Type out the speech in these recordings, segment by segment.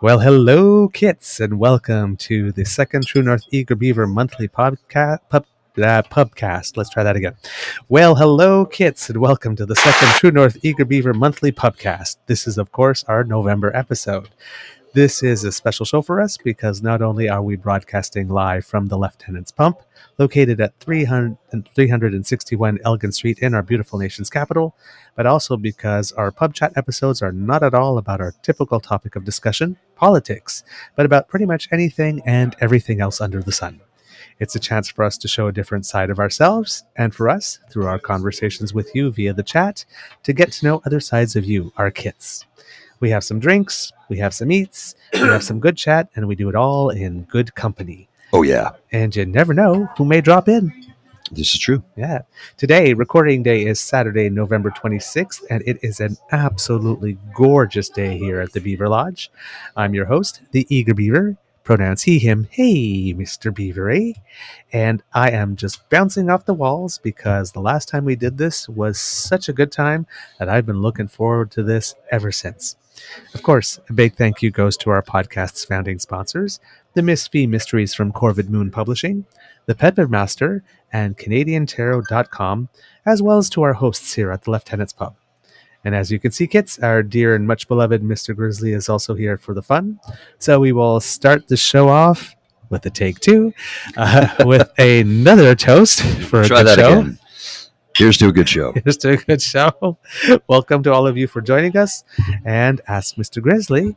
Well, hello, kits, and welcome to the second True North Eager Beaver monthly PubCast. Let's try that again. Well, hello, kits, and welcome to the second True North Eager Beaver monthly PubCast. This is, of course, our November episode. This is a special show for us because not only are we broadcasting live from the Lieutenant's Pump, located at 361 Elgin Street in our beautiful nation's capital, but also because our pub chat episodes are not at all about our typical topic of discussion, politics, but about pretty much anything and everything else under the sun. It's a chance for us to show a different side of ourselves, and for us, through our conversations with you via the chat, to get to know other sides of you, our kits. We have some drinks, we have some eats, we have some good chat, and we do it all in good company. Oh, yeah. And you never know who may drop in. This is true. Yeah. Today, recording day is Saturday, November 26th, and it is an absolutely gorgeous day here at the Beaver Lodge. I'm your host, the Eager Beaver, pronouns he, him, hey, Mr. Beaver, eh? And I am just bouncing off the walls because the last time we did this was such a good time that I've been looking forward to this ever since. Of course, a big thank you goes to our podcast's founding sponsors, the Miss V Mysteries from Corvid Moon Publishing, the Pedman Master, and CanadianTarot.com, as well as to our hosts here at the Lieutenant's Pub. And as you can see, kits, our dear and much beloved Mr. Grizzly is also here for the fun. So we will start the show off with a take two, with another toast for a good show. Again. Here's to a good show. Here's to a good show. Welcome to all of you for joining us. And ask Mr. Grizzly,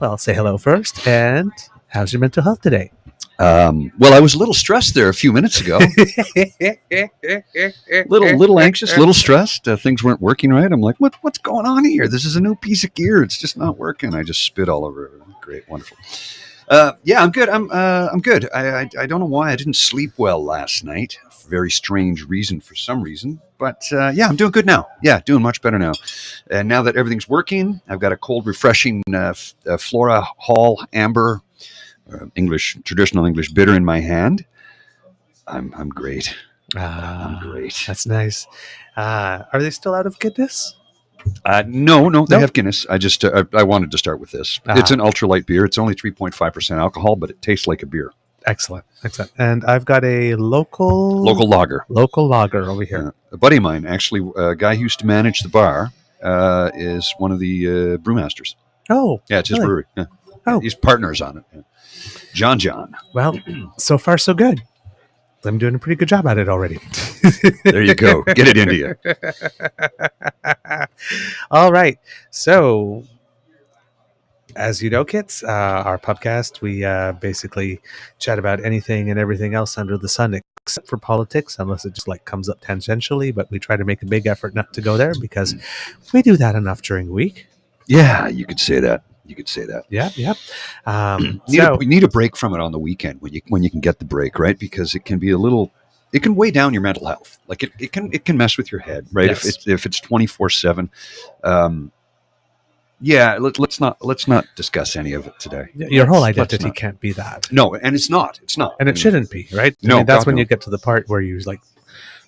well, say hello first. And how's your mental health today? Well, I was a little stressed there a few minutes ago. little anxious, little stressed. Things weren't working right. I'm like, what's going on here? This is a new piece of gear. It's just not working. I just spit all over it. Great, wonderful. Yeah, I'm good. I'm good. I don't know why I didn't sleep well last night. Very strange reason for some reason, but yeah, I'm doing good now. Yeah, doing much better now. And now that everything's working, I've got a cold, refreshing Flora Hall Amber traditional English bitter in my hand. I'm great. I'm great. That's nice. Are they still out of Guinness? No, they have Guinness. I just I wanted to start with this. It's an ultralight beer. It's only 3.5% alcohol, but it tastes like a beer. Excellent. And I've got a local lager over here. A buddy of mine, actually, a guy who used to manage the bar, is one of the brewmasters. Oh, yeah, it's his brewery. Yeah. Oh, he's partners on it. Yeah. John. Well, so far so good. I'm doing a pretty good job at it already. There you go. Get it into you. All right. So, as you know, kits, our PubCast, we basically chat about anything and everything else under the sun except for politics, unless it just comes up tangentially. But we try to make a big effort not to go there because we do that enough during the week. Yeah, you could say that. Yeah. We need a break from it on the weekend when you can get the break, right? Because it can be it can weigh down your mental health. Like it can mess with your head, right? Yes. If it's 24/7. Yeah, let's not discuss any of it today. Your whole identity can't be that. No, and it's not. And it shouldn't be, right? No, that's when you get to the part where you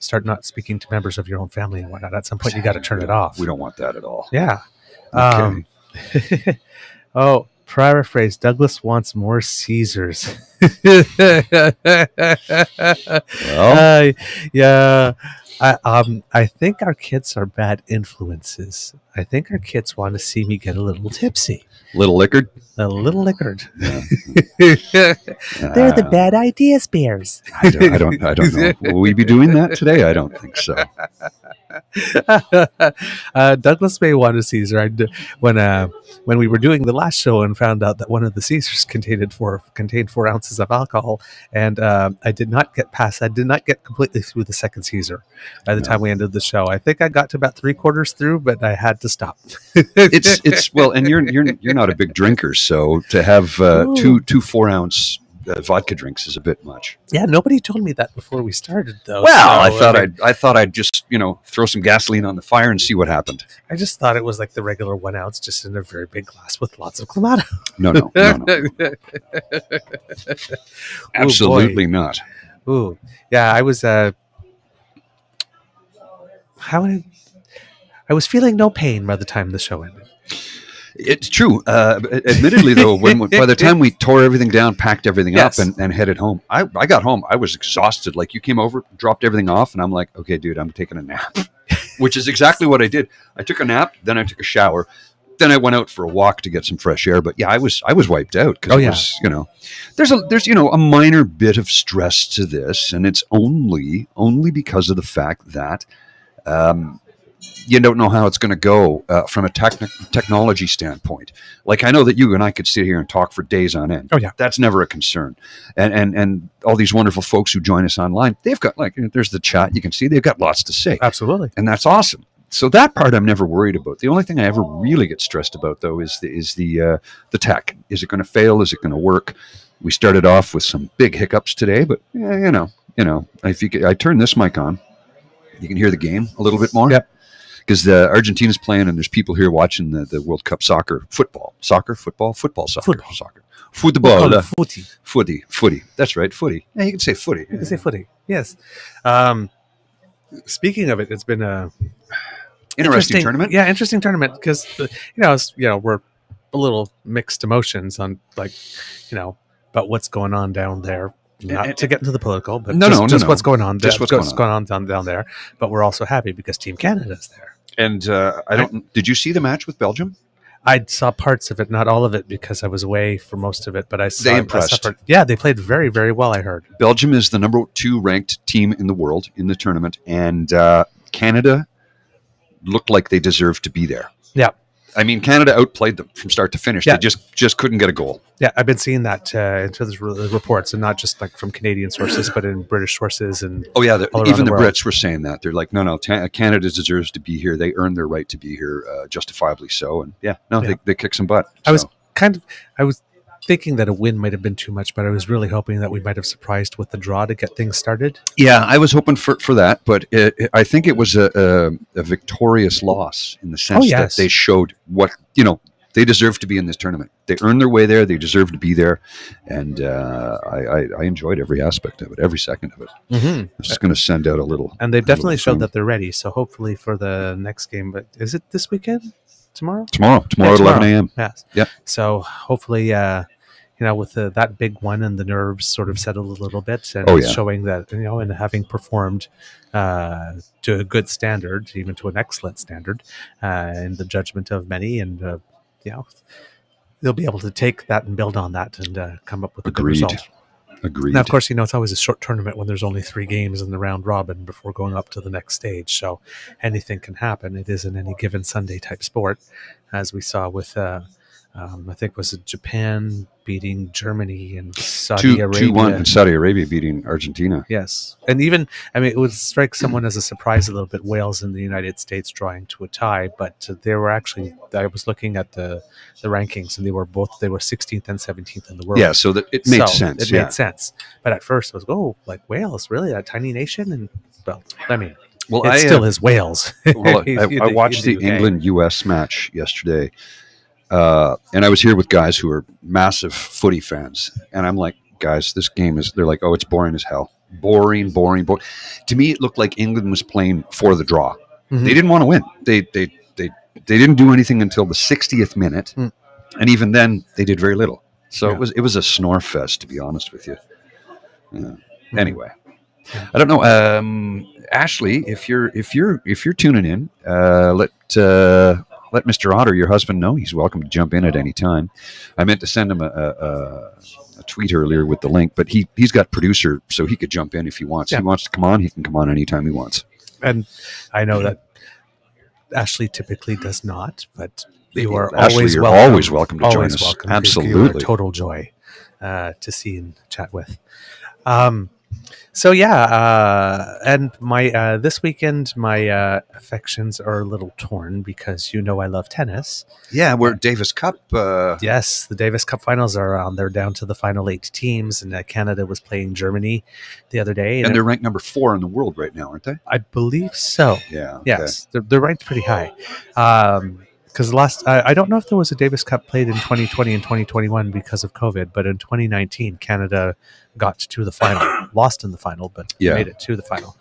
start not speaking to members of your own family and whatnot. At some point, you got to turn it off. We don't want that at all. Yeah. Okay. Paraphrase, Douglas wants more Caesars. Well, yeah. I think our kids are bad influences. I think our kids want to see me get a little tipsy. Little liquored? A little liquored. Yeah. They're the bad ideas bears. I don't know. Will we be doing that today? I don't think so. Douglas may want a Caesar. When we were doing the last show and found out that one of the Caesars contained 4 ounces of alcohol, and I did not get completely through the second Caesar by the time we ended the show. I think I got to about 3/4 through, but I had to stop. It's well, and you're not a big drinker, so to have two 4-ounce vodka drinks is a bit much. Yeah, nobody told me that before we started, though. Well, so, I thought I'd just throw some gasoline on the fire and see what happened. I just thought it was like the regular 1 ounce, just in a very big glass with lots of Clamato. No. Absolutely not. Ooh, yeah, I was. I was feeling no pain by the time the show ended. It's true. Admittedly, though, by the time we tore everything down, packed everything Yes. up, and headed home, I got home. I was exhausted. Like, you came over, dropped everything off, and I'm like, okay, dude, I'm taking a nap, which is exactly what I did. I took a nap, then I took a shower, then I went out for a walk to get some fresh air. But yeah, I was wiped out because there's a minor bit of stress to this, and it's only because of the fact that. You don't know how it's going to go from a technology standpoint. Like, I know that you and I could sit here and talk for days on end. Oh yeah, that's never a concern. And all these wonderful folks who join us online, they've got, like, there's the chat, you can see they've got lots to say. Absolutely, and that's awesome. So that part I'm never worried about. The only thing I ever really get stressed about, though, is the tech. Is it going to fail? Is it going to work? We started off with some big hiccups today, but if I turn this mic on, you can hear the game a little bit more. Yep. Because Argentina's playing, and there's people here watching the World Cup football. Footy. That's right, footy. Yeah, you can say footy. You can say footy. Yes. Speaking of it, it's been a interesting tournament. Yeah, interesting tournament because we're a little mixed emotions on about what's going on down there. Not to get into the political, but just what's going on. Just what's going on down there. But we're also happy because Team Canada's there. And did you see the match with Belgium? I saw parts of it, not all of it, because I was away for most of it. But I saw. They impressed. Yeah, they played very, very well. I heard Belgium is the number 2 ranked team in the world in the tournament, and Canada looked like they deserved to be there. Yeah. I mean, Canada outplayed them from start to finish. Yeah. They just couldn't get a goal. Yeah, I've been seeing that into the reports, and not just like from Canadian sources, but in British sources. And even the Brits were saying that. They're like, no, Canada deserves to be here. They earned their right to be here, justifiably so. And they kicked some butt. So. I was thinking that a win might have been too much, but I was really hoping that we might have surprised with the draw to get things started. Yeah, I was hoping for that, but I think it was a victorious loss in the sense that they showed what, they deserve to be in this tournament. They earned their way there. They deserve to be there. And I enjoyed every aspect of it, every second of it. Mm-hmm. I'm just going to send out a little. And they've definitely showed that they're ready. So hopefully for the next game, but is it this weekend? Tomorrow at 11 a.m. Yes. Yeah. So hopefully, with that big one and the nerves sort of settled a little bit, and showing that, and having performed to a good standard, even to an excellent standard, in the judgment of many, and they'll be able to take that and build on that and come up with a good result. Agreed. Now, of course, it's always a short tournament when there's only 3 games in the round robin before going up to the next stage. So anything can happen. It isn't any given Sunday type sport, as we saw with, I think, was it Japan beating Germany and Saudi Arabia. 2-1, and Saudi Arabia beating Argentina. Yes. And even, it would strike someone as a surprise a little bit, Wales and the United States drawing to a tie, but they were actually, I was looking at the rankings, and they were 16th and 17th in the world. Yeah, so that it made sense. It made sense. But at first I was, Wales, really? That tiny nation? And, it still is Wales. Well, I watched the England-US match yesterday. And I was here with guys who are massive footy fans, and I'm like, guys, this game they're like, it's boring as hell. Boring. To me, it looked like England was playing for the draw. Mm-hmm. They didn't want to win. They didn't do anything until the 60th minute, and even then, they did very little. So it was a snore fest, to be honest with you. Anyway, I don't know, Ashley, if you're tuning in, let Mr. Otter, your husband, know he's welcome to jump in at any time. I meant to send him a tweet earlier with the link, but he's got producer, so he could jump in if he wants. Yeah. He wants to come on, he can come on anytime he wants. And I know that Ashley typically does not, but you are Ashley, always welcome to join us. Welcome. Absolutely. You're a total joy to see and chat with. And my this weekend, my affections are a little torn because I love tennis. Yeah, we're Davis Cup. Yes, the Davis Cup finals are on. They're down to the final 8 teams, and Canada was playing Germany the other day. And they're ranked number 4 in the world right now, aren't they? I believe so. Yeah. Okay. Yes, they're ranked pretty high. Because I don't know if there was a Davis Cup played in 2020 and 2021 because of COVID, but in 2019, Canada got to the final, lost in the final, but made it to the final.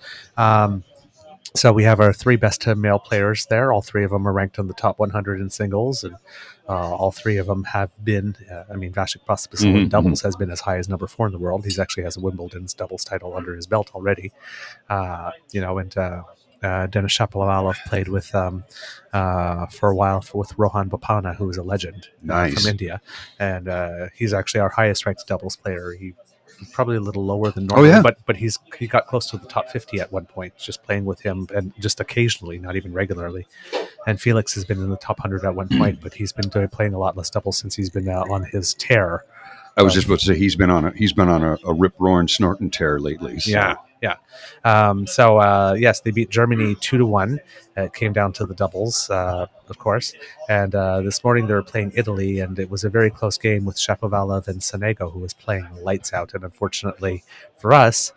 So we have our three best male players there. All three of them are ranked in the top 100 in singles, and all three of them have been. Vasek Pospisil in doubles has been as high as number 4 in the world. He's actually has a Wimbledon's doubles title under his belt already. Denis Shapovalov played with for a while with Rohan Bopanna, who is a legend from India, and he's actually our highest ranked doubles player. He's probably a little lower than normal, but he got close to the top 50 at one point, just playing with him, and just occasionally, not even regularly. And Felix has been in the top 100 at one point, but he's been playing a lot less doubles since he's been on his tear. I was just about to say he's been on a rip roaring snorting tear lately. So. Yeah. Yes, they beat Germany 2-1. It came down to the doubles, of course. And this morning they were playing Italy, and it was a very close game with Shapovalov and Sonego, who was playing lights out. And unfortunately for us,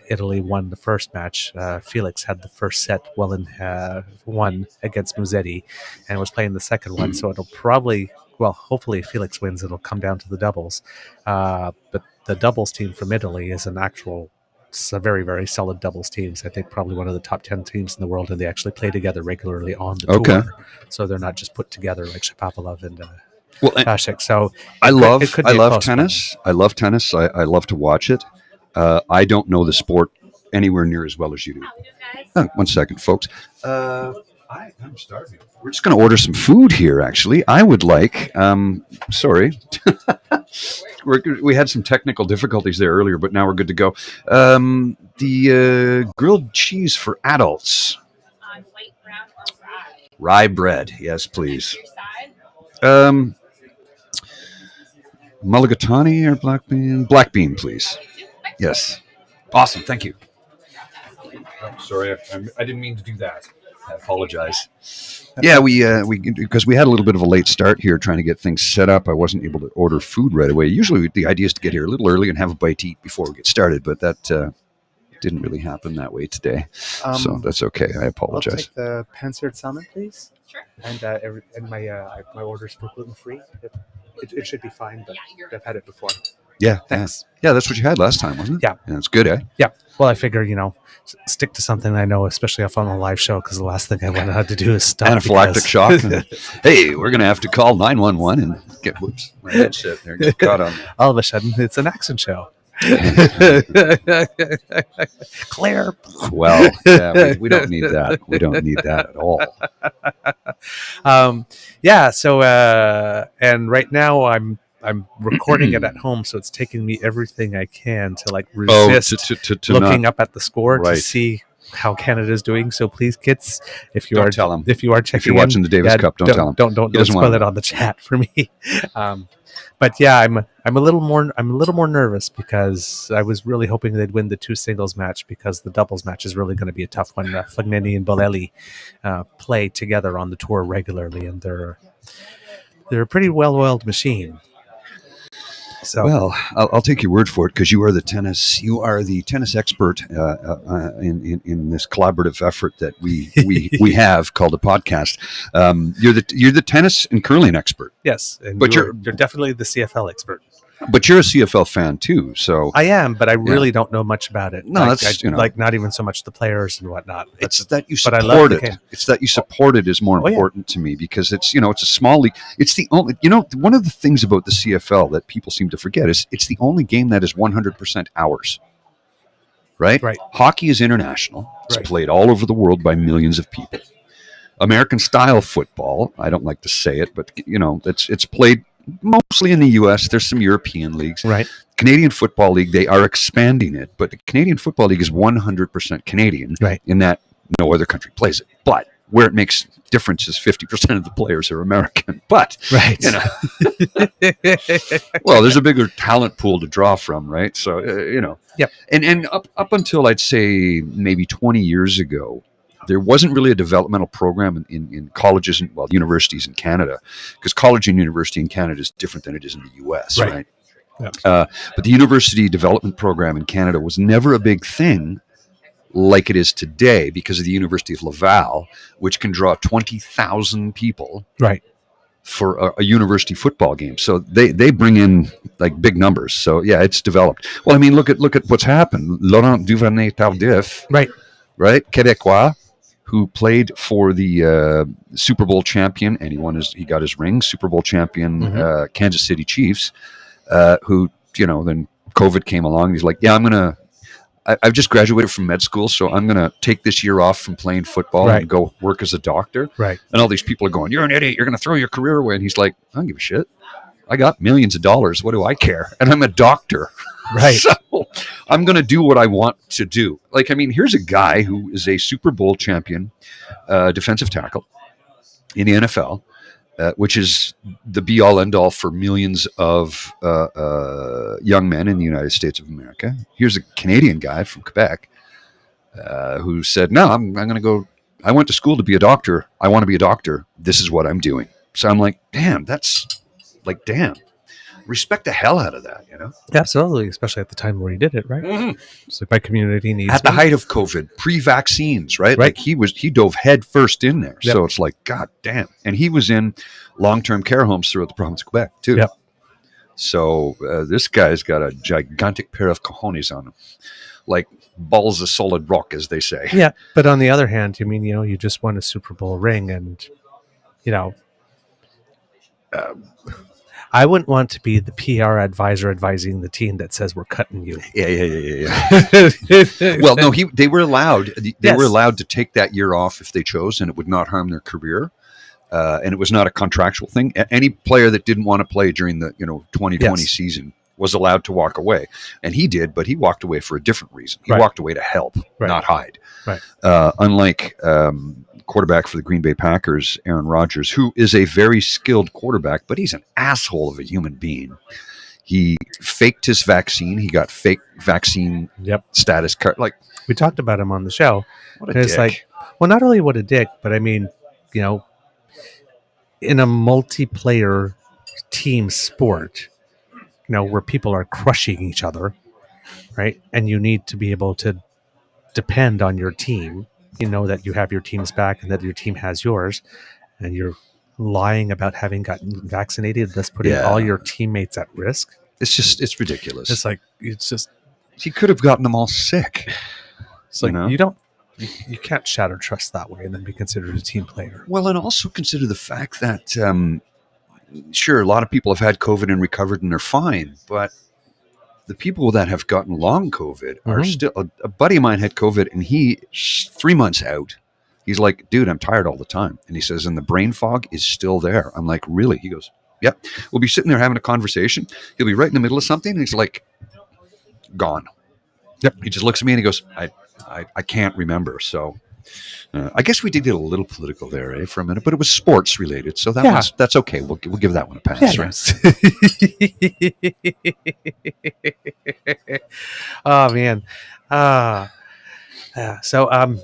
Italy won the first match. Felix had the first set won against Musetti, and was playing the second one. So it'll probably, hopefully if Felix wins, it'll come down to the doubles. But the doubles team from Italy is a very, very solid doubles teams. I think probably one of the top 10 teams in the world, and they actually play together regularly on the tour. So they're not just put together like Shapovalov and Vasek. So I love tennis. I love tennis. I love to watch it. I don't know the sport anywhere near as well as you do. One second, folks. I'm starving. We're just going to order some food here, actually. I would like, sorry. We had some technical difficulties there earlier, but now we're good to go. The grilled cheese for adults. On white, brown, or rye. Rye bread, yes, please. Mulligatawny or black bean? Black bean, please. Yes. Awesome, thank you. Oh, sorry, I didn't mean to do that. I apologize. Yeah, we because we had a little bit of a late start here trying to get things set up. I wasn't able to order food right away. Usually the idea is to get here a little early and have a bite to eat before we get started, but that didn't really happen that way today. So that's okay. I apologize. I'll take the pan-seared salmon, please. Sure. And my order's for gluten-free. It should be fine, but I've had it before. Yeah, thanks. Yeah, that's what you had last time, wasn't it? Yeah. That's good, eh? Yeah. Well, I figure, stick to something I know, especially if I'm on a live show, because the last thing I want to have to do is stop. Anaphylactic shock. Hey, we're going to have to call 911 and get, my headset there, get caught on that. All of a sudden, it's an accent show. Claire. Well, yeah, we don't need that. We don't need that at all. And right now I'm recording it at home, so it's taking me everything I can to resist to looking up at the score to see how Canada's doing. So please, kids, if you are checking, if you're watching the Davis Cup, don't tell him. Don't spoil it on the chat for me. But yeah, I'm a little more nervous because I was really hoping they'd win the two singles match, because the doubles match is really going to be a tough one. Fognini and Bolelli play together on the tour regularly, and they're a pretty well-oiled machine. So. Well, I'll take your word for it, because you are the tennis expert in this collaborative effort that we have called a podcast. You're the tennis and curling expert. Yes, but you're definitely the CFL expert. But you're a CFL fan too, so I am. But I really don't know much about it. No, not even so much the players and whatnot. It's that you support it. It's that you support it is more important to me, because it's it's a small league. It's the only one of the things about the CFL that people seem to forget is it's the only game that is 100% ours. Right. Hockey is international. It's played all over the world by millions of people. American style football, I don't like to say it, but it's played mostly in the U.S. There's some European leagues. Right. Canadian Football League, they are expanding it, but the Canadian Football League is 100% Canadian in that no other country plays it. But where it makes difference is 50% of the players are American. But, well, there's a bigger talent pool to draw from, right? So, Yep. And up until I'd say maybe 20 years ago, there wasn't really a developmental program in colleges and universities in Canada, because college and university in Canada is different than it is in the U.S. Right? Yeah. But the university development program in Canada was never a big thing like it is today, because of the University of Laval, which can draw 20,000 people for a university football game. So they bring in like big numbers. So yeah, it's developed. Well, I mean, look at what's happened. Laurent Duvernay-Tardif. Right. right? Québécois, who played for the Super Bowl champion, and he got his ring, Super Bowl champion Kansas City Chiefs, who, then COVID came along. He's like, yeah, I've just graduated from med school, so I'm going to take this year off from playing football and go work as a doctor. Right. And all these people are going, you're an idiot. You're going to throw your career away. And he's like, I don't give a shit. I got millions of dollars. What do I care? And I'm a doctor. Right. So I'm going to do what I want to do. Here's a guy who is a Super Bowl champion defensive tackle in the NFL, which is the be-all, end-all for millions of young men in the United States of America. Here's a Canadian guy from Quebec who said, no, I'm going to go. I went to school to be a doctor. I want to be a doctor. This is what I'm doing. So I'm like, damn, respect the hell out of that, Absolutely, especially at the time where he did it, right? Mm-hmm. So my community needs at the height of COVID, pre-vaccines, right? Right. He dove head first in there. Yep. So it's like, God damn. And he was in long-term care homes throughout the province of Quebec too. Yep. So this guy's got a gigantic pair of cojones on him, like balls of solid rock, as they say. Yeah, but on the other hand, you just won a Super Bowl ring, and I wouldn't want to be the PR advisor advising the team that says we're cutting you. Yeah. Well, no, they were allowed. They were allowed to take that year off if they chose, and it would not harm their career. And it was not a contractual thing. Any player that didn't want to play during the 2020 season was allowed to walk away, and he did. But he walked away for a different reason. He walked away to help, not hide. Right. Unlike quarterback for the Green Bay Packers, Aaron Rodgers, who is a very skilled quarterback, but he's an asshole of a human being. He faked his vaccine. He got fake vaccine status card. Like, we talked about him on the show. What a dick. It's like, well, not only what a dick, but I mean, in a multiplayer team sport, where people are crushing each other, right? And you need to be able to depend on your team. That you have your team's back and that your team has yours, and you're lying about having gotten vaccinated, thus putting all your teammates at risk. It's ridiculous. It's just he could have gotten them all sick. It's like you can't shatter trust that way and then be considered a team player. Well, and also consider the fact that sure, a lot of people have had COVID and recovered and they're fine, but the people that have gotten long COVID are still. A buddy of mine had COVID, and 3 months out, he's like, "Dude, I'm tired all the time." And he says, "And the brain fog is still there." I'm like, "Really?" He goes, "Yep." We'll be sitting there having a conversation. He'll be right in the middle of something, and he's like, "Gone." Yep. He just looks at me and he goes, "I can't remember." So. I guess we did get a little political there, for a minute, but it was sports related, so that's okay. We'll give that one a pass, right? Oh man, so I'm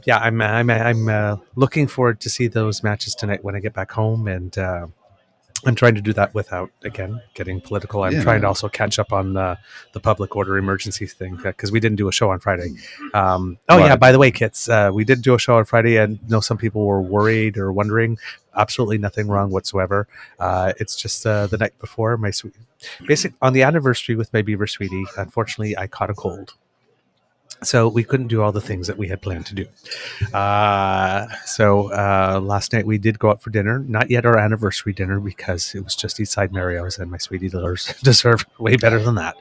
looking forward to see those matches tonight when I get back home, and I'm trying to do that without, again, getting political. I'm trying to also catch up on the public order emergency thing, because we didn't do a show on Friday. By the way, Kits, we did do a show on Friday, and some people were worried or wondering. Absolutely nothing wrong whatsoever. It's just the night before on the anniversary with my Beaver sweetie, unfortunately, I caught a cold. So we couldn't do all the things that we had planned to do. So last night we did go out for dinner. Not yet our anniversary dinner, because it was just Eastside Mario's, and my sweetie deserve way better than that.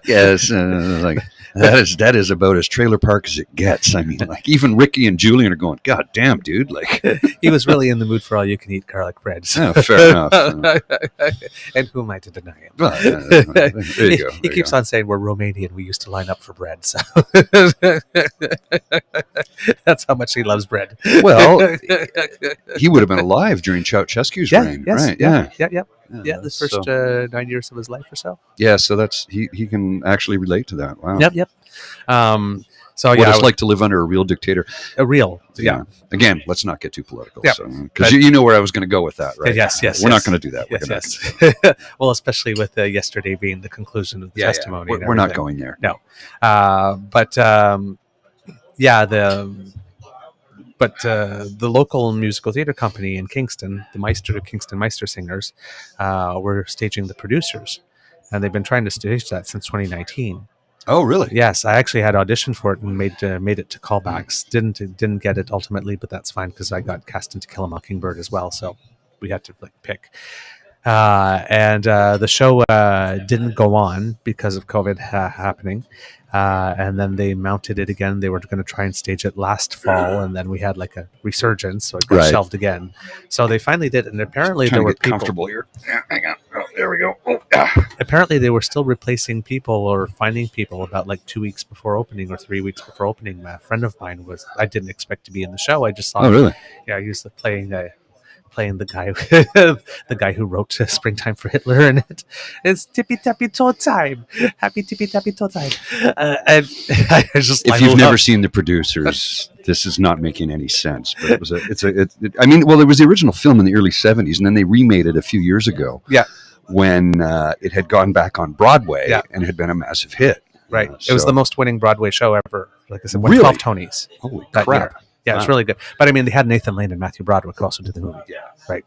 Yes, that is about as trailer park as it gets. I mean, like, even Ricky and Julian are going, "God damn, dude!" Like, he was really in the mood for all you can eat garlic bread. So. Oh, fair enough. And who am I to deny him? Well, there you go. He keeps on saying we're Romanian. We used to line up for bread. So that's how much he loves bread. Well, he would have been alive during Ceausescu's reign, right? Yeah, the first 9 years of his life or so. Yeah, so that's he can actually relate to that. Wow. Yep. So what it's like to live under a real dictator. Yeah. Again, let's not get too political. Yeah. Because you know where I was going to go with that, right? Yes. We're not going to do that. Yes. Well, especially with yesterday being the conclusion of the testimony. Yeah. We're not going there. No. The local musical theater company in Kingston, the Kingston Meister Singers, were staging The Producers, and they've been trying to stage that since 2019. Oh, really? Yes, I actually had auditioned for it and made it to callbacks. Didn't get it ultimately, but that's fine because I got cast into Kill a Mockingbird as well. So we had to pick. And the show didn't go on because of COVID happening. And then they mounted it again. They were going to try and stage it last fall, and then we had a resurgence, so it got shelved again. So they finally did, and apparently there were people comfortable here. Yeah, hang on. Oh, there we go. Apparently they were still replacing people or finding people about 2 weeks before opening or 3 weeks before opening. A friend of mine I didn't expect to be in the show. I just saw. Oh, really? Yeah, he was playing the guy the guy who wrote Springtime for Hitler in it. It's tippy tappy toe time. Happy tippy tappy toe time. And I just if you've never seen the producers, this is not making any sense. But it was it was the original film in the early 70s, and then they remade it a few years ago. Yeah. When it had gone back on Broadway and had been a massive hit. Right. It was the most winning Broadway show ever. Like I said, won Really? 12 Tonys. Holy that crap. year. Yeah, it's really good. But I mean, they had Nathan Lane and Matthew Broderick who also did the movie. Yeah. Right.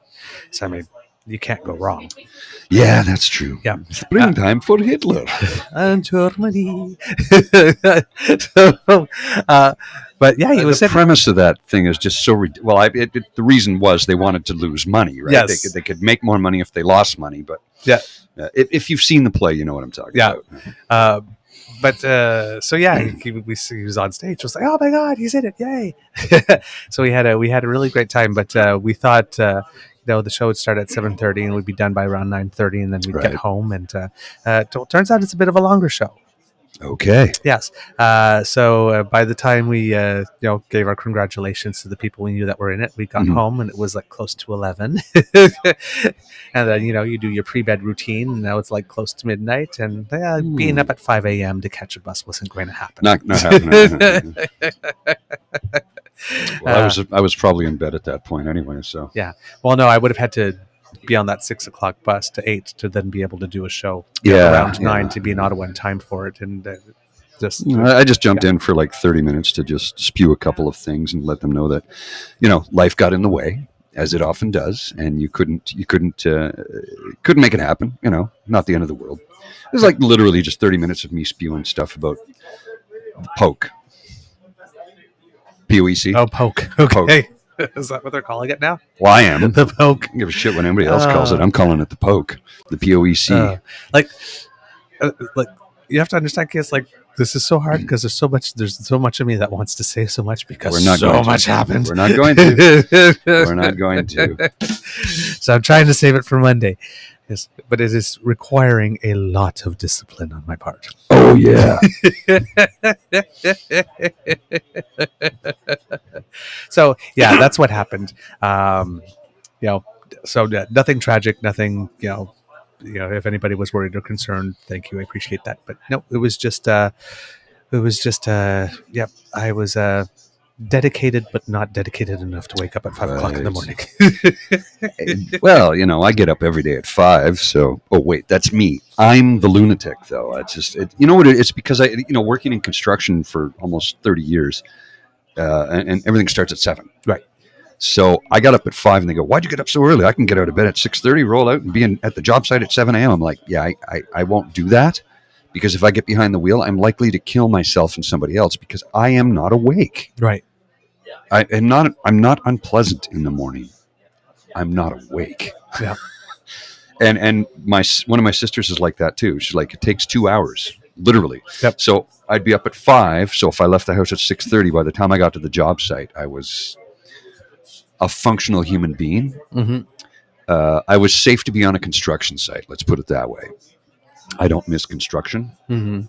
So I mean, you can't go wrong. Yeah, that's true. Yeah. Springtime for Hitler. And Germany. But yeah, the premise of that thing is just so the reason was they wanted to lose money, right? Yes. They could make more money if they lost money, but if you've seen the play, you know what I'm talking about. So yeah, he was on stage. It was like, oh my god, he's in it! Yay! So we had a really great time. But we thought, the show would start at 7:30 and we'd be done by around 9:30, and then we'd get home. And turns out it's a bit of a longer show. Okay. Yes. So by the time we gave our congratulations to the people we knew that were in it, we got home and it was close to 11. And then you do your pre-bed routine, and now it's close to midnight, and being up at 5 a.m. to catch a bus wasn't going to happen. Not happening. Well, I was probably in bed at that point anyway. So yeah. Well, no, I would have had to be on that 6 o'clock bus to 8 to then be able to do a show around 9 to be in Ottawa in time for it. And I just jumped in for 30 minutes to just spew a couple of things and let them know that, life got in the way, as it often does, and you couldn't make it happen. Not the end of the world. It was literally just 30 minutes of me spewing stuff about the poke. POEC. Oh, poke. Okay. Poke. Is that what they're calling it now? Well, I am. The poke. I don't give a shit what anybody else calls it. I'm calling it the poke. The POEC. You have to understand, kids, this is so hard because there's so much of me that wants to say so much because so much happened. We're not going to. We're not going to. So I'm trying to save it for Monday. Yes, but it is requiring a lot of discipline on my part. Oh, yeah. So, yeah, that's what happened. So nothing tragic, nothing, if anybody was worried or concerned, thank you. I appreciate that. But no, it was just, I was dedicated, but not dedicated enough to wake up at 5 o'clock in the morning. Well, I get up every day at 5. So, oh wait, that's me. I'm the lunatic, though. It's just, it's because I, working in construction for almost 30 years, and everything starts at 7. Right. So I got up at 5, and they go, "Why'd you get up so early? I can get out of bed at 6:30, roll out, and be at the job site at 7 a.m." I'm like, yeah, I won't do that, because if I get behind the wheel, I'm likely to kill myself and somebody else because I am not awake. Right. I'm not unpleasant in the morning. I'm not awake. Yeah. And one of my sisters is like that too. She's like, it takes 2 hours, literally. Yep. So I'd be up at 5. So if I left the house at 6:30, by the time I got to the job site, I was a functional human being. Mm-hmm. I was safe to be on a construction site. Let's put it that way. I don't miss construction. Mm-hmm.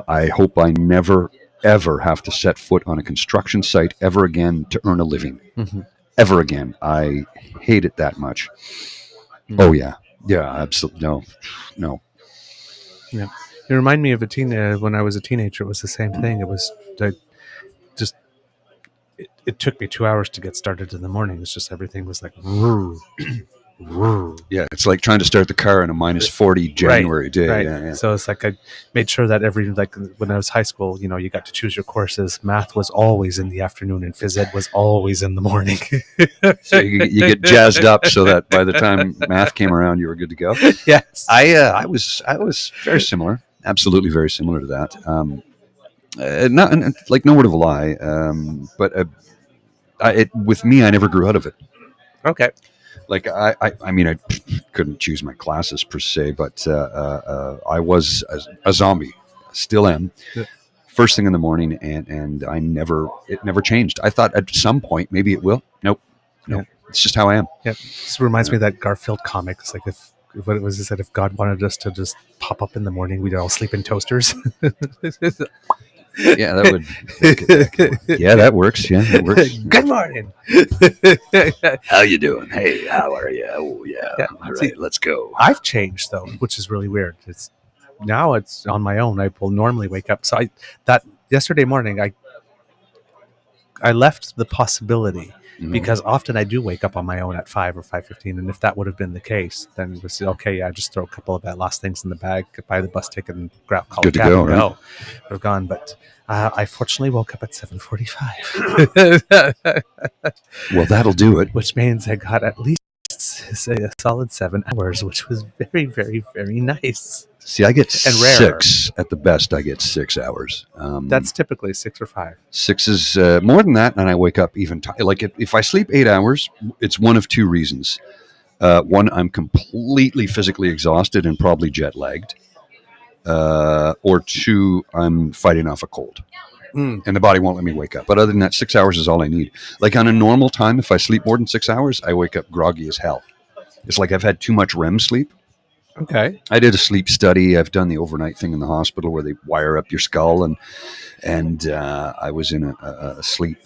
I hope I never, ever have to set foot on a construction site ever again to earn a living. Mm-hmm. Ever again. I hate it that much. Mm-hmm. Oh, yeah. Yeah, absolutely. No. Yeah. You remind me of when I was a teenager. It was the same thing. It was it took me 2 hours to get started in the morning. It's just everything was like, woo, woo. Yeah, it's like trying to start the car on a minus 40 January day. Right. Yeah. So it's like I made sure that when I was high school, you got to choose your courses. Math was always in the afternoon, and phys ed was always in the morning. So you get jazzed up so that by the time math came around, you were good to go. Yes. I was very similar. Absolutely very similar to that. Not like no word of a lie, but with me, I never grew out of it. Okay. Like I mean, I couldn't choose my classes per se, but I was a zombie, still am. Yeah. First thing in the morning, and it never changed. I thought at some point maybe it will. Nope. Yeah. It's just how I am. Yeah, this reminds me of that Garfield comic. It's like if what it was is that if God wanted us to just pop up in the morning, we'd all sleep in toasters. Yeah, that works. Yeah, it works. Good morning. How you doing? Hey, how are you? Oh yeah. Yeah. All right, See, let's go. I've changed though, which is really weird. It's on my own. I will normally wake up. So that yesterday morning I left the possibility. Because often I do wake up on my own at 5 or 5:15, and if that would have been the case, then it was okay. I just throw a couple of that last things in the bag, buy the bus ticket, and call Good a to cab go, and right? go. I've gone, but I fortunately woke up at 7:45, Well, that'll do it. which means I got at least a solid 7 hours, which was very, very, very nice. See, I get And rare. 6 at the best. I get 6 hours. That's typically 6 or 5. 6 is more than that, and I wake up even like if I sleep 8 hours, it's one of 2 reasons. One, I'm completely physically exhausted and probably jet lagged, or 2, I'm fighting off a cold, and the body won't let me wake up. But other than that, 6 hours is all I need. Like on a normal time, if I sleep more than 6 hours, I wake up groggy as hell. It's like I've had too much REM sleep. Okay. I did a sleep study. I've done the overnight thing in the hospital where they wire up your skull, and I was in a sleep.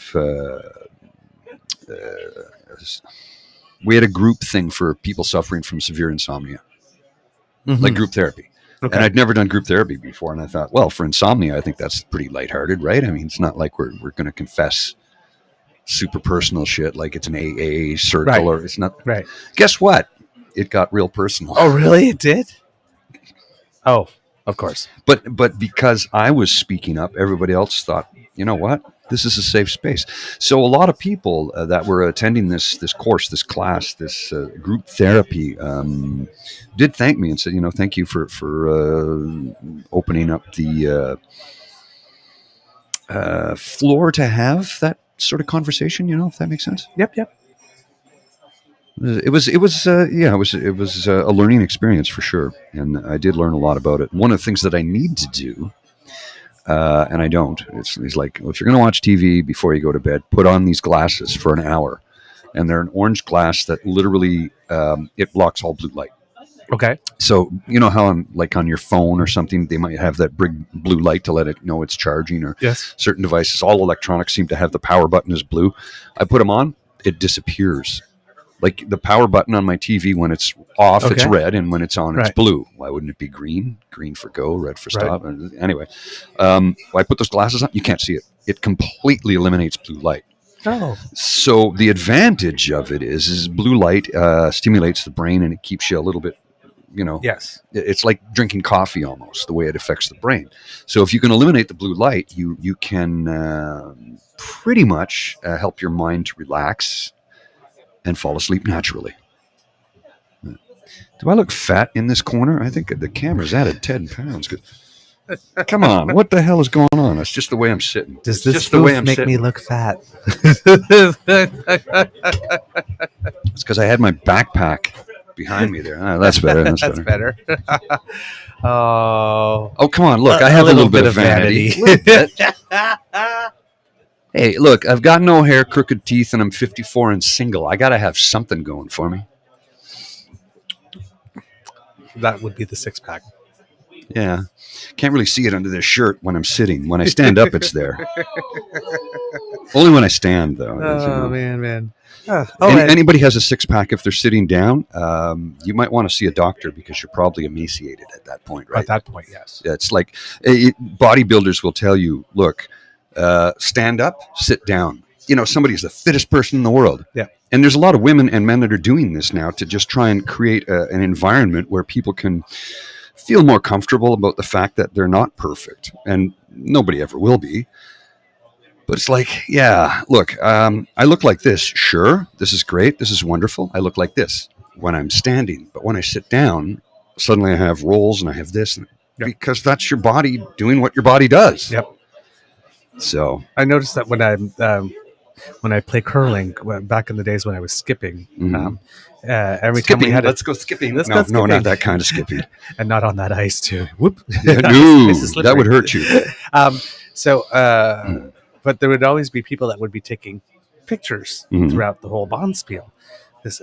We had a group thing for people suffering from severe insomnia, like group therapy. Okay. And I'd never done group therapy before, and I thought, well, for insomnia, I think that's pretty lighthearted, right? I mean, it's not like we're going to confess super personal shit like it's an AA circle, Right. or it's not. Right. Guess what? It got real personal. Oh, really? It did? Oh, of course. But because I was speaking up, everybody else thought, you know what? This is a safe space. So a lot of people that were attending this course, this class, this group therapy, did thank me and said, thank you for opening up the floor to have that sort of conversation. If that makes sense. Yep. It was a learning experience for sure, and I did learn a lot about it. One of the things that I need to do, and I don't, it's like, well, if you're going to watch TV before you go to bed, put on these glasses for an hour, and they're an orange glass that literally it blocks all blue light. Okay. So you know how on your phone or something, they might have that big blue light to let it know it's charging, or Yes. certain devices, all electronics seem to have the power button is blue. I put them on, it disappears. Like the power button on my TV, when it's off, it's Okay. red, and when it's on, it's Right. blue. Why wouldn't it be green? Green for go, red for Right. stop. Anyway, I put those glasses on. You can't see it. It completely eliminates blue light. Oh. So the advantage of it is blue light stimulates the brain, and it keeps you a little bit, Yes. it's like drinking coffee almost, the way it affects the brain. So if you can eliminate the blue light, you can pretty much help your mind to relax and fall asleep naturally. Do I look fat in this corner? I think the camera's added 10 pounds. Come on, what the hell is going on? It's just the way I'm sitting. Does It's this just the way I'm make sitting. me look fat? It's because I had my backpack behind me there. That's better. That's better. Oh. Oh, come on. Look, I have a little bit of vanity. Little bit. Hey, look, I've got no hair, crooked teeth, and I'm 54 and single. I got to have something going for me. That would be the 6-pack. Yeah. Can't really see it under this shirt when I'm sitting. When I stand up, it's there. Only when I stand, though. Oh, man. Anybody has a 6-pack, if they're sitting down, you might want to see a doctor because you're probably emaciated at that point, right? At that point, yes. Yeah, it's like bodybuilders will tell you, look, stand up, sit down. Somebody's the fittest person in the world. Yeah. And there's a lot of women and men that are doing this now to just try and create an environment where people can feel more comfortable about the fact that they're not perfect. And nobody ever will be. But it's like, yeah, look, I look like this. Sure, this is great. This is wonderful. I look like this when I'm standing. But when I sit down, suddenly I have rolls and I have this. And Yep. because that's your body doing what your body does. Yep. So I noticed that when I play curling back in the days when I was skipping, every time we skipping, had let's go skipping. Let's no, go no, skipping. not that kind of skipping. and not on that ice too. Whoop! No, Ice is that would slippery. hurt you. But there would always be people that would be taking pictures Mhm. throughout the whole bonspiel.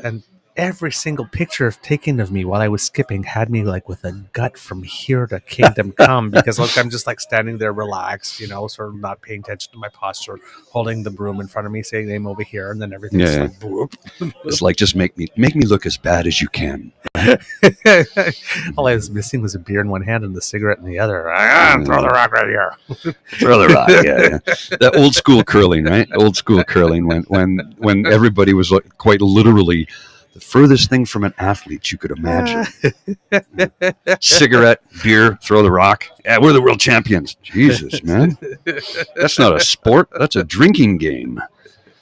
And every single picture taken of me while I was skipping had me like with a gut from here to kingdom come, because look, I'm just like standing there relaxed, sort of not paying attention to my posture, holding the broom in front of me, saying name over here, and then everything's Yeah. like whoop. It's like, just make me look as bad as you can. All I was missing was a beer in one hand and the cigarette in the other. Throw the rock right here. Throw the rock. Yeah. That old school curling, right? Old school curling when everybody was like quite literally the furthest thing from an athlete you could imagine. Cigarette, beer, throw the rock. Yeah, we're the world champions. Jesus, man. That's not a sport. That's a drinking game.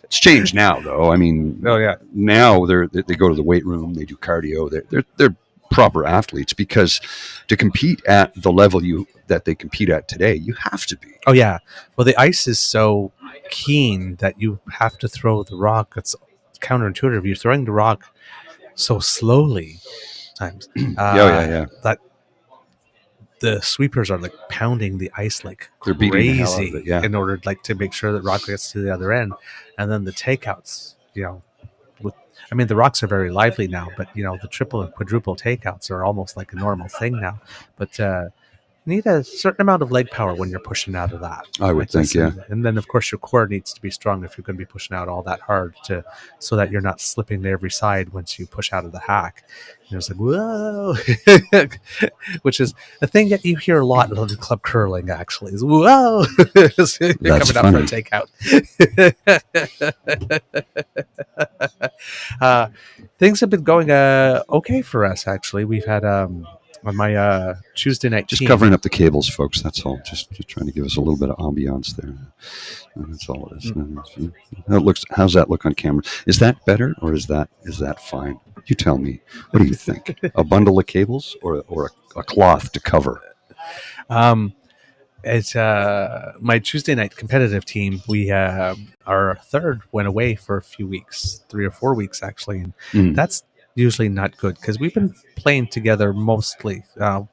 It's changed now, though. I mean, Oh yeah. now they go to the weight room. They do cardio. They're proper athletes, because to compete at the level that they compete at today, you have to be. Oh yeah. Well, the ice is so keen that you have to throw the rock. It's counterintuitive. You're throwing the rock so slowly times. Yeah. That the sweepers are like pounding the ice like They're beating the hell out of crazy it, yeah. in order like to make sure that rock gets to the other end, and then the takeouts. The rocks are very lively now, but the triple and quadruple takeouts are almost like a normal thing now. But you need a certain amount of leg power when you're pushing out of that. I would think, yeah. And then, of course, your core needs to be strong if you're going to be pushing out all that hard, so that you're not slipping to every side once you push out of the hack. And it's like, whoa, which is a thing that you hear a lot in the club curling, actually, is whoa, That's coming funny. up for a takeout. Things have been going okay for us, actually. We've had on my Tuesday night Just team. covering up the cables, folks. That's all. Just trying to give us a little bit of ambiance there. That's all it is. How's that look on camera? Is that better, or is that fine? You tell me. What do you think? A bundle of cables or a cloth to cover? It's my Tuesday night competitive team. We our third went away for a few weeks, 3 or 4 weeks actually, and that's usually not good because we've been playing together mostly.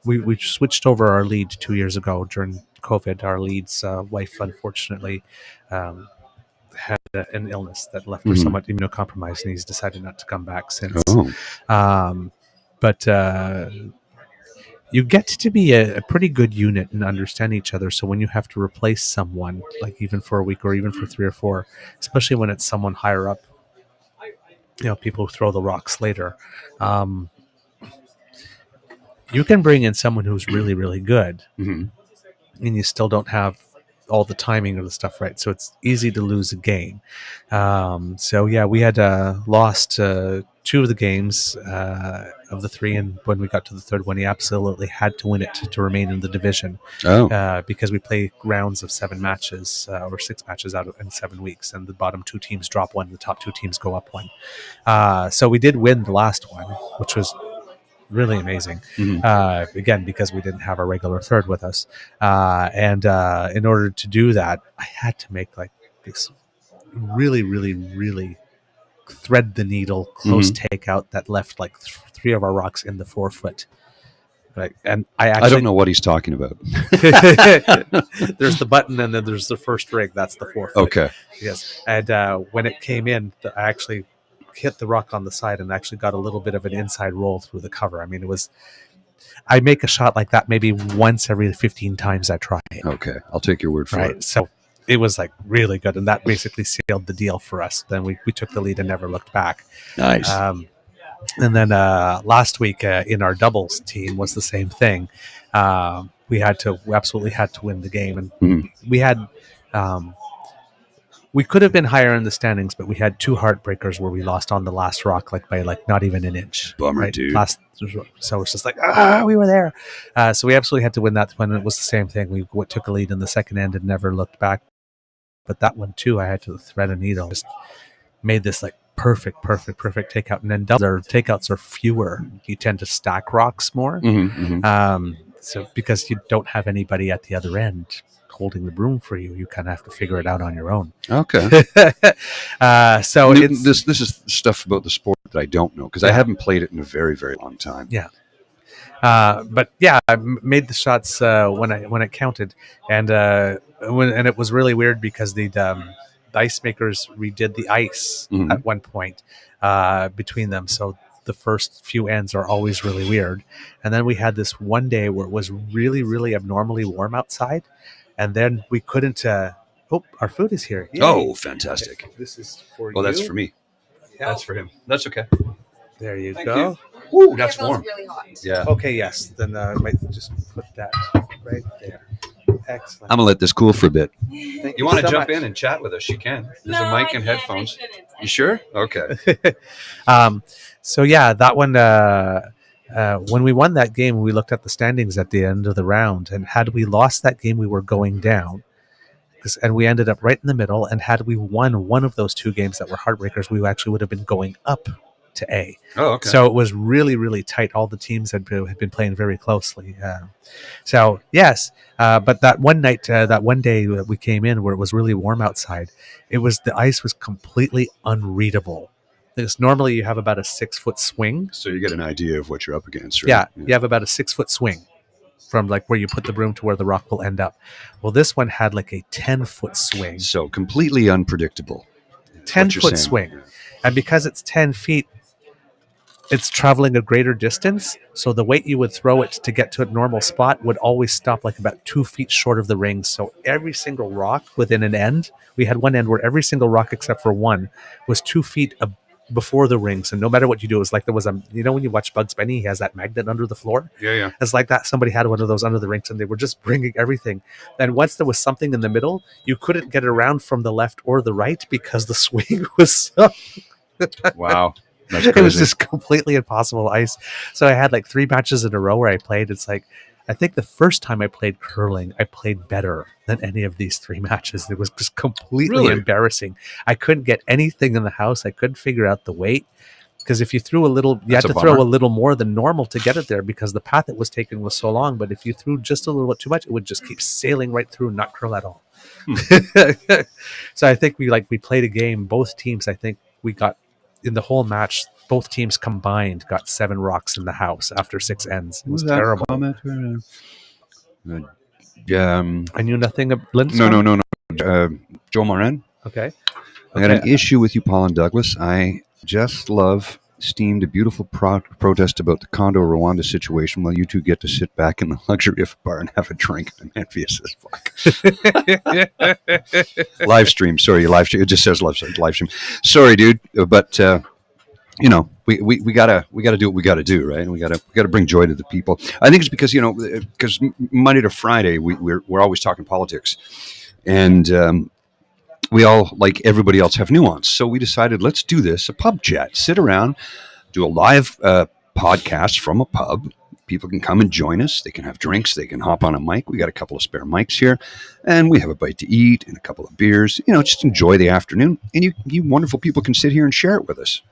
We switched over our lead 2 years ago during COVID. Our lead's wife, unfortunately, had an illness that left her somewhat immunocompromised, and he's decided not to come back since. But you get to be a pretty good unit and understand each other. So when you have to replace someone, like even for a week or even for 3 or 4, especially when it's someone higher up, people who throw the rocks later, you can bring in someone who's really, really good, and you still don't have all the timing of the stuff right. So it's easy to lose a game. So yeah, we had lost 2 of the games of the 3, and when we got to the third one, he absolutely had to win it to remain in the division. Because we play rounds of 7 matches or 6 matches out in 7 weeks, and the bottom 2 teams drop 1, the top 2 teams go up 1. So we did win the last one, which was really amazing. Again, because we didn't have our regular third with us, and in order to do that, I had to make like this really, really, really thread the needle close takeout that left like 3 of our rocks in the 4-foot. Right, and I don't know what he's talking about. There's the button, and then there's the first rig. That's the 4-foot. Okay. Yes, and when it came in, I actually hit the rock on the side and actually got a little bit of an inside roll through the cover. I mean, I make a shot like that maybe once every 15 times I try it. Okay, I'll take your word for it. So it was like really good, and that basically sealed the deal for us. Then we took the lead and never looked back. Nice. And then last week in our doubles team was the same thing. We absolutely had to win the game, and we had. We could have been higher in the standings, but we had 2 heartbreakers where we lost on the last rock, by not even an inch. Bummer, right? dude. So it's just like, we were there. So we absolutely had to win that one. It was the same thing. We took a lead in the second end and never looked back. But that one too, I had to thread a needle. Just made this like perfect takeout. And then double takeouts are fewer. You tend to stack rocks more. So because you don't have anybody at the other end holding the broom for you, you kind of have to figure it out on your own. Okay. So it's this is stuff about the sport that I don't know because I haven't played it in a very, very long time. Yeah. But yeah, I made the shots when it counted, and it was really weird because the ice makers redid the ice at one point between them, so the first few ends are always really weird. And then we had this one day where it was really, really abnormally warm outside, and then we couldn't. Our food is here! Yay. Oh, fantastic! This is for you. Oh, that's for me. Yeah. That's for him. That's okay. There you go. Ooh, that's warm. Really hot. Yeah. Okay, yes. Then I might just put that right there. Excellent. I'm gonna let this cool for a bit. Thank You want to so jump much. in and chat with us? You can. There's No, a mic I and can't, headphones. I shouldn't. You sure? Okay. So yeah, that one. When we won that game, we looked at the standings at the end of the round, and had we lost that game, we were going down. And we ended up right in the middle. And had we won one of those two games that were heartbreakers, we actually would have been going up to A. Oh, okay. So it was really, really tight. All the teams had been playing very closely. So yes, but that one night, that one day that we came in where it was really warm outside, the ice was completely unreadable. Because normally you have about a 6-foot swing. So you get an idea of what you're up against, right? Yeah, you have about a 6-foot swing from like where you put the broom to where the rock will end up. Well, this one had like a 10-foot swing. So completely unpredictable. 10-foot swing. And because it's 10 feet, it's traveling a greater distance. So the weight you would throw it to get to a normal spot would always stop like about 2 feet short of the ring. So every single rock within an end, we had one end where every single rock except for one was 2 feet before the rings. And no matter what you do, it was like there was when you watch Bugs Bunny, he has that magnet under the floor. Yeah. It's like that. Somebody had one of those under the rings and they were just bringing everything. And once there was something in the middle, you couldn't get around from the left or the right because the swing was so... Wow. That's It crazy. was just completely impossible ice. So I had like 3 matches in a row where I played. It's like, I think the first time I played curling, I played better than any of these 3 matches. It was just completely embarrassing. I couldn't get anything in the house. I couldn't figure out the weight. Because if you threw a little, you had to throw a little more than normal to get it there because the path it was taken was so long. But if you threw just a little bit too much, it would just keep sailing right through and not curl at all. So I think we played a game. Both teams, I think we got in the whole match. Both teams combined got 7 rocks in the house after 6 ends. It was terrible. I knew nothing of Lindstrom. No. Joe Moran. Okay. I got an issue with you, Paul and Douglas. I just steamed a beautiful protest about the Condo Rwanda situation while you two get to sit back in the luxury of a bar and have a drink. I'm envious as fuck. Live stream. Sorry, live stream. It just says live stream. Sorry, dude. But, we gotta do what we gotta do, right? And we gotta bring joy to the people. I think it's because, because Monday to Friday, we're always talking politics. And, we all, like everybody else, have nuance. So we decided, let's do this, a pub chat. Sit around, do a live podcast from a pub. People can come and join us. They can have drinks. They can hop on a mic. We got a couple of spare mics here. And we have a bite to eat and a couple of beers. Just enjoy the afternoon. And you wonderful people can sit here and share it with us.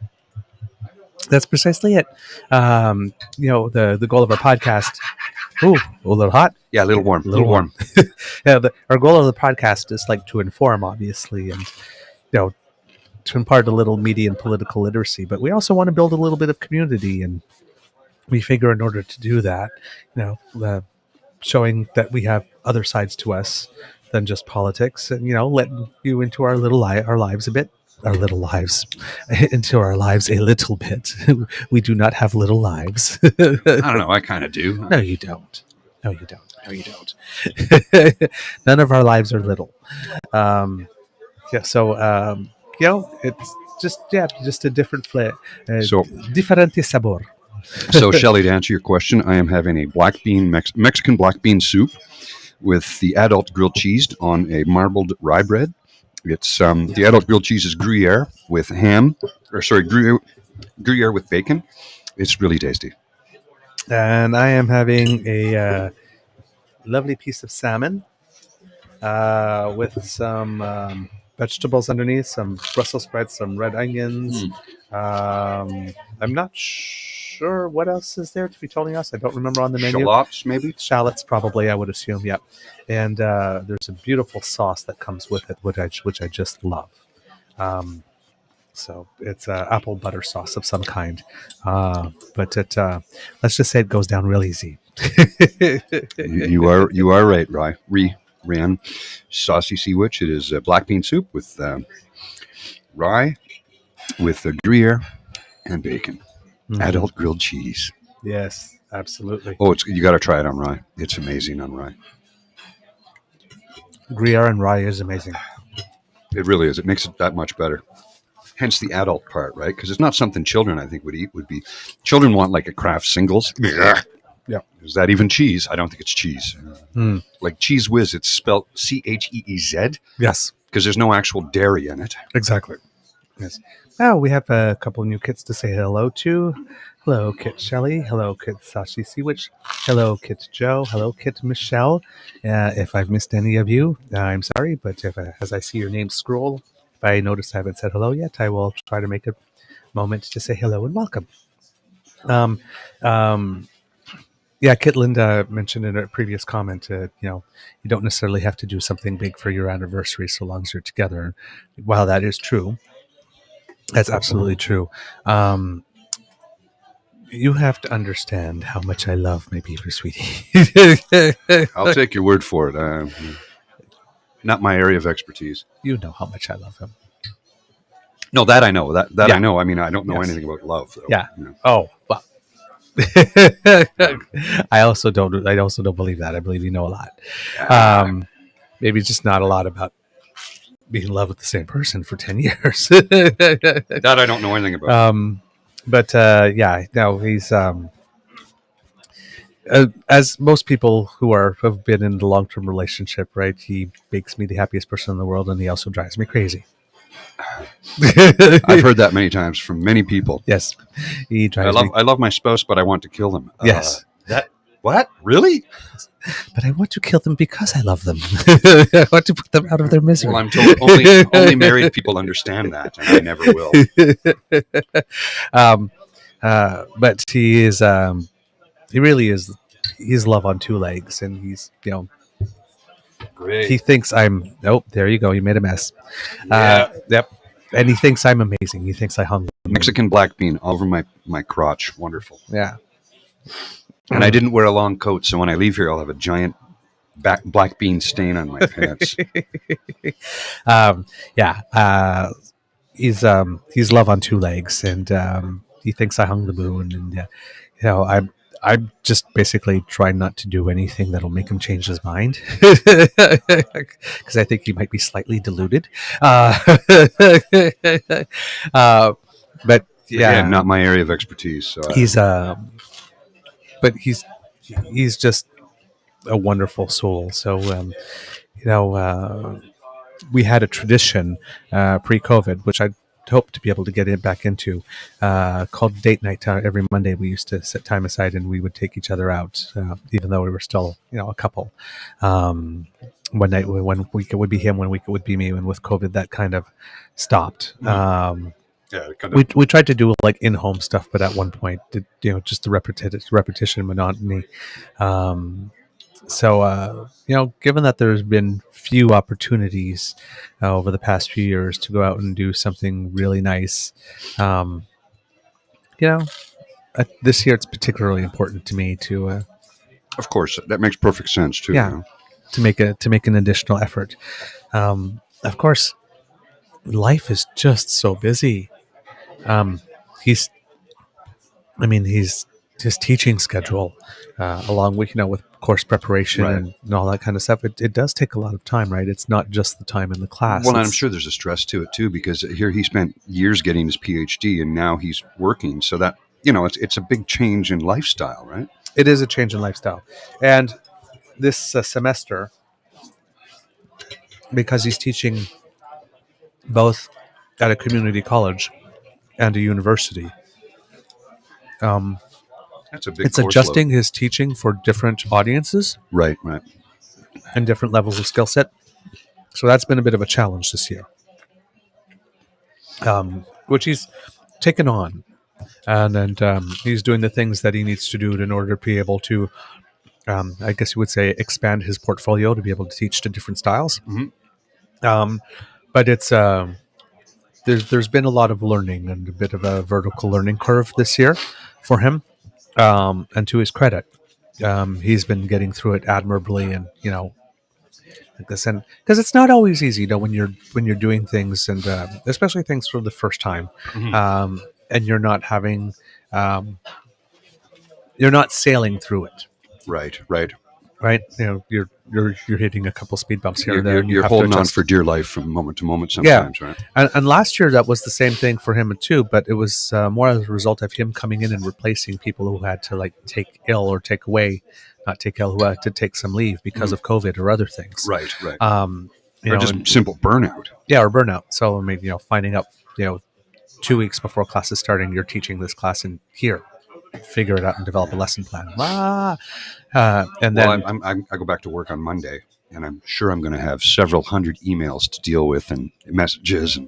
That's precisely it. The goal of our podcast. Ooh, a little hot. Yeah, a little warm. Yeah, our goal of the podcast is like to inform, obviously, and to impart a little media and political literacy. But we also want to build a little bit of community, and we figure in order to do that, showing that we have other sides to us than just politics, and letting you into our lives a bit. Our little lives into our lives a little bit. We do not have little lives. I don't know. I kind of do. No, you don't. None of our lives are little. It's just a different flavor. Differente sabor. So, Shelley, to answer your question, I am having a Mexican black bean soup with the adult grilled cheese on a marbled rye bread. It's the adult grilled cheese is Gruyere with Gruyere with bacon. It's really tasty. And I am having a lovely piece of salmon with some vegetables underneath, some Brussels sprouts, some red onions. I'm not sure what else is there to be totally honest. I don't remember on the menu. Shallots, maybe? Shallots, probably, I would assume, yep. And there's a beautiful sauce that comes with it, which I just love. So it's apple butter sauce of some kind. But let's just say it goes down real easy. You are right, Ryan. Saucy sea witch. It is black bean soup with rye, with Gruyere and bacon. Mhm. Adult grilled cheese. Yes, absolutely. Oh, you got to try it on rye. It's amazing on rye. Gruyere and rye is amazing. It really is. It makes it that much better. Hence the adult part, right? Because it's not something children, I think, would eat. Children want like a Kraft Singles. Yeah. Is that even cheese? I don't think it's cheese. Like Cheese Whiz, it's spelled Cheez. Yes, because there's no actual dairy in it. exactly. Yes. Now we have a couple new kits to say hello to. Hello, Kit Shelley. Hello, Kit Sashi Seawitch. Hello, Kit Joe. Hello, Kit Michelle. If I've missed any of you, I'm sorry, but as I see your name scroll, if I notice I haven't said hello yet, I will try to make a moment to say hello and welcome. Yeah, Kit Linda mentioned in a previous comment, you don't necessarily have to do something big for your anniversary so long as you're together. While that is true, that's absolutely true. You have to understand how much I love my Beaver, sweetie. I'll take your word for it. Not my area of expertise. You know how much I love him. No, that I know. That Yeah. I know. I mean, I don't know Yes. anything about love, though. Yeah. You know. Oh, well. I also don't believe that. I believe you know a lot. Maybe just not a lot about being in love with the same person for 10 years. That I don't know anything about. But yeah, no, he's as most people who have been in the long-term relationship, right? He makes me the happiest person in the world, and he also drives me crazy. I've heard that many times from many people. Yes, he drives me. I love my spouse, but I want to kill them. Yes. What? Really? But I want to kill them because I love them. I want to put them out of their misery. Well, I'm told only married people understand that, and I never will. But he is. He really is. He's love on two legs, and he's Great. he thinks I'm. Oh, there you go. You made a mess. Yeah. Yep. And he thinks I'm amazing. He thinks I hung. Mexican black bean all over my crotch. Wonderful. Yeah. And I didn't wear a long coat, so when I leave here, I'll have a giant black bean stain on my pants. Yeah. He's love on two legs, and he thinks I hung the moon, and I'm just basically trying not to do anything that'll make him change his mind, because I think he might be slightly deluded. But yeah, Again, not my area of expertise. So but he's just a wonderful soul. So we had a tradition pre-COVID, which I hope to be able to get back into, called date night. Every Monday we used to set time aside and we would take each other out, even though we were still a couple. One night, one week it would be him, one week it would be me, and with COVID that kind of stopped. We tried to do like in-home stuff, but at one point just the repetition monotony. So given that there's been few opportunities over the past few years to go out and do something really nice, this year it's particularly important to me to of course, that makes perfect sense too. Yeah. to make an additional effort. Of course, life is just so busy. His teaching schedule, along with with course preparation Right. and all that kind of stuff. It does take a lot of time, right? It's not just the time in the class. Well, and I'm sure there's a stress to it too, because here he spent years getting his PhD, and now he's working. So that it's a big change in lifestyle, right? It is a change in lifestyle, and this semester, because he's teaching both at a community college and a university. That's a big. It's course adjusting his teaching for different audiences load. Right. and different levels of skill set. So that's been a bit of a challenge this year, which he's taken on. and then he's doing the things that he needs to do in order to be able to, I guess you would say, expand his portfolio to be able to teach to different styles. But it's there's been a lot of learning and a bit of a vertical learning curve this year for him. And to his credit, he's been getting through it admirably, and like this, and because it's not always easy, when you're doing things, and especially things for the first time, and you're not having, you're not sailing through it, Right. right? You're hitting a couple speed bumps here and there, You're, and you you're have holding to on adjust. for dear life from moment to moment Yeah. sometimes, right? And last year that was the same thing for him too, but it was more as a result of him coming in and replacing people who had to take ill or take away, not take ill, who had to take some leave because of COVID or other things. Right. Or Just simple burnout. Yeah, or burnout. So I mean, finding out, 2 weeks before class is starting, you're teaching this class in here, figure it out and develop a lesson plan. And then I go back to work on Monday, and I'm sure I'm going to have several hundred emails to deal with and messages.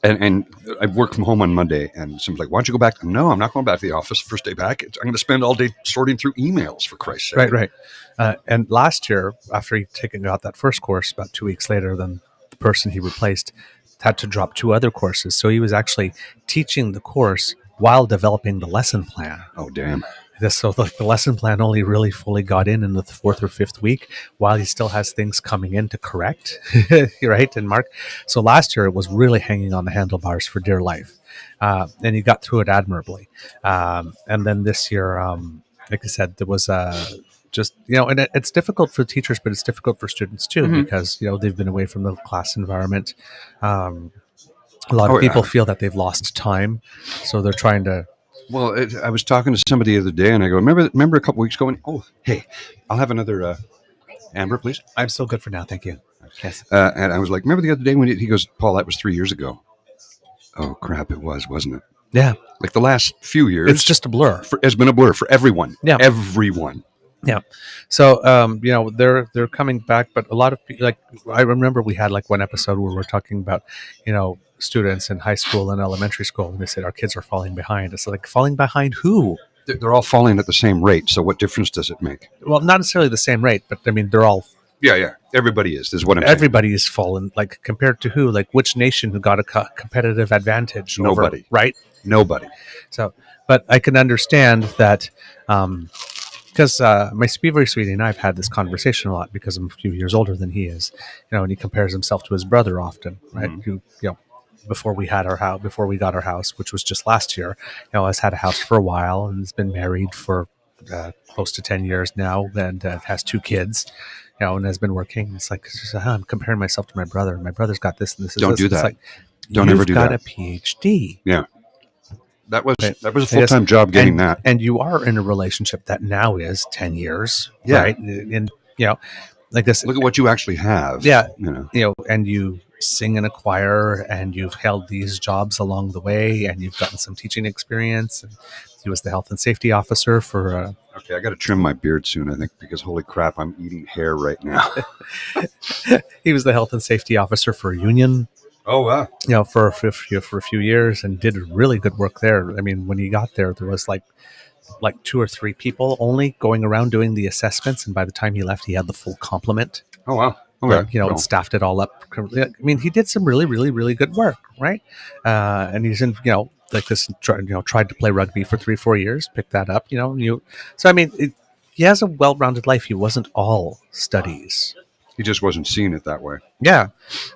And I work from home on Monday, and someone's like, "Why don't you go back?" No, I'm not going back to the office. First day back, I'm going to spend all day sorting through emails, for Christ's sake. Right. And last year, after he taken out that first course, about 2 weeks later, then the person he replaced had to drop 2 other courses. So he was actually teaching the course while developing the lesson plan. Oh, damn. So the lesson plan only really fully got in the 4th or 5th week, while he still has things coming in to correct, right? And Mark. So last year it was really hanging on the handlebars for dear life, and he got through it admirably. And then this year, like I said, there was just and it's difficult for teachers, but it's difficult for students too, because they've been away from the class environment. A lot of people feel that they've lost time, so they're trying to. Well, I was talking to somebody the other day, and I go, remember a couple weeks ago? And, oh, hey, I'll have another Amber, please. I'm so good for now, thank you. Yes. And I was like, remember the other day when he goes, Paul, that was 3 years ago. Oh, crap, it was, wasn't it? Yeah. Like the last few years. It's just a blur. It's been a blur for everyone. Yeah. Everyone. Yeah. So, they're coming back, but a lot of people, I remember we had one episode where we're talking about, students in high school and elementary school, and they said our kids are falling behind. It's falling behind who? They're all falling at the same rate. So what difference does it make? Well, not necessarily the same rate, but I mean, they're all. Yeah. Everybody is what I'm saying. Everybody is fallen. Compared to who? Which nation who got a competitive advantage? Nobody. Right? Nobody. So, but I can understand that. Because my very sweetie and I have had this conversation a lot, because I'm a few years older than he is, and he compares himself to his brother often, right? Who, before we got our house, which was just last year, has had a house for a while and has been married for close to 10 years now, and has 2 kids, and has been working. It's I'm comparing myself to my brother. My brother's got this and this. Don't do It's that. Don't ever do that. You've got a PhD. Yeah. That was a full-time job getting that. And you are in a relationship that now is 10 years, Yeah. right? And, like this. Look at what you actually have. Yeah. You And you sing in a choir, and you've held these jobs along the way, and you've gotten some teaching experience. And he was the health and safety officer for... Okay, I got to trim my beard soon, I think, because holy crap, I'm eating hair right now. He was the health and safety officer for a union. Oh, wow. For a few years, and did really good work there. I mean, when he got there was like 2 or 3 people only going around doing the assessments, and by the time he left, he had the full complement. Oh, wow. Okay. And staffed it all up. I mean, he did some really, really, really good work, right? And he's in, tried to play rugby for 3-4 years, picked that up, So, I mean, he has a well-rounded life. He wasn't all studies. He just wasn't seeing it that way. Yeah.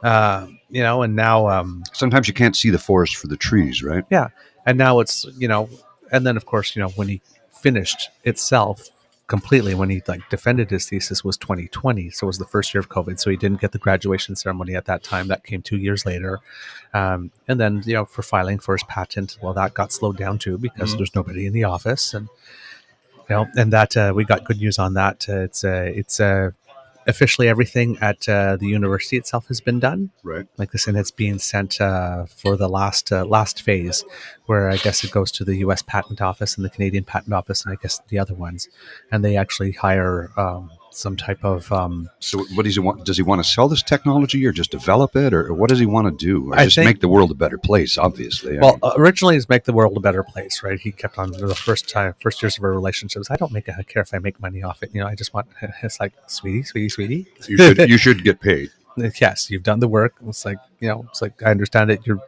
And now... sometimes you can't see the forest for the trees, right? Yeah. And now it's, and then, of course, when he finished itself completely, when he defended his thesis, was 2020. So it was the first year of COVID. So he didn't get the graduation ceremony at that time. That came 2 years later. And then, for filing for his patent, well, that got slowed down too, because there's nobody in the office. And, and that we got good news on that. It's officially everything at the university itself has been done. Right. And it's being sent for the last phase, where I guess it goes to the U.S. Patent Office and the Canadian Patent Office, and I guess the other ones, and they actually hire some type of. So what does he want? Does he want to sell this technology or just develop it, or what does he want to do? Or I just think- make the world a better place? Obviously. Well, originally it's make the world a better place, right? He kept on the first years of our relationships. I don't care if I make money off it. I just want. It's like, sweetie. you should get paid. Yes, you've done the work. It's like, it's like, I understand it. You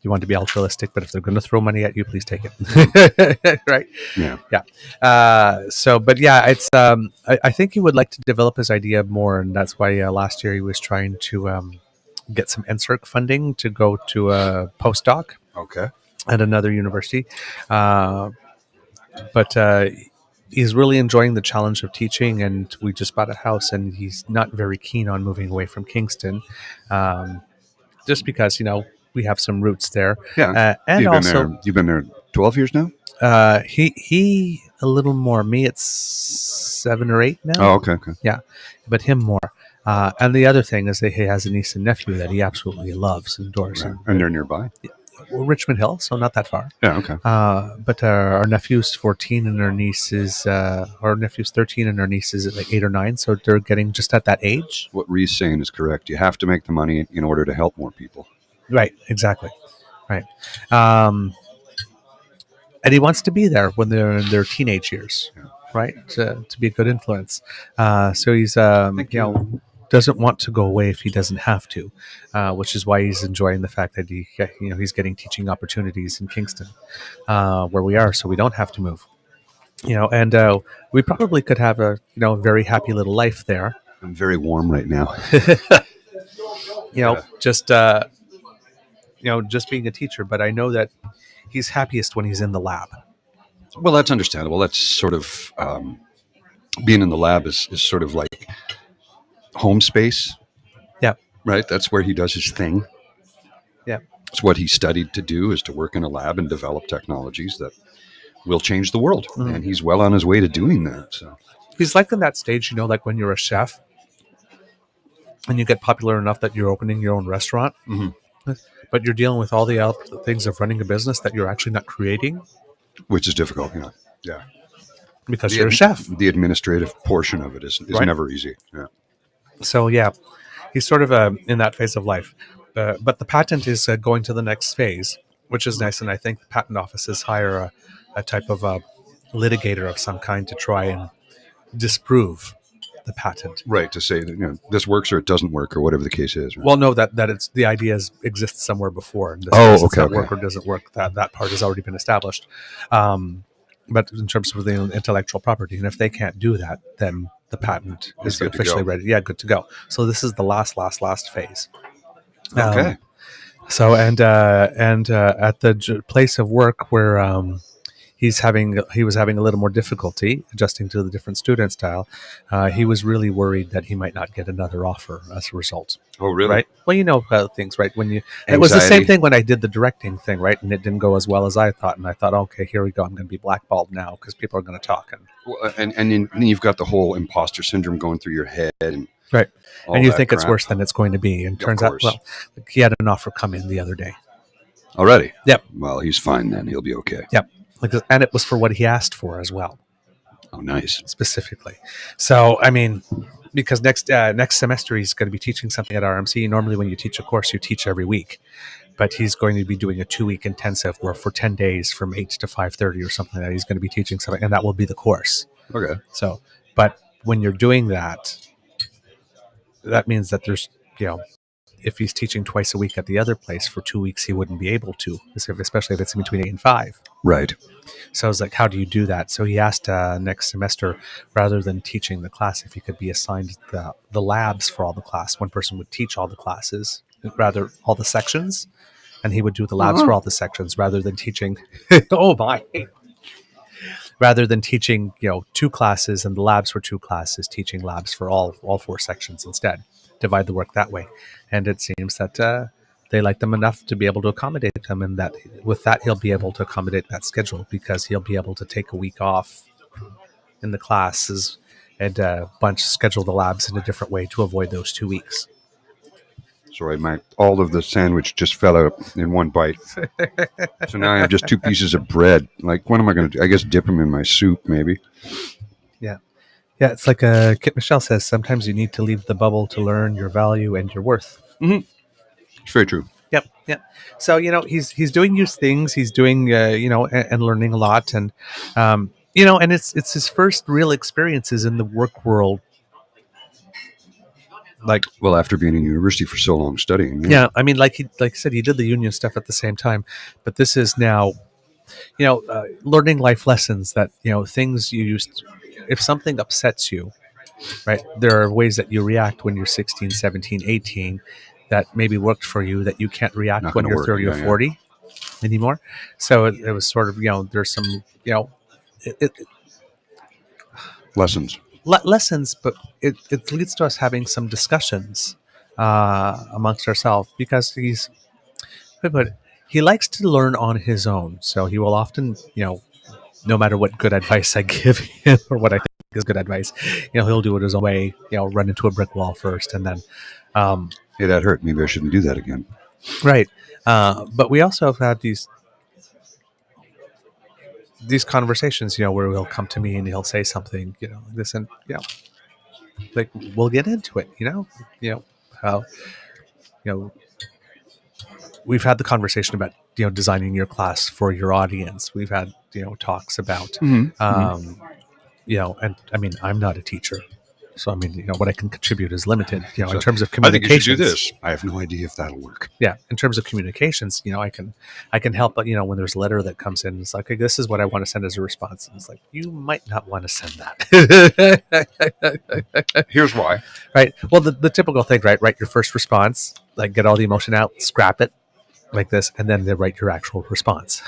want to be altruistic, but if they're going to throw money at you, please take it. Right. Yeah. But yeah, it's, I think he would like to develop his idea more. And that's why last year he was trying to get some NSERC funding to go to a postdoc Okay. at another university. But he's really enjoying the challenge of teaching, and we just bought a house, and he's not very keen on moving away from Kingston, just because we have some roots there. Yeah. And You've been there 12 years now. He a little more. Me, it's 7 or 8 now. Oh, okay. Yeah, but him more. And the other thing is that he has a niece and nephew that he absolutely loves and adores. Right. And they're nearby. Richmond Hill, so not that far. Yeah. Okay. But our nephew's 14 and our nephew's 13 and our niece is like 8 or 9. So they're getting just at that age. What Ree's saying is correct. You have to make the money in order to help more people. Right. Exactly. Right. And he wants to be there when they're in their teenage years, right? To be a good influence. So he's, doesn't want to go away if he doesn't have to, which is why he's enjoying the fact that he's getting teaching opportunities in Kingston, where we are, so we don't have to move. And we probably could have a very happy little life there. I'm very warm right now. Just being a teacher, but I know that he's happiest when he's in the lab. Well, that's understandable. That's sort of being in the lab is sort of like home space. Yeah. Right. That's where he does his thing. Yeah. It's what he studied to do, is to work in a lab and develop technologies that will change the world. Mm. And he's well on his way to doing that. So he's like in that stage, like when you're a chef and you get popular enough that you're opening your own restaurant, but you're dealing with all the other things of running a business that you're actually not creating. Which is difficult. Yeah. Because you're a chef. The administrative portion of it is Right. never easy. Yeah. So yeah, he's sort of in that phase of life. But the patent is going to the next phase, which is nice. And I think the patent offices hire a type of litigator of some kind to try and disprove the patent. Right. To say that this works or it doesn't work or whatever the case is. Right? Well, no, that it's the ideas exist somewhere before. And Okay. Work or doesn't work. That part has already been established. But in terms of the intellectual property, and if they can't do that, then the patent is officially ready. Yeah, good to go. So this is the last phase. Okay. So and at the place of work where he was having a little more difficulty adjusting to the different student style, he was really worried that he might not get another offer as a result. Oh, really? Right. Well, things, right? It was the same thing when I did the directing thing, right? And it didn't go as well as I thought. And I thought, okay, here we go. I'm going to be blackballed now because people are going to talk. And then you've got the whole imposter syndrome going through your head. And right. And you think crap. it's worse than it's going to be. And turns out, he had an offer come in the other day. Already? Yep. Well, he's fine then. He'll be okay. Yep. And it was for what he asked for as well. Oh, nice. Specifically. So, I mean, because next semester he's going to be teaching something at RMC. Normally when you teach a course, you teach every week. But he's going to be doing a 2-week intensive where for 10 days from 8 to 5:30 or something like that, he's going to be teaching something, and that will be the course. Okay. So, but when you're doing that, that means that there's, if he's teaching twice a week at the other place for 2 weeks, he wouldn't be able to, especially if it's in between 8 and 5. Right. So I was like, how do you do that? So he asked next semester, rather than teaching the class, if he could be assigned the labs for all the class. One person would teach all the classes, rather all the sections, and he would do the labs for all the sections rather than teaching. Oh my! Rather than teaching, 2 classes and the labs for 2 classes, teaching labs for all 4 sections instead. Divide the work that way. And it seems that they like them enough to be able to accommodate them, and that with that he'll be able to accommodate that schedule, because he'll be able to take a week off in the classes and schedule the labs in a different way to avoid those 2 weeks. So all of the sandwich just fell out in one bite. So now I have just 2 pieces of bread. Like, what am I going to do? I guess dip them in my soup, maybe. Yeah. Yeah, it's like Kit Michelle says, sometimes you need to leave the bubble to learn your value and your worth. Mm-hmm. It's very true. Yep, yep. So he's doing new things. He's doing and learning a lot, and and it's his first real experiences in the work world. Like, well, after being in university for so long studying. Yeah, I mean, like I said, he did the union stuff at the same time, but this is now, learning life lessons that things you used. If something upsets you, right, there are ways that you react when you're 16, 17, 18 that maybe worked for you that you can't react Not when gonna you're work, 30 or yeah. 40 anymore. So it was sort of, there's some, lessons. lessons, but it leads to us having some discussions amongst ourselves because he likes to learn on his own. So he will often, no matter what good advice I give him or what I think is good advice, he'll do it his own way, run into a brick wall first and then Hey, that hurt. Maybe I shouldn't do that again. right. But we also have had these conversations, where he'll come to me and he'll say something, like this, and like we'll get into it, how we've had the conversation about designing your class for your audience. We've had talks about and I mean, I'm not a teacher, so I mean, what I can contribute is limited, in terms of I think you should communications. do this. I have no idea if that'll work. Yeah, in terms of communications, I can help, but when there's a letter that comes in, it's like, okay, this is what I want to send as a response, and it's like, you might not want to send that. Here's why. Right. Well, the typical thing, right? Write your first response, like get all the emotion out, scrap it, like this, and then write your actual response.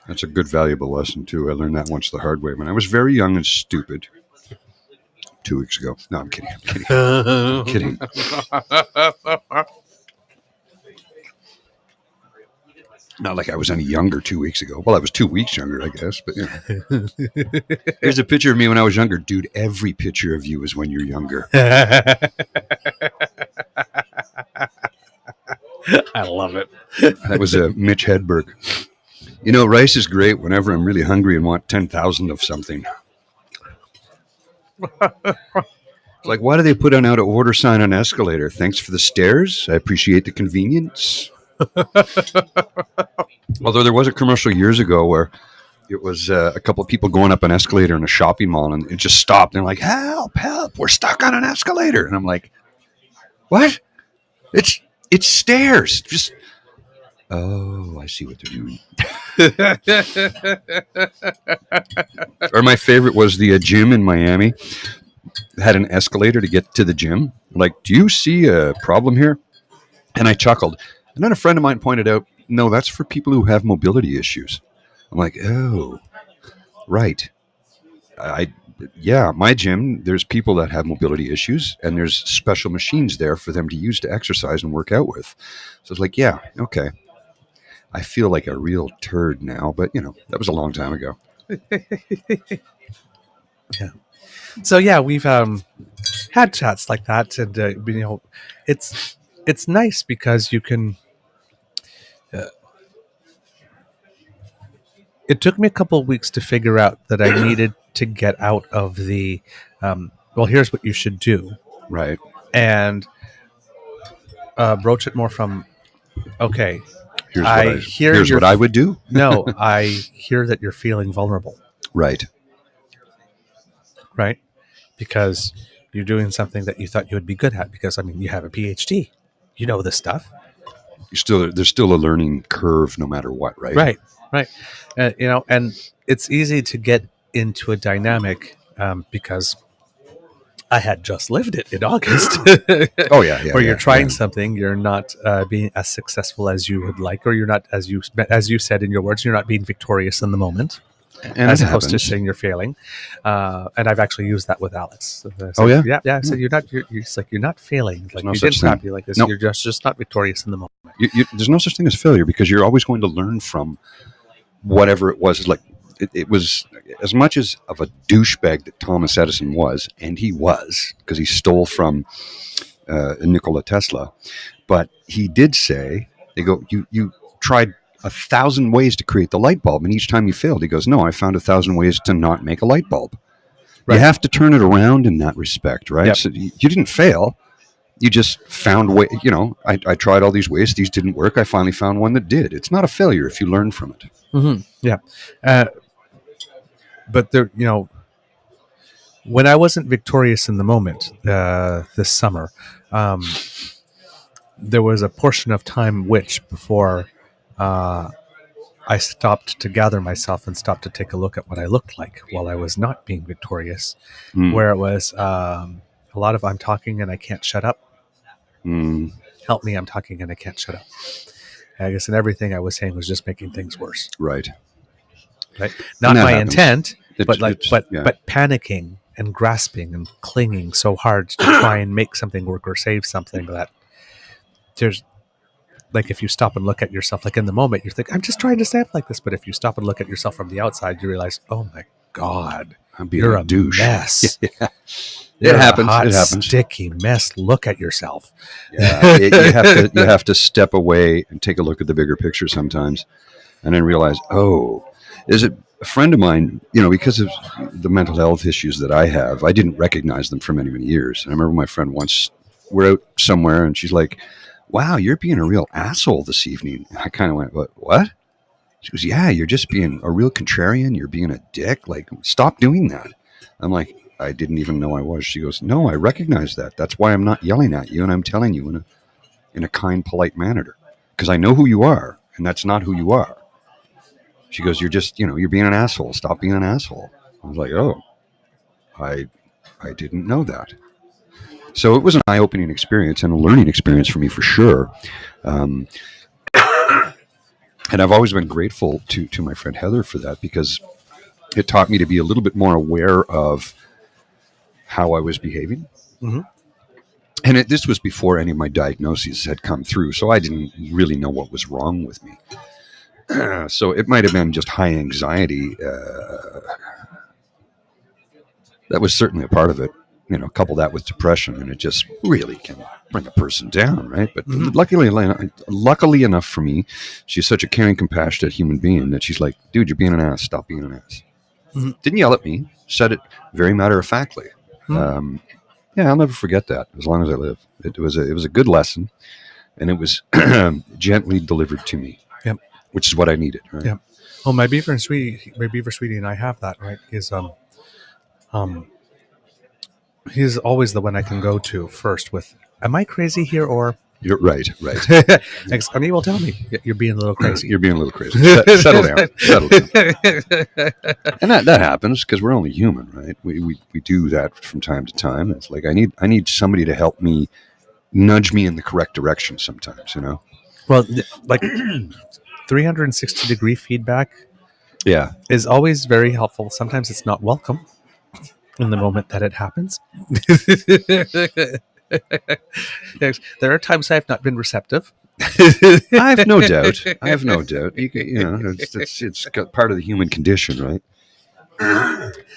That's a good, valuable lesson too. I learned that once the hard way when I was very young and stupid. 2 weeks ago. No, I'm kidding. I'm kidding. Not like I was any younger 2 weeks ago. Well, I was 2 weeks younger, I guess. But here's a picture of me when I was younger. Dude, every picture of you is when you're younger. I love it. That was Mitch Hedberg. Rice is great whenever I'm really hungry and want 10,000 of something. Like, why do they put an out of order sign on an escalator? Thanks for the stairs. I appreciate the convenience. Although there was a commercial years ago where it was a couple of people going up an escalator in a shopping mall, and it just stopped. And they're like, help, we're stuck on an escalator. And I'm like, what? It's stairs. Just, oh, I see what they're doing. Or my favorite was the gym in Miami. Had an escalator to get to the gym. Like, do you see a problem here? And I chuckled. And then a friend of mine pointed out, no, that's for people who have mobility issues. I'm like, oh, right. My gym, there's people that have mobility issues, and there's special machines there for them to use to exercise and work out with. So it's like, yeah, okay. I feel like a real turd now, but that was a long time ago. Yeah. So yeah, we've had chats like that, and it's nice because you can. It took me a couple of weeks to figure out that I needed to get out of the. Well, here's what you should do, right? And broach it more from, okay. Here's what I would do. No, I hear that you're feeling vulnerable. Right. Right? Because you're doing something that you thought you would be good at. Because, I mean, you have a PhD. You know this stuff. There's still a learning curve no matter what, right? Right. And it's easy to get into a dynamic because I had just lived it in August. Oh, yeah. Where you're trying something, you're not being as successful as you would like, or you're not, as you said in your words, you're not being victorious in the moment, and as opposed to saying you're failing. And I've actually used that with Alex. So, yeah? Yeah. So you're not failing. Like, no you didn't happy like this. Nope. You're just not victorious in the moment. There's no such thing as failure, because you're always going to learn from whatever it was. Like, it was as much as of a douchebag that Thomas Edison was, and he was, because he stole from Nikola Tesla. But he did say, they go, you tried 1,000 ways to create the light bulb, and each time you failed. He goes, no, I found 1,000 ways to not make a light bulb. Right. You have to turn it around in that respect, right? Yep. So you didn't fail. You just found a way. You know, I tried all these ways. These didn't work. I finally found one that did. It's not a failure if you learn from it. Mm-hmm. Yeah. But there, you know, when I wasn't victorious in the moment this summer, there was a portion of time before I stopped to gather myself and stopped to take a look at what I looked like while I was not being victorious, where it was a lot of I'm talking and I can't shut up. Help me, I'm talking and I can't shut up. I guess, and everything I was saying was just making things worse. Right. Not my intent, but panicking and grasping and clinging so hard to try and make something work or save something that there's, like, if you stop and look at yourself, like in the moment, you think, I'm just trying to say it like this. But if you stop and look at yourself from the outside, you realize, oh my God, you're a douche. Mess. Yeah. It happens. Hot, it happens. Sticky mess. Look at yourself. Yeah, you have to step away and take a look at the bigger picture sometimes, and then realize, is it a friend of mine? You know, because of the mental health issues that I have, I didn't recognize them for many, many years. And I remember my friend once, we're out somewhere, and she's like, wow, you're being a real asshole this evening. And I kind of went, what? She goes, yeah, you're just being a real contrarian. You're being a dick. Like, stop doing that. I'm like, I didn't even know I was. She goes, no, I recognize that. That's why I'm not yelling at you. And I'm telling you in a kind, polite manner, because I know who you are, and that's not who you are. She goes, you're just, you're being an asshole. Stop being an asshole. I was like, oh, I didn't know that. So it was an eye-opening experience and a learning experience for me, for sure. And I've always been grateful to my friend Heather for that, because it taught me to be a little bit more aware of how I was behaving. Mm-hmm. And this was before any of my diagnoses had come through, so I didn't really know what was wrong with me. So it might have been just high anxiety. That was certainly a part of it. Couple that with depression, and it just really can bring a person down, right? But luckily enough for me, she's such a caring, compassionate human being that she's like, dude, you're being an ass. Stop being an ass. Mm-hmm. Didn't yell at me. Said it very matter-of-factly. Mm-hmm. I'll never forget that as long as I live. It was a good lesson, and it was gently delivered to me, which is what I needed, right? Yeah. Well, my Beaver Sweetie, and I have that, right? He's always the one I can go to first with, am I crazy here, or... You're right. I mean, well, tell me, you're being a little crazy. You're being a little crazy. Settle down. And that happens because we're only human, right? We do that from time to time. It's like I need somebody to help me, nudge me in the correct direction sometimes, Well, like 360-degree feedback is always very helpful. Sometimes it's not welcome in the moment that it happens. There are times I've not been receptive. I have no doubt. It's part of the human condition, right?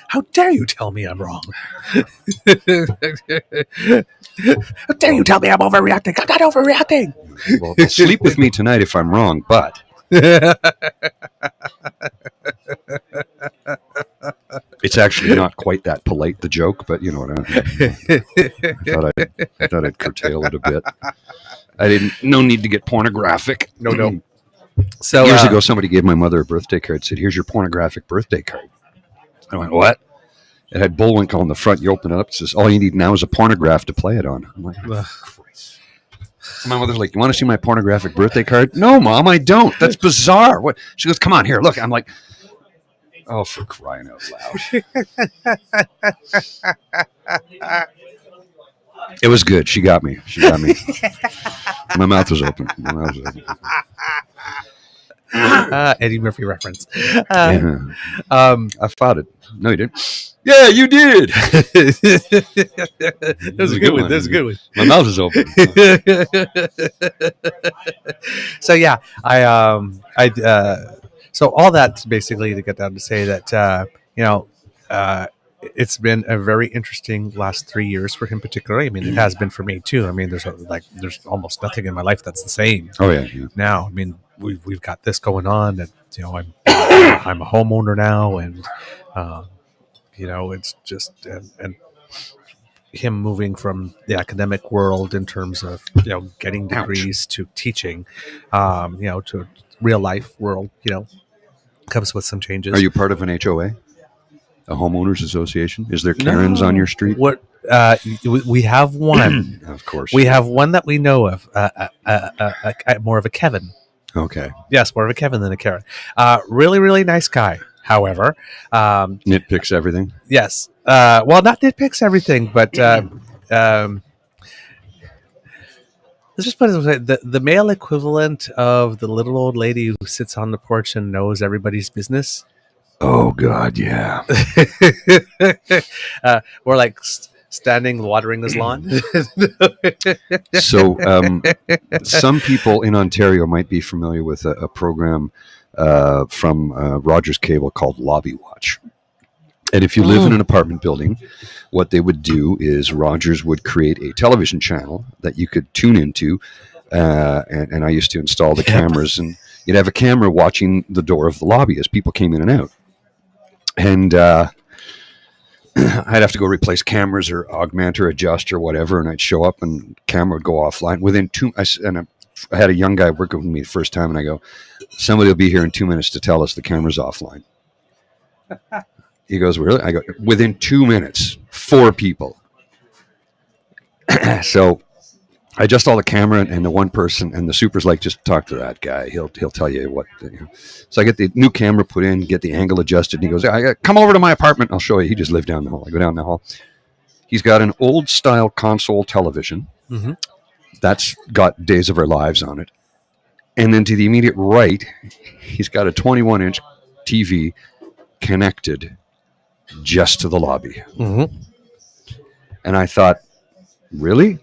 How dare you tell me I'm wrong? How dare you tell me I'm overreacting? I'm not overreacting. Well, sleep with me tonight if I'm wrong, but... It's actually not quite that polite, the joke, but you know what I thought I'd curtail it a bit. No need to get pornographic. No. So years ago, somebody gave my mother a birthday card, said, here's your pornographic birthday card. I went, what? It had Bullwinkle on the front. You open it up, it says, all you need now is a pornograph to play it on. I'm like, Christ. My mother's like, you want to see my pornographic birthday card? No, Mom, I don't. That's bizarre. What? She goes, come on, here, look. I'm like, oh, for crying out loud. It was good. She got me. My mouth was open. Eddie Murphy reference. I fought it. No, you didn't. Yeah, you did. That was a good one. My mouth is open. So yeah, so all that basically to get down to say that it's been a very interesting last 3 years for him particularly. I mean, it has been for me too. I mean, there's almost nothing in my life that's the same Oh yeah. now. I mean, we've got this going on, and I'm a homeowner now, and it's just and him moving from the academic world in terms of getting degrees to teaching, to real life world, comes with some changes. Are you part of an HOA, a homeowners association? Is there Karens on your street? What we have one. Of course, we have one that we know of. More of a Kevin. Okay. Yes, more of a Kevin than a Karen. Really, really nice guy. However, nitpicks everything. Yes. Well, not nitpicks everything, but let's just put it this way: the male equivalent of the little old lady who sits on the porch and knows everybody's business. Oh God, yeah. Or like standing watering his lawn. So, some people in Ontario might be familiar with a program from Rogers Cable called Lobby Watch. And if you live in an apartment building, what they would do is Rogers would create a television channel that you could tune into. And I used to install the cameras, and you'd have a camera watching the door of the lobby as people came in and out. And I'd have to go replace cameras or augment or adjust or whatever, and I'd show up and camera would go offline. I had a young guy working with me the first time, and I go, somebody will be here in 2 minutes to tell us the camera's offline. He goes, really? I go, within 2 minutes, 4 people. So I adjust all the camera and the one person, and the super's like, just talk to that guy. He'll tell you what. So I get the new camera put in, get the angle adjusted, and he goes, come over to my apartment. I'll show you. He just lived down the hall. I go down the hall. He's got an old style console television. Mm-hmm. That's got Days of Our Lives on it. And then to the immediate right, he's got a 21-inch TV connected just to the lobby. Mm-hmm. And I thought, really?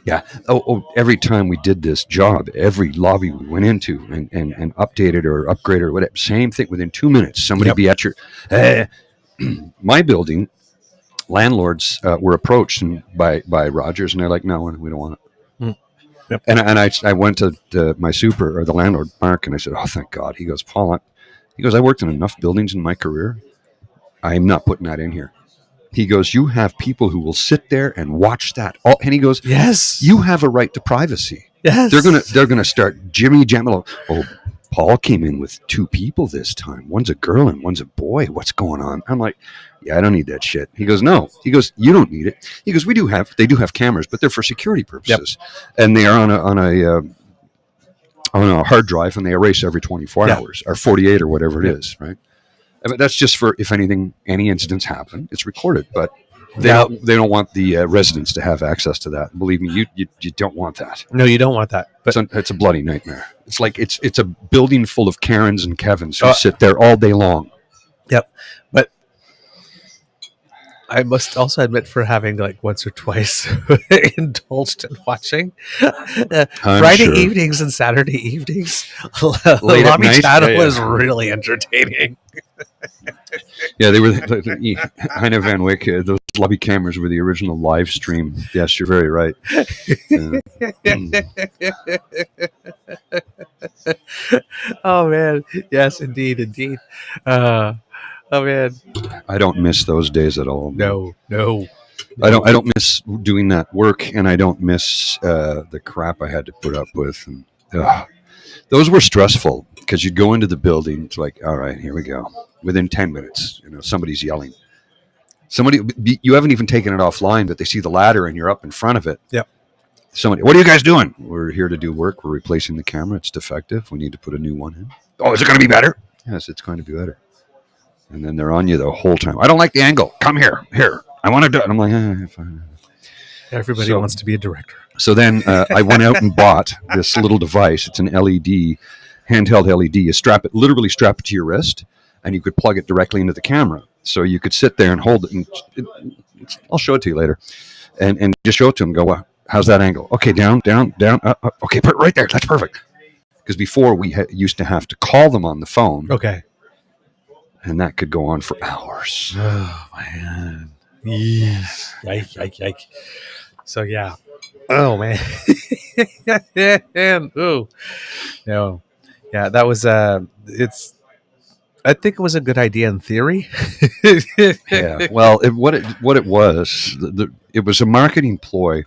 Yeah. Oh, every time we did this job, every lobby we went into and updated or upgraded or whatever, same thing. Within 2 minutes, somebody be at your... my building, landlords were approached by Rogers, and they're like, no, we don't want it. Yep. And I went to my super, or the landlord, Mark, and I said, oh, thank God. He goes, Paul, I worked in enough buildings in my career. I'm not putting that in here. He goes, you have people who will sit there and watch that. And he goes, yes, you have a right to privacy. Yes. They're gonna start Jimmy Jamilo. Oh, Paul came in with 2 people this time. One's a girl and one's a boy. What's going on? I'm like, yeah, I don't need that shit. He goes, no. He goes, you don't need it. He goes, they do have cameras, but they're for security purposes. Yep. And they are on a hard drive, and they erase every 24 hours or 48 or whatever it is, right? But that's just for if any incidents happen, it's recorded. But they don't want the residents to have access to that. Believe me, you don't want that. No, you don't want that. But it's a bloody nightmare. It's like it's a building full of Karens and Kevins who sit there all day long. Yep. But I must also admit, for having like once or twice indulged in watching Friday evenings and Saturday evenings, the lobby channel was really entertaining. Yeah, they were Heine Van Wyck. Those lobby cameras were the original live stream. Yes, you're very right. Oh man, yes, indeed. Oh man, I don't miss those days at all. No. I don't miss doing that work, and I don't miss the crap I had to put up with. And those were stressful because you'd go into the building. It's like, all right, here we go. Within 10 minutes, somebody's yelling. You haven't even taken it offline, but they see the ladder and you're up in front of it. Yep. Somebody, what are you guys doing? We're here to do work. We're replacing the camera. It's defective. We need to put a new one in. Oh, is it going to be better? Yes, it's going to be better. And then they're on you the whole time. I don't like the angle. Come here. I want to do it. And I'm like, fine. Everybody wants to be a director. So then I went out and bought this little device. It's an LED, handheld LED. You literally strap it to your wrist, and you could plug it directly into the camera. So you could sit there and hold it. And I'll show it to you later. And just show it to them. Go, well, how's that angle? Okay, down. Okay, put it right there. That's perfect. Because before we used to have to call them on the phone. Okay. And that could go on for hours. Oh, man. Yike. So, yeah. Oh, man. Oh, no. Yeah, that was, I think it was a good idea in theory. Yeah. Well, what it was, it was a marketing ploy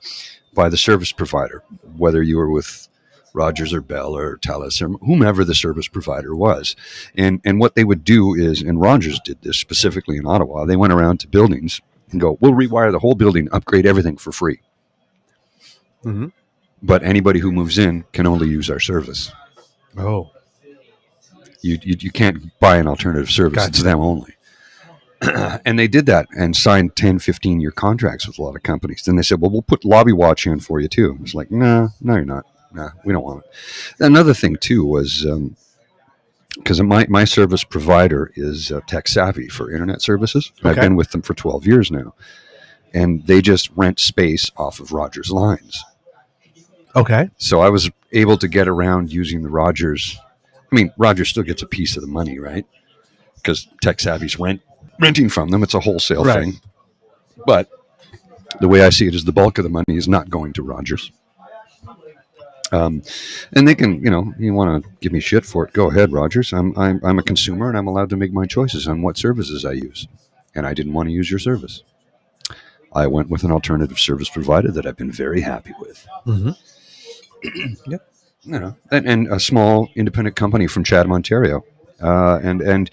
by the service provider, whether you were with Rogers or Bell or Telus or whomever the service provider was. And what they would do is, and Rogers did this specifically in Ottawa, they went around to buildings and go, we'll rewire the whole building, upgrade everything for free. Mm-hmm. But anybody who moves in can only use our service. Oh. You can't buy an alternative service. Gotcha. It's them only. And they did that and signed 10, 15-year contracts with a lot of companies. Then they said, well, we'll put Lobby Watch in for you, too. It's like, no, you're not. No, we don't want it. Another thing, too, was because my service provider is tech savvy for internet services. Okay. I've been with them for 12 years now. And they just rent space off of Rogers lines. Okay. So I was able to get around using the Rogers. I mean, Rogers still gets a piece of the money, right? Because tech savvy's renting from them. It's a wholesale thing. But the way I see it is the bulk of the money is not going to Rogers. And they can, you want to give me shit for it, go ahead, Rogers. I'm a consumer and I'm allowed to make my choices on what services I use. And I didn't want to use your service. I went with an alternative service provider that I've been very happy with. Mm-hmm. Yep. And a small independent company from Chatham, Ontario. And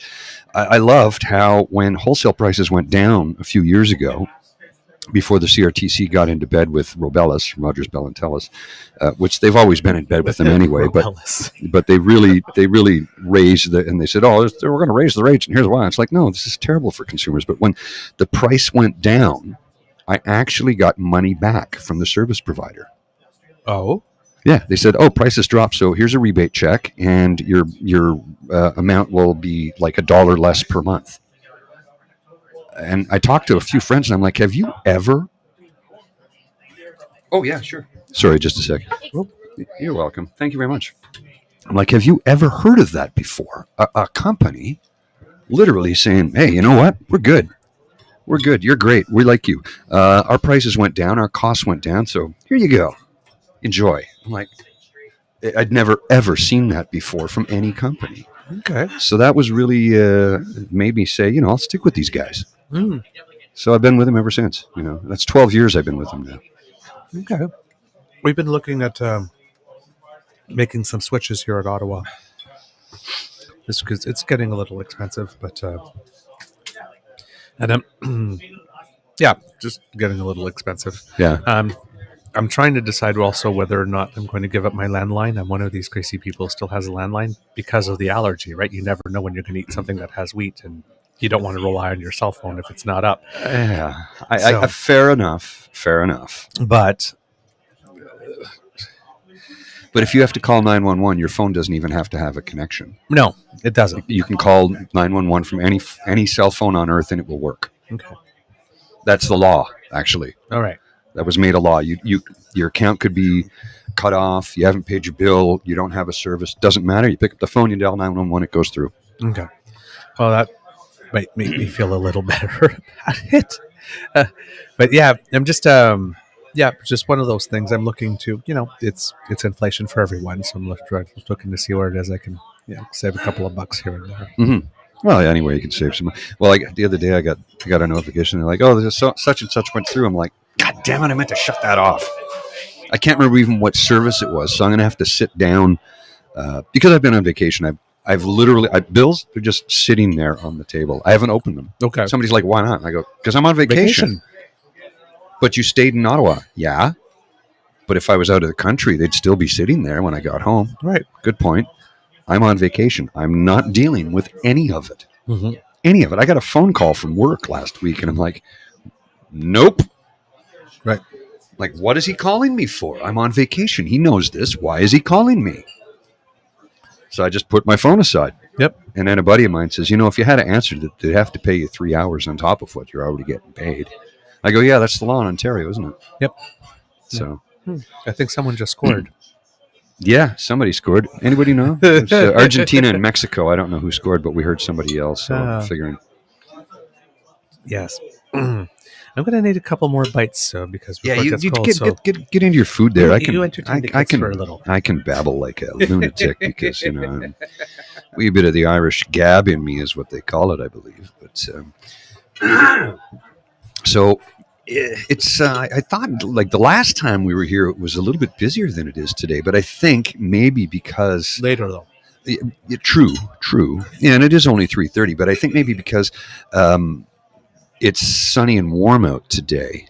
I loved how when wholesale prices went down a few years ago, before the CRTC got into bed with Robellis, Rogers, Bell, and Telus, which they've always been in bed with them anyway, but they really raised and they said, we're going to raise the rates, and here's why. It's like, no, this is terrible for consumers. But when the price went down, I actually got money back from the service provider. Oh? Yeah, they said, prices dropped, so here's a rebate check, and your amount will be like $1 less per month. And I talked to a few friends, and I'm like, have you ever... Oh, yeah, sure. Sorry, just a second. Oh, you're welcome. Thank you very much. I'm like, have you ever heard of that before? A company literally saying, hey, you know what? We're good. We're good. You're great. We like you. Our prices went down. Our costs went down. So here you go. Enjoy. I'm like, I'd never, ever seen that before from any company. Okay. So that was really made me say, I'll stick with these guys. Mm. So I've been with them ever since. That's 12 years I've been with them now. Okay. We've been looking at making some switches here at Ottawa. Just because it's getting a little expensive, but and just getting a little expensive. Yeah. I'm trying to decide also whether or not I'm going to give up my landline. I'm one of these crazy people who still has a landline because of the allergy, right? You never know when you're going to eat something that has wheat, and you don't want to rely on your cell phone if it's not up. Yeah, fair enough. But if you have to call 911, your phone doesn't even have to have a connection. No, it doesn't. You can call 911 from any cell phone on earth, and it will work. Okay. That's the law, actually. All right. That was made a law. Your account could be cut off. You haven't paid your bill. You don't have a service. Doesn't matter. You pick up the phone, you dial 911, it goes through. Okay. Well, that might make me feel a little better about it. But yeah, I'm just just one of those things. I'm looking to, it's inflation for everyone, so I'm looking to see where it is I can save a couple of bucks here and there. Mm-hmm. Well, anyway, you can save some money. Well, the other day I got a notification. They're like, there's such and such went through. I'm like, God damn it, I meant to shut that off. I can't remember even what service it was, so I'm going to have to sit down. Because I've been on vacation, I've literally, bills, they're just sitting there on the table. I haven't opened them. Okay. Somebody's like, why not? I go, because I'm on vacation. But you stayed in Ottawa. Yeah. But if I was out of the country, they'd still be sitting there when I got home. Right. Good point. I'm on vacation. I'm not dealing with any of it. Mm-hmm. Any of it. I got a phone call from work last week, and I'm like, nope. Right. Like, what is he calling me for? I'm on vacation. He knows this. Why is he calling me? So I just put my phone aside. Yep. And then a buddy of mine says, if you had to answer that, they'd have to pay you 3 hours on top of what you're already getting paid. I go, yeah, that's the law in Ontario, isn't it? Yep. So I think someone just scored. Yeah, somebody scored. Anybody know? It's, Argentina and Mexico. I don't know who scored, but we heard somebody else. So I'm figuring. Yes. I'm going to need a couple more bites, so because Yeah, before it you, gets you cold. get into your food there. You entertain the kids for a little. I can babble like a lunatic because a wee bit of the Irish gab in me is what they call it, I believe. But so it's I thought like the last time we were here it was a little bit busier than it is today, but I think maybe because Later, though. true, yeah, and it is only 3:30, but I think maybe because it's sunny and warm out today.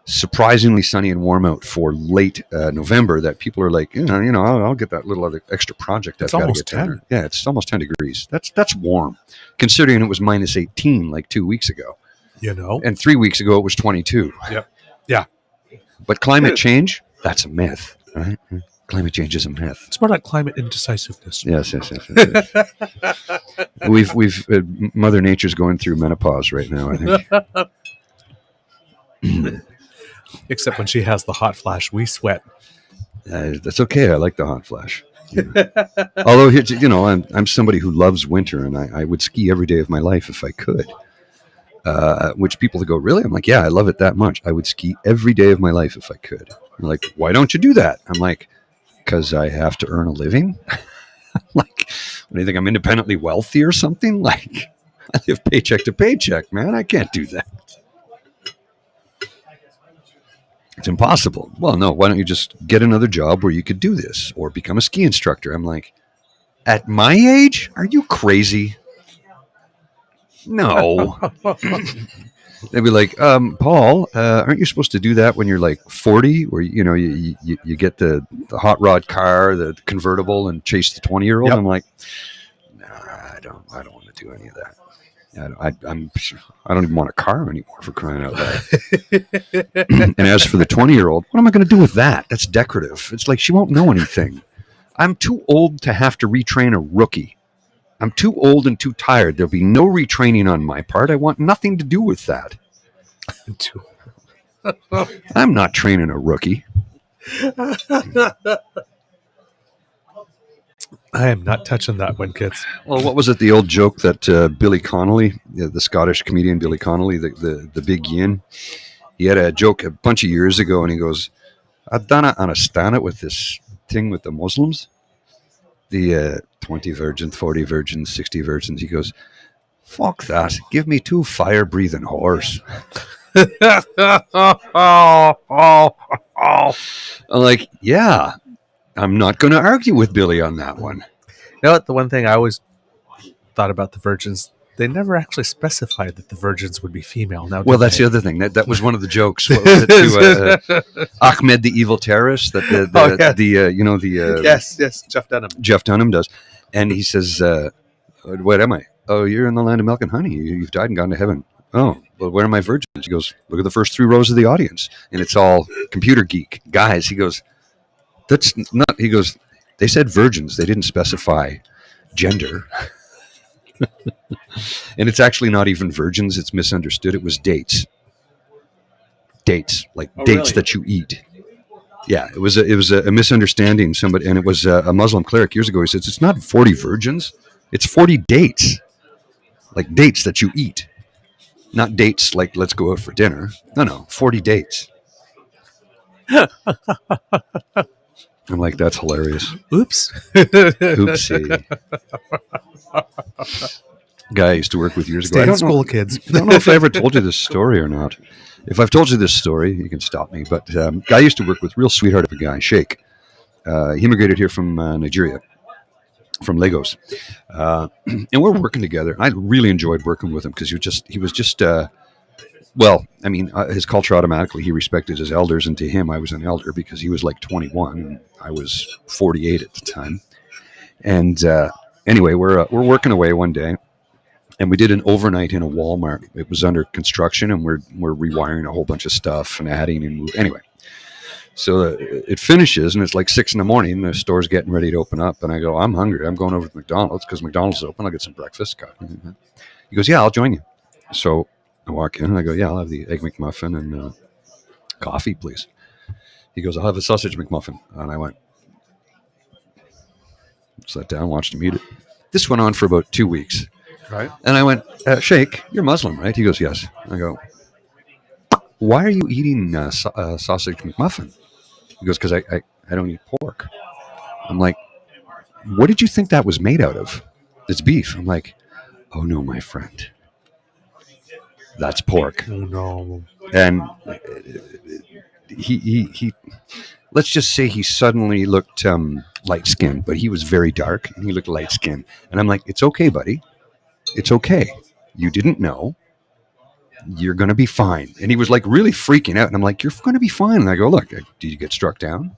Surprisingly sunny and warm out for late November that people are like, I'll get that little other extra project I've got to get done. Yeah, it's almost 10 degrees. That's warm, considering it was minus 18 like 2 weeks ago. And 3 weeks ago it was 22. Yep. Yeah. But climate change, that's a myth, right? Climate change is a myth. It's more like climate indecisiveness. Yes. We've Mother Nature's going through menopause right now, I think. Except when she has the hot flash, we sweat. That's okay. I like the hot flash. Although, I'm somebody who loves winter, and I would ski every day of my life if I could. Which people go, really? I'm like, yeah, I love it that much. I would ski every day of my life if I could. They're like, why don't you do that? I'm like, because I have to earn a living. Like, what do you think? I'm independently wealthy or something? Like, I live paycheck to paycheck, man. I can't do that. It's impossible. Well, no, why don't you just get another job where you could do this or become a ski instructor? I'm like, at my age? Are you crazy? No. They'd be like, Paul, aren't you supposed to do that when you're like 40 where, you get the hot rod car, the convertible and chase the 20-year-old? Yep. I'm like, nah, I don't want to do any of that. I don't even want a car anymore, for crying out loud. And as for the 20-year-old, what am I going to do with that? That's decorative. It's like she won't know anything. I'm too old to have to retrain a rookie. I'm too old and too tired. There'll be no retraining on my part. I want nothing to do with that. I'm not training a rookie. I am not touching that one, kids. Well, what was it? The old joke that Billy Connolly, the Scottish comedian Billy Connolly, the big yin, he had a joke a bunch of years ago, and he goes, I've done it on a stand-up with this thing with the Muslims, the 20 virgins, 40 virgins, 60 virgins. He goes, fuck that. Give me 2 fire-breathing whores. I'm like, yeah. I'm not going to argue with Billy on that one. You know what? The one thing I always thought about the virgins, they never actually specified that the virgins would be female. Now, well, that's the other thing. That was one of the jokes. What was it to Ahmed, the evil terrorist? Yes, Jeff Dunham. Jeff Dunham does, and he says, "What am I? Oh, you're in the land of milk and honey. You've died and gone to heaven. Oh, well, where are my virgins?" He goes, "Look at the first 3 rows of the audience, and it's all computer geek guys." He goes, "That's not." He goes, "They said virgins. They didn't specify gender." And it's actually not even virgins. It's misunderstood. It was dates. Dates, like dates really? That you eat. Yeah, it was a misunderstanding. Somebody, and it was a Muslim cleric years ago. He says, it's not 40 virgins. It's 40 dates. Like dates that you eat. Not dates like let's go out for dinner. No, 40 dates. I'm like, that's hilarious. Oops. Oopsie. Guy I used to work with years ago. Stay in school, kids. I don't know if I ever told you this story or not. If I've told you this story, you can stop me. But guy I used to work with, real sweetheart of a guy, Sheikh. He immigrated here from Nigeria, from Lagos. And we're working together. I really enjoyed working with him because he was just his culture automatically, he respected his elders. And to him, I was an elder because he was like 21 and I was 48 at the time. And anyway, we're working away one day. And we did an overnight in a Walmart. It was under construction, and we're rewiring a whole bunch of stuff and adding and moving. Anyway, so it finishes, and it's like 6 a.m. The store's getting ready to open up, and I go, I'm hungry. I'm going over to McDonald's because McDonald's is open. I'll get some breakfast. He goes, yeah, I'll join you. So I walk in, and I go, yeah, I'll have the Egg McMuffin and coffee, please. He goes, I'll have a sausage McMuffin. And I went, Sat down, watched him eat it. This went on for about 2 weeks. Right. And I went, Sheikh, you're Muslim, right? He goes, yes. I go, why are you eating sausage McMuffin? He goes, because I don't eat pork. I'm like, what did you think that was made out of? It's beef. I'm like, oh no, my friend. That's pork. Oh, no. And he let's just say he suddenly looked light-skinned, but he was very dark and he looked light-skinned. And I'm like, it's okay, buddy. It's okay. You didn't know. You're going to be fine. And he was like really freaking out. And I'm like, you're going to be fine. And I go, look, did you get struck down?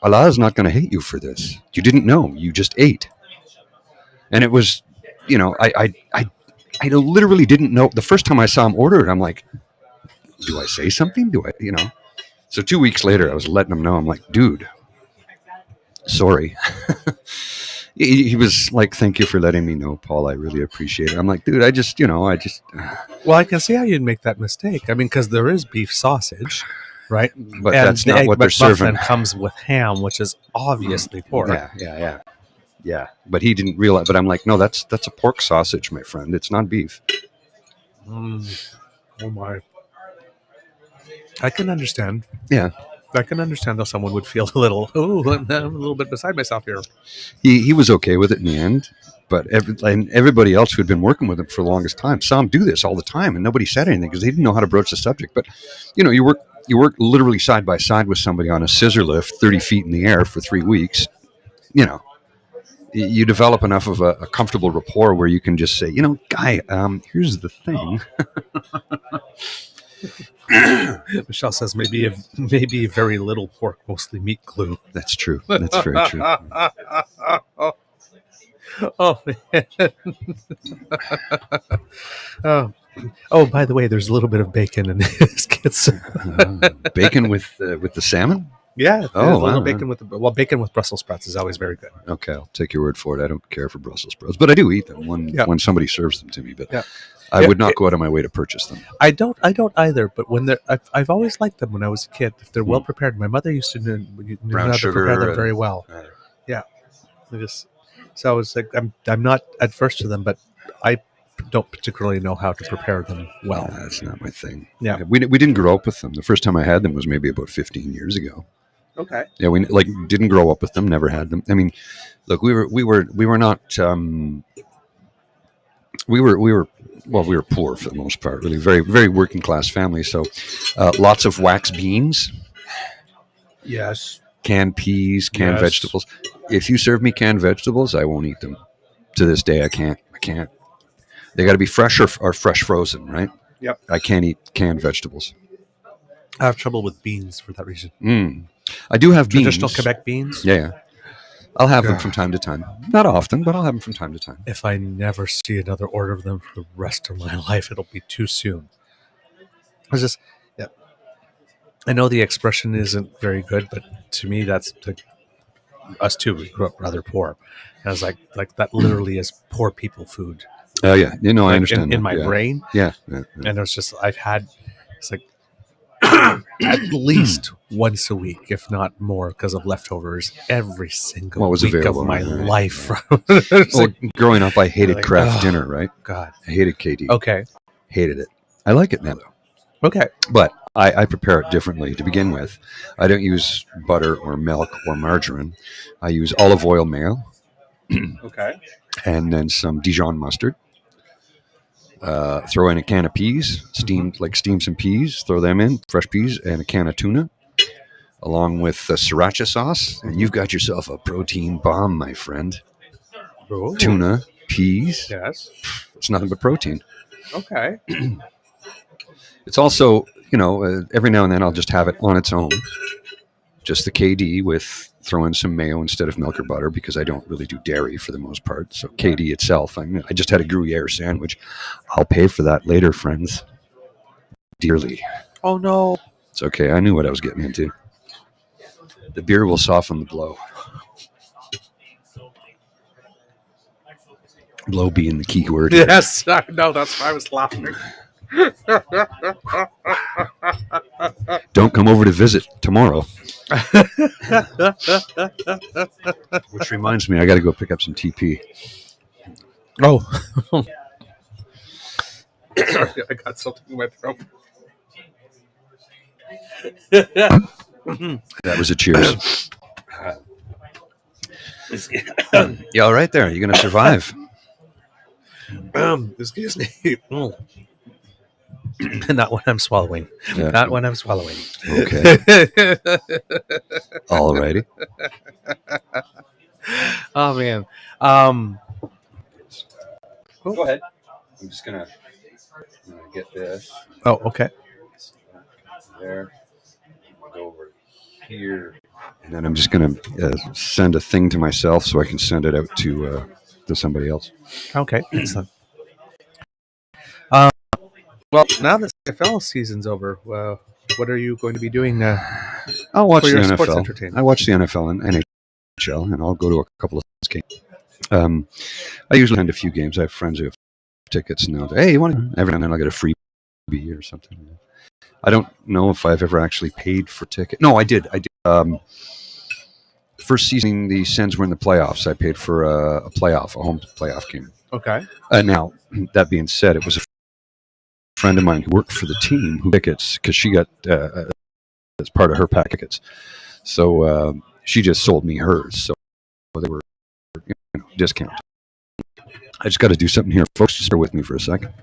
Allah is not going to hate you for this. You didn't know. You just ate. And it was, you know, I literally didn't know. The first time I saw him order it, I'm like, do I say something? Do I, you know? So 2 weeks later, I was letting him know. I'm like, dude, sorry. He was like, thank you for letting me know, Paul. I really appreciate it. I'm like, dude, I just. Well, I can see how you'd make that mistake. I mean, because there is beef sausage, right? But and that's the not egg what they're serving. comes with ham, which is obviously pork. Yeah. But he didn't realize. But I'm like, no, that's a pork sausage, my friend. It's not beef. Oh my! I can understand. Yeah. I can understand how someone would feel a little, I'm a little bit beside myself here. He was okay with it in the end, but everybody else who had been working with him for the longest time saw him do this all the time, and nobody said anything because they didn't know how to broach the subject. But you know, you work literally side by side with somebody on a scissor lift, 30 feet in the air for 3 weeks. You know, you develop enough of a comfortable rapport where you can just say, you know, guy, here's the thing. Michelle says maybe very little pork, mostly meat glue. That's true. That's very true. Oh, man. Oh, by the way, there's a little bit of bacon in this kid's. Bacon with the salmon? Yeah. Oh, a little wow. bacon with Brussels sprouts is always very good. Okay, I'll take your word for it. I don't care for Brussels sprouts, but I do eat them when somebody serves them to me. But I would not go out of my way to purchase them. I don't either. But when I've always liked them when I was a kid. If they're well prepared, my mother used to know how to prepare them very well. Yeah. So I was like, I'm not adverse to them, but I don't particularly know how to prepare them well. That's not my thing. Yeah. We didn't grow up with them. The first time I had them was maybe about 15 years ago. Okay. Yeah, we didn't grow up with them. Never had them. I mean, look, we were not. We were poor for the most part. Really, very very working class family. So, lots of wax beans. Yes. Canned peas, canned vegetables. If you serve me canned vegetables, I won't eat them. To this day, I can't. They got to be fresh or fresh frozen, right? Yep. I can't eat canned vegetables. I have trouble with beans for that reason. I do have beans. Traditional Quebec beans? Yeah. I'll have them from time to time. Not often, but I'll have them from time to time. If I never see another order of them for the rest of my life, it'll be too soon. I know the expression isn't very good, but to me, that's us too. We grew up rather poor. And I was like that literally is poor people food. Oh, yeah. You know, I understand. In my brain. Yeah. And it's just, it's like at least once a week, if not more, because of leftovers every single week of my life. Growing up, I hated Kraft dinner, right? God. I hated KD. Okay. Hated it. I like it now, though. Okay. But I prepare it differently to begin with. I don't use butter or milk or margarine. I use olive oil mayo. Okay. And then some Dijon mustard. Throw in a can of peas, steam some peas, throw them in, fresh peas, and a can of tuna, along with sriracha sauce. And you've got yourself a protein bomb, my friend. Ooh. Tuna, peas. Yes. It's nothing but protein. Okay. It's also, every now and then I'll just have it on its own. Just the KD with throw in some mayo instead of milk or butter because I don't really do dairy for the most part. So KD itself, I just had a Gruyere sandwich. I'll pay for that later, friends. Dearly. Oh, no. It's okay. I knew what I was getting into. The beer will soften the blow. Blow being the key word. Yes, I know. That's why I was laughing. Don't come over to visit tomorrow. Which reminds me, I got to go pick up some TP. Oh. Sorry, I got something in my throat. That was a cheers. You all right there? You going to survive? Excuse me. Not when I'm swallowing. Yeah. Not when I'm swallowing. Okay. All righty. Oh man. Go ahead. I'm just gonna get this Oh, okay. there. Go over here, and then I'm just gonna send a thing to myself so I can send it out to somebody else. Okay. Excellent. Well, now that CFL season's over, what are you going to be doing I'll watch for the your sports NFL. entertainment? I watch the NFL and NHL, and I'll go to a couple of games. I usually attend a few games. I have friends who have tickets, and they'll say, "Hey, you want to?" Every now and then I'll get a freebie or something. I don't know if I've ever actually paid for tickets. No, I did. First season the Sens were in the playoffs, I paid for a home playoff game. Okay. Now, that being said, it was a friend of mine who worked for the team who tickets because she got as part of her packets. So she just sold me hers. So they were discounted. I just got to do something here, folks. Just bear with me for a second.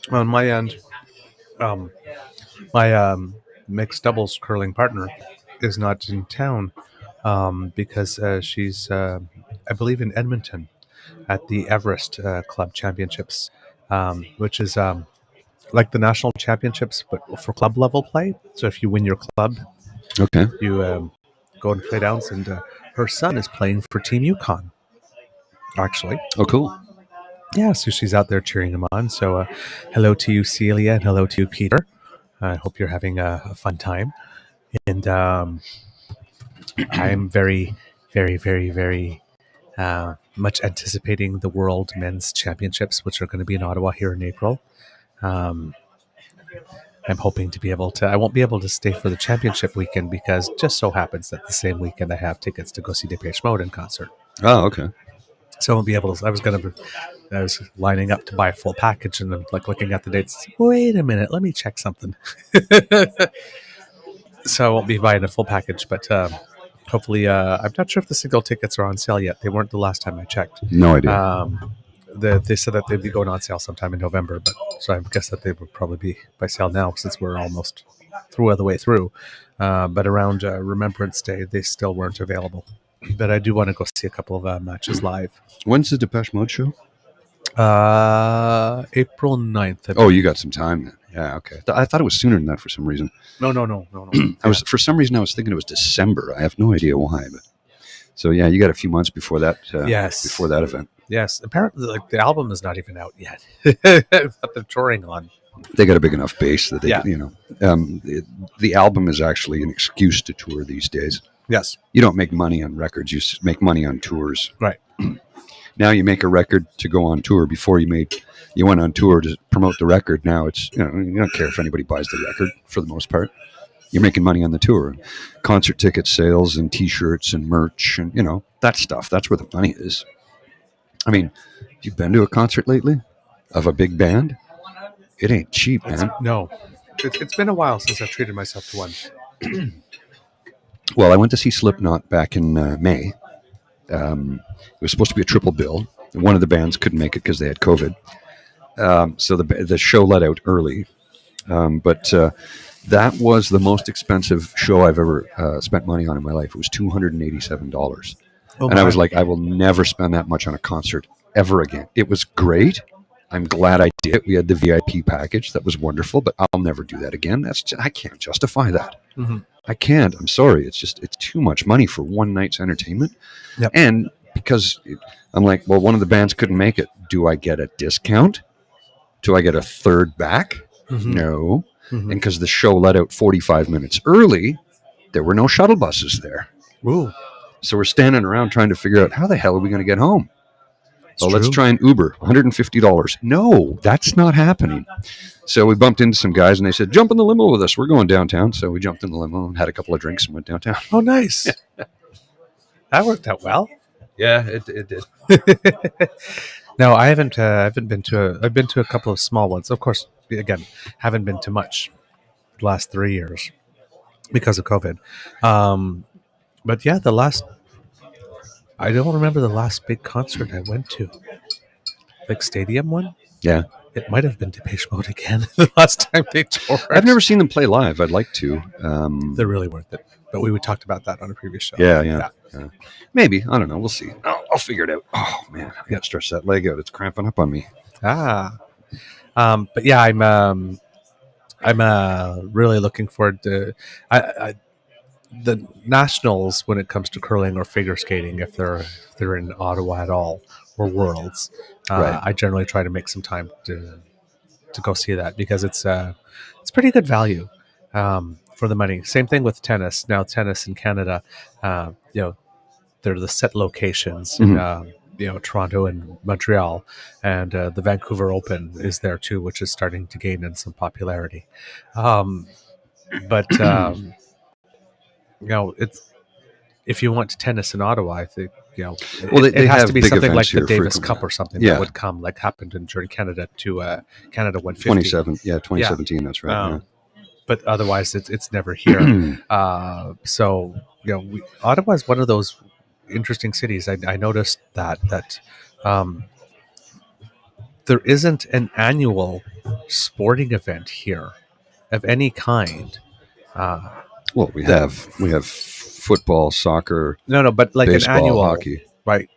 On my end, my mixed doubles curling partner is not in town because she's, I believe, in Edmonton at the Everest Club Championships, which is like the national championships, but for club level play. So if you win your club, Okay. you go and play downs. And her son is playing for Team Yukon, actually. Oh, cool. Yeah, so she's out there cheering him on. So hello to you, Celia, and hello to you, Peter. I hope you're having a fun time. And I'm very, very, very, very much anticipating the World Men's Championships, which are going to be in Ottawa here in April. I'm hoping to be able to. I won't be able to stay for the championship weekend because just so happens that the same weekend I have tickets to go see Depeche Mode in concert. Oh, okay. So I won't be able to. I was lining up to buy a full package and then like looking at the dates. Wait a minute, let me check something. So I won't be buying a full package, but hopefully, I'm not sure if the single tickets are on sale yet. They weren't the last time I checked. No idea. They said that they'd be going on sale sometime in November, but so I guess that they would probably be by sale now since we're almost all the way through. But around Remembrance Day, they still weren't available. But I do want to go see a couple of matches live. When's the Depeche Mode show? April 9th. Oh, you got some time then. Yeah, okay. I thought it was sooner than that for some reason. No. For some reason I was thinking it was December. I have no idea why, but so yeah, you got a few months before that. Yes. Before that event. Yes. Apparently, like the album is not even out yet. That they're touring on. They got a big enough base that they, Yeah. The album is actually an excuse to tour these days. Yes. You don't make money on records; you make money on tours. Right. Now you make a record to go on tour. Before you went on tour to promote the record. Now it's you don't care if anybody buys the record for the most part. You're making money on the tour, concert ticket sales and T-shirts and merch and that stuff. That's where the money is. I mean, have you been to a concert lately of a big band? It ain't cheap, man. No. It's been a while since I've treated myself to one. Well, I went to see Slipknot back in May. It was supposed to be a triple bill. One of the bands couldn't make it because they had COVID. So the show let out early. But that was the most expensive show I've ever spent money on in my life. It was $287. Oh, and I was like, I will never spend that much on a concert ever again. It was great. I'm glad I did. We had the VIP package. That was wonderful, but I'll never do that again. I can't justify that. Mm-hmm. I can't. I'm sorry. It's too much money for one night's entertainment. Yep. And because I'm like, well, one of the bands couldn't make it. Do I get a discount? Do I get a third back? Mm-hmm. No. Mm-hmm. And because the show let out 45 minutes early, there were no shuttle buses there. Ooh. So we're standing around trying to figure out how the hell are we going to get home? Oh, let's try an Uber, $150. No, that's not happening. So we bumped into some guys, and they said, jump in the limo with us. We're going downtown. So we jumped in the limo and had a couple of drinks and went downtown. Oh, nice. That worked out well. Yeah, it did. No, I haven't. I've been to a couple of small ones. Of course, again, haven't been to much the last 3 years because of COVID. But yeah, I don't remember the last big concert I went to. Big stadium one? Yeah. It might have been Depeche Mode again the last time they toured. I've never seen them play live. I'd like to. They're really worth it. But we talked about that on a previous show. Yeah. Maybe. I don't know. We'll see. I'll figure it out. Oh, man. I got to stretch that leg out. It's cramping up on me. But yeah, I'm really looking forward to the nationals when it comes to curling or figure skating, if they're in Ottawa at all, or Worlds. Right. I generally try to make some time to go see that because it's pretty good value for the money. Same thing with tennis. Now tennis in Canada, they're the set locations in Toronto and Montreal, and the Vancouver Open is there too, which is starting to gain in some popularity. It's if you want tennis in Ottawa, I think it has to be something like the Davis Cup or something that would come, like happened during Canada to Canada 150. 2017. That's right. But otherwise, it's never here. Ottawa is one of those interesting cities. I noticed that there isn't an annual sporting event here of any kind. Well, we have football, soccer. No, but like baseball, an annual hockey, right?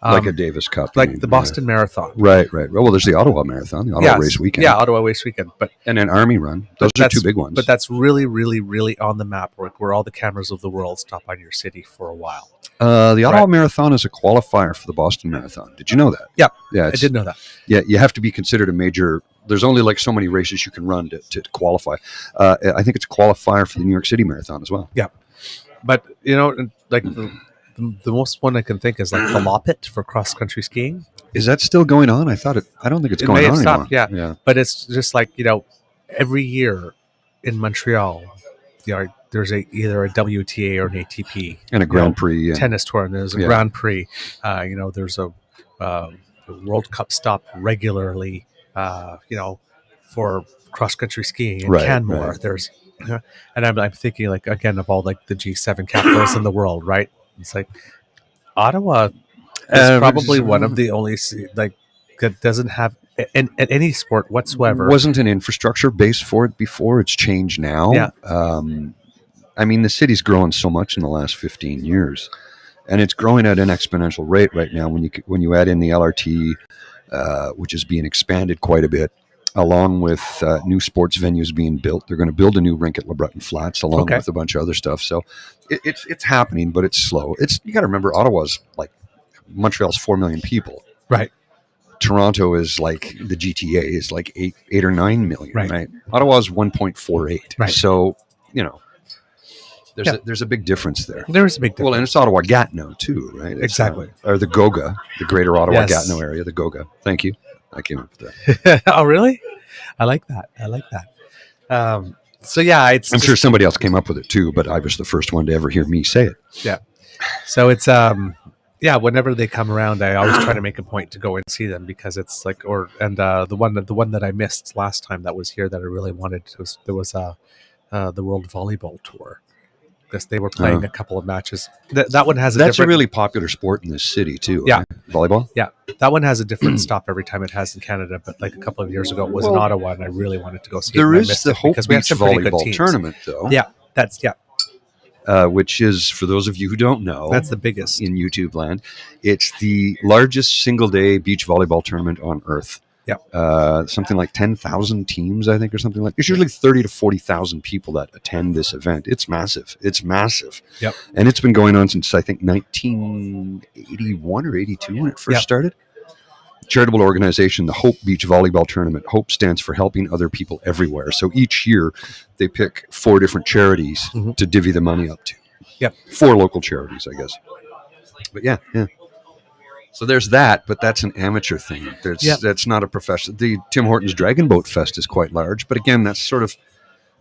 Like a Davis Cup, like the Boston Marathon. Right. Well, there's the Ottawa Marathon, the Ottawa Race Weekend. Yeah, Ottawa Race Weekend, and an Army Run. Those are two big ones. But that's really, really, really on the map, where all the cameras of the world stop on your city for a while. The Ottawa Marathon is a qualifier for the Boston Marathon. Did you know that? Yeah, I did know that. Yeah, you have to be considered a major. There's only like so many races you can run to qualify. I think it's a qualifier for the New York City Marathon as well. Yeah, but like the most one I can think is like the Loppet for cross country skiing. Is that still going on? I don't think it's going on anymore. Yeah, but it's just like every year in Montreal, there's either a WTA or an ATP and a Grand Prix tennis tour, and there's a Grand Prix. There's a World Cup stop regularly. For cross country skiing in Canmore. Right. There's, and I'm thinking like again of all like the G7 capitals in the world, right? It's like Ottawa is probably one of the only that doesn't have any sport whatsoever. Wasn't an infrastructure base for it before. It's changed now. Yeah. I mean, the city's grown so much in the last 15 years, and it's growing at an exponential rate right now. When you add in the LRT, which is being expanded quite a bit, along with new sports venues being built. They're going to build a new rink at LeBreton Flats, along with a bunch of other stuff. So it's happening, but it's slow. You got to remember, Ottawa's like Montreal's 4 million people. Right. Toronto is like the GTA is like 8 or 9 million. Right. Ottawa's 1.48. Right. So there's a big difference there. There is a big difference. Well, and it's Ottawa-Gatineau too, right? Exactly. Or the Goga, the Greater Ottawa-Gatineau area, the Goga. Thank you. I came up with that. Oh, really? I like that. So yeah, I'm sure somebody else came up with it too, but I was the first one to ever hear me say it. Yeah. So it's whenever they come around, I always try to make a point to go and see them because it's like the one that I missed last time that was here that I really wanted was the World Volleyball Tour. Because they were playing a couple of matches. That one has That's a really popular sport in this city too. Yeah. Right? Volleyball? Yeah. That one has a different stop every time it has in Canada, but like a couple of years ago it was in Ottawa and I really wanted to go see it. There is the Hope Beach Volleyball Tournament though. Yeah. Which is, for those of you who don't know, that's the biggest in YouTube land. It's the largest single day beach volleyball tournament on earth. Yeah. Something like 10,000 teams, I think, or something like. There's usually 30 to 40,000 people that attend this event. It's massive. Yep. And it's been going on since I think 1981 or 82 when it first started. Charitable organization, the Hope Beach Volleyball Tournament. Hope stands for helping other people everywhere. So each year they pick 4 different charities to divvy the money up to. Yep. 4 local charities, I guess. But yeah. So there's that, but that's an amateur thing. That's not a professional. The Tim Hortons Dragon Boat Fest is quite large, but again, that's sort of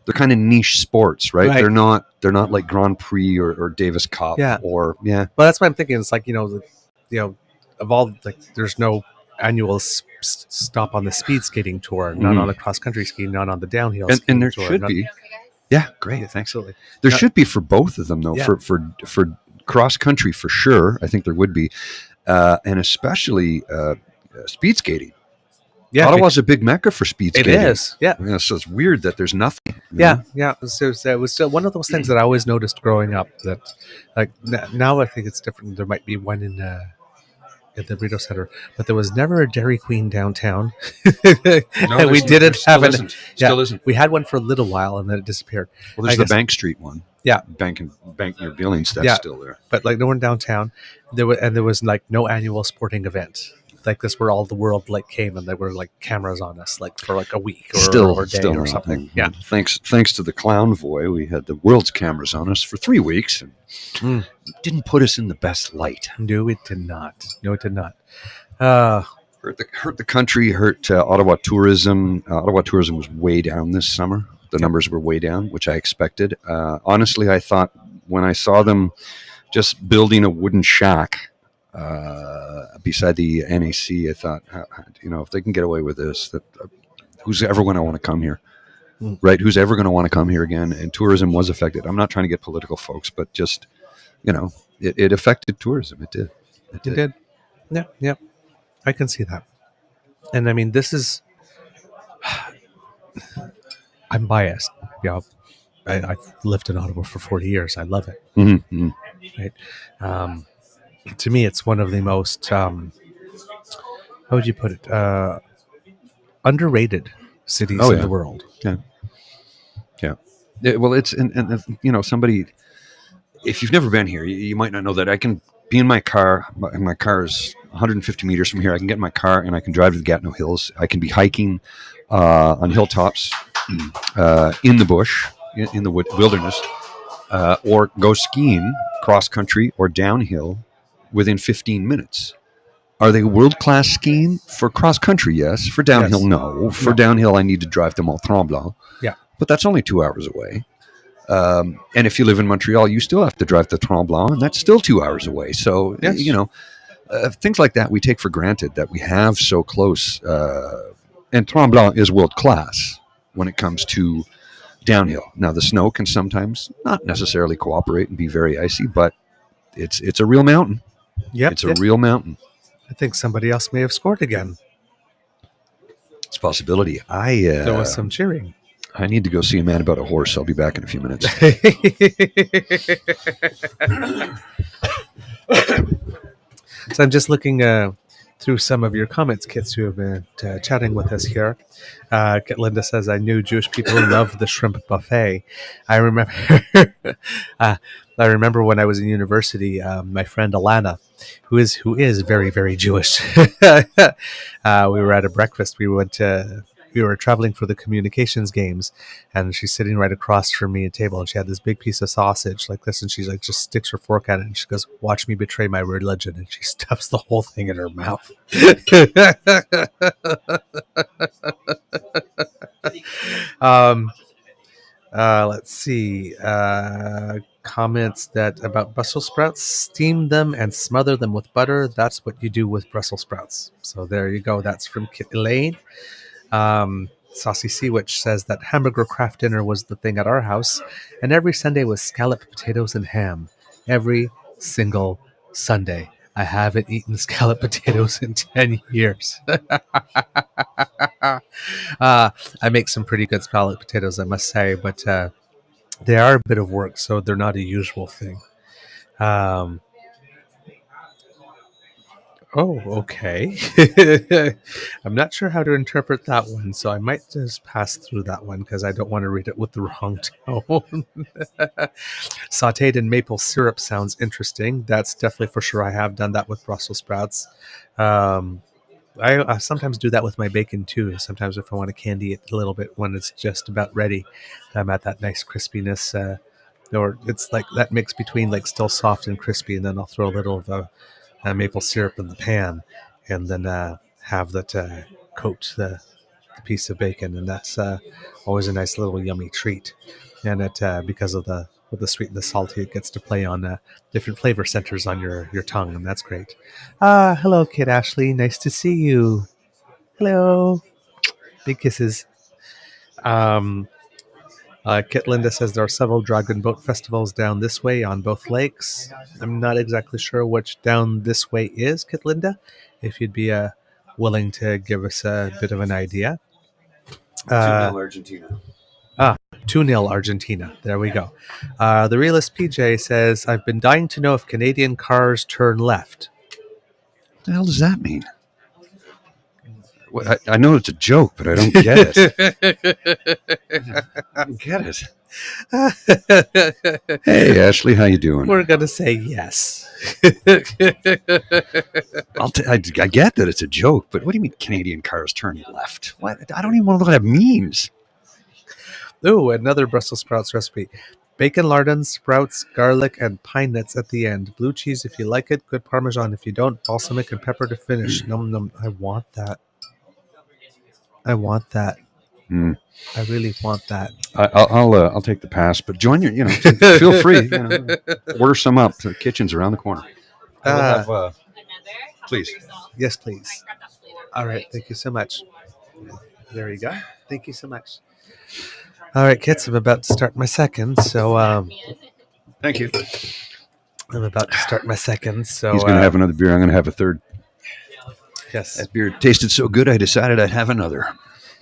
they're kind of niche sports, right? They're not like Grand Prix or Davis Cup or Well, that's what I'm thinking. It's like of all there's no annual stop on the speed skating tour, not on the cross country skiing, not on the downhill skiing and there tour, should be. Yeah, great. Thanks. Absolutely. There should be for both of them, though. For cross country, for sure. I think there would be, and especially speed skating. Yeah, Ottawa's a big mecca for speed skating. It is. Yeah. So it's weird that there's nothing. Yeah. So it was still one of those things that I always noticed growing up. That now I think it's different. There might be one in at the Burrito Center, but there was never a Dairy Queen downtown. And we didn't have it. Still isn't. We had one for a little while and then it disappeared. Well, there's the Bank Street one. Yeah, Bank near Billings. That's still there. But no one downtown. There was no annual sporting event like this where all the world came and there were cameras on us for a week or a day or something. Yeah. Thanks to the Clown Boy, we had the world's cameras on us for 3 weeks and didn't put us in the best light. No, it did not. Hurt the country, hurt Ottawa tourism. Ottawa tourism was way down this summer. The numbers were way down, which I expected. Honestly, I thought when I saw them just building a wooden shack beside the NAC, I thought, if they can get away with this, who's ever going to want to come here? Right? Who's ever going to want to come here again? And tourism was affected. I'm not trying to get political, folks, but just, it affected tourism. It did. It did. Yeah. I can see that. And I mean, this is... I'm biased. I've lived in Ottawa for 40 years. I love it. Mm-hmm. Right? To me, it's one of the most, how would you put it, underrated cities in the world. Yeah. Well, it's, and somebody, if you've never been here, you might not know that I can be in my car. My car is 150 meters from here. I can get in my car and I can drive to the Gatineau Hills. I can be hiking on hilltops, in the bush, in the wilderness, or go skiing cross country or downhill within 15 minutes. Are they world-class skiing? For cross-country, yes. For downhill, no. For downhill, I need to drive to Mont-Tremblant. Yeah. But that's only 2 hours away. And if you live in Montreal, you still have to drive to Tremblant, and that's still 2 hours away. So, things like that we take for granted that we have so close. And Tremblant is world-class when it comes to downhill. Now, the snow can sometimes not necessarily cooperate and be very icy, but it's a real mountain. Yep. It's a real mountain. I think somebody else may have scored again. It's a possibility. There was some cheering. I need to go see a man about a horse. I'll be back in a few minutes. So I'm just looking through some of your comments, kids who have been chatting with us here. Linda says, I knew Jewish people love the shrimp buffet. I remember when I was in university, my friend Alana, who is very, very Jewish, we were at a breakfast. We were traveling for the communications games, and she's sitting right across from me at the table, and she had this big piece of sausage like this, and she's just sticks her fork at it, and she goes, watch me betray my religion, and she stuffs the whole thing in her mouth. Let's see. Comments that about Brussels sprouts: steam them and smother them with butter. That's what you do with Brussels sprouts. So there you go. That's from Elaine. Saucy Sea Witch says that hamburger craft dinner was the thing at our house, and every Sunday was scalloped potatoes and ham. Every single Sunday. I haven't eaten scalloped potatoes in 10 years. I make some pretty good scalloped potatoes, I must say, but they are a bit of work, so they're not a usual thing. Oh, okay. I'm not sure how to interpret that one, so I might just pass through that one because I don't want to read it with the wrong tone. Sauteed in maple syrup sounds interesting. That's definitely for sure. I have done that with Brussels sprouts. I sometimes do that with my bacon too. Sometimes if I want to candy it a little bit when it's just about ready, I'm at that nice crispiness. Or it's like that mix between like still soft and crispy, and then I'll throw a little of maple syrup in the pan, and then have that coat the piece of bacon, and that's always a nice little yummy treat. And it because of the with the sweet and the salty, it gets to play on different flavor centers on your tongue, and that's great. Hello, Kid Ashley. Nice to see you. Hello. Big kisses. Um, Kit Linda says there are several dragon boat festivals down this way on both lakes. I'm not exactly sure which down this way is, Kit Linda. If you'd be willing to give us a bit of an idea. 2-0 Argentina. 2-0 Argentina. There we go. The realist PJ says, I've been dying to know if Canadian cars turn left. What the hell does that mean? Well, I know it's a joke, but I don't get it. I don't get it. Hey, Ashley, how you doing? We're going to say yes. I get that it's a joke, but what do you mean Canadian cars turn left? What? I don't even know what that means. Ooh, another Brussels sprouts recipe. Bacon lardons, sprouts, garlic, and pine nuts at the end. Blue cheese if you like it. Good Parmesan if you don't. Balsamic and pepper to finish. Num num. I want that. I want that. I really want that. I'll take the pass, but join your. Feel free. Order some up. The kitchen's around the corner. Please. Yes, please. All right. Thank you so much. There you go. Thank you so much. All right, kids. I'm about to start my second. So, thank you. I'm about to start my second. So he's going to have another beer. I'm going to have a third. Yes. That beer tasted so good, I decided I'd have another.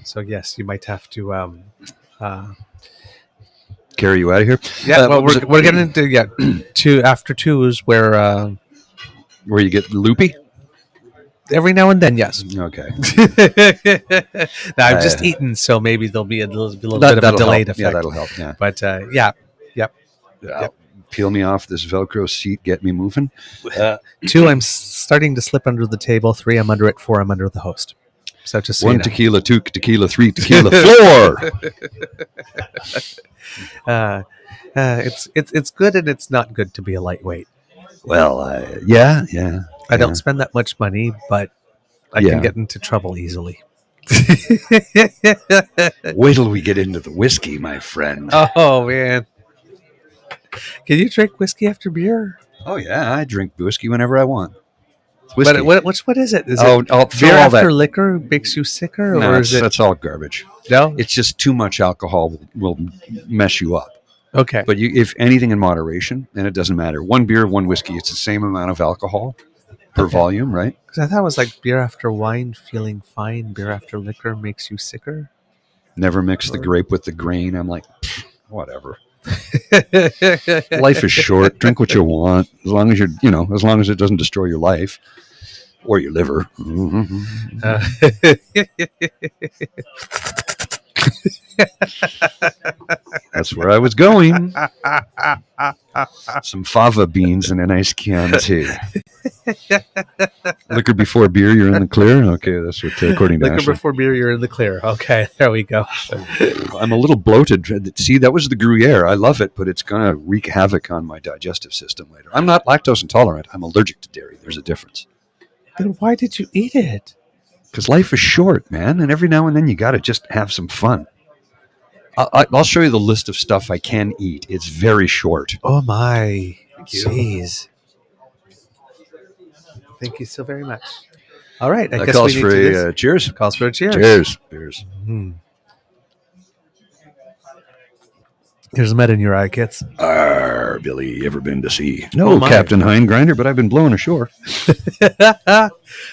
So yes, you might have to carry you out of here. Yeah, well, we're getting into after two is where you get loopy. Every now and then, yes. Okay. Now, I've just eaten, so maybe there'll be a little bit of a delayed effect. Yeah, that'll help. Yeah, but yep. Peel me off this Velcro seat. Get me moving. 2, I'm starting to slip under the table. 3, I'm under it. 4, I'm under the host. So just so 1 you know. tequila, 2 tequila, 3 tequila, 4. It's good and it's not good to be a lightweight. Well, yeah. I don't spend that much money, but I can get into trouble easily. Wait till we get into the whiskey, my friend. Oh man, can you drink whiskey after beer? Oh yeah, I drink whiskey whenever I want. What is it? Is it beer after liquor makes you sicker, no, or is it? That's all garbage. No, it's just too much alcohol will mess you up. Okay, but if anything in moderation, then it doesn't matter. 1 beer, 1 whiskey, it's the same amount of alcohol per volume, right? Because I thought it was like beer after wine, feeling fine. Beer after liquor makes you sicker. Never mix the grape with the grain. I'm like, whatever. Life is short. Drink what you want, as long as as long as it doesn't destroy your life or your liver. That's where I was going. Some fava beans and a nice Chianti. Liquor before beer, you're in the clear. Okay, that's what according to Liquor Ashley. Before beer, you're in the clear. Okay, there we go. I'm a little bloated. See, that was the Gruyere. I love it, but it's going to wreak havoc on my digestive system later. I'm not lactose intolerant. I'm allergic to dairy. There's a difference. Then why did you eat it? Because life is short, man, and every now and then you got to just have some fun. I'll show you the list of stuff I can eat. It's very short. Oh my, jeez! Thank you so very much. All right, I guess calls we for need a cheers. Calls for a cheers. Cheers. Mm-hmm. Here's a med in your eye, kids. Billy, ever been to sea? No, Captain Hindgrinder, but I've been blown ashore.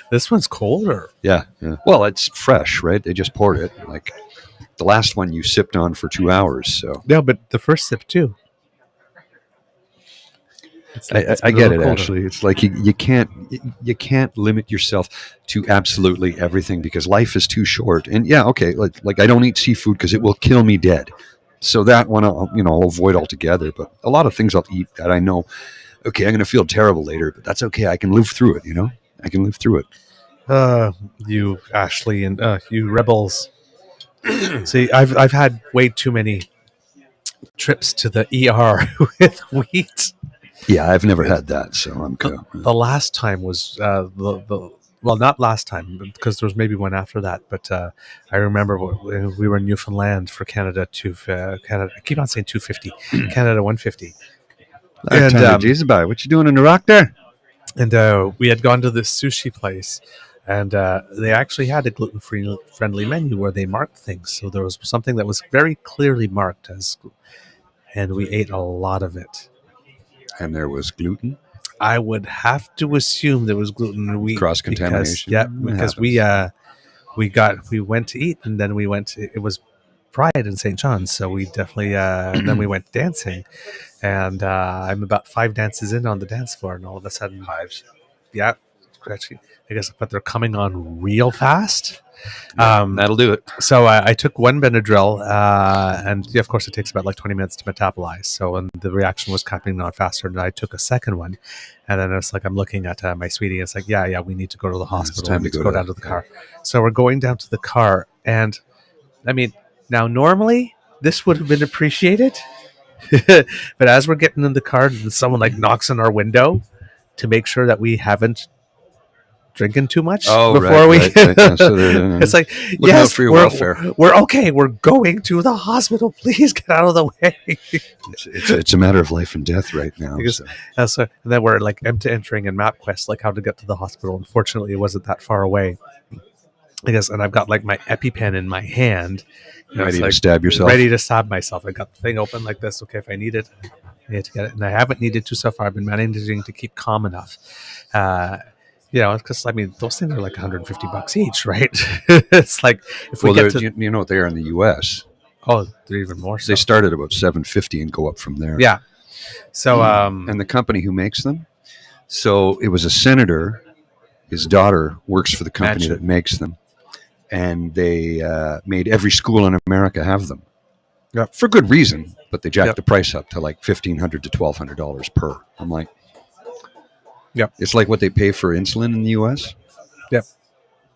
This one's colder. Yeah. Well, it's fresh, right? They just poured it. Like the last one you sipped on for 2 hours. So yeah, but the first sip too. I get it. Actually, it's like you can't limit yourself to absolutely everything because life is too short. And yeah, okay, like I don't eat seafood because it will kill me dead. So that one I'll avoid altogether. But a lot of things I'll eat that I know, okay, I'm going to feel terrible later, but that's okay. I can live through it. I can live through it. You Ashley and you rebels. See, I've had way too many trips to the ER with wheat. Yeah, I've never had that, so I'm cool. The last time was well, not last time because there was maybe one after that, but I remember when we were in Newfoundland for Canada Canada. I keep on saying 250, Canada 150, and Jesus, bye. What you doing in Iraq there? and we had gone to this sushi place, and they actually had a gluten-free friendly menu where they marked things. So there was something that was very clearly marked as, and we ate a lot of it. And there was gluten. I would have to assume there was gluten in wheat. Cross contamination. Because we went to eat, and then we went to, it was Pride in St. John's, so we definitely and then we went dancing, and I'm about 5 dances in on the dance floor, and all of a sudden Hives. yeah, actually, I guess, but they're coming on real fast. That'll do it. So I took one Benadryl, and of course it takes about like 20 minutes to metabolize. So and the reaction was coming on faster, and I took a second one, and then it's like I'm looking at my sweetie. It's like, yeah, we need to go to the hospital. time We to need go down to- to the car. So we're going down to the car, and I mean, now normally this would have been appreciated, but as we're getting in the car, someone like knocks on our window to make sure that we haven't drinking too much before we. Right. Yeah, so It's like, looking yes, out for your we're, welfare. we're okay. We're going to the hospital. Please get out of the way. It's a matter of life and death right now. Because- So. So, and then we're like entering in MapQuest, like how to get to the hospital. Unfortunately, it wasn't that far away. I guess, and I've got like my EpiPen in my hand, Ready it's to like, stab yourself. ready to stab myself. I got the thing open like this. Okay, if I need it, I need to get it, and I haven't needed to so far. I've been managing to keep calm enough. Because I mean, those things are like $150 each, right? It's like if we Well, get to, you know what they are in the U.S. oh, they're even more. So. They start at about $750 and go up from there. Yeah. So, And the company who makes them, so it was a senator. His daughter works for the company Imagine. that makes them, and they made every school in America have them. Yep. For good reason, but they jacked Yep. the price up to like $1,500 to $1,200 per. I'm like, Yep. It's like what they pay for insulin in the U.S. Yep.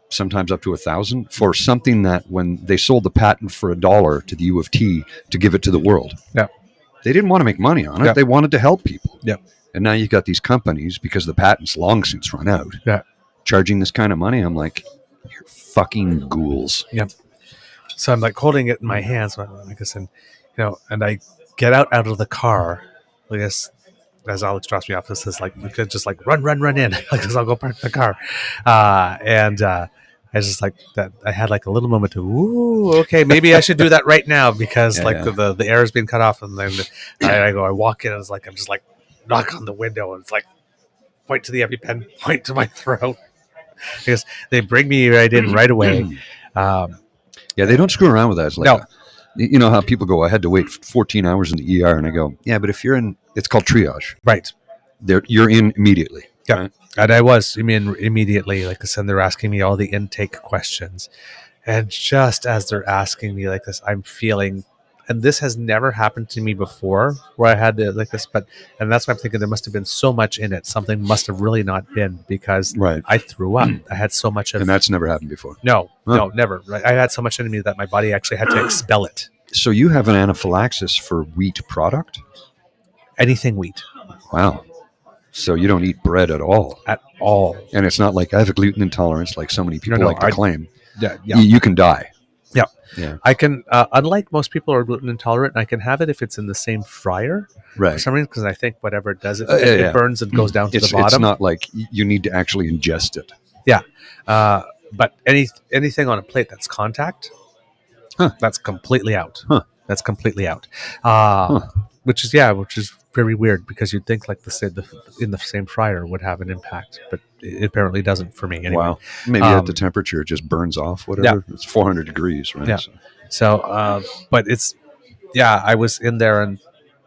Sometimes up to $1,000 for something that when they sold the patent for $1 to the U of T to give it to the world. Yep. They didn't want to make money on it. Yep. They wanted to help people. Yep. And now you've got these companies, because the patent's long since run out, Yeah. charging this kind of money. I'm like, you're fucking ghouls. So I'm like holding it in my hands, like I said, and I get out of the car. I guess as Alex drops me off, this is like, you could just like run in, like, cause I'll go park the car. I just like that. I had like a little moment to, ooh, okay, maybe I should do that right now because the air has been cut off, and then I walk in, and it's like I'm just like knock on the window, and it's like point to the EpiPen, point to my throat. Because they bring me right in right away. Yeah, they don't screw around with that. It's like, No. You know how people go, I had to wait 14 hours in the ER, and I go, yeah, but if you're in, it's called triage. Right. You're in immediately. Yeah. Right? And I was, immediately, like I said, they're asking me all the intake questions. And just as they're asking me like this, I'm feeling, and this has never happened to me before where I had like this, and that's why I'm thinking there must have been so much in it. Something must have really not been, because Right. I threw up. I had so much of And that's never happened before. No, Huh. never. Right? I had so much in me that my body actually had to expel it. So you have an anaphylaxis for wheat product? Anything wheat Wow. So you don't eat bread at all. at all. And it's not like I have a gluten intolerance like so many people No, like to claim. Yeah. You can die. Yeah. Yeah. I can, unlike most people who are gluten intolerant, I can have it if it's in the same fryer for Right. some reason, because I think whatever it does, it Yeah. burns and goes down to It's the bottom. not like you need to actually ingest it. But anything on a plate that's contact, that's completely out. Huh. That's completely out. Which is very weird, because you'd think like in the same fryer would have an impact, but it apparently doesn't for me. Anyway. Wow. Maybe at the temperature it just burns off, whatever. It's 400 degrees, right? Yeah. So, but it's, I was in there, and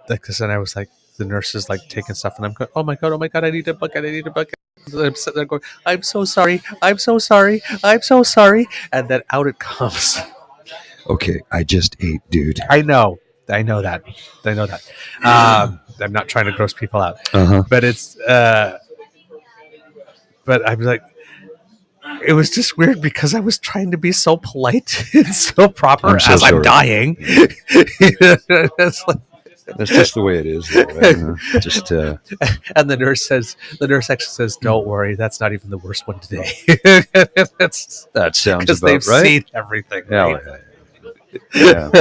like I said, I was like, the nurse is like taking stuff, and I'm going, oh my god, I need a bucket. And I'm sitting there going, I'm so sorry, and then out it comes. Okay, I just ate, dude. I know that. I'm not trying to gross people out, Uh-huh. but it's, but I'm like, it was just weird because I was trying to be so polite and so proper I'm so as I'm sorry. dying. It's like, That's just the way it is. Though. Just And the nurse actually says, "Don't worry, that's not even the worst one today." That's that sounds because about they've right. seen everything. Yeah, Right? yeah.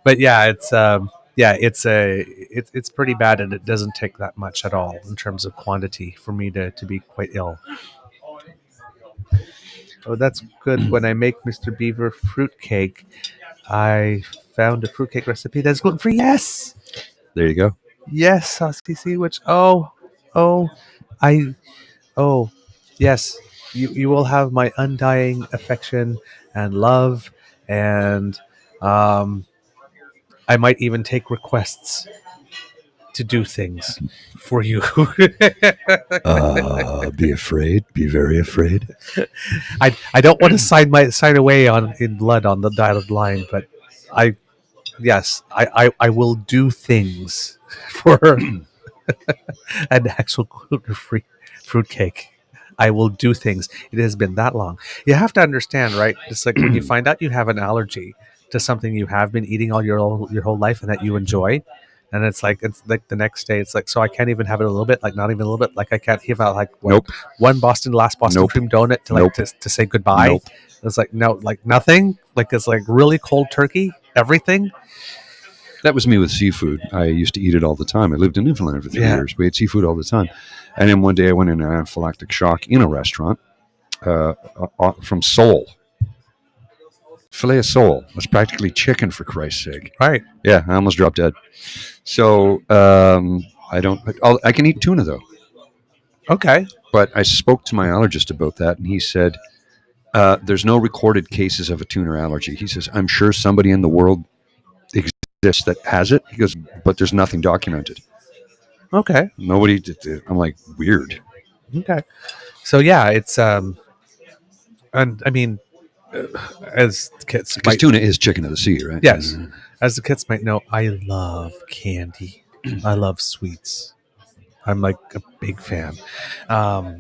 But yeah, it's pretty bad, and it doesn't take that much at all in terms of quantity for me to be quite ill. Oh, that's good. When I make Mr. Beaver fruitcake, I found a fruitcake recipe that's gluten free. Yes, There you go. yes, SCC. Which I oh yes, you will have my undying affection and love, and I might even take requests to do things for you. Be afraid. Be very afraid. I don't want to sign away in blood on the dotted line, but I I will do things for an actual gluten-free fruitcake. I will do things. It has been that long. You have to understand, right? It's like when you find out you have an allergy to something you have been eating all your whole life and that you enjoy, and it's like the next day. It's like, so I can't even have it a little bit, like not even a little bit. Like I can't give out like Nope. one last Boston Nope. cream donut to like Nope. to say goodbye. Nope. It's like no, like nothing. Like it's like really cold turkey. Everything. That was me with seafood. I used to eat it all the time. I lived in Newfoundland for 3 years. We ate seafood all the time. And then one day I went in an anaphylactic shock in a restaurant from sole. Filet of sole. It was practically chicken, for Christ's sake. Right. Yeah, I almost dropped dead. So I can eat tuna, though. Okay. But I spoke to my allergist about that, and he said, there's no recorded cases of a tuna allergy. He says, I'm sure somebody in the world exists that has it. He goes, but there's nothing documented. Okay. Nobody did. I'm like, weird. Okay. So yeah, it's and I mean, as kids, Because tuna is chicken of the sea, right? Yes. As the kids might know, I love candy. I love sweets. I'm like a big fan.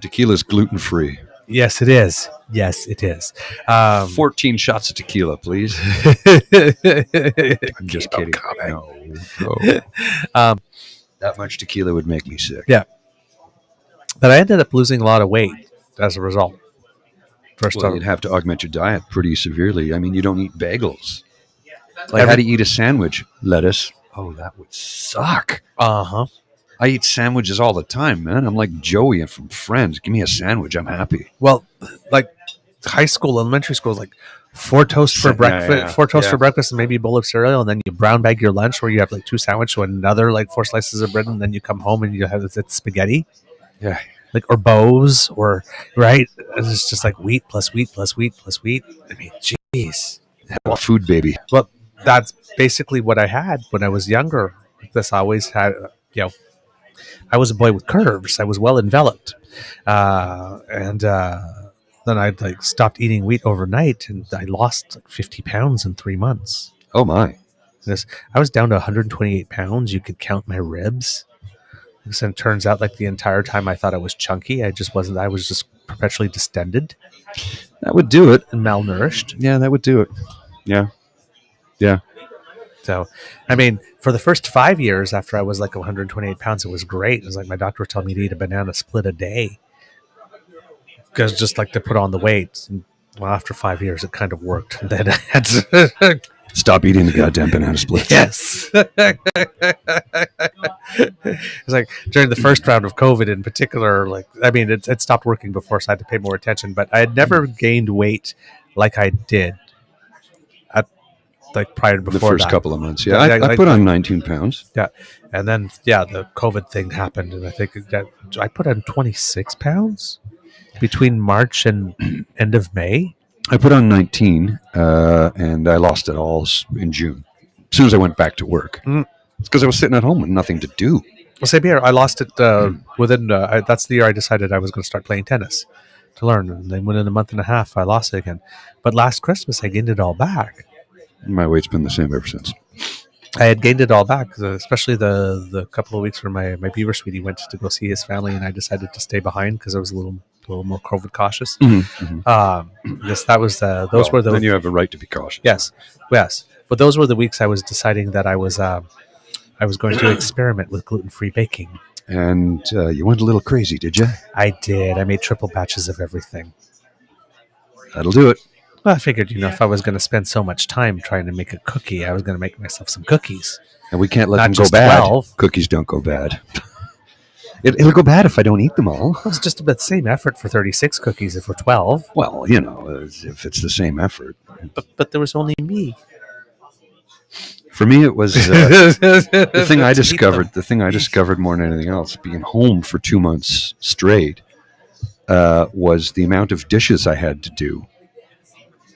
Tequila's gluten free. Yes, it is. Yes, it is. 14 shots of tequila, please. I'm just kidding. No. That much tequila would make me sick. Yeah. But I ended up losing a lot of weight as a result. Well, you'd have to augment your diet pretty severely. I mean, you don't eat bagels. Like, how do you eat a sandwich? Lettuce. Oh, that would suck. Uh-huh. I eat sandwiches all the time, man. I'm like Joey from Friends. Give me a sandwich. I'm happy. Well, like high school, elementary school is like 4 toasts for breakfast, 4 toasts for breakfast, and maybe a bowl of cereal, and then you brown bag your lunch where you have like 2 sandwiches, so another like 4 slices of bread, and then you come home and you have it's spaghetti. Yeah. Like or bows or right. It's just like wheat plus wheat plus wheat plus wheat. I mean, jeez. Well, food baby. Well, that's basically what I had when I was younger. This I always had, I was a boy with curves. I was well enveloped, and then I like stopped eating wheat overnight, and I lost like 50 pounds in 3 months. Oh my! I was down to 128 pounds. You could count my ribs. And it turns out, like the entire time, I thought I was chunky. I just wasn't. I was just perpetually distended. That would do it. And malnourished. Yeah, that would do it. Yeah. So, I mean, for the first 5 years after I was like 128 pounds, it was great. It was like my doctor was telling me to eat a banana split a day because just like to put on the weight. And, well, after 5 years, it kind of worked. And then I had to stop eating the goddamn banana splits. Yes. It's like during the first round of COVID in particular, like, I mean, it stopped working before, so I had to pay more attention, but I had never gained weight like I did at like prior to before the first that. couple of months. Yeah. I put on 19 pounds. Yeah. And then, the COVID thing happened. And I think that I put on 26 pounds between March and end of May. I put on 19, and I lost it all in June. As soon as I went back to work. It's because I was sitting at home with nothing to do. Well, same here. I lost it within, that's the year I decided I was going to start playing tennis to learn. And then within a month and a half, I lost it again. But last Christmas, I gained it all back. My weight's been the same ever since. I had gained it all back, especially the couple of weeks where my Beaver sweetie went to go see his family, and I decided to stay behind because I was a little more COVID cautious. Yes, that was those were the. Then you have a right to be cautious. Yes, but those were the weeks I was deciding that I was I was going to experiment with gluten-free baking. And you went a little crazy, did you? I did. I made triple batches of everything. That'll do it. Well, I figured, if I was going to spend so much time trying to make a cookie, I was going to make myself some cookies. And we can't let Not them go just bad. 12. Cookies don't go bad. It'll go bad if I don't eat them all. Well, it's just about the same effort for 36 cookies if we're 12. Well, if it's the same effort. But there was only me. For me, it was the thing I To eat discovered. them. The thing I discovered more than anything else, being home for 2 months straight, was the amount of dishes I had to do.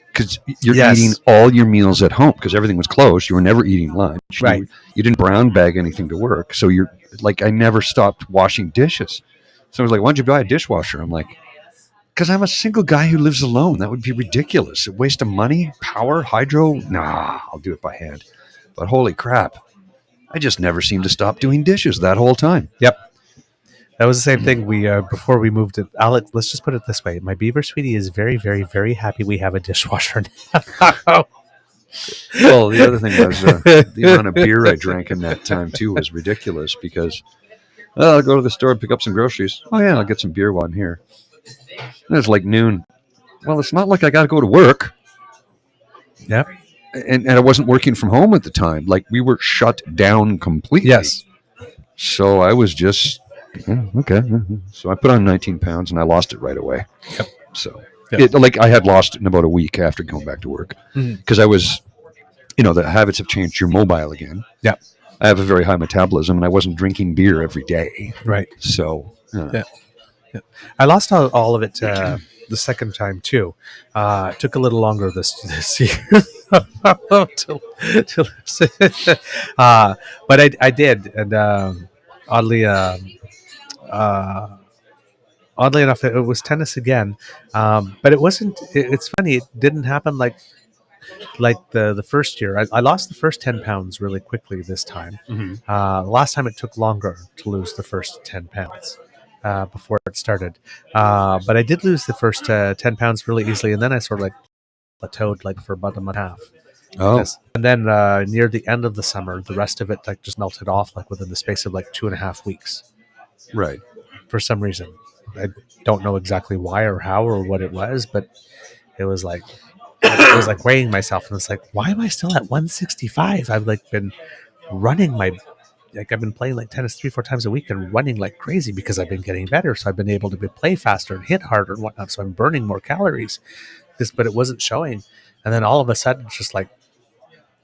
Because you're Yes. eating all your meals at home because everything was closed. You were never eating lunch. Right. You didn't brown bag anything to work. So you're like, I never stopped washing dishes. So I was like, why'd you buy a dishwasher? I'm like, because I'm a single guy who lives alone. That would be ridiculous. A waste of money, power, hydro. Nah, I'll do it by hand. But holy crap, I just never seemed to stop doing dishes that whole time. Yep. That was the same thing before we moved it. Alex, let's just put it this way. My Beaver sweetie is very, very, very happy we have a dishwasher now. Well, the other thing was the amount of beer I drank in that time, too, was ridiculous because I'll go to the store and pick up some groceries. Oh, yeah, I'll get some beer while I'm here. And it's like noon. Well, it's not like I got to go to work. Yep. And I wasn't working from home at the time. Like, we were shut down completely. Yes. So I was just, okay. So I put on 19 pounds and I lost it right away. Yep. So, Yep. I had lost it in about a week after going back to work. Because I was, the habits have changed. You're mobile again. Yep. I have a very high metabolism and I wasn't drinking beer every day. Right. So, Yeah. I lost all of it the second time too. It took a little longer this year. But I did, and oddly enough, it was tennis again. But it wasn't. It's funny. It didn't happen like the first year. I lost the first 10 pounds really quickly this time. Last time it took longer to lose the first 10 pounds. Before it started. But I did lose the first 10 pounds really easily, and then I sort of plateaued for about a month and a half. Oh. Yes. And then near the end of the summer, the rest of it just melted off within the space of 2.5 weeks. Right. For some reason. I don't know exactly why or how or what it was, but it was weighing myself, and it's why am I still at 165? I've been running I've been playing tennis 3-4 times a week and running like crazy because I've been getting better. So I've been able to play faster and hit harder and whatnot. So I'm burning more calories. But it wasn't showing. And then all of a sudden, it's just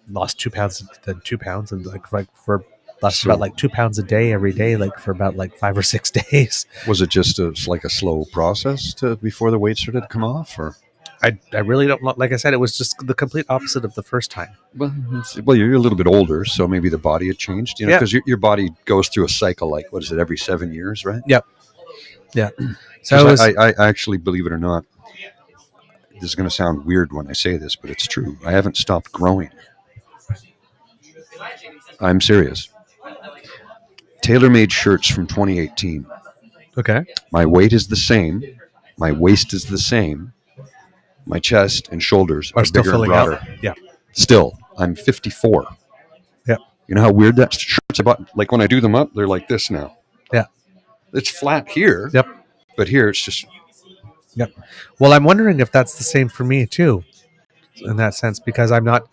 lost 2 pounds, then 2 pounds, and for lost about 2 pounds a day every day, for about 5 or 6 days. Was it just a slow process before the weight started to come off, or? I really don't know. Like I said, it was just the complete opposite of the first time. Well, you're a little bit older, so maybe the body had changed, because your body goes through a cycle, every 7 years, right? Yep. Yeah. So I actually, believe it or not, this is going to sound weird when I say this, but it's true. I haven't stopped growing. I'm serious. Tailor-made shirts from 2018. Okay. My weight is the same. My waist is the same. My chest and shoulders are still bigger and filling broader. out. Yeah. Still, I'm 54. Yeah. You know how weird that shirt's about? When I do them up, they're like this now. Yeah. It's flat here. Yep. But here it's just. Yep. Well, I'm wondering if that's the same for me too, in that sense, because I'm not.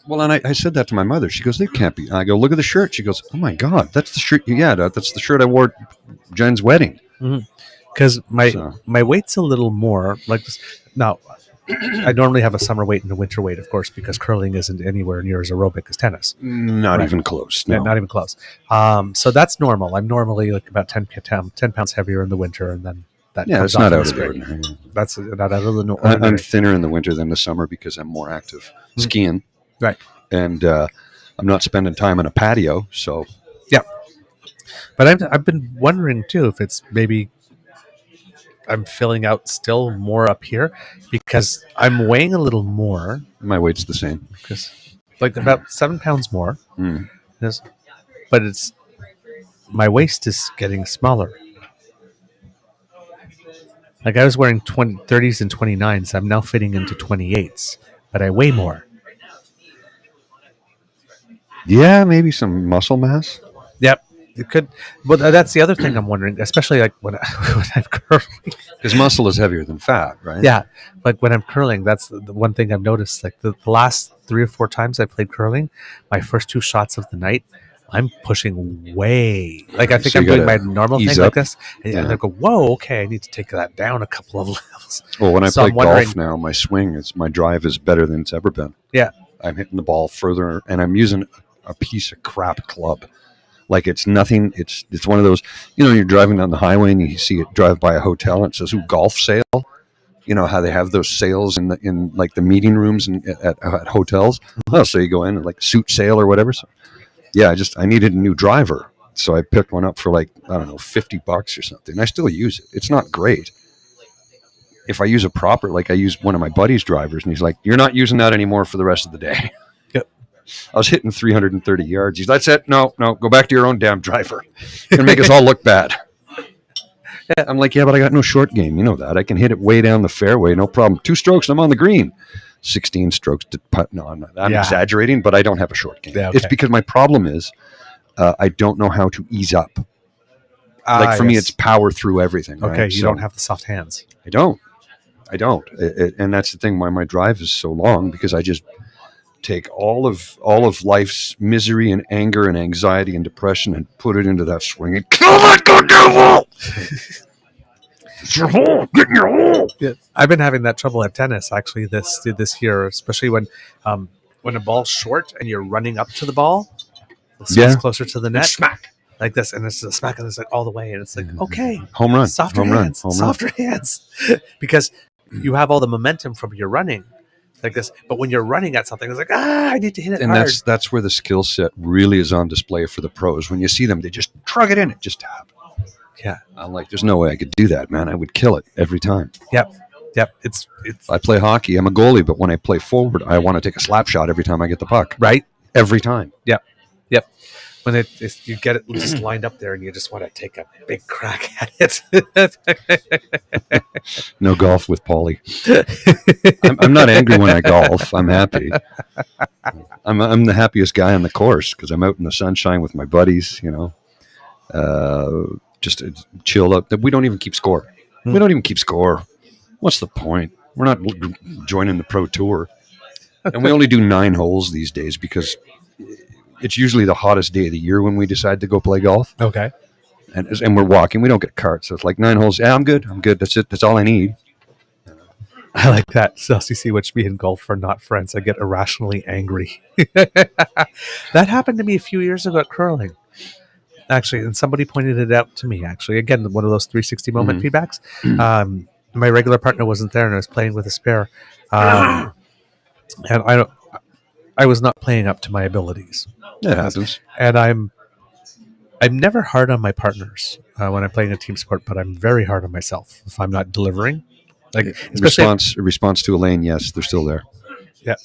Well, and I said that to my mother. She goes, "It can't be." I go, "Look at the shirt." She goes, "Oh my God, that's the shirt." Yeah, that's the shirt I wore at Jen's wedding. Because my weight's a little more like this. Now, I normally have a summer weight and a winter weight, of course, because curling isn't anywhere near as aerobic as tennis. Not even close. No. Yeah, not even close. So that's normal. I'm normally about 10 pounds heavier in the winter, and then that comes it's off not in out the of the spring. ordinary. That's not out of the ordinary. I'm thinner in the winter than the summer because I'm more active skiing. Right. And I'm not spending time in a patio, so. Yeah. But I've been wondering, too, if it's maybe I'm filling out still more up here because I'm weighing a little more. My weight's the same. Because about 7 pounds more. Yes. But my waist is getting smaller. I was wearing 30s and 29s. I'm now fitting into 28s, but I weigh more. Yeah, maybe some muscle mass. Yep, it could. But that's the other thing I'm wondering, especially like when, when I'm curling. Because muscle is heavier than fat, right? Yeah, like when I'm curling, that's the one thing I've noticed. Like the last 3 or 4 times I played curling, my first 2 shots of the night, I'm pushing way. Like I think So I'm you doing my gotta normal ease thing like up. this, and I go, "Whoa, okay, I need to take that down a couple of levels." Well, when I So play I'm wondering, golf now, my drive is better than it's ever been. yeah, I'm hitting the ball further, and I'm using a piece of crap club. Like it's nothing. It's one of those. You're driving down the highway and you see it drive by a hotel and it says, "Ooh, golf sale." You know how they have those sales in like the meeting rooms and at hotels. Oh, so you go in and like suit sale or whatever. So yeah, I needed a new driver, so I picked one up for like I don't know $50 or something. I still use it. It's not great. If I use it proper, like I use one of my buddy's drivers, and he's like, "You're not using that anymore for the rest of the day." Yep. I was hitting 330 yards. He's like, "That's it. No, go back to your own damn driver. You're gonna make us all look bad." Yeah. I'm like, "Yeah, but I got no short game. You know that. I can hit it way down the fairway, no problem. 2 strokes, I'm on the green. 16 strokes to putt." No, I'm Yeah. exaggerating, but I don't have a short game. Yeah, okay. It's because my problem is I don't know how to ease up. Like for me, yes. it's power through everything. Okay, right? you don't have the soft hands. I don't. And that's the thing why my drive is so long, because I just take all of life's misery and anger and anxiety and depression and put it into that swing and kill that goddamn hole. It's your hole. Get in your hole. Yeah. I've been having that trouble at tennis actually this year, especially when a ball's short and you're running up to the ball, it's Yeah. closer to the net, Smack. like this, and it's a smack, and it's like all the way, and it's like, okay, Home run. softer Home run. hands, Home run. softer hands, because you have all the momentum from your running, like this. But when you're running at something, it's like, I need to hit it And hard. that's where the skill set really is on display for the pros. When you see them, they just trug it in. It just happens. Yeah. I'm like, there's no way I could do that, man. I would kill it every time. Yep. It's I play hockey. I'm a goalie, but when I play forward, I want to take a slap shot every time I get the puck. right. Every time. Yep. When you get it just lined up there, and you just want to take a big crack at it. No golf with Paulie. I'm not angry when I golf. I'm happy. I'm the happiest guy on the course because I'm out in the sunshine with my buddies, just chill up. We don't even keep score. We don't even keep score. What's the point? We're not joining the pro tour. And we only do 9 holes these days because it's usually the hottest day of the year when we decide to go play golf. Okay. And we're walking. We don't get carts. So it's like 9 holes. Yeah, I'm good. That's it. That's all I need. I like that. So you see, which me and golf are not friends. I get irrationally angry. That happened to me a few years ago at curling, actually, and somebody pointed it out to me. Actually, again, one of those 360 moment feedbacks. My regular partner wasn't there, and I was playing with a spare, and I was not playing up to my abilities. It happens. And I'm never hard on my partners when I'm playing a team sport, but I'm very hard on myself if I'm not delivering. Like Response to Elaine, yes, they're still there. Yeah,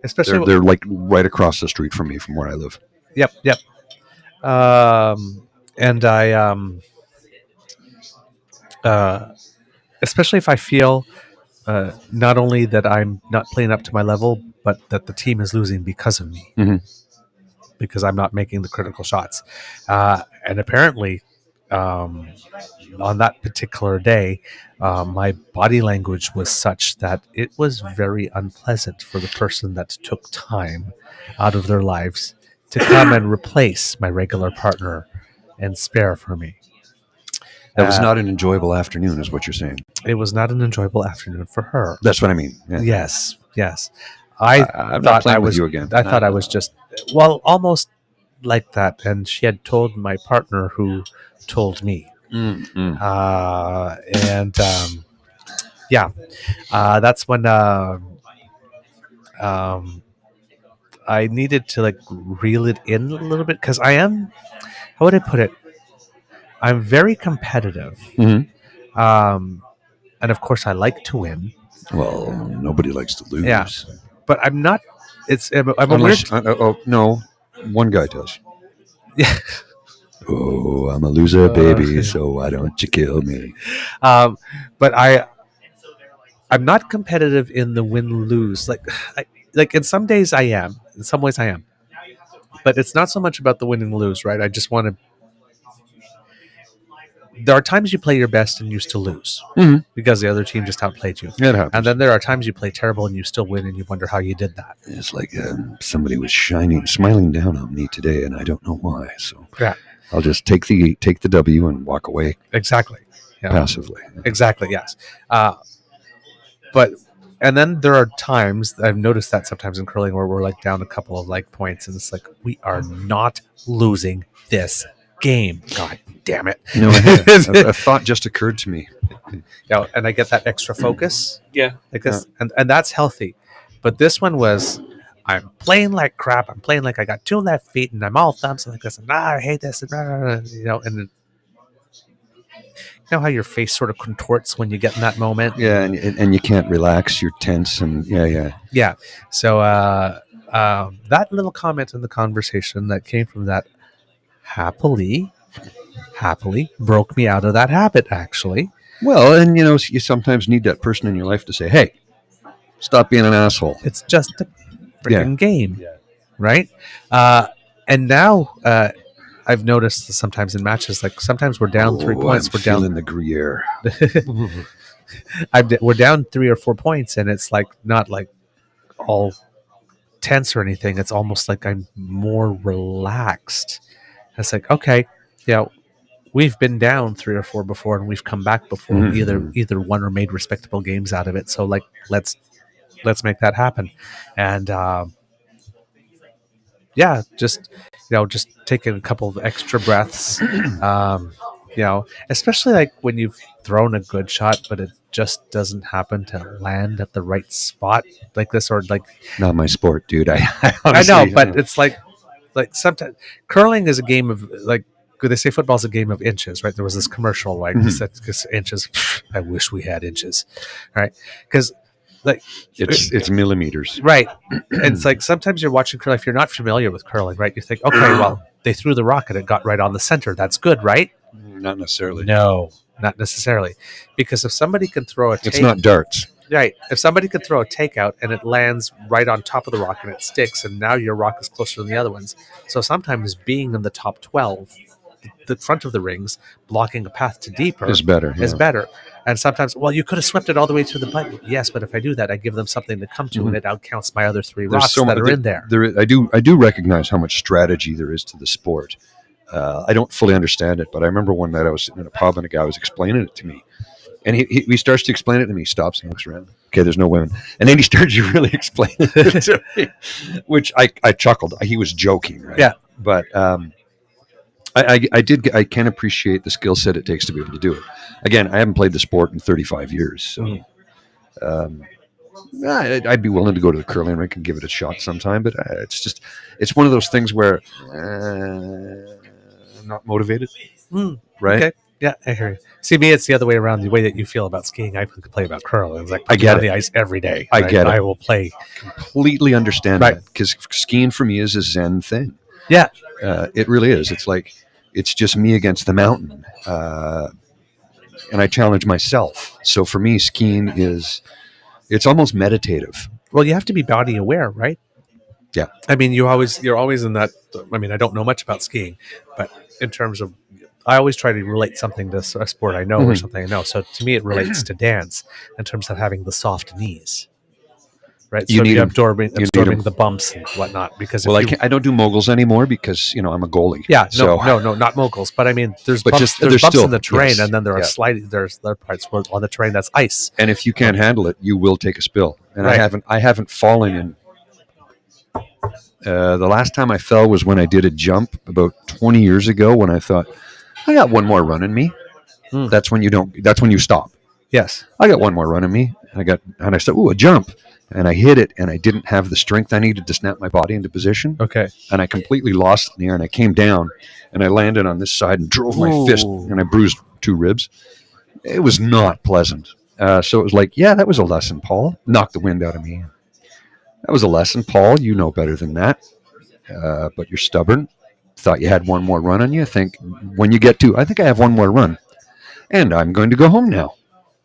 especially They're like right across the street from me from where I live. Yep. And I especially if I feel not only that I'm not playing up to my level, but that the team is losing because of me, because I'm not making the critical shots. And apparently, on that particular day, my body language was such that it was very unpleasant for the person that took time out of their lives to come and replace my regular partner and spare for me. That was not an enjoyable afternoon, is what you're saying. It was not an enjoyable afternoon for her. That's what I mean. Yeah. Yes. I'm not playing with you again. I thought I was just, almost like that. And she had told my partner who told me. That's when I needed to like reel it in a little bit, because I am, how would I put it? I'm very competitive. And of course I like to win. Well, nobody likes to lose. Yeah. But I'm not, no, one guy does. Yeah. Oh, I'm a loser, baby, so why don't you kill me? But I'm not competitive in the win-lose. Like in some days I am. In some ways I am. But it's not so much about the win and lose, right? I just want to. There are times you play your best and you still lose because the other team just outplayed you. It happens. And then there are times you play terrible and you still win and you wonder how you did that. It's like somebody was smiling down on me today, and I don't know why. So Yeah. I'll just take the W and walk away Exactly. Yeah. passively. Exactly, yes. And then there are times, I've noticed that sometimes in curling where we're like down a couple of like points and it's like, we are not losing this game. God damn it. No, a thought just occurred to me. Yeah, and I get that extra focus. Yeah. Like this, and that's healthy. But this one was, I'm playing like crap. I'm playing like I got 2 left feet and I'm all thumbs and like this. And I hate this. And, you know, and you know how your face sort of contorts when you get in that moment? Yeah, and you can't relax. You're tense, and Yeah. So that little comment in the conversation that came from that happily broke me out of that habit, actually. Well, and you sometimes need that person in your life to say, "Hey, stop being an asshole." It's just a freaking game, Yeah. right? And now I've noticed sometimes in matches, like sometimes we're down 3 points. I'm feeling the Gruyere. We're down 3 or 4 points, and it's like not like all tense or anything. It's almost like I'm more relaxed. It's like, okay, yeah, we've been down 3 or 4 before, and we've come back before. Mhm. Either won or made respectable games out of it. So like, let's make that happen. And yeah, just taking a couple of extra breaths. Especially like when you've thrown a good shot, but it just doesn't happen to land at the right spot like this, or like Not my sport, dude. I know, but it's like sometimes curling is a game of like. They say football is a game of inches, right? There was this commercial like this inches. I wish we had inches, right? Because like it's millimeters. right, and it's like sometimes you're watching curling. If you're not familiar with curling, right, you think, okay, well, they threw the rock and it got right on the center. That's good, right? Not necessarily. No, not necessarily, because if somebody can throw a It's not darts. right, if somebody can throw a takeout and it lands right on top of the rock and it sticks, and now your rock is closer than the other ones. So sometimes being in the top 12. The front of the rings blocking a path to deeper Is better. is better. And sometimes, well, you could have swept it all the way to the button. Yes, but if I do that, I give them something to come to, and it outcounts my other 3 rocks that are in there. I do recognize how much strategy there is to the sport. I don't fully understand it, but I remember one night I was sitting in a pub and a guy was explaining it to me. And he starts to explain it to me. He stops and looks around. Okay, there's no women. And then he starts to really explain it to me, which I chuckled. He was joking, right? Yeah. But I can appreciate the skill set it takes to be able to do it. Again, I haven't played the sport in 35 years, so I'd be willing to go to the curling rink and give it a shot sometime. But it's one of those things where I'm not motivated, right? Okay. Yeah, I hear you. See, me, it's the other way around. The way that you feel about skiing, I could play about curling. It's like I get on it. the ice every day. I get it. I will play. Completely understand Right. that, because skiing for me is a zen thing. Yeah. It really is. It's like it's just me against the mountain, and I challenge myself. So for me, skiing it's almost meditative. Well, you have to be body aware, right? Yeah. I mean, you're always in that. I mean, I don't know much about skiing, but in terms of, I always try to relate something to a sport I know or something I know. So to me, it relates to dance in terms of having the soft knees, right? You So need you're 'em. absorbing You need 'em. the bumps and whatnot. Because Well, if you, I don't do moguls anymore because I'm a goalie. yeah, So, no, not moguls. But I mean, there's But bumps, just- there's there's bumps still- in the terrain, yes, and then there are yeah. sliding. There's other parts where on the terrain that's ice. and if you can't handle it, you will take a spill. And Right. I haven't fallen in. The last time I fell was when I did a jump about 20 years ago, when I thought, I got one more run in me. That's when you stop. Yes. I got one more run in me. And I said, ooh, a jump. And I hit it, and I didn't have the strength I needed to snap my body into position. Okay. And I completely lost it in the air, and I came down, and I landed on this side and drove my fist, and I bruised 2 ribs. It was not pleasant. So it was like, yeah, that was a lesson, Paul. Knocked the wind out of me. That was a lesson, Paul. You know better than that. But you're stubborn. Thought you had one more run on you. Think when you get to, I think I have one more run. And I'm going to go home now.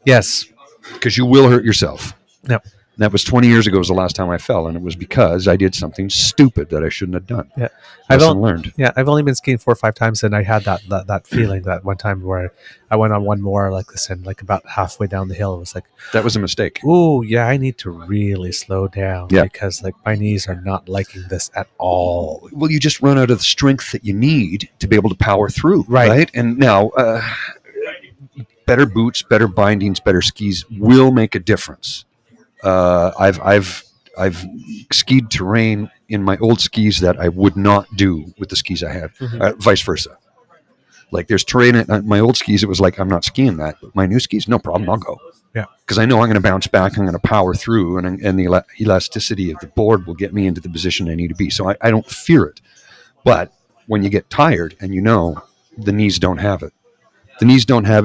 Yes. Because you will hurt yourself. Yep. That was 20 years ago was the last time I fell, and it was because I did something stupid that I shouldn't have done. Yeah. Lesson learned. Yeah, I've only been skiing 4 or 5 times, and I had that feeling that one time where I went on one more like this, and like about halfway down the hill, it was like, That was a mistake. "Ooh, yeah, I need to really slow down Yeah. because like my knees are not liking this at all." Well, you just run out of the strength that you need to be able to power through, Right. right? And now, better boots, better bindings, better skis will make a difference. I've skied terrain in my old skis that I would not do with the skis I had, vice versa. Like there's terrain at my old skis. It was like, I'm not skiing that, but my new skis, no problem. I'll go. Yeah. Because I know I'm going to bounce back. I'm going to power through, and the elasticity of the board will get me into the position I need to be. So I don't fear it. But when you get tired and you know the knees don't have it, and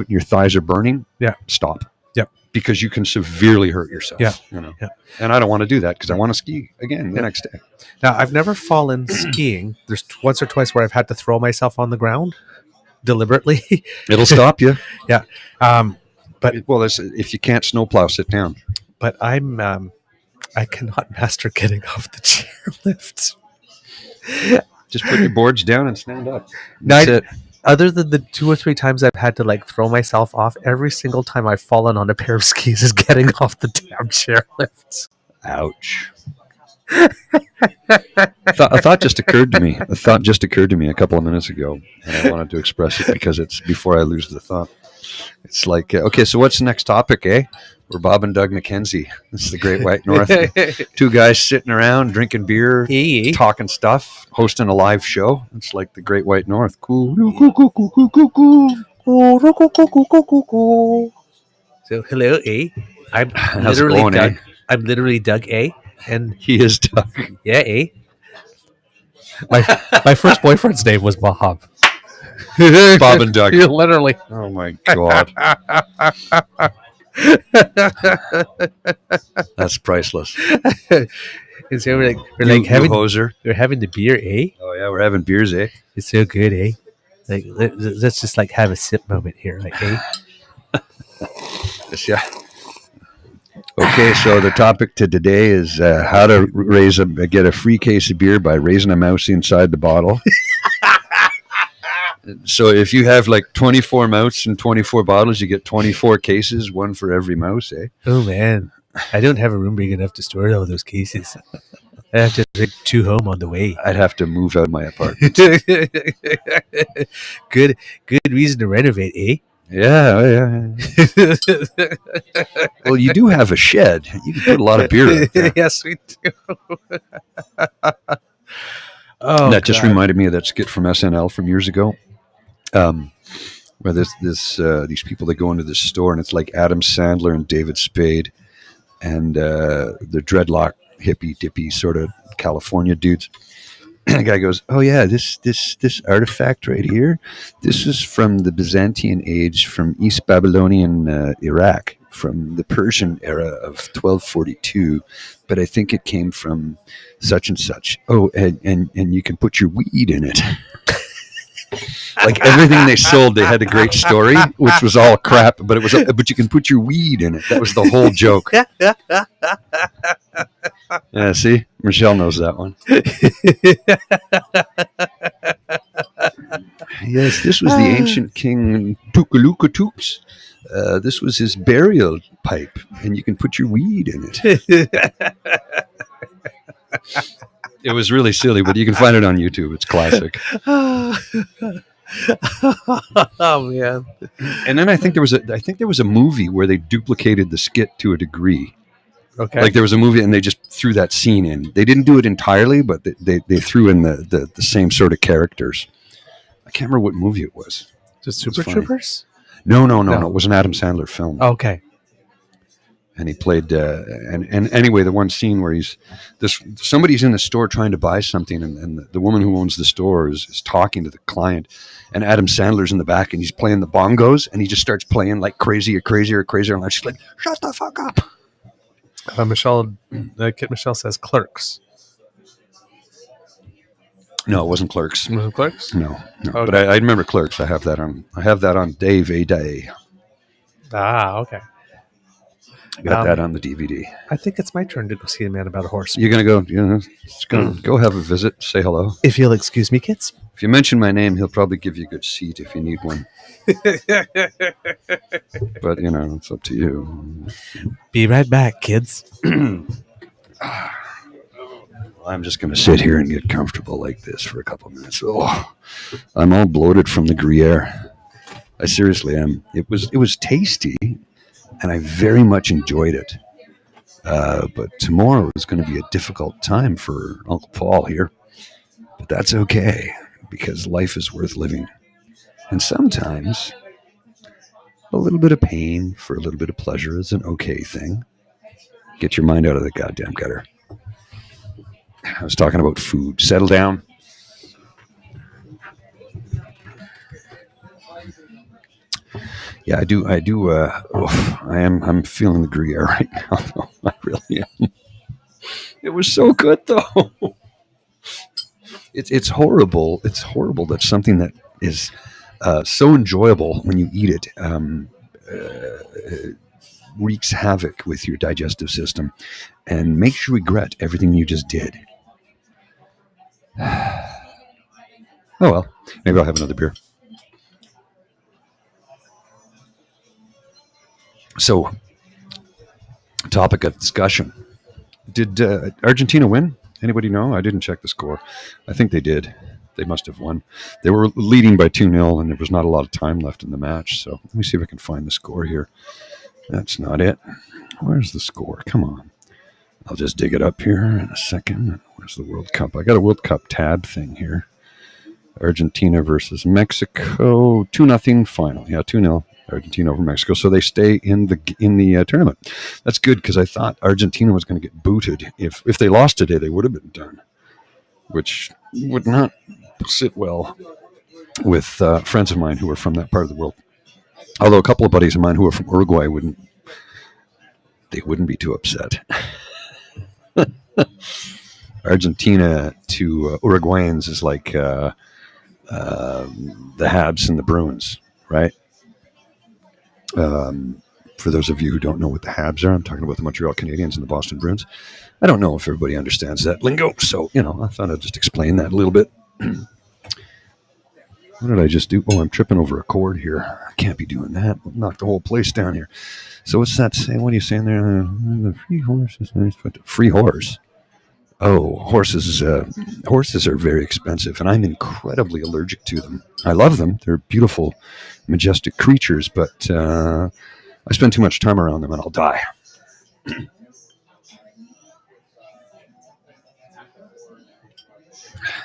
your thighs are burning, Yeah. stop. Yep. Because you can severely hurt yourself. Yeah. You know? Yeah. And I don't want to do that because I want to ski again the next day. Now, I've never fallen skiing. There's once or twice where I've had to throw myself on the ground deliberately. It'll stop you. Yeah. But if you can't snowplow, sit down. But I cannot master getting off the chairlift. Just put your boards down and stand up. No, That's it. Other than the 2 or 3 times I've had to like throw myself off, every single time I've fallen on a pair of skis is getting off the damn chairlifts. Ouch. A thought just occurred to me. A couple of minutes ago, and I wanted to express it because it's before I lose the thought. It's like, okay, so what's the next topic, eh? We're Bob and Doug McKenzie. This is the Great White North. 2 guys sitting around, drinking beer, talking stuff, hosting a live show. It's like the Great White North. Cool. So hello, A. I'm How's it literally going, Doug. eh? I'm literally Doug A. And He is Doug. yeah, A. My first boyfriend's name was Bob. Bob and Doug. Literally. Oh my God. That's priceless. And so we're You hoser. we're having the beer, eh? Oh yeah, we're having beers, eh? It's so good, eh? Like let's just like have a sip moment here, like, eh? Yes, yeah. Okay, so the topic to today is how to get a free case of beer by raising a mouse inside the bottle. So if you have like 24 mouse and 24 bottles, you get 24 cases, one for every mouse, eh? Oh man, I don't have a room big enough to store all those cases. I have to take 2 home on the way. I'd have to move out of my apartment. Good reason to renovate, eh? Yeah. Well, you do have a shed. You can put a lot of beer out there. Yes, we do. That just reminded me of that skit from SNL from years ago, where there's these people that go into this store, and it's like Adam Sandler and David Spade, and the dreadlock hippie dippy sort of California dudes. And the guy goes, "Oh yeah, this artifact right here, this is from the Byzantine age, from East Babylonian Iraq, from the Persian era of 1242, but I think it came from such and such. Oh, and you can put your weed in it." Like everything they sold, they had a great story, which was all crap, but but you can put your weed in it. That was the whole joke. Yeah, see, Michelle knows that one. Yes, this was the ancient king Tukulukatuks. This was his burial pipe, and you can put your weed in it. It was really silly, but you can find it on YouTube. It's classic. Oh man! And then I think there was a movie where they duplicated the skit to a degree. Okay. Like there was a movie, and they just threw that scene in. They didn't do it entirely, but they threw in the same sort of characters. I can't remember what movie it was. Just Super Troopers? No. It was an Adam Sandler film. Okay. And he played, and anyway, the one scene where somebody's in the store trying to buy something, and the woman who owns the store is talking to the client, and Adam Sandler's in the back, and he's playing the bongos, and he just starts playing like crazier, and she's like, "Shut the fuck up." Kit Michelle says Clerks. No, it wasn't Clerks. Was it Clerks? No. Okay. But I remember Clerks. I have that on Dave A Day. Ah, okay. Got that on the DVD. I think it's my turn to go see a man about a horse. You're gonna go. Just gonna go have a visit. Say hello. If you'll excuse me, kids. If you mention my name, he'll probably give you a good seat if you need one. But it's up to you. Be right back, kids. I'm just gonna sit here and get comfortable like this for a couple minutes. Oh, I'm all bloated from the Gruyere. I seriously am. It was tasty, and I very much enjoyed it. But tomorrow is going to be a difficult time for Uncle Paul here. But that's okay, because life is worth living. And sometimes a little bit of pain for a little bit of pleasure is an okay thing. Get your mind out of the goddamn gutter. I was talking about food. Settle down. Yeah, I do. I'm feeling the Gruyere right now. I really am. It was so good, though. It's horrible. It's horrible that something that is so enjoyable when you eat it wreaks havoc with your digestive system and makes you regret everything you just did. Oh well, maybe I'll have another beer. So, topic of discussion. Did Argentina win? Anybody know? I didn't check the score. I think they did. They must have won. They were leading by 2-0, and there was not a lot of time left in the match. So let me see if I can find the score here. That's not it. Where's the score? Come on. I'll just dig it up here in a second. Where's the World Cup? I got a World Cup tab thing here. Argentina versus Mexico. 2-0 final. Yeah, 2-0. Argentina over Mexico, so they stay in the tournament. That's good, because I thought Argentina was going to get booted. If they lost today, they would have been done, which would not sit well with friends of mine who are from that part of the world. Although a couple of buddies of mine who are from Uruguay wouldn't be too upset. Argentina to Uruguayans is like the Habs and the Bruins, right? For those of you who don't know what the Habs are, I'm talking about the Montreal Canadiens and the Boston Bruins. I don't know if everybody understands that lingo, so I thought I'd just explain that a little bit. What did I just do? Oh, I'm tripping over a cord here. I can't be doing that. I'll knock the whole place down here. So what's that saying? What are you saying there? The free horse is nice, but free horse. Oh, horses are very expensive, and I'm incredibly allergic to them. I love them. They're beautiful, majestic creatures, but I spend too much time around them and I'll die.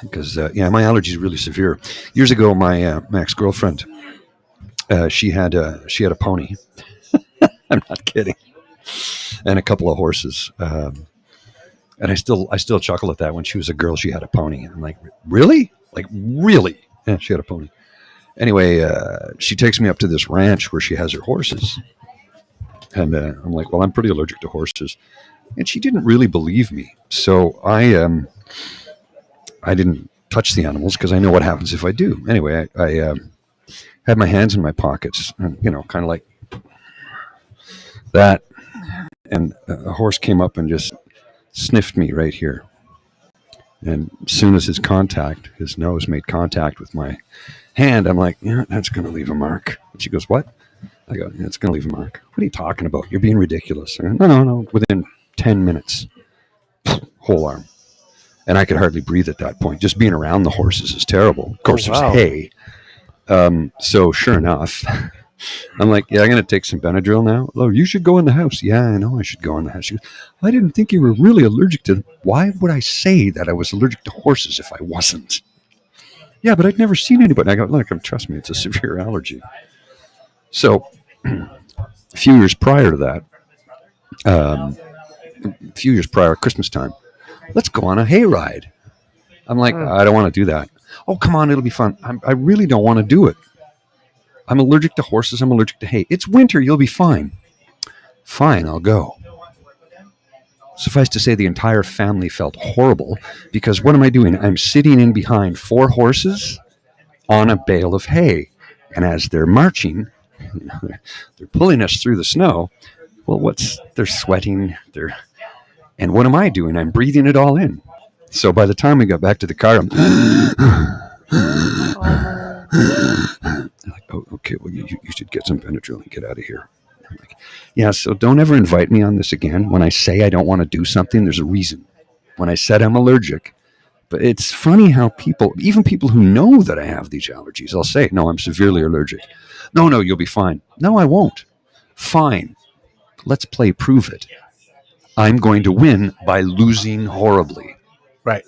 Because, my allergy is really severe. Years ago, my ex-girlfriend, she had a pony. I'm not kidding. And a couple of horses. And I still chuckle at that. When she was a girl, she had a pony. I'm like, really? Like, really? Yeah, she had a pony. Anyway, she takes me up to this ranch where she has her horses. And I'm like, well, I'm pretty allergic to horses. And she didn't really believe me. So I didn't touch the animals because I know what happens if I do. Anyway, I had my hands in my pockets, and, kind of like that. And a horse came up and just sniffed me right here. And as soon as his nose made contact with my hand, I'm like, yeah, that's going to leave a mark. And she goes, what? I go, yeah, it's going to leave a mark. What are you talking about? You're being ridiculous. I go, no. Within 10 minutes, whole arm. And I could hardly breathe at that point. Just being around the horses is terrible. Of course, there's hay. So sure enough, I'm like, yeah, I'm going to take some Benadryl now. Oh, you should go in the house. Yeah, I know I should go in the house. She goes, I didn't think you were really allergic to them. Why would I say that I was allergic to horses if I wasn't? Yeah, but I'd never seen anybody. I go, look, trust me, it's a severe allergy. So a few years prior to that, Christmas time, let's go on a hayride. I'm like, I don't want to do that. Oh, come on, it'll be fun. I really don't want to do it. I'm allergic to horses. I'm allergic to hay. It's winter. You'll be fine. Fine, I'll go. Suffice to say, the entire family felt horrible because what am I doing? I'm sitting in behind 4 horses on a bale of hay. And as they're marching, they're pulling us through the snow. well, they're sweating. And what am I doing? I'm breathing it all in. So by the time we got back to the car, I'm like, oh, okay, well, you should get some Benadryl and get out of here. I'm like, yeah, so don't ever invite me on this again. When I say I don't want to do something, there's a reason. When I said I'm allergic, but it's funny how even people who know that I have these allergies, I'll say, no, I'm severely allergic. No, you'll be fine. No, I won't. Fine. Let's play prove it. I'm going to win by losing horribly. Right.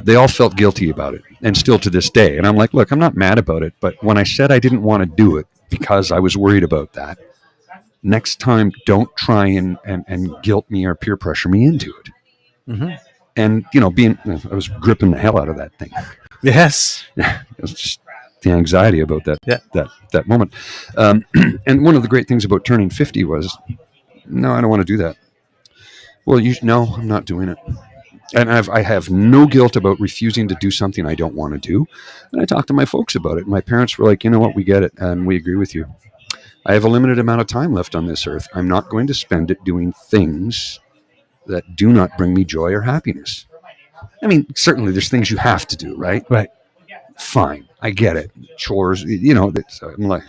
They all felt guilty about it, and still to this day. And I'm like, look, I'm not mad about it, but when I said I didn't want to do it because I was worried about that, next time don't try and guilt me or peer pressure me into it. Mm-hmm. And, I was gripping the hell out of that thing. Yes. It was just the anxiety about that Yeah. that moment. And one of the great things about turning 50 was, no, I don't want to do that. Well, no, I'm not doing it. And I have no guilt about refusing to do something I don't want to do. And I talked to my folks about it. My parents were like, you know what, we get it, and we agree with you. I have a limited amount of time left on this earth. I'm not going to spend it doing things that do not bring me joy or happiness. I mean, certainly there's things you have to do, right? Right. Fine. I get it. Chores, I'm like,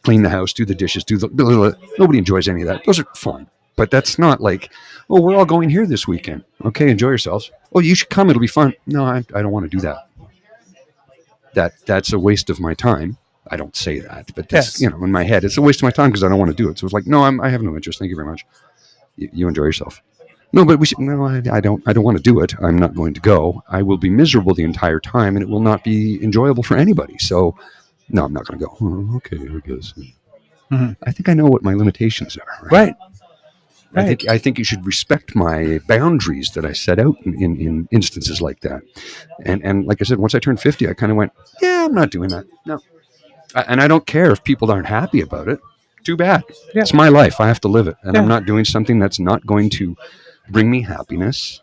clean the house, do the dishes, nobody enjoys any of that. Those are fun. But that's not like, oh, we're all going here this weekend. Okay, enjoy yourselves. Oh, you should come. It'll be fun. No, I don't want to do that. That's a waste of my time. I don't say that, but that's, Yes. In my head, it's a waste of my time because I don't want to do it. So it's like, no, I have no interest. Thank you very much. You enjoy yourself. No, but we should. No, I don't want to do it. I'm not going to go. I will be miserable the entire time, and it will not be enjoyable for anybody. So, no, I'm not going to go. Oh, okay, I guess. Mm-hmm. I think I know what my limitations are. Right. I think you should respect my boundaries that I set out in instances like that. And like I said, once I turned 50, I kind of went, yeah, I'm not doing that. No. And I don't care if people aren't happy about it. Too bad. Yeah. It's my life. I have to live it. And Yeah. I'm not doing something that's not going to bring me happiness.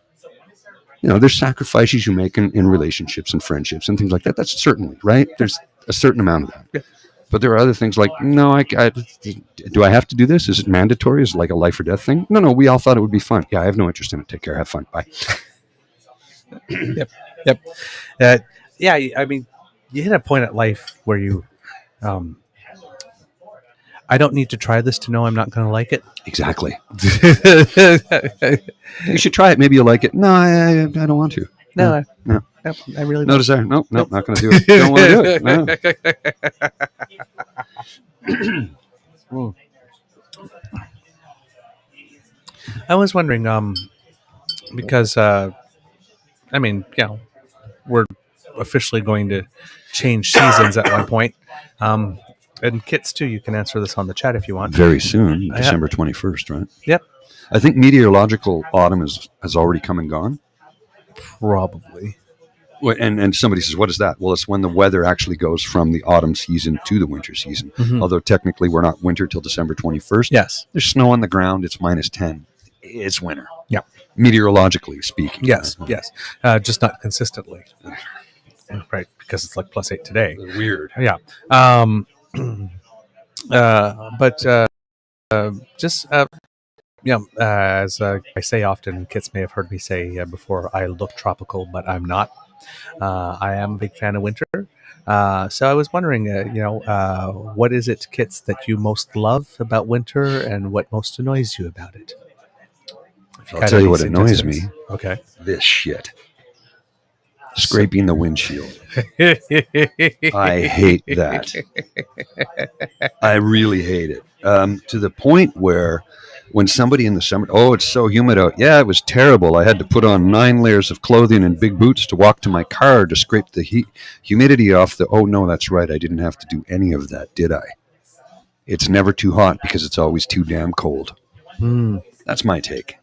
There's sacrifices you make in relationships and friendships and things like that. That's certainly, right? There's a certain amount of that. Yeah. But there are other things like, no, do I have to do this? Is it mandatory? Is it like a life or death thing? No, we all thought it would be fun. Yeah, I have no interest in it. Take care. Have fun. Bye. Yep. Yeah, I mean, you hit a point at life where you, I don't need to try this to know I'm not going to like it. Exactly. You should try it. Maybe you'll like it. No, I don't want to. No, No. I really No don't. desire. No, not going to do it. Don't want to do it. No. I was wondering, because we're officially going to change seasons at one point. And Kits too, you can answer this on the chat if you want. Very soon, Yeah. December 21st, right? Yep. I think meteorological autumn has already come and gone. Probably. And somebody says, what is that? Well, it's when the weather actually goes from the autumn season to the winter season. Mhm. Although technically we're not winter till December 21st. Yes. There's snow on the ground. It's -10. It's winter. Yeah. Meteorologically speaking. Yes. Yes. Just not consistently. Right. Because it's like +8 today. Weird. Yeah. As I say often, Kits may have heard me say before, I look tropical, but I'm not. I am a big fan of winter. So I was wondering, what is it, Kits, that you most love about winter and what most annoys you about it? If I'll had tell you any what annoys me. suggestions. Okay. This shit. Scraping the windshield. I hate that. I really hate it. To the point where when somebody in the summer, oh, it's so humid out. Yeah, it was terrible. I had to put on 9 layers of clothing and big boots to walk to my car to scrape the humidity off the, oh, no, that's right. I didn't have to do any of that, did I? It's never too hot because it's always too damn cold. Mm. That's my take.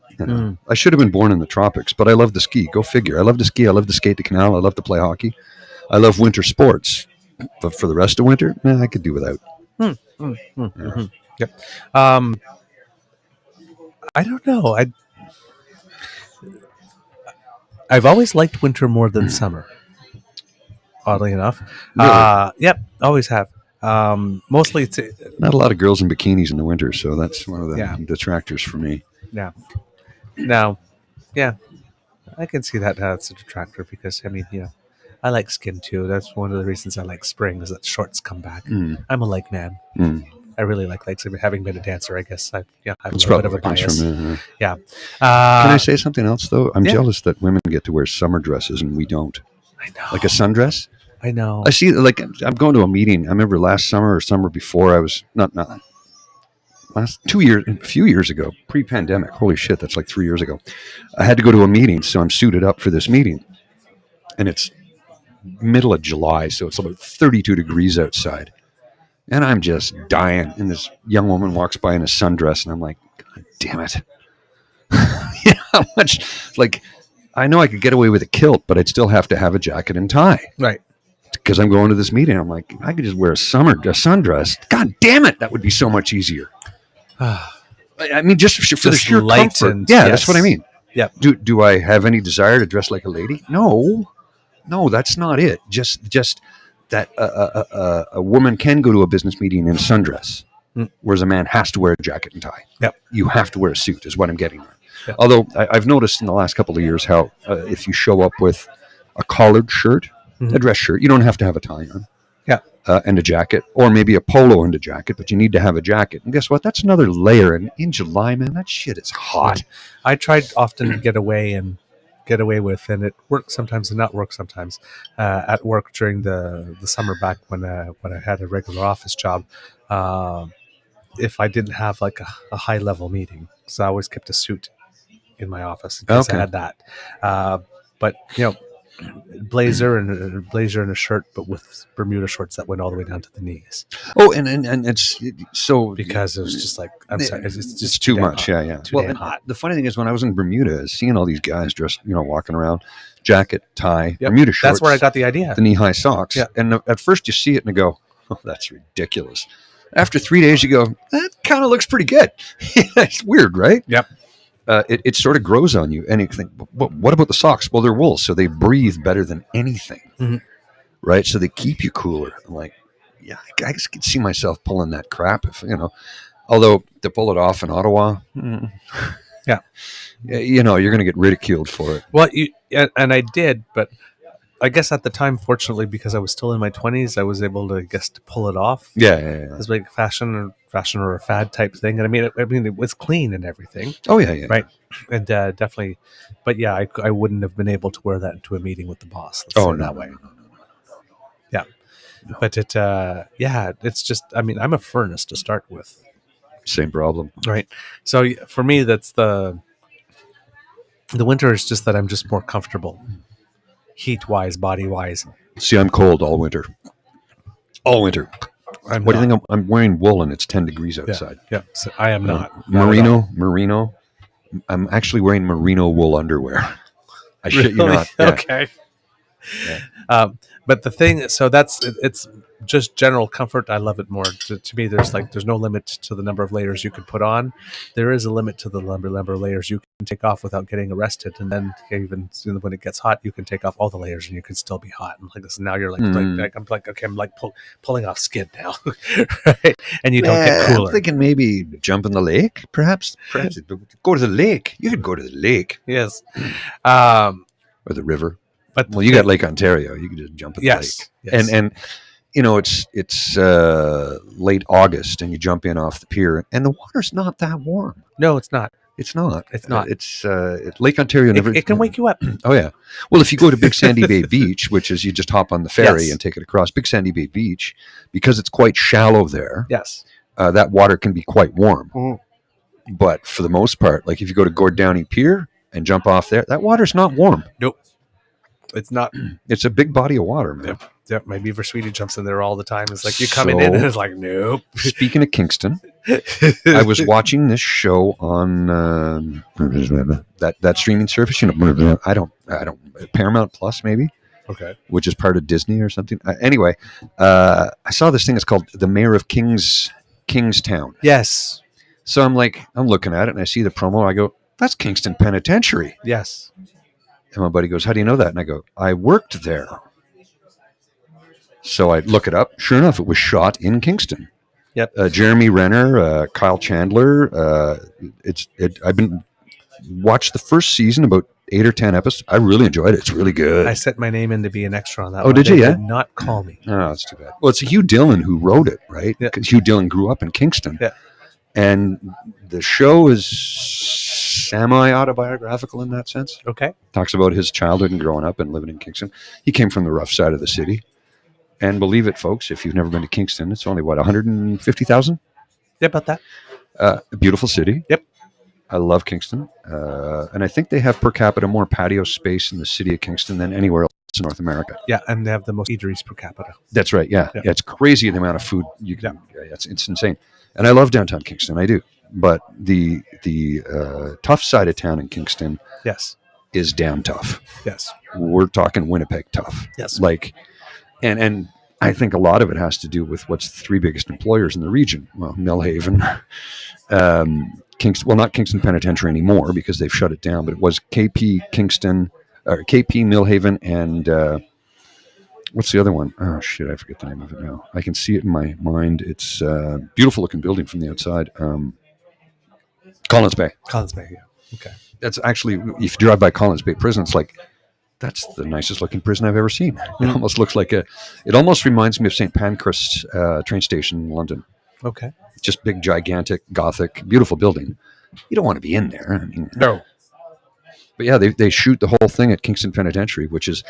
I should have been born in the tropics, but I love to ski. Go figure. I love to ski. I love to skate the canal. I love to play hockey. I love winter sports. But for the rest of winter, I could do without. Mm-hmm. Yep. I don't know. I've always liked winter more than summer. Oddly enough. Really? Yep. Always have. Mostly it's Not a lot of girls in bikinis in the winter, so that's one of the Yeah. detractors for me. yeah. Now, yeah, I can see that it's a detractor because I mean, I like skin too. That's one of the reasons I like spring is that shorts come back. Mm. I'm a leg man. Mm. I really like legs. Having been a dancer, I guess I have a That's little bit probably of where a it comes bias. from. Yeah. Can I say something else though? I'm yeah. jealous that women get to wear summer dresses and we don't. I know. Like a sundress. I know. I see. Like I'm going to a meeting. I remember last summer or summer before. I was not last 2 years, a few years ago, pre-pandemic. Holy shit, that's like 3 years ago. I had to go to a meeting, so I'm suited up for this meeting, and it's middle of July, so it's about 32 degrees outside, and I'm just dying. And this young woman walks by in a sundress, and I'm like, God damn it! How much? Like, I know I could get away with a kilt, but I'd still have to have a jacket and tie. Right. Because I'm going to this meeting. I'm like, I could just wear a sundress. God damn it, that would be so much easier. I mean, just for the sheer comfort. Yeah, that's what I mean. Yep. Do I have any desire to dress like a lady? No, that's not it. Just that a woman can go to a business meeting in a sundress, whereas a man has to wear a jacket and tie. Yep. You have to wear a suit, is what I'm getting at. Yep. Although I've noticed in the last couple of years how if you show up with a collared shirt, a dress shirt, you don't have to have a tie on. Yeah. And a jacket, or maybe a polo and a jacket, but you need to have a jacket. And guess what? That's another layer. And in July, man, that shit is hot. I tried often to get away with, and it works sometimes and not work sometimes. At work during the summer back when I had a regular office job, if I didn't have like a high level meeting, so I always kept a suit in my office in case I had that. But blazer and a shirt, but with Bermuda shorts that went all the way down to the knees. Oh, and it's so because it was just like I'm sorry, it's just too much. Hot. Yeah. Too damn hot. The funny thing is, when I was in Bermuda, seeing all these guys dressed, walking around, jacket, tie, Yep. Bermuda shorts. That's where I got the idea. The knee-high socks. Yeah. And at first you see it and you go, "Oh, that's ridiculous." After 3 days, you go, "That kind of looks pretty good." It's weird, right? Yep. It sort of grows on you, and you think, what about the socks? Well, they're wool, so they breathe better than anything, right? So they keep you cooler. I'm like, yeah, I just can see myself pulling that crap, although to pull it off in Ottawa, yeah, you're going to get ridiculed for it. Well, and I did, but I guess at the time, fortunately, because I was still in my 20s, I was able to, to pull it off. Yeah. It's like fashion or a fad type thing, and I mean, it was clean and everything. Oh yeah. Right, and definitely, but yeah, I wouldn't have been able to wear that into a meeting with the boss. That way. No. Yeah, no. But it's just. I mean, I'm a furnace to start with. Same problem. Right. So for me, that's the winter is just that I'm just more comfortable. Heat-wise, body-wise. See, I'm cold all winter. All winter. What do you think? I'm wearing wool and it's 10 degrees outside. Yeah. So I am not. Merino. I'm actually wearing merino wool underwear. I shit you not. Yeah. Okay. Yeah. But the thing, so it's just general comfort. I love it more. To me, there's no limit to the number of layers you can put on. There is a limit to the number of layers you can take off without getting arrested. And then even when it gets hot, you can take off all the layers and you can still be hot. And like this, now you're I'm pulling off skin now, right? And you don't get cooler. I'm thinking maybe jump in the lake, perhaps go to the lake. You could go to the lake, yes, or the river. But you got Lake Ontario. You can just jump in the lake. Yes. And it's late August, and you jump in off the pier, and the water's not that warm. No, it's not. It's not. It's not. It's Lake Ontario. It can wake you up. Oh yeah. Well, if you go to Big Sandy Bay Beach, which is you just hop on the ferry and take it across Big Sandy Bay Beach, because it's quite shallow there. Yes. That water can be quite warm. Mm-hmm. But for the most part, like if you go to Gord Downey Pier and jump off there, that water's not warm. Nope. It's not. It's a big body of water, man. Yep. My Beaver sweetie jumps in there all the time. It's like you coming in and it's like, nope. Speaking of Kingston, I was watching this show on that streaming service. I don't Paramount Plus maybe. Okay. Which is part of Disney or something. Anyway, I saw this thing. It's called The Mayor of Kingstown. Yes. So I'm looking at it and I see the promo. I go, that's Kingston Penitentiary. Yes. And my buddy goes, how do you know that? And I go, I worked there. So I look it up. Sure enough, it was shot in Kingston. Yep. Jeremy Renner, Kyle Chandler. I've been watched the first season, about 8 or 10 episodes. I really enjoyed it. It's really good. I sent my name in to be an extra on that. Oh, one. did you? They Yeah. did not call me. Oh, that's too bad. Well, it's Hugh Dillon who wrote it, right? Yeah. Because Hugh Dillon grew up in Kingston. Yeah. And the show is semi-autobiographical in that sense. Okay. Talks about his childhood and growing up and living in Kingston. He came from the rough side of the city. And believe it, folks, if you've never been to Kingston, it's only, 150,000? Yeah, about that. A beautiful city. Yep. I love Kingston. And I think they have per capita more patio space in the city of Kingston than anywhere else in North America. Yeah, and they have the most eateries per capita. That's right. Yeah. Yep. Yeah, it's crazy the amount of food you can. Yeah, it's insane. And I love downtown Kingston. I do. But the tough side of town in Kingston Yes. is damn tough. Yes. We're talking Winnipeg tough. Yes. Like, and I think a lot of it has to do with what's the three biggest employers in the region. Well, Millhaven, Kingston. Well, not Kingston Penitentiary anymore because they've shut it down. But it was KP Kingston, or KP Millhaven, and what's the other one? Oh shit, I forget the name of it now. I can see it in my mind. It's a beautiful looking building from the outside. Collins Bay. Collins Bay. Yeah. Okay. That's actually, if you drive by Collins Bay Prison, it's like, that's the nicest looking prison I've ever seen. It almost looks like it almost reminds me of St. Pancras train station in London. Okay. Just big, gigantic, Gothic, beautiful building. You don't want to be in there. I mean, No. but yeah, they shoot the whole thing at Kingston Penitentiary, which is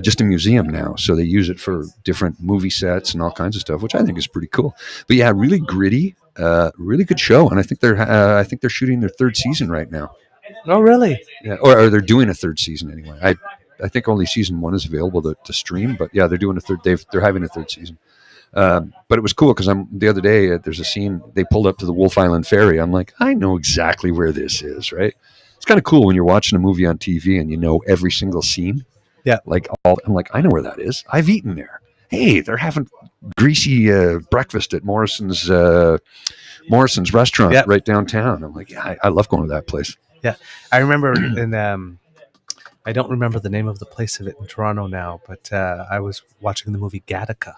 just a museum now. So they use it for different movie sets and all kinds of stuff, which I think is pretty cool. But yeah, really gritty, really good show. And I think they're shooting their third season right now. Oh, really? Yeah, or they're doing a third season anyway. I think only season 1 is available to stream, but yeah, they're doing a third. They're having a third season. But it was cool because the other day there's a scene they pulled up to the Wolf Island Ferry. I'm like, I know exactly where this is, right? It's kind of cool when you're watching a movie on TV and you know every single scene. Yeah. I'm like, I know where that is. I've eaten there. Hey, they're having greasy breakfast at Morrison's restaurant right downtown. I'm like, yeah, I love going to that place. Yeah, I remember in I don't remember the name of the place of it in Toronto now, but I was watching the movie Gattaca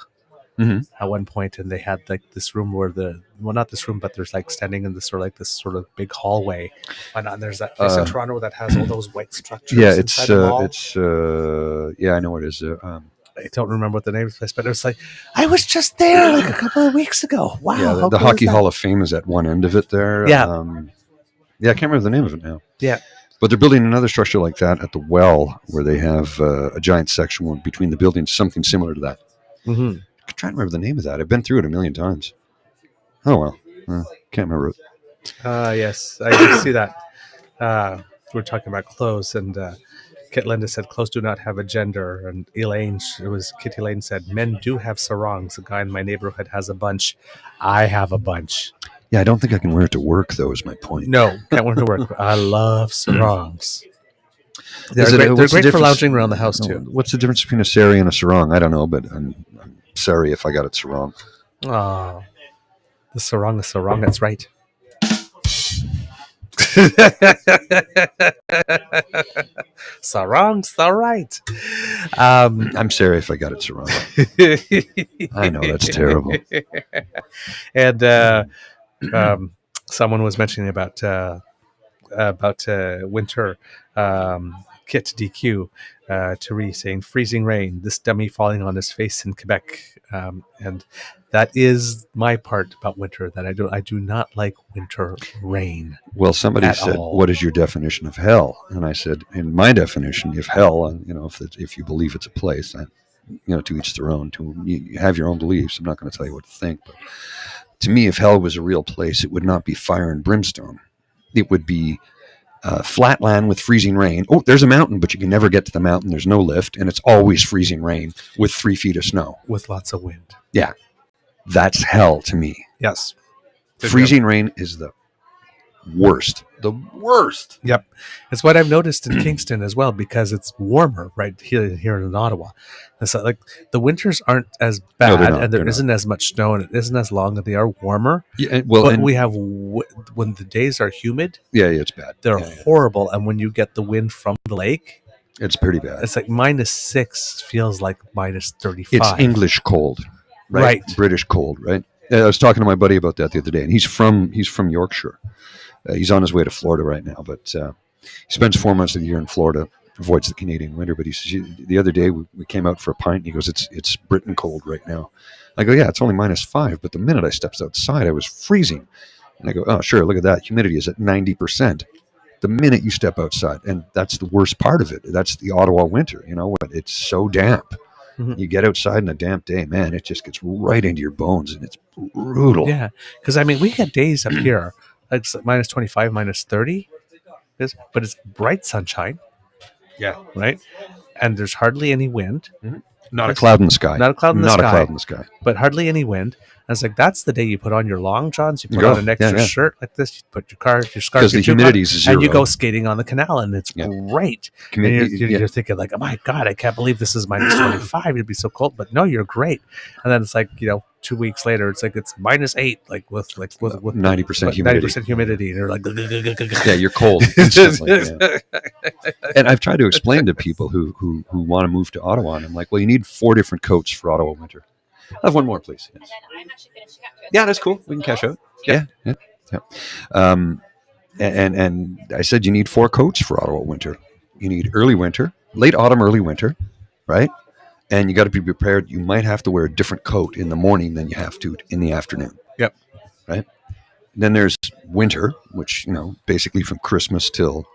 at one point, and they had like this room where not this room, but there's like standing in this sort of big hallway, and there's that place in Toronto that has all those white structures. Yeah, I know what it is. I don't remember what the name of the place, but it was like I was just there like a couple of weeks ago. Wow, yeah, the Hockey Hall of Fame is at one end of it there. Yeah. Yeah, I can't remember the name of it now. Yeah. But they're building another structure like that at the Well, where they have a giant section between the buildings, something similar to that. Mm-hmm. I'm trying to remember the name of that. I've been through it a million times. Oh, well. Can't remember it. Yes, I did see that. We're talking about clothes, and Kit Linda said clothes do not have a gender, and Kitty Lane said men do have sarongs. A guy in my neighborhood has a bunch. I have a bunch. Yeah, I don't think I can wear it to work, though, is my point. No, can't wear it to work. I love sarongs. They're great for lounging around the house, too. What's the difference between a sari and a sarong? I don't know, but I'm sorry if I got it sarong. Oh, the sarong is sarong. That's right. Sarong's the right. I'm sorry if I got it sarong. I know, that's terrible. And someone was mentioning about winter. Kit DQ, Therese saying freezing rain, this dummy falling on his face in Quebec, and that is my part about winter, that I do not like winter rain. Well, somebody said, what is your definition of hell? And I said, in my definition, if hell, if you believe it's a place, to each their own, you have your own beliefs. I'm not going to tell you what to think, but to me, if hell was a real place, it would not be fire and brimstone. It would be flat land with freezing rain. Oh, there's a mountain, but you can never get to the mountain. There's no lift, and it's always freezing rain with 3 feet of snow. With lots of wind. Yeah. That's hell to me. Yes. Freezing rain is the worst. The worst. Yep. It's what I've noticed in Kingston as well, because it's warmer right here in Ottawa. And so, like, the winters aren't as bad, and there isn't as much snow, and it isn't as long, and they are warmer. Yeah, well, but we have when the days are humid. Yeah, it's bad. They're horrible, and when you get the wind from the lake, It's pretty bad. It's like -6 feels like -35. It's English cold, right? Right. British cold, right? I was talking to my buddy about that the other day, and he's from Yorkshire. He's on his way to Florida right now, but he spends 4 months of the year in Florida, avoids the Canadian winter. But he says the other day we came out for a pint, and he goes, "It's Britain cold right now." I go, "Yeah, it's only -5, but the minute I stepped outside, I was freezing." And I go, "Oh, sure, look at that. Humidity is at 90%. The minute you step outside, and that's the worst part of it. That's the Ottawa winter. You know, it's so damp. Mhm. You get outside on a damp day, man, it just gets right into your bones, and it's brutal. Yeah, because I mean, we get days up here like it's -25, -30, but it's bright sunshine. Yeah. Right, and there's hardly any wind. Not a cloud in the sky. Not a cloud in the Not sky. a cloud in the sky. But hardly any wind. And it's like that's the day you put on your long johns, you put Go. on an extra Yeah. shirt like this, you put your scarf, Because the your tube humidity on, is zero. and you go skating on the canal, and it's Yeah. great. And you're thinking like, oh my god, I can't believe this is -25. It'd be so cold, but no, you're great. And then it's like 2 weeks later, it's like it's -8, like with 90% humidity. 90% humidity, and you're like, Yeah, you're cold instantly. Yeah. And I've tried to explain to people who want to move to Ottawa, and I'm like, well, you need 4 different coats for Ottawa winter. I'll have one more, please. Yes. And then I'm actually finishing up. Yeah, that's cool. We can cash out. Yeah. And I said you need 4 coats for Ottawa winter. You need early winter, late autumn, early winter, right? And you got to be prepared. You might have to wear a different coat in the morning than you have to in the afternoon. Yep. Right. And then there's winter, which basically from Christmas till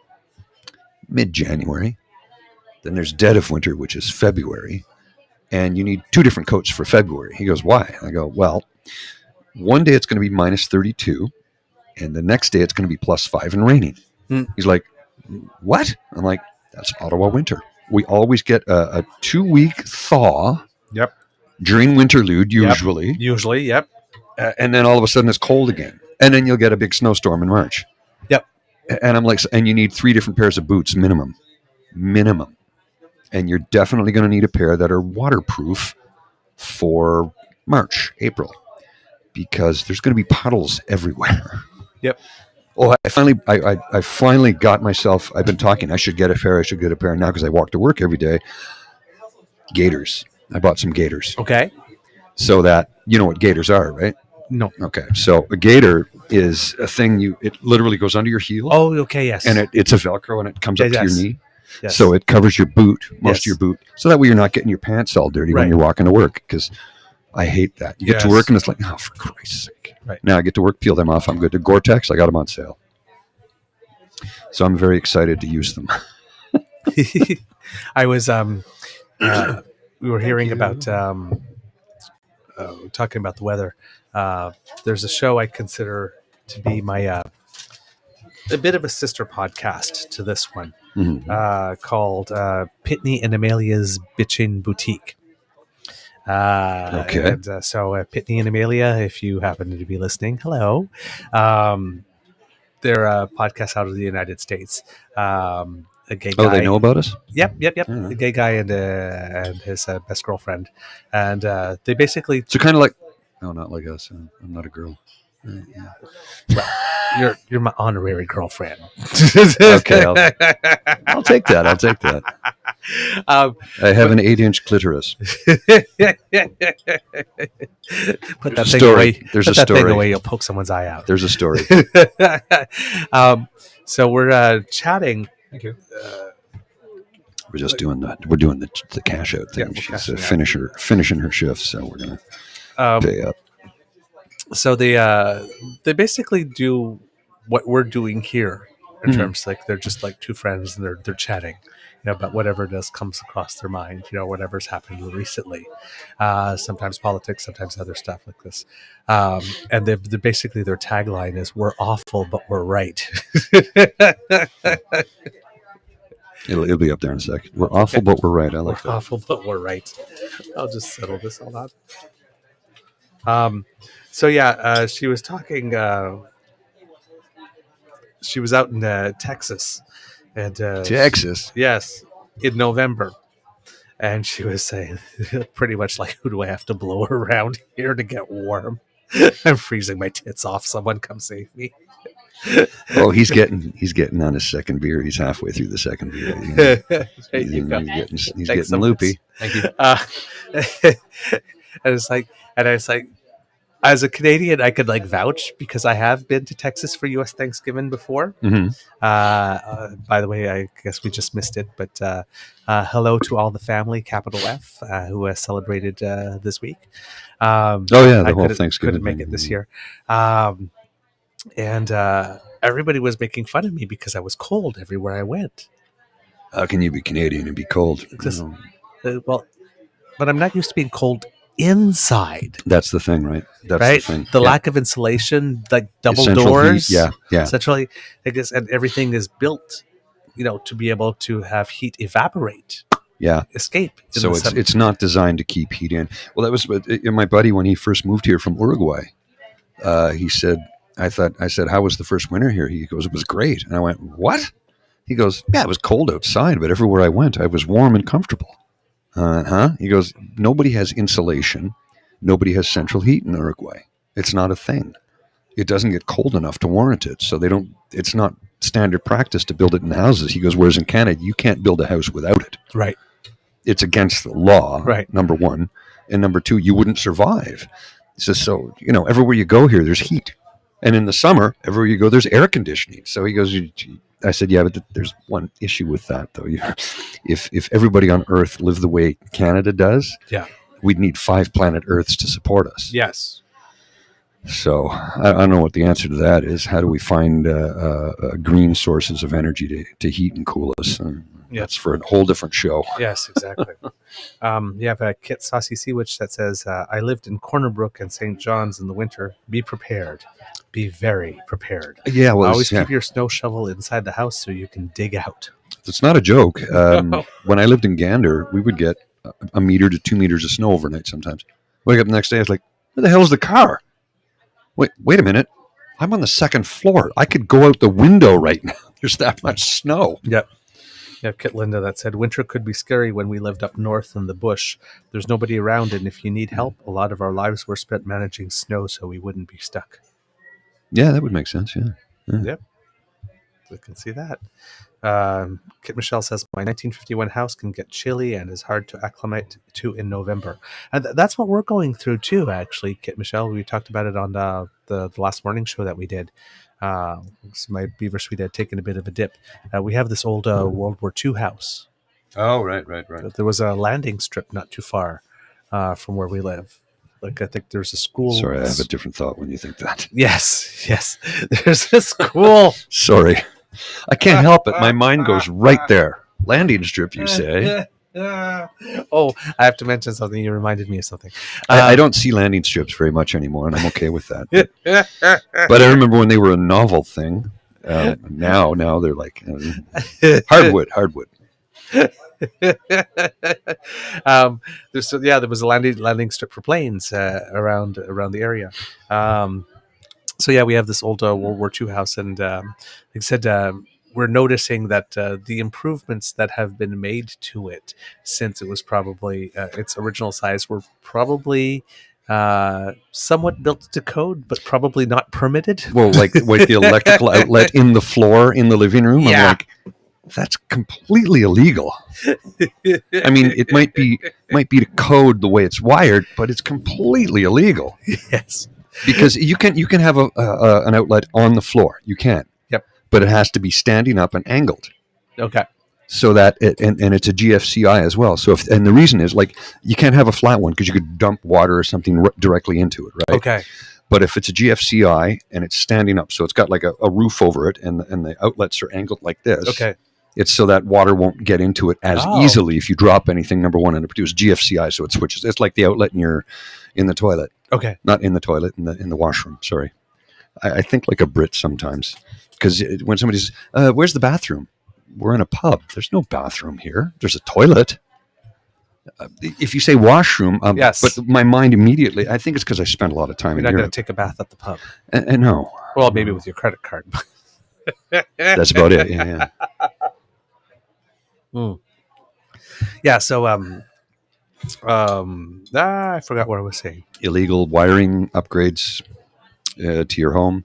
mid-January. Then there's dead of winter, which is February. And you need 2 different coats for February. He goes, why? I go, well, one day it's going to be -32, and the next day it's going to be +5 and raining. He's like, what? I'm like, that's Ottawa winter. We always get a 2-week thaw. Yep. During winterlude, usually. Usually, yep. And then all of a sudden it's cold again. And then you'll get a big snowstorm in March. Yep. And I'm like, and you need 3 different pairs of boots minimum. And you're definitely going to need a pair that are waterproof for March, April, because there's going to be puddles everywhere. Yep. Oh, I finally got myself. I've been talking. I should get a pair now because I walk to work every day. Gaiters. I bought some gaiters. Okay. So that you know what gaiters are, right? No. Okay. So a gaiter is a thing it literally goes under your heel. Oh, okay, yes. And it's a Velcro and it comes up to your knee. Yes. So it covers your boot, most of your boot. So that way you're not getting your pants all dirty when you're walking to work, because I hate that. You get to work and it's like, oh, for Christ's sake. Right. Now I get to work, peel them off. I'm good. To Gore-Tex, I got them on sale. So I'm very excited to use them. I was, we were hearing about, talking about the weather. There's a show I consider to be my, a bit of a sister podcast to this one, called Pitney and Amelia's Bitchin' Boutique. Okay. And so Pitney and Amelia, if you happen to be listening, hello. They're a podcast out of the United States. A gay guy. Oh, they know about us? Yep. A gay guy and his best girlfriend, and they basically. So kind of like, no, not like us. I'm not a girl. Well, you're my honorary girlfriend. Okay, I'll take that. I have an 8-inch clitoris. Put that thing story. away. There's Put a that thing story. away. You'll poke someone's eye out. There's a story. So we're chatting. Thank you. We're just doing that. We're doing the cash out thing. Yeah, She's finishing her shift, so we're gonna pay up. So they basically do what we're doing here in terms like they're just like 2 friends and they're chatting, about whatever it is comes across their mind, whatever's happened recently. Sometimes politics, sometimes other stuff like this. And they're basically their tagline is "We're awful, but we're right." It'll be up there in a sec. We're awful, but we're right. I like that. Awful, but we're right. I'll just settle this all out. So yeah, she was talking. She was out in Texas, and Texas. yes, in November, and she was saying pretty much like, "Who do I have to blow around here to get warm? I'm freezing my tits off. Someone come save me." Oh, he's getting on his second beer. He's halfway through the second beer. There you go. He's Thanks getting so much. loopy. Thank you. And it's like, as a Canadian, I could like vouch because I have been to Texas for U.S. Thanksgiving before. hmm By the way, I guess we just missed it, but hello to all the family, capital F, who celebrated this week. Oh yeah, the I whole couldn't Thanksgiving make thing. it this year, and everybody was making fun of me because I was cold everywhere I went. How can you be Canadian and be cold? Just, well, but I'm not used to being cold inside. That's the thing, right? That's Right, the thing. the Yeah. lack of insulation, like double Essential doors, heat. Yeah. essentially, I guess, and everything is built, to be able to have heat evaporate, Yeah. escape. in So the it's summer. it's not designed to keep heat in. Well, that was my buddy when he first moved here from Uruguay. He said, I said, how was the first winter here? He goes, it was great. And I went, what? He goes, yeah, it was cold outside, but everywhere I went, I was warm and comfortable. He goes, nobody has insulation. Nobody has central heat in Uruguay. It's not a thing. It doesn't get cold enough to warrant it. So it's not standard practice to build it in houses. He goes, whereas in Canada, you can't build a house without it. Right. It's against the law, Right. number one. And number two, you wouldn't survive. He says, so, everywhere you go here, there's heat. And in the summer, everywhere you go, there's air conditioning. So he goes, I said, yeah, but there's one issue with that, though. If everybody on Earth lived the way Canada does, Yeah. we'd need 5 planet Earths to support us. Yes. So I don't know what the answer to that is. How do we find green sources of energy to heat and cool us? That's for a whole different show. Yes, exactly. You have a Kit Saucy Seawitch that says, I lived in Corner Brook and St. John's in the winter. Be prepared. Be very prepared. Yeah, well, Always keep your snow shovel inside the house so you can dig out. It's not a joke. When I lived in Gander, we would get a meter to 2 meters of snow overnight sometimes. Wake up the next day, I was like, where the hell is the car? Wait a minute. I'm on the second floor. I could go out the window right now. There's that much snow. Yep. You have Kit Linda that said, winter could be scary when we lived up north in the bush. There's nobody around, and if you need help, a lot of our lives were spent managing snow so we wouldn't be stuck. Yeah, that would make sense, yeah. Yep. We can see that. Kit Michelle says, my 1951 house can get chilly and is hard to acclimate to in November. And that's what we're going through too, actually, Kit Michelle. We talked about it on the last morning show that we did. So my Beaver Suite had taken a bit of a dip. We have this old World War II house. Oh, right. There was a landing strip not too far from where we live. Like, I think there's a school. Sorry, I have a different thought when you think that. Yes. There's a school. Sorry. I can't help it. My mind goes right there. Landing strip, you say? Oh, I have to mention something. You reminded me of something. I don't see landing strips very much anymore, and I'm okay with that. But I remember when they were a novel thing. Now they're like hardwood. There was a landing strip for planes around the area. We have this old World War II house, and like I said, we're noticing that the improvements that have been made to it since it was probably its original size were probably somewhat built to code, but probably not permitted. Well, like the electrical outlet in the floor in the living room. Yeah. I'm like, that's completely illegal. I mean, it might be to code the way it's wired, but it's completely illegal. Yes. Because you can have an outlet on the floor. You can. Yep. But it has to be standing up and angled. Okay. So that and it's a GFCI as well. So and the reason is, like, you can't have a flat one because you could dump water or something directly into it, right? Okay. But if it's a GFCI and it's standing up, so it's got like a roof over it, and the outlets are angled like this. Okay. It's so that water won't get into it as easily if you drop anything. Number one, and it produces GFCI, so it switches. It's like the outlet in the toilet. Okay. Not in the toilet, in the washroom. Sorry, I think like a Brit sometimes, because when somebody says, "Where's the bathroom?" We're in a pub. There's no bathroom here. There's a toilet. If you say washroom, yes. But my mind immediately, I think it's because I spent a lot of time in You're not Europe. going to take a bath at the pub. And no. Well, maybe with your credit card. That's about it. Yeah. Yeah. So, I forgot what I was saying. Illegal wiring upgrades to your home.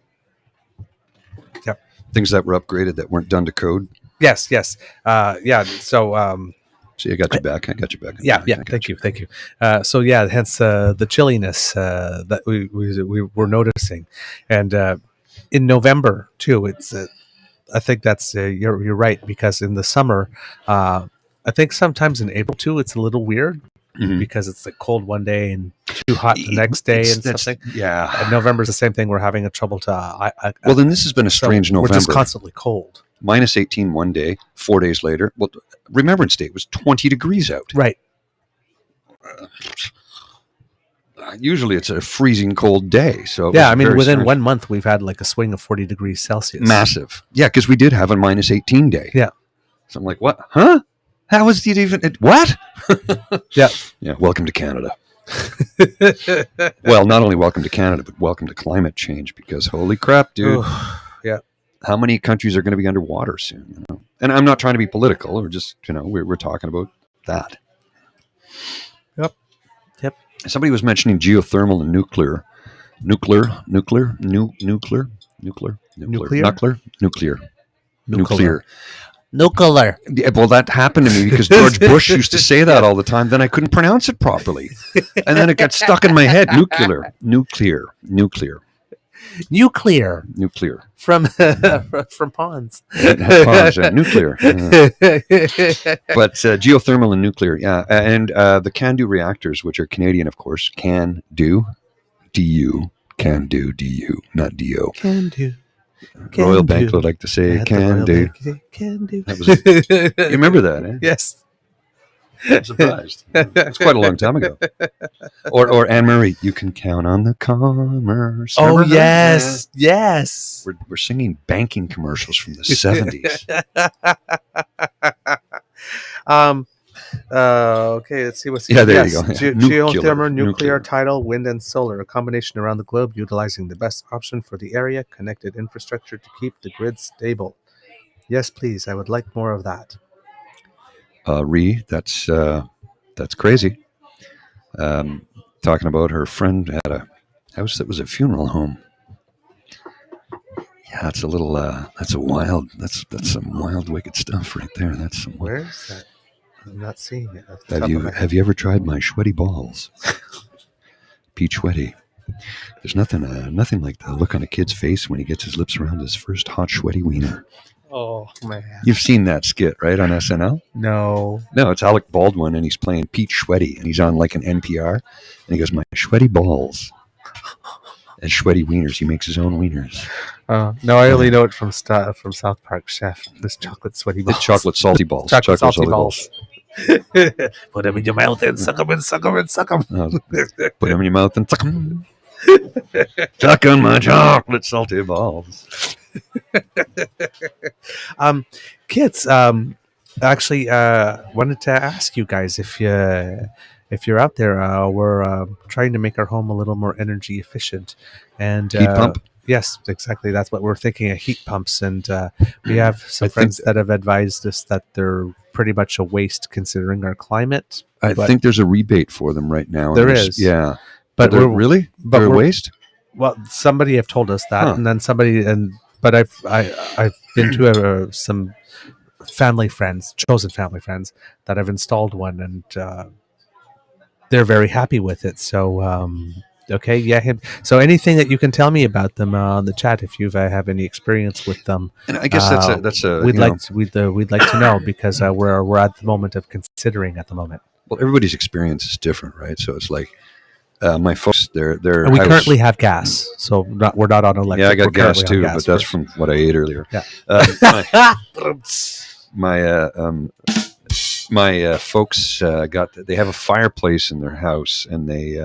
Yep. Things that were upgraded that weren't done to code. Yes. Yeah. So. See, I got you back. Yeah. Thank you. So yeah, hence the chilliness that we were noticing, and in November too. It's I think that's you're right, because in the summer, I think sometimes in April too, it's a little weird because it's like cold one day and too hot the next day and something. Yeah. And November's the same thing. We're having a trouble to. Well, then this has been a strange November. We're just constantly cold. Minus 18 one day, 4 days later. Well, Remembrance Day was 20 degrees out. Right. Usually it's a freezing cold day. So yeah, I mean, within 1 month, we've had like a swing of 40 degrees Celsius. Massive. Yeah, because we did have a minus 18 day. Yeah. So I'm like, what? Huh? How is it even? What? Yeah. Yeah. Welcome to Canada. Well, not only welcome to Canada, but welcome to climate change, because holy crap, dude. Yeah. How many countries are going to be underwater soon? You know? And I'm not trying to be political, or just, we're talking about that. Yep. Somebody was mentioning geothermal and nuclear. Nuclear. Yeah, well, that happened to me because George Bush used to say that all the time. Then I couldn't pronounce it properly, and then it got stuck in my head. Nuclear From ponds. Ponds, nuclear. But geothermal and nuclear, yeah, and the CANDU reactors, which are Canadian, of course. Can do, not do. Can do. Royal Bank would like to say can do. That was, you remember that, eh? Yes. I'm surprised. It's quite a long time ago. Or Anne Marie, you can count on the commerce. Oh, yes. Yes. We're singing banking commercials from the 70s. Okay, let's see what's there you go. Geothermal, nuclear, tidal, wind, and solar, a combination around the globe, utilizing the best option for the area, connected infrastructure to keep the grid stable. Yes, please. I would like more of that. That's crazy. Talking about her friend at a house that was a funeral home. Yeah, it's a little. That's some wild, wicked stuff right there. That's some. Where is that? I'm not seeing it. Have you ever tried my sweaty balls? Peach sweaty. There's nothing like the look on a kid's face when he gets his lips around his first hot sweaty wiener. Oh man! You've seen that skit, right, on SNL? No, it's Alec Baldwin, and he's playing Pete Schweddy, and he's on like an NPR, and he goes, "My sweaty balls and sweaty wieners." He makes his own wieners. No, I only know it from South Park. Chef, this chocolate sweaty balls, the chocolate salty balls, chocolate salty balls. Put them in your mouth and suck them and suck them and suck them. Put them in your mouth and suck them. Suck on my chocolate salty balls. Kids, actually, wanted to ask you guys if you're out there. We're trying to make our home a little more energy efficient, and heat pump. Yes, exactly. That's what we're thinking of, heat pumps, and we have some friends that have advised us that they're pretty much a waste considering our climate. I think there's a rebate for them right now. There is, yeah. But they're a waste. Well, somebody have told us that, and then but I've been to some chosen family friends that have installed one, and they're very happy with it. So, okay, yeah. So, anything that you can tell me about them on the chat, if you have any experience with them, and I guess that's a we'd like to know, because we're at the moment of considering at the moment. Well, everybody's experience is different, right? So it's like. My folks, they're. And we currently have gas, so we're not on electric. Yeah, I got gas too, but that's from what I ate earlier. Yeah. My folks they have a fireplace in their house, and they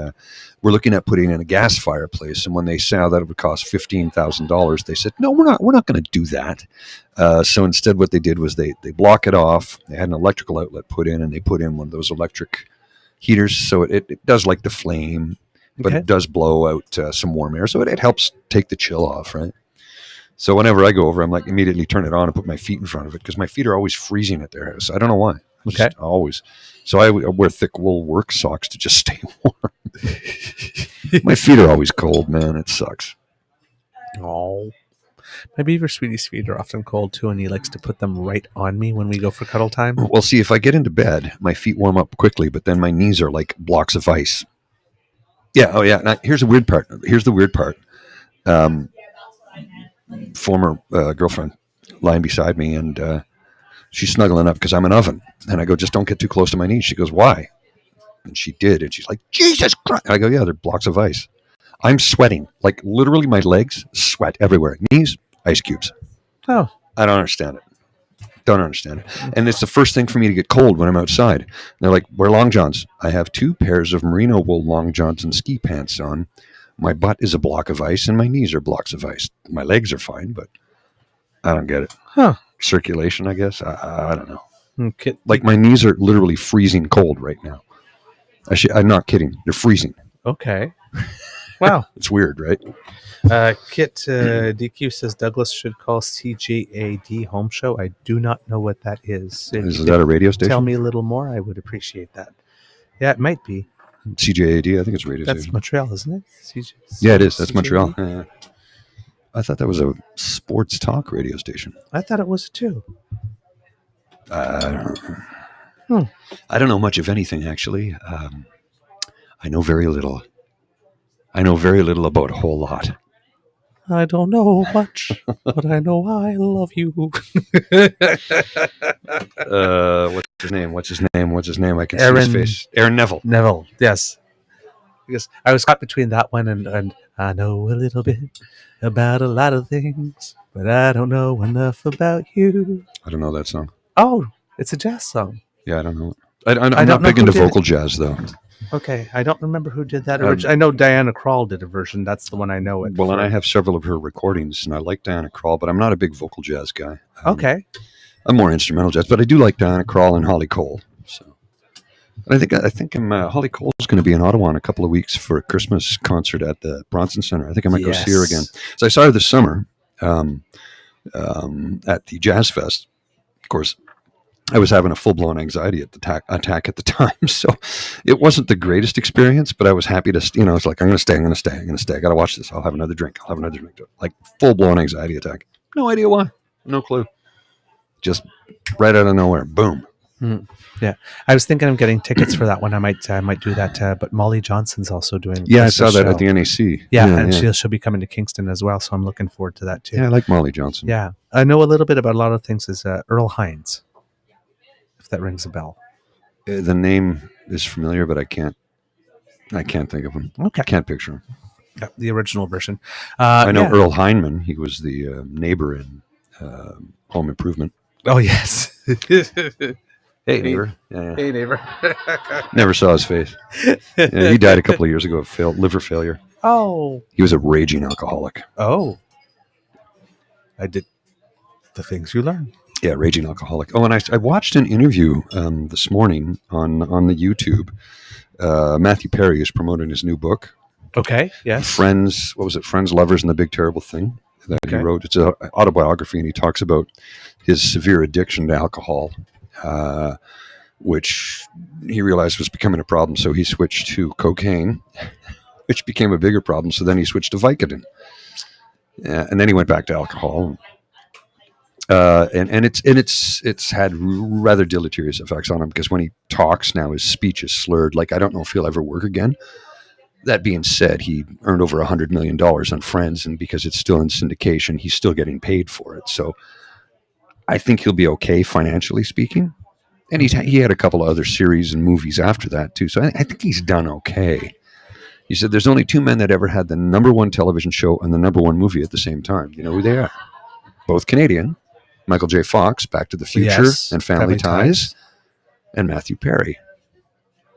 were looking at putting in a gas fireplace. And when they saw that it would cost $15,000, they said, "No, we're not going to do that." So instead, what they did was they block it off. They had an electrical outlet put in, and they put in one of those electric heaters, so it does like the flame, but it does blow out some warm air, so it helps take the chill off, right? So whenever I go over, I'm like immediately turn it on and put my feet in front of it, because my feet are always freezing at their house. I don't know why. Just always. So I wear thick wool work socks to just stay warm. My feet are always cold, man. It sucks. Oh. My Beaver Sweetie's feet are often cold too, and he likes to put them right on me when we go for cuddle time. Well, see, if I get into bed, my feet warm up quickly, but then my knees are like blocks of ice. Yeah. Oh, yeah. Now, here's the weird part. Former girlfriend lying beside me, and she's snuggling up because I'm an oven. And I go, just don't get too close to my knees. She goes, why? And she did. And she's like, Jesus Christ. And I go, yeah, they're blocks of ice. I'm sweating. Like literally my legs sweat everywhere. Knees, ice cubes. Oh. I don't understand it. Don't understand it. And it's the first thing for me to get cold when I'm outside. They're like, wear long johns. I have 2 pairs of merino wool long johns and ski pants on. My butt is a block of ice and my knees are blocks of ice. My legs are fine, but I don't get it. Huh. Circulation, I guess. I don't know. Okay. Like my knees are literally freezing cold right now. I'm not kidding. They're freezing. Okay. Wow. It's weird, right? Kit DQ says Douglas should call CJAD Home Show. I do not know what that is. If Is you that could a radio station? tell me a little more, I would appreciate that. Yeah, it might be. CJAD, I think it's a radio That's station. Montreal, isn't it? Yeah, it is. That's Montreal. CJAD? Yeah. I thought that was a sports talk radio station. I thought it was too. I don't know much of anything, actually. I know very little. I know very little about a whole lot. I don't know much, but I know I love you. What's his name? I can see Aaron- his face. Aaron Neville. Neville, yes. Because I was caught between that one and I know a little bit about a lot of things, but I don't know enough about you. I don't know that song. Oh, it's a jazz song. Yeah, I don't know. I'm don't not know big who into did vocal jazz, though. Okay, I don't remember who did that originally. I know Diana Krall did a version. That's the one I know it. Well, for. and I have several of her recordings, and I like Diana Krall, but I'm not a big vocal jazz guy. Okay. I'm more instrumental jazz, but I do like Diana Krall and Holly Cole. So, and I think Holly Cole's going to be in Ottawa in a couple of weeks for a Christmas concert at the Bronson Center. I think I might go see her again. So I saw her this summer at the Jazz Fest. Of course, I was having a full-blown anxiety attack at the time, so it wasn't the greatest experience, but I was happy to, it's like, I'm going to stay. I got to watch this. I'll have another drink. Like full-blown anxiety attack. No idea why. No clue. Just right out of nowhere. Boom. Yeah. I was thinking of getting tickets for that one. I might do that, but Molly Johnson's also doing Yeah, I saw that at the NAC. Yeah, and she'll be coming to Kingston as well, so I'm looking forward to that too. Yeah, I like Molly Johnson. Yeah. I know a little bit about a lot of things is Earl Hines. If that rings a bell. The name is familiar, but I can't think of him. Okay. Can't picture him. Yeah, the original version. I know Earl Hindman. He was the neighbor in Home Improvement. Oh, yes. Hey, neighbor. Yeah. Hey, neighbor. Never saw his face. Yeah, he died a couple of years ago of liver failure. Oh. He was a raging alcoholic. Oh. I did the things you learn. Yeah, raging alcoholic. Oh, and I watched an interview this morning on the YouTube. Matthew Perry is promoting his new book. Okay, yes. Friends, what was it? Friends, Lovers, and the Big Terrible Thing that he wrote. It's an autobiography, and he talks about his severe addiction to alcohol, which he realized was becoming a problem. So he switched to cocaine, which became a bigger problem. So then he switched to Vicodin. And then he went back to alcohol. And it's had rather deleterious effects on him because when he talks now, his speech is slurred. Like, I don't know if he'll ever work again. That being said, he earned over $100 million on Friends, and because it's still in syndication, he's still getting paid for it. So I think he'll be okay financially speaking. And he had a couple of other series and movies after that too. So I think he's done okay. He said there's only 2 men that ever had the #1 television show and the #1 movie at the same time. You know who they are? Both Canadian. Michael J. Fox, Back to the Future, and Family Ties, and Matthew Perry.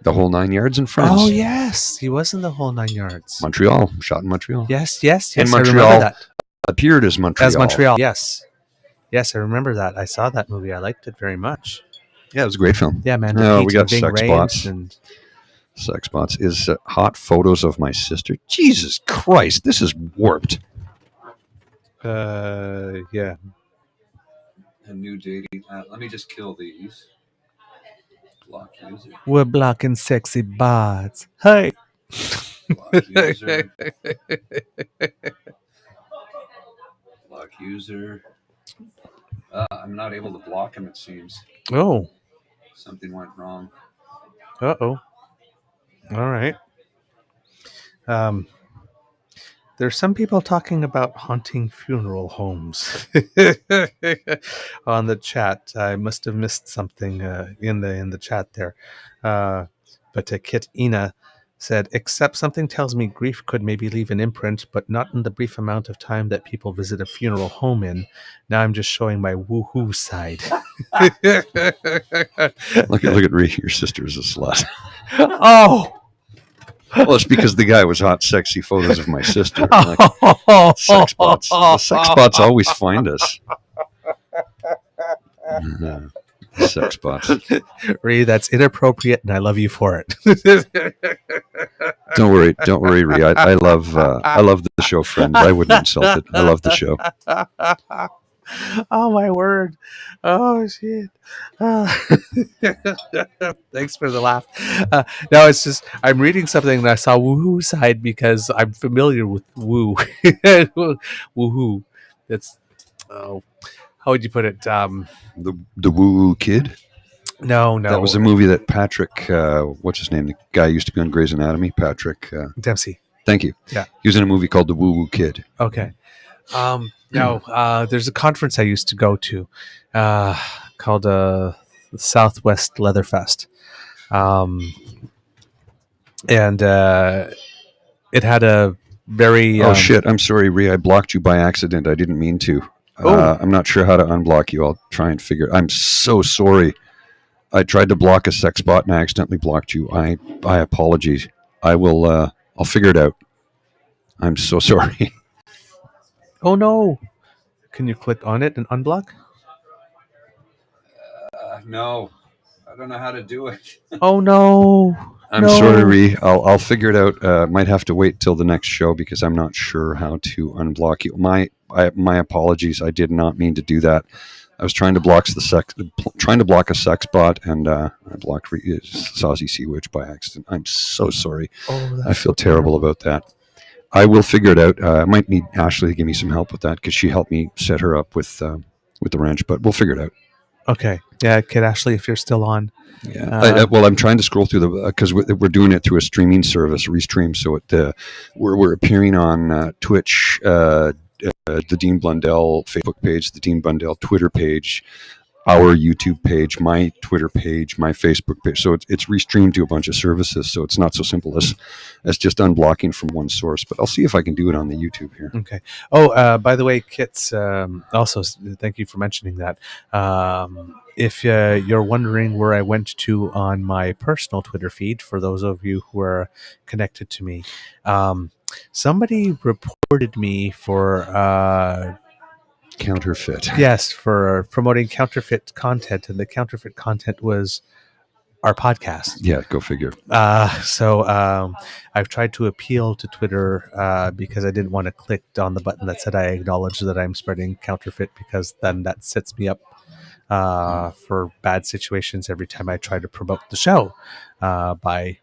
The Whole 9 Yards and Friends. Oh, yes. He was in The Whole 9 Yards. Montreal. Shot in Montreal. Yes. In Montreal, I remember that. Appeared as Montreal. As Montreal, yes. Yes, I remember that. I saw that movie. I liked it very much. Yeah, it was a great film. Yeah, man. We got Sex Bots. Sex Bots is hot photos of my sister. Jesus Christ, this is warped. Yeah. A new dating. Let me just kill these. Block user. We're blocking sexy bots. Hey. Block user. Block user. I'm not able to block him, it seems. Oh. Something went wrong. Uh-oh. All right. There's some people talking about haunting funeral homes on the chat. I must have missed something in the chat there. But Kit Ina said, except something tells me grief could maybe leave an imprint, but not in the brief amount of time that people visit a funeral home in. Now I'm just showing my woohoo side. Look at Ree. Your sister is a slut. Oh. Well, it's because the guy was hot, sexy photos of my sister. Like, sex bots. The sex bots always find us. Sex bots. Ree, that's inappropriate, and I love you for it. Don't worry, Ree. I love the show Friends. I wouldn't insult it. I love the show. Oh my word! Oh shit! Thanks for the laugh. No, it's just I'm reading something and I saw woohoo side because I'm familiar with woo. Woohoo. It's how would you put it? The woo kid. No. That was a movie that Patrick, what's his name? The guy who used to be on Grey's Anatomy. Patrick Dempsey. Thank you. Yeah. He was in a movie called The Woo Kid. Okay. No, there's a conference I used to go to called the Southwest Leatherfest. And it had a very... oh, shit. I'm sorry, Ree. I blocked you by accident. I didn't mean to. I'm not sure how to unblock you. I'll try and figure... I'm so sorry. I tried to block a sex bot and I accidentally blocked you. I apologize. I'll figure it out. I'm so sorry. Oh, no. Can you click on it and unblock? No. I don't know how to do it. Oh, no. I'm sorry, Ree. I'll figure it out. Might have to wait till the next show because I'm not sure how to unblock you. My apologies. I did not mean to do that. I was trying to block a sex bot, and I blocked Saucy Sea Witch by accident. I'm so sorry. Oh, I feel terrible about that. I will figure it out. I might need Ashley to give me some help with that because she helped me set her up with the wrench, but we'll figure it out. Okay. Yeah, Kid Ashley, if you're still on. Yeah. Well, I'm trying to scroll through because we're doing it through a streaming service, Restream. So we're appearing on Twitch, the Dean Blundell Facebook page, the Dean Blundell Twitter page, our YouTube page, my Twitter page, my Facebook page. So it's restreamed to a bunch of services. So it's not so simple as just unblocking from one source. But I'll see if I can do it on the YouTube here. Okay. Oh, by the way, Kits, also thank you for mentioning that. If you're wondering where I went to on my personal Twitter feed, for those of you who are connected to me, somebody reported me for... counterfeit. Yes, for promoting counterfeit content, and the counterfeit content was our podcast. Yeah, go figure. So I've tried to appeal to Twitter because I didn't want to click on the button that said I acknowledge that I'm spreading counterfeit, because then that sets me up for bad situations every time I try to promote the show by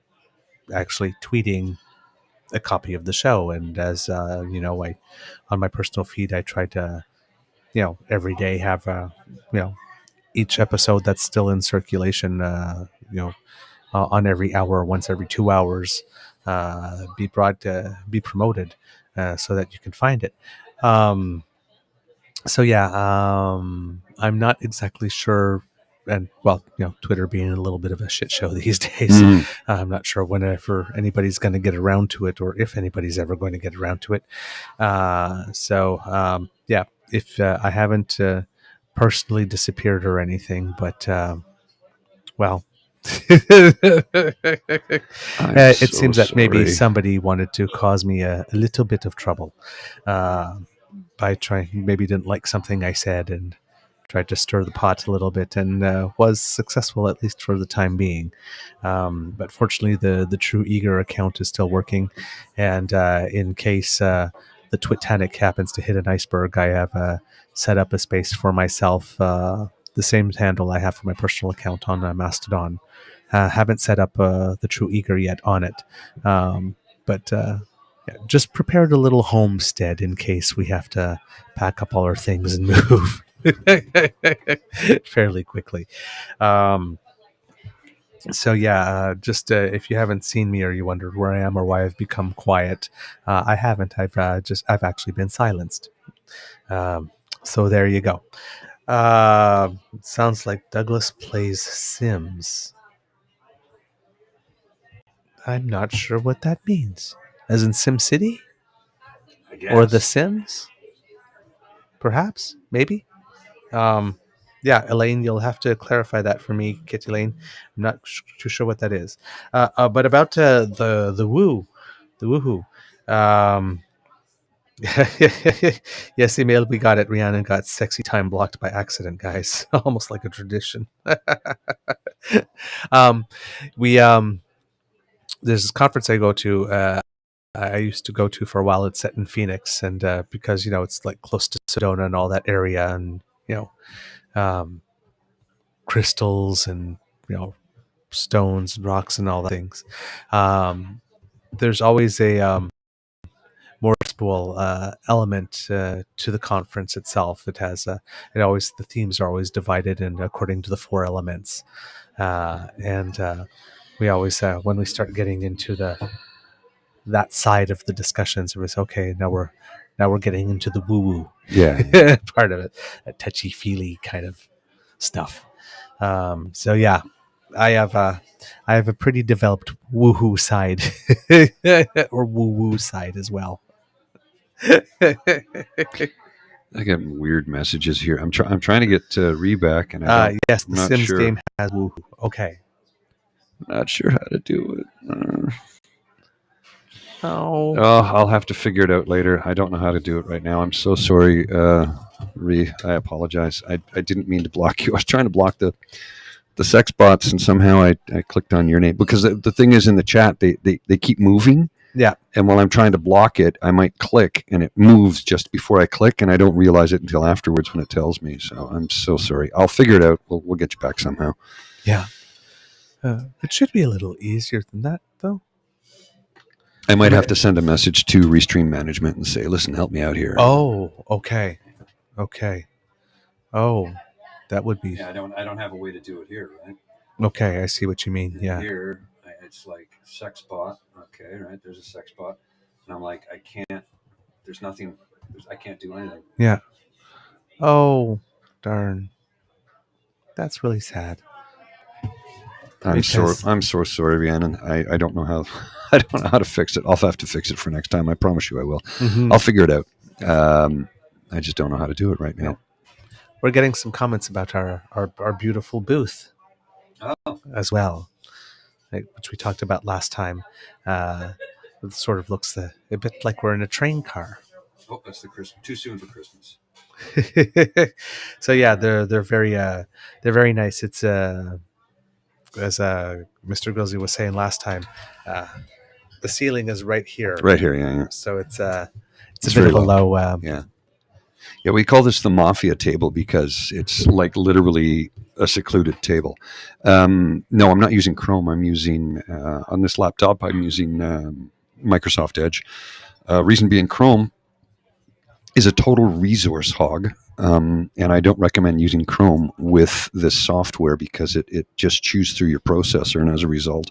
actually tweeting a copy of the show. And as I on my personal feed, I try to every day have each episode that's still in circulation on every hour, once every 2 hours, be promoted so that you can find it. I'm not exactly sure. And Twitter being a little bit of a shit show these days, I'm not sure whenever anybody's going to get around to it, or if anybody's ever going to get around to it. If I haven't personally disappeared or anything, but it seems that maybe somebody wanted to cause me a little bit of trouble by maybe didn't like something I said and tried to stir the pot a little bit, and was successful, at least for the time being. But fortunately, the True Eager account is still working, and in case the Twitanic happens to hit an iceberg, I have set up a space for myself, the same handle I have for my personal account on Mastodon. Haven't set up the True Eager yet on it, but Yeah, just prepared a little homestead in case we have to pack up all our things and move fairly quickly. Um, so yeah, just if you haven't seen me or you wondered where I am or why I've become quiet, I haven't. I've actually been silenced. Um, so there you go. Sounds like Douglas plays Sims. I'm not sure what that means. As in Sim City or The Sims, perhaps, maybe. Um, yeah, Elaine, you'll have to clarify that for me, Kitty Lane. I'm not too sure what that is. But about the woohoo. Um, yes, email, we got it. Rhiannon got sexy time blocked by accident, guys. Almost like a tradition. um, we there's this conference I go to. I used to go to for a while. It's set in Phoenix, and because it's like close to Sedona and all that area, and um, crystals and stones and rocks and all that things. There's always a more spiritual element to the conference itself. It has the themes are always divided and according to the four elements, and we always when we start getting into that side of the discussions, it was okay. Now we're getting into the woo woo part of it, a touchy feely kind of stuff. So yeah, I have a pretty developed woohoo side or woo woo side as well. I get weird messages here. I'm trying to get Ree back, and yes, the not Sims sure. game has woohoo. Okay. Not sure how to do it. Oh, I'll have to figure it out later. I don't know how to do it right now. I'm so sorry, Ree. I apologize. I didn't mean to block you. I was trying to block the sex bots, and somehow I clicked on your name because the thing is in the chat they keep moving. yeah. And while I'm trying to block it, I might click, and it moves just before I click, and I don't realize it until afterwards when it tells me. So I'm so sorry. I'll figure it out. We'll get you back somehow. Yeah. It should be a little easier than that, though. I might have to send a message to Restream Management and say, "Listen, help me out here." Oh, okay. Oh, that would be. Yeah, I don't have a way to do it here, right? Okay, I see what you mean. Yeah. Here, it's like sex bot. Okay, right. There's a sex bot, and I'm like, I can't. There's nothing. I can't do anything. Yeah. Oh, darn. That's really sad. I'm so sorry, Rhiannon. I don't know how. I don't know how to fix it. I'll have to fix it for next time. I promise you, I will. Mm-hmm. I'll figure it out. I just don't know how to do it right now. We're getting some comments about our beautiful booth as well, which we talked about last time. It sort of looks a bit like we're in a train car. Oh, that's the Christmas. Too soon for Christmas. So yeah, they're very nice. It's as Mr. Grizzly was saying last time, the ceiling is right here. Right here, yeah. So it's a bit of a low. Yeah, we call this the mafia table because it's like literally a secluded table. No, I'm not using Chrome. I'm using on this laptop. I'm using Microsoft Edge. Reason being, Chrome is a total resource hog, and I don't recommend using Chrome with this software because it just chews through your processor, and as a result,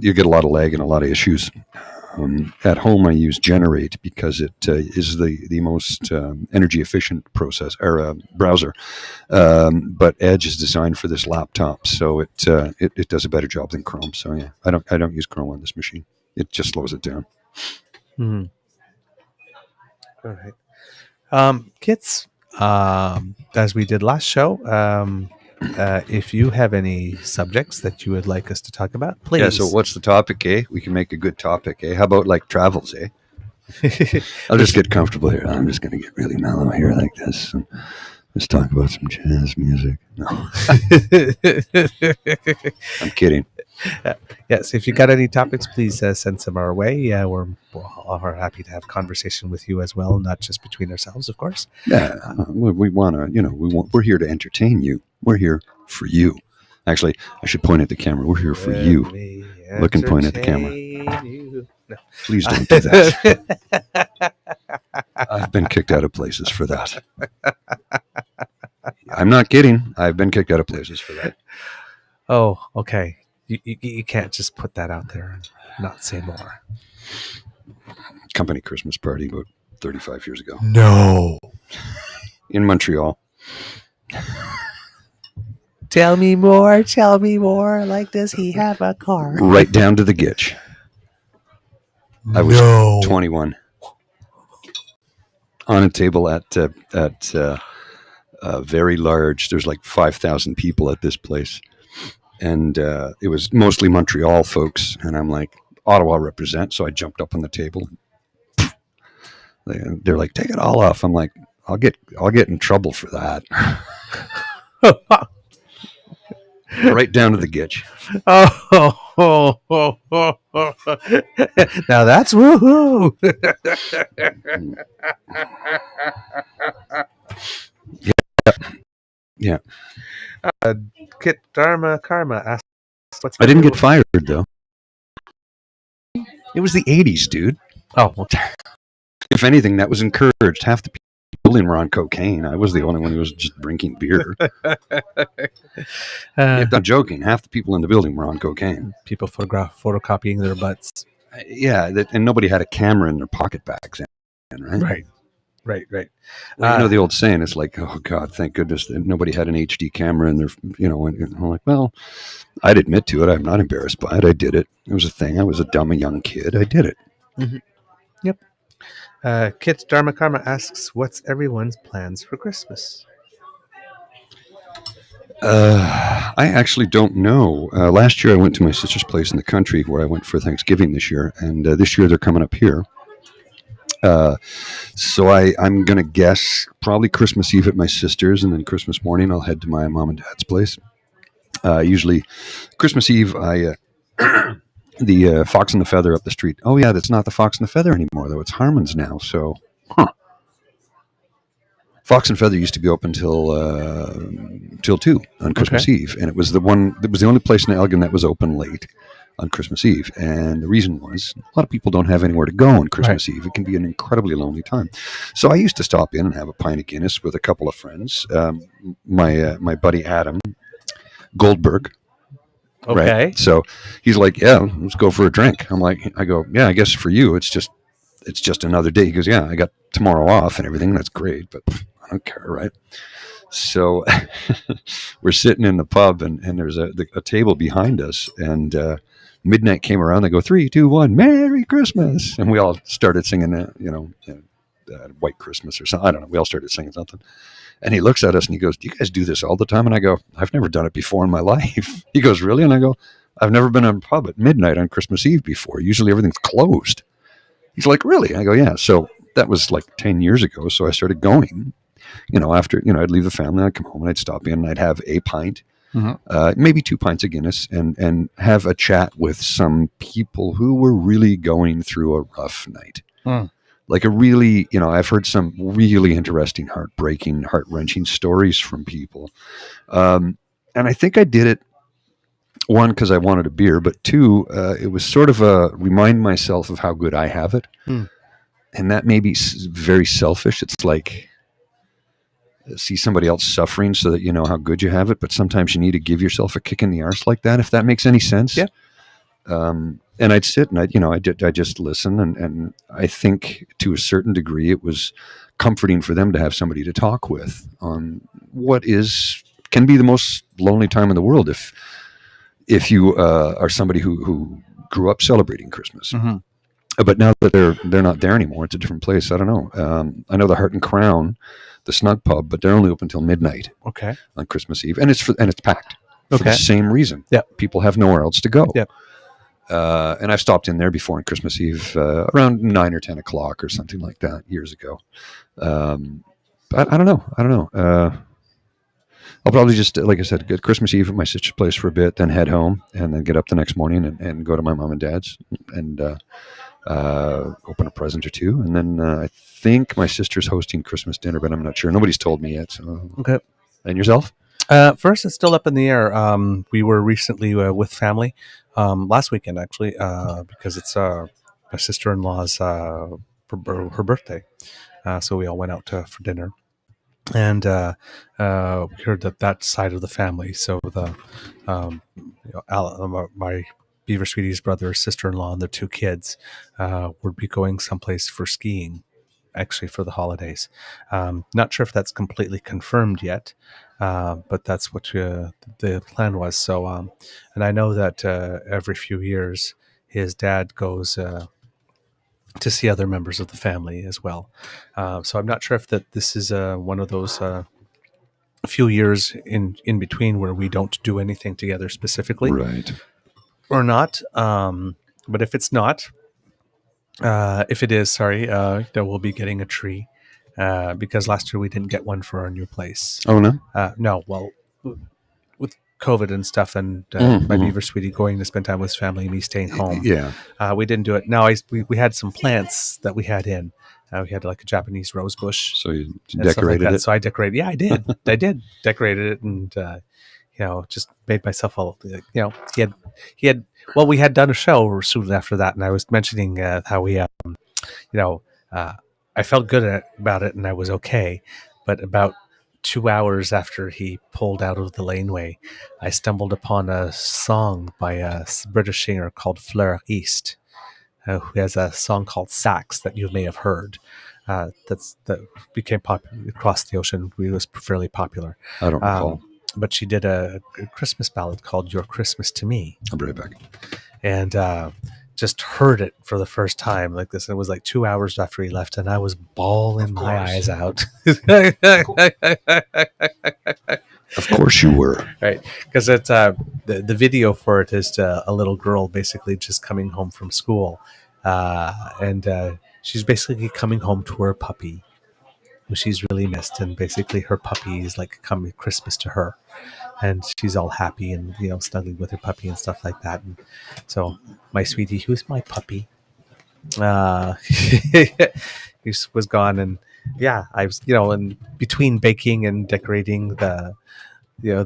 you get a lot of lag and a lot of issues. At home, I use Generate because it is the most energy efficient process or browser. But Edge is designed for this laptop, so it does a better job than Chrome. So yeah, I don't use Chrome on this machine. It just slows it down. Mm-hmm. All right. Kits, as we did last show, if you have any subjects that you would like us to talk about, please. Yeah, so what's the topic, eh? We can make a good topic, eh? How about like travels, eh? I'll just get comfortable here. I'm just going to get really mellow here like this. And let's talk about some jazz music. No. I'm kidding. Yes, if you got any topics, please send some our way. We're happy to have conversation with you as well, not just between ourselves, of course. Yeah, we want to, we're here to entertain you. We're here for you. Actually, I should point at the camera. We're here for you. Look and point at the camera. Please don't do that. I've been kicked out of places for that. I'm not kidding. I've been kicked out of places for that. Oh, okay. You can't just put that out there and not say more. Company Christmas party about 35 years ago No. in Montreal. Tell me more. Tell me more. Like, does he have a car? Right down to the gitch. I was 21. On a table at very large. There's like 5,000 people at this place. And it was mostly Montreal folks. And I'm like, Ottawa represent. So I jumped up on the table. They're like, take it all off. I'm like, I'll get in trouble for that. Right down to the gitch. Now that's woohoo. Yeah. Kit Dharma Karma asked, "What's?" I didn't get fired though. It was the 80s, dude. Oh, well, If anything, that was encouraged. Half the people were on cocaine. I was the only one who was just drinking beer. I'm not joking. Half the people in the building were on cocaine. People photocopying their butts. Yeah, and nobody had a camera in their pocket bags, right? Right. Well, you know the old saying, it's like, oh God, thank goodness that nobody had an HD camera in their, and I'm like, well, I'd admit to it. I'm not embarrassed by it. I did it. It was a thing. I was a dumb young kid. I did it. Mm-hmm. Yep. Kit Dharma Karma asks, what's everyone's plans for Christmas? I actually don't know. Last year I went to my sister's place in the country where I went for Thanksgiving this year. And this year they're coming up here. So I'm going to guess probably Christmas Eve at my sister's, and then Christmas morning I'll head to my mom and dad's place. Usually Christmas Eve, the Fox and the Feather up the street. Oh yeah, that's not the Fox and the Feather anymore though. It's Harmon's now. So, Fox and Feather used to be open till 2 on Christmas Eve, and it was the only place in Elgin that was open late on Christmas Eve. And the reason was a lot of people don't have anywhere to go on Christmas Eve. It can be an incredibly lonely time. So I used to stop in and have a pint of Guinness with a couple of friends. My buddy Adam Goldberg. Okay. Right? So he's like, yeah, let's go for a drink. I go, yeah, I guess for you it's just another day. He goes, yeah, I got tomorrow off and everything. That's great, but I don't care, right? So we're sitting in the pub, and there's a table behind us, and midnight came around. They go, 3, 2, 1, Merry Christmas, and we all started singing, White Christmas or something. I don't know. We all started singing something, and he looks at us and he goes, "Do you guys do this all the time?" And I go, "I've never done it before in my life." He goes, "Really?" And I go, "I've never been in a pub at midnight on Christmas Eve before. Usually everything's closed." He's like, "Really?" I go, "Yeah." So that was like 10 years ago. So I started going. After, I'd leave the family, I'd come home and I'd stop in and I'd have a pint, maybe 2 pints of Guinness, and have a chat with some people who were really going through a rough night. Like a really, I've heard some really interesting, heartbreaking, heart-wrenching stories from people. And I think I did it, one, because I wanted a beer, but two, it was sort of a remind myself of how good I have it. And that may be very selfish. It's like, see somebody else suffering so that you know how good you have it, but sometimes you need to give yourself a kick in the arse like that, if that makes any sense. Yeah. And I'd sit and I just listen, and I think to a certain degree it was comforting for them to have somebody to talk with on what can be the most lonely time in the world if you are somebody who grew up celebrating Christmas. But now that they're not there anymore, it's a different place. I don't know. I know the Heart and Crown, the Snug Pub, but they're only open till midnight. Okay. On Christmas Eve, and it's packed. For the same reason. Yeah. People have nowhere else to go. Yeah. And I've stopped in there before on Christmas Eve, around 9 or 10 o'clock or something like that years ago. But I don't know. I'll probably just, like I said, get Christmas Eve at my sister's place for a bit, then head home, and then get up the next morning and go to my mom and dad's and open a present or two. And then I think my sister's hosting Christmas dinner, but I'm not sure. Nobody's told me yet. So. Okay. And yourself? First, it's still up in the air. We were recently with family last weekend, actually, because it's my sister-in-law's her birthday. So we all went out for dinner, and we heard that side of the family. So the my Beaver Sweetie's brother, sister-in-law, and their two kids would be going someplace for skiing, actually for the holidays. Not sure if that's completely confirmed yet, but that's what the plan was. So, and I know that every few years his dad goes to see other members of the family as well. So I'm not sure if this is one of those few years in between where we don't do anything together specifically, Right. or not. But if it's not, if it is, sorry, then we'll be getting a tree because last year we didn't get one for our new place. Oh, no? No, well, with COVID and stuff, and my Beaver Sweetie going to spend time with his family and me staying home. Yeah. We didn't do it. Now we had some plants that we had in. We had like a Japanese rose bush. So you and stuff decorated like that. it? So I decorated. Yeah, I did. I did decorated it, and just made myself all. He had. Well, we had done a show soon after that, and I was mentioning how we, I felt good about it, and I was okay. But about 2 hours after he pulled out of the laneway, I stumbled upon a song by a British singer called Fleur East, who has a song called Sax that you may have heard. That became popular across the ocean. It was fairly popular. I don't recall. But she did a Christmas ballad called Your Christmas to Me. I'll be right back. And just heard it for the first time like this. It was like 2 hours after he left, and I was bawling my eyes out. Of course you were. Right, because it's the video for it is a little girl basically just coming home from school, and she's basically coming home to her puppy, who she's really missed, and basically her puppy is like coming Christmas to her, and she's all happy and snuggling with her puppy and stuff like that. And so my sweetie, who's my puppy, he was gone, and yeah, I was in between baking and decorating the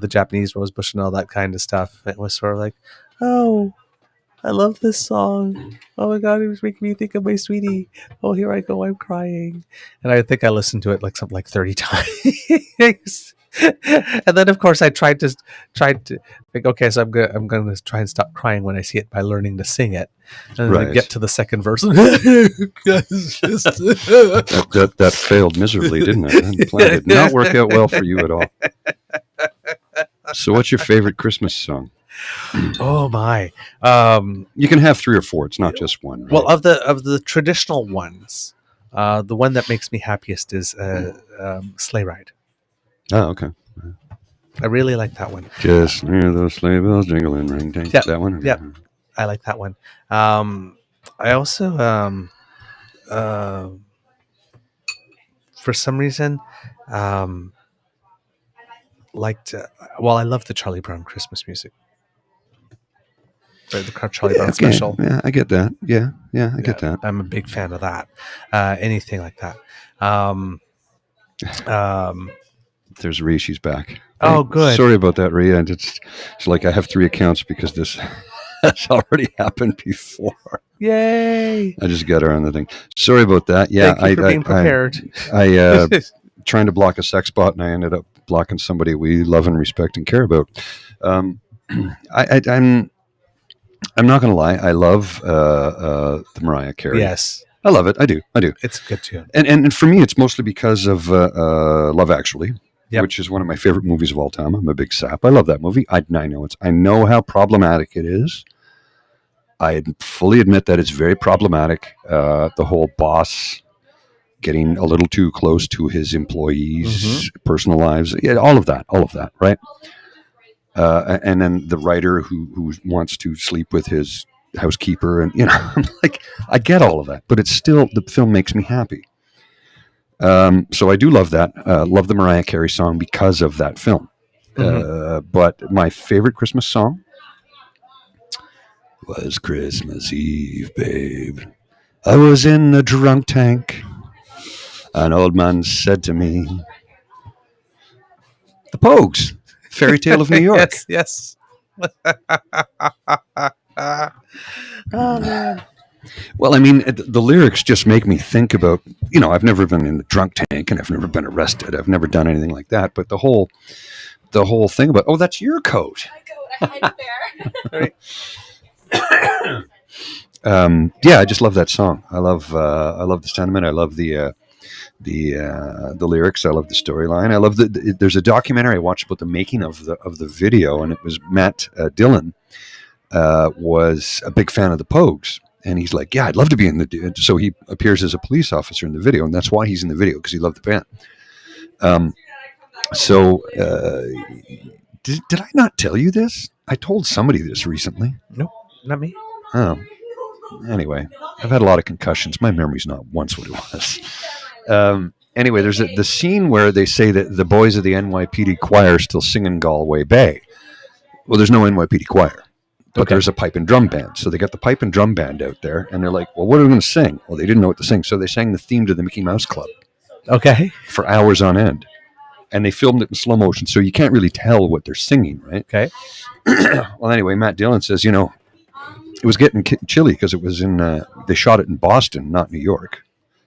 Japanese rose bush and all that kind of stuff. It was sort of like, oh, I love this song. Oh my God, it was making me think of my sweetie. Oh, here I go, I'm crying. And I think I listened to it like something like 30 times. And then of course I tried to think, okay, so I'm gonna try and stop crying when I see it by learning to sing it. And then I get to the second verse. that failed miserably, didn't it? That plan did not work out well for you at all. So what's your favorite Christmas song? Oh my! You can have 3 or 4. It's not just one. Right? Well, of the traditional ones, the one that makes me happiest is Sleigh Ride. Oh, okay. I really like that one. Just hear those sleigh bells jingling, ring ding. Yep. That one. Yep. I like that one. I also, for some reason, liked. I love the Charlie Brown Christmas music. The Charlie Brown special. Yeah, I get that. Yeah, I get that. I'm a big fan of that. Anything like that. There's Rhea. She's back. Oh, good. Sorry about that, Rhea. And it's like I have 3 accounts because this has already happened before. Yay! I just got her on the thing. Sorry about that. Yeah, Thank you for being prepared. I trying to block a sex bot, and I ended up blocking somebody we love and respect and care about. I'm not going to lie. I love the Mariah Carey. Yes. I love it. I do. It's a good tune. And for me, it's mostly because of Love Actually, Yep. which is one of my favorite movies of all time. I'm a big sap. I love that movie. I know how problematic it is. I fully admit that it's very problematic. The whole boss getting a little too close to his employees' personal lives. Yeah, all of that, right? And then the writer who wants to sleep with his housekeeper, and I'm like, I get all of that, but it's still, the film makes me happy. So I do love that. Love the Mariah Carey song because of that film. But my favorite Christmas song was Christmas Eve, babe. I was in the drunk tank. An old man said to me, the Pogues, Fairy Tale of New York. Yes. Oh man. Well, I mean, the lyrics just make me think about, I've never been in the drunk tank and I've never been arrested. I've never done anything like that. But the whole thing about, oh, that's your coat. I there. Yeah, I just love that song. I love the sentiment. I love the lyrics. I love the storyline. I love there's a documentary I watched about the making of the video, and it was Matt Dillon was a big fan of the Pogues. And he's like, yeah, I'd love to be in the... So he appears as a police officer in the video, and that's why he's in the video, because he loved the band. Did I not tell you this? I told somebody this recently. Nope, not me. Oh. Anyway, I've had a lot of concussions. My memory's not once what it was. Anyway, there's the scene where they say that the boys of the NYPD choir still sing in Galway Bay. Well, there's no NYPD choir. But there's a pipe and drum band. So they got the pipe and drum band out there, and they're like, well, what are we going to sing? Well, they didn't know what to sing, so they sang the theme to the Mickey Mouse Club. Okay. For hours on end. And they filmed it in slow motion, so you can't really tell what they're singing, right? Okay. Well, anyway, Matt Dillon says, it was getting chilly because it was in, they shot it in Boston, not New York.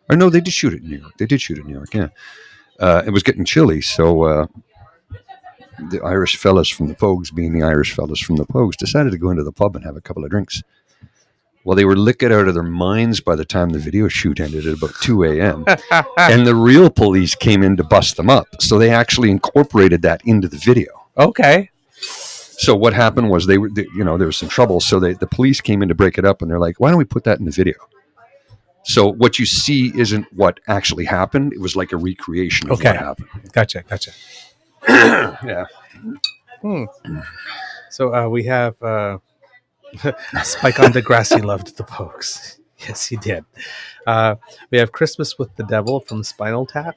Or no, they did shoot it in New York. They did shoot it in New York, yeah. It was getting chilly, so... the Irish fellas from the Pogues, being the Irish fellas from the Pogues, decided to go into the pub and have a couple of drinks. Well, they were licking out of their minds by the time the video shoot ended at about 2 a.m. And the real police came in to bust them up. So they actually incorporated that into the video. Okay. So what happened was there was some trouble. So the police came in to break it up, and they're like, why don't we put that in the video? So what you see isn't what actually happened. It was like a recreation of what happened. Gotcha. Yeah. So we have Spike on Degrassi loved the Pogues. Yes, he did. We have Christmas with the Devil from Spinal Tap.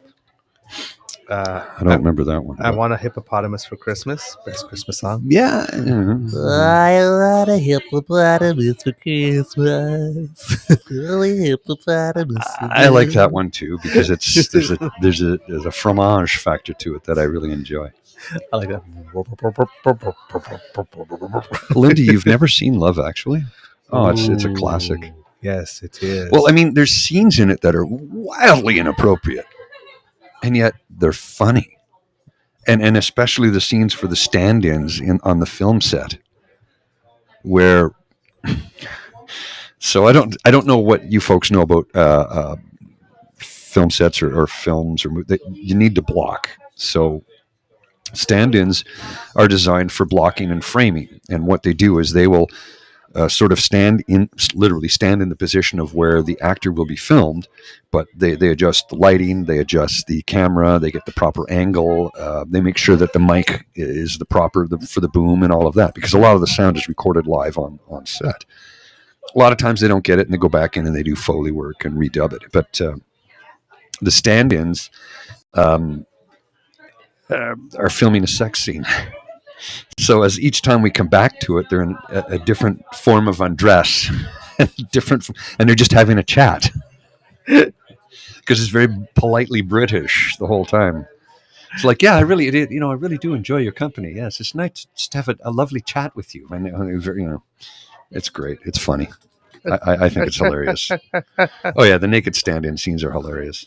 I don't remember that one. I Want a Hippopotamus for Christmas. Best Christmas song. Yeah. I want a hippopotamus for Christmas. I like that one too because there's a fromage factor to it that I really enjoy. I like that. Lindy, you've never seen Love Actually? Oh, it's a classic. Yes, it is. Well, I mean, there's scenes in it that are wildly inappropriate, and yet they're funny. And especially the scenes for the stand-ins on the film set, where. So I don't know what you folks know about film sets or films or movies. You need to block. So stand-ins are designed for blocking and framing, and what they do is they will sort of literally stand in the position of where the actor will be filmed, but they adjust the lighting, they adjust the camera, they get the proper angle, they make sure that the mic is the proper for the boom and all of that, because a lot of the sound is recorded live on set. A lot of times they don't get it and they go back in and they do Foley work and redub it. But the stand-ins are filming a sex scene. So as each time we come back to it, they're in a different form of undress, and they're just having a chat. Because it's very politely British the whole time. It's like, yeah, I really do enjoy your company. Yes, it's nice to just have a lovely chat with you. And it's great. It's funny. I think it's hilarious. Oh yeah, the naked stand-in scenes are hilarious.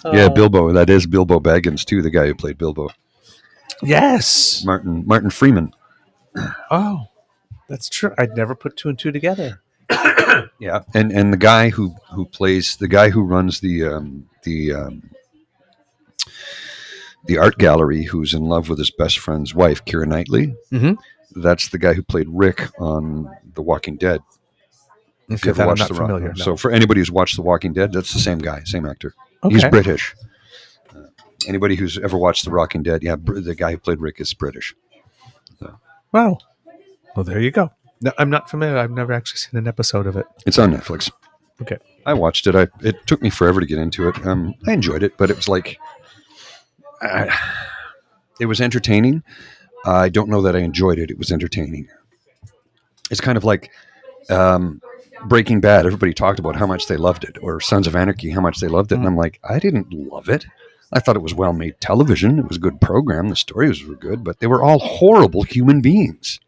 Yeah, Bilbo. That is Bilbo Baggins too, the guy who played Bilbo. Yes, Martin Freeman. Oh, that's true. I'd never put two and two together. Yeah, and the guy who runs the art gallery, who's in love with his best friend's wife, Keira Knightley. Mm-hmm. That's the guy who played Rick on The Walking Dead. If you ever watched familiar. So for anybody who's watched The Walking Dead, that's the same guy, same actor. Okay. He's British. Anybody who's ever watched The Walking Dead, yeah, the guy who played Rick is British. So. Wow. Well, there you go. No, I'm not familiar. I've never actually seen an episode of it. It's on Netflix. Okay. I watched it. It took me forever to get into it. I enjoyed it, but it was like... it was entertaining. I don't know that I enjoyed it. It was entertaining. It's kind of like Breaking Bad. Everybody talked about how much they loved it, or Sons of Anarchy, how much they loved it. And I'm like, I didn't love it, I thought it was well-made television. It was a good program. The stories were good, but they were all horrible human beings.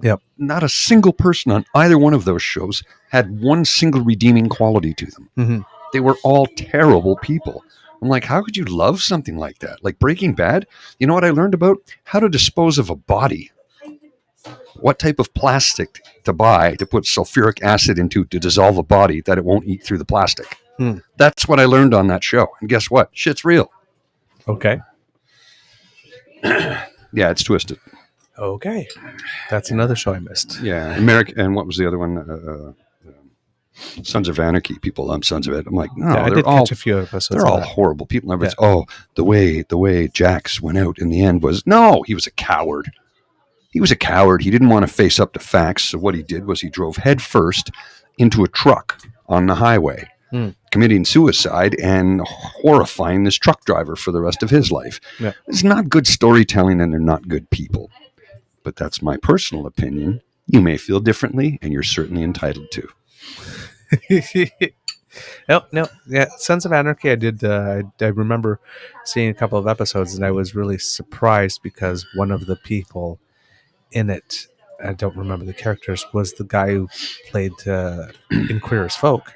Yep. Not a single person on either one of those shows had one single redeeming quality to them. Mm-hmm. They were all terrible people. I'm like, how could you love something like that? Like Breaking Bad, you know what I learned about? How to dispose of a body. What type of plastic to buy to put sulfuric acid into to dissolve a body that it won't eat through the plastic. That's what I learned on that show. And guess what? Shit's real. Okay. Yeah, it's twisted. Okay. That's another show I missed. Yeah, and what was the other one? Sons of Anarchy. People love Sons of It. I'm like, no, I did catch a few episodes. They're all horrible people. Everybody's, the way Jax went out in the end was, no, he was a coward. He was a coward. He didn't want to face up to facts. So what he did was he drove headfirst into a truck on the highway, committing suicide and horrifying this truck driver for the rest of his life. Yeah. It's not good storytelling, and they're not good people. But that's my personal opinion. You may feel differently, and you're certainly entitled to. No. Yeah, Sons of Anarchy, I did. I remember seeing a couple of episodes, and I was really surprised because one of the people in it, I don't remember the characters, was the guy who played in Queer as Folk.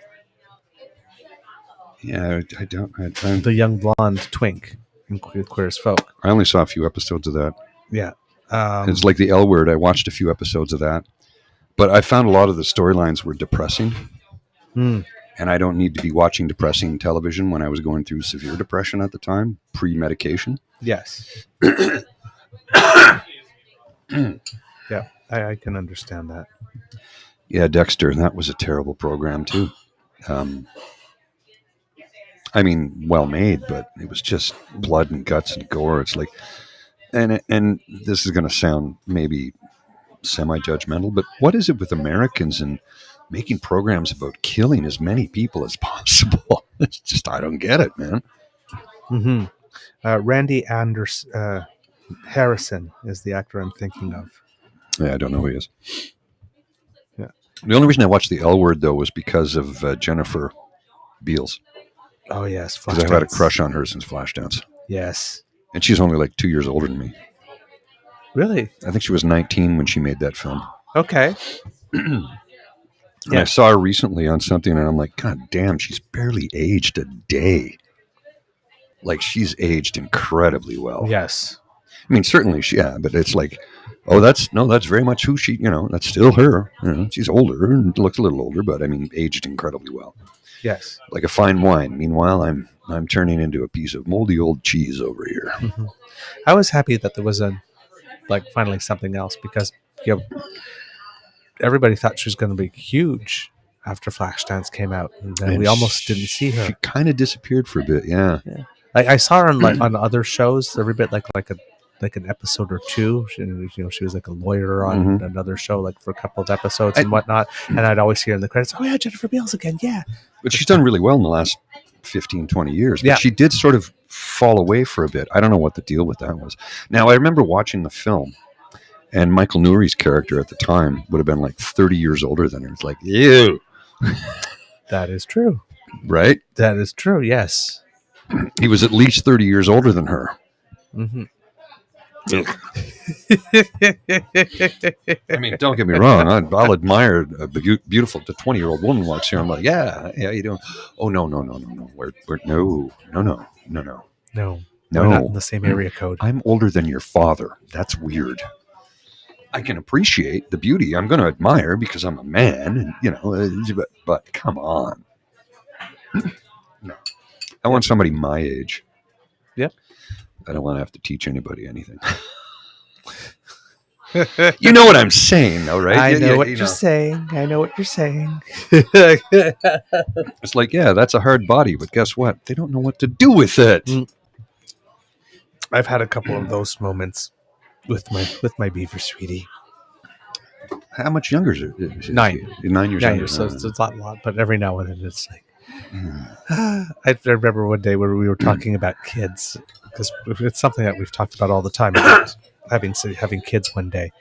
Yeah, I don't. The young blonde twink in Queer as Folk. I only saw a few episodes of that. Yeah. It's like the L Word. I watched a few episodes of that. But I found a lot of the storylines were depressing. And I don't need to be watching depressing television when I was going through severe depression at the time, pre-medication. Yes. Yeah, I can understand that. Yeah, Dexter, that was a terrible program too. I mean, well made, but it was just blood and guts and gore. It's like, and this is going to sound maybe semi-judgmental, but what is it with Americans and making programs about killing as many people as possible? It's just, I don't get it, man. Mm-hmm. Randy Harrison is the actor I'm thinking of. Yeah, I don't know who he is. Yeah. The only reason I watched the L Word, though, was because of Jennifer Beals. Oh, yes. Because I've had a crush on her since Flashdance. Yes. And she's only like 2 years older than me. Really? I think she was 19 when she made that film. Okay. And I saw her recently on something, and I'm like, God damn, she's barely aged a day. Like, she's aged incredibly well. Yes. I mean, certainly, but it's like, that's very much who she, that's still her. She's older and looks a little older, but I mean, aged incredibly well. Yes. Like a fine wine. Meanwhile, I'm turning into a piece of moldy old cheese over here. Mm-hmm. I was happy that there was finally something else, because everybody thought she was going to be huge after Flashdance came out, and then we almost didn't see her. She kind of disappeared for a bit. Yeah. I saw her on other shows every bit, like an episode or two. She was like a lawyer on another show, for a couple of episodes and whatnot. And I'd always hear in the credits, "Oh yeah, Jennifer Beals again." Yeah, but she's done really well in the last 15, 20 years. But she did sort of fall away for a bit. I don't know what the deal with that was. Now, I remember watching the film, and Michael Nouri's character at the time would have been like 30 years older than her. It's like, ew. That is true. Right? That is true, yes. He was at least 30 years older than her. Mm-hmm. I mean, don't get me wrong. I'll admire a beautiful 20-year-old woman walks here. I'm like, yeah, you doing? Oh, no. We're no. We're not in the same area code. I'm older than your father. That's weird. I can appreciate the beauty. I'm going to admire because I'm a man, and but come on. No, I want somebody my age. Yep. I don't want to have to teach anybody anything. You know what I'm saying, though, right? I know what you're saying. It's like, that's a hard body, but guess what? They don't know what to do with it. I've had a couple of those moments with my Beaver sweetie. How much younger is it? 9. 9 years younger. So it's a lot, but every now and then it's like, I remember one day where we were talking about kids, because it's something that we've talked about all the time, about having kids one day,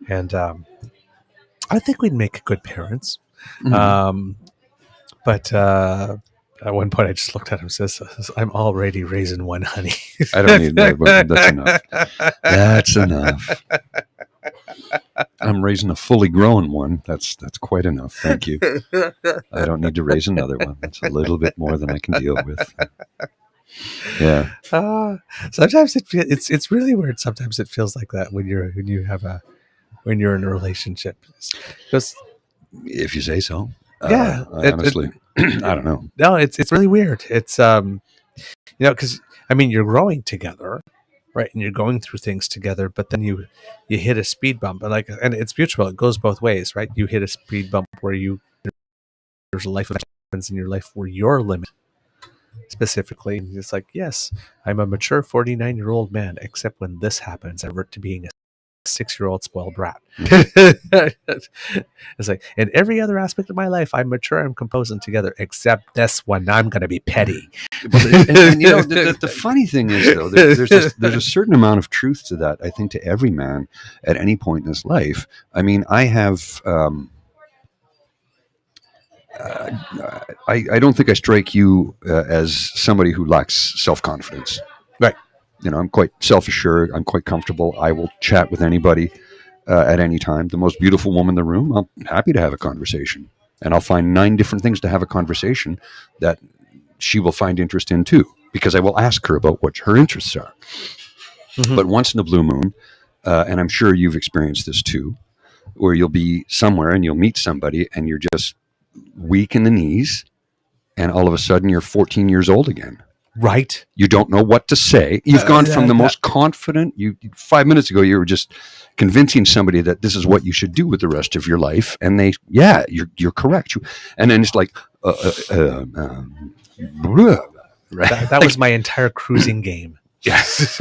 and I think we'd make good parents. Mm-hmm. But At one point, I just looked at him and says, I'm already raising one honey. I don't need that, but that's enough. That's enough. I'm raising a fully grown one. That's quite enough. Thank you. I don't need to raise another one. That's a little bit more than I can deal with. Yeah. Sometimes it's really weird. Sometimes it feels like that when you're in a relationship. Because If you say so. Yeah, honestly, I don't know. No, it's really weird. It's because you're growing together, right? And you're going through things together, but then you hit a speed bump, and it's mutual. It goes both ways, right? You hit a speed bump where there's a life event happens in your life where your limit specifically. And it's like, yes, I'm a mature 49-year-old man, except when this happens, I revert to being a 6-year-old spoiled brat. It's like in every other aspect of my life, I'm mature, I'm composing together, except this one, I'm going to be petty. and the funny thing is, though, there's a certain amount of truth to that. I think to every man at any point in his life. I mean, I have. I don't think I strike you as somebody who lacks self-confidence. Right. I'm quite self-assured. I'm quite comfortable. I will chat with anybody at any time. The most beautiful woman in the room, I'm happy to have a conversation. And I'll find 9 different things to have a conversation that she will find interest in too, because I will ask her about what her interests are. Mm-hmm. But once in a blue moon, and I'm sure you've experienced this too, where you'll be somewhere and you'll meet somebody and you're just weak in the knees, and all of a sudden you're 14 years old again. Right. You don't know what to say. You've gone from the most confident. 5 minutes ago, you were just convincing somebody that this is what you should do with the rest of your life, and you're correct. And then it's like, that was my entire cruising game. Yes.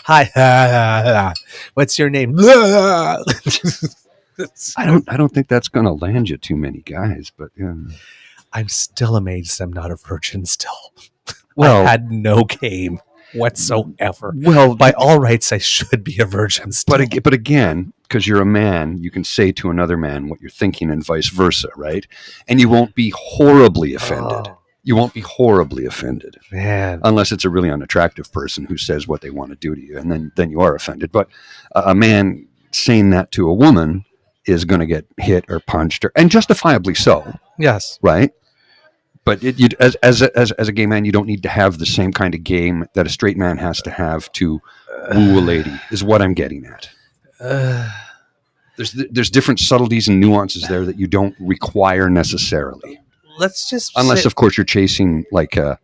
Hi. What's your name? I don't think that's going to land you too many guys, but yeah. I'm still amazed I'm not a virgin still. Well, I had no game whatsoever. Well, by all rights, I should be a virgin still. But again, because you're a man, you can say to another man what you're thinking and vice versa, right? And you won't be horribly offended. Oh. You won't be horribly offended. Man. Unless it's a really unattractive person who says what they want to do to you, and then you are offended. But a man saying that to a woman is going to get hit or punched, and justifiably so. Yes. Right? But as a gay man, you don't need to have the same kind of game that a straight man has to have to woo a lady, is what I'm getting at. There's different subtleties and nuances there that you don't require necessarily. Let's just unless, of course, you're chasing like a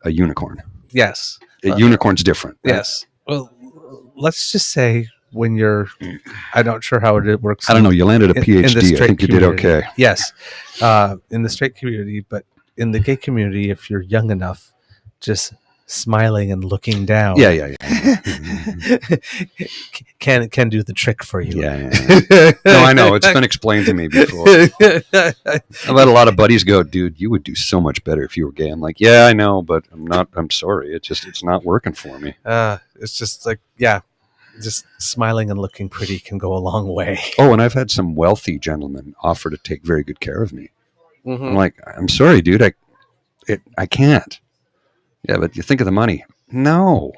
unicorn. Yes. A unicorn's different. Right? Yes. Well, let's just say when you're, I'm not sure how it works. I don't know. You landed a PhD. I think you did okay. Yes. In the straight community, but in the gay community, if you're young enough, just smiling and looking down. Yeah. can do the trick for you. Yeah. No, I know. It's been explained to me before. I've had a lot of buddies go, dude, you would do so much better if you were gay. I'm like, yeah, I know, but I'm sorry. It's not working for me. It's just like, yeah. Just smiling and looking pretty can go a long way. Oh, and I've had some wealthy gentlemen offer to take very good care of me. Mm-hmm. I'm like, I'm sorry, dude. I can't. Yeah, but you think of the money. No.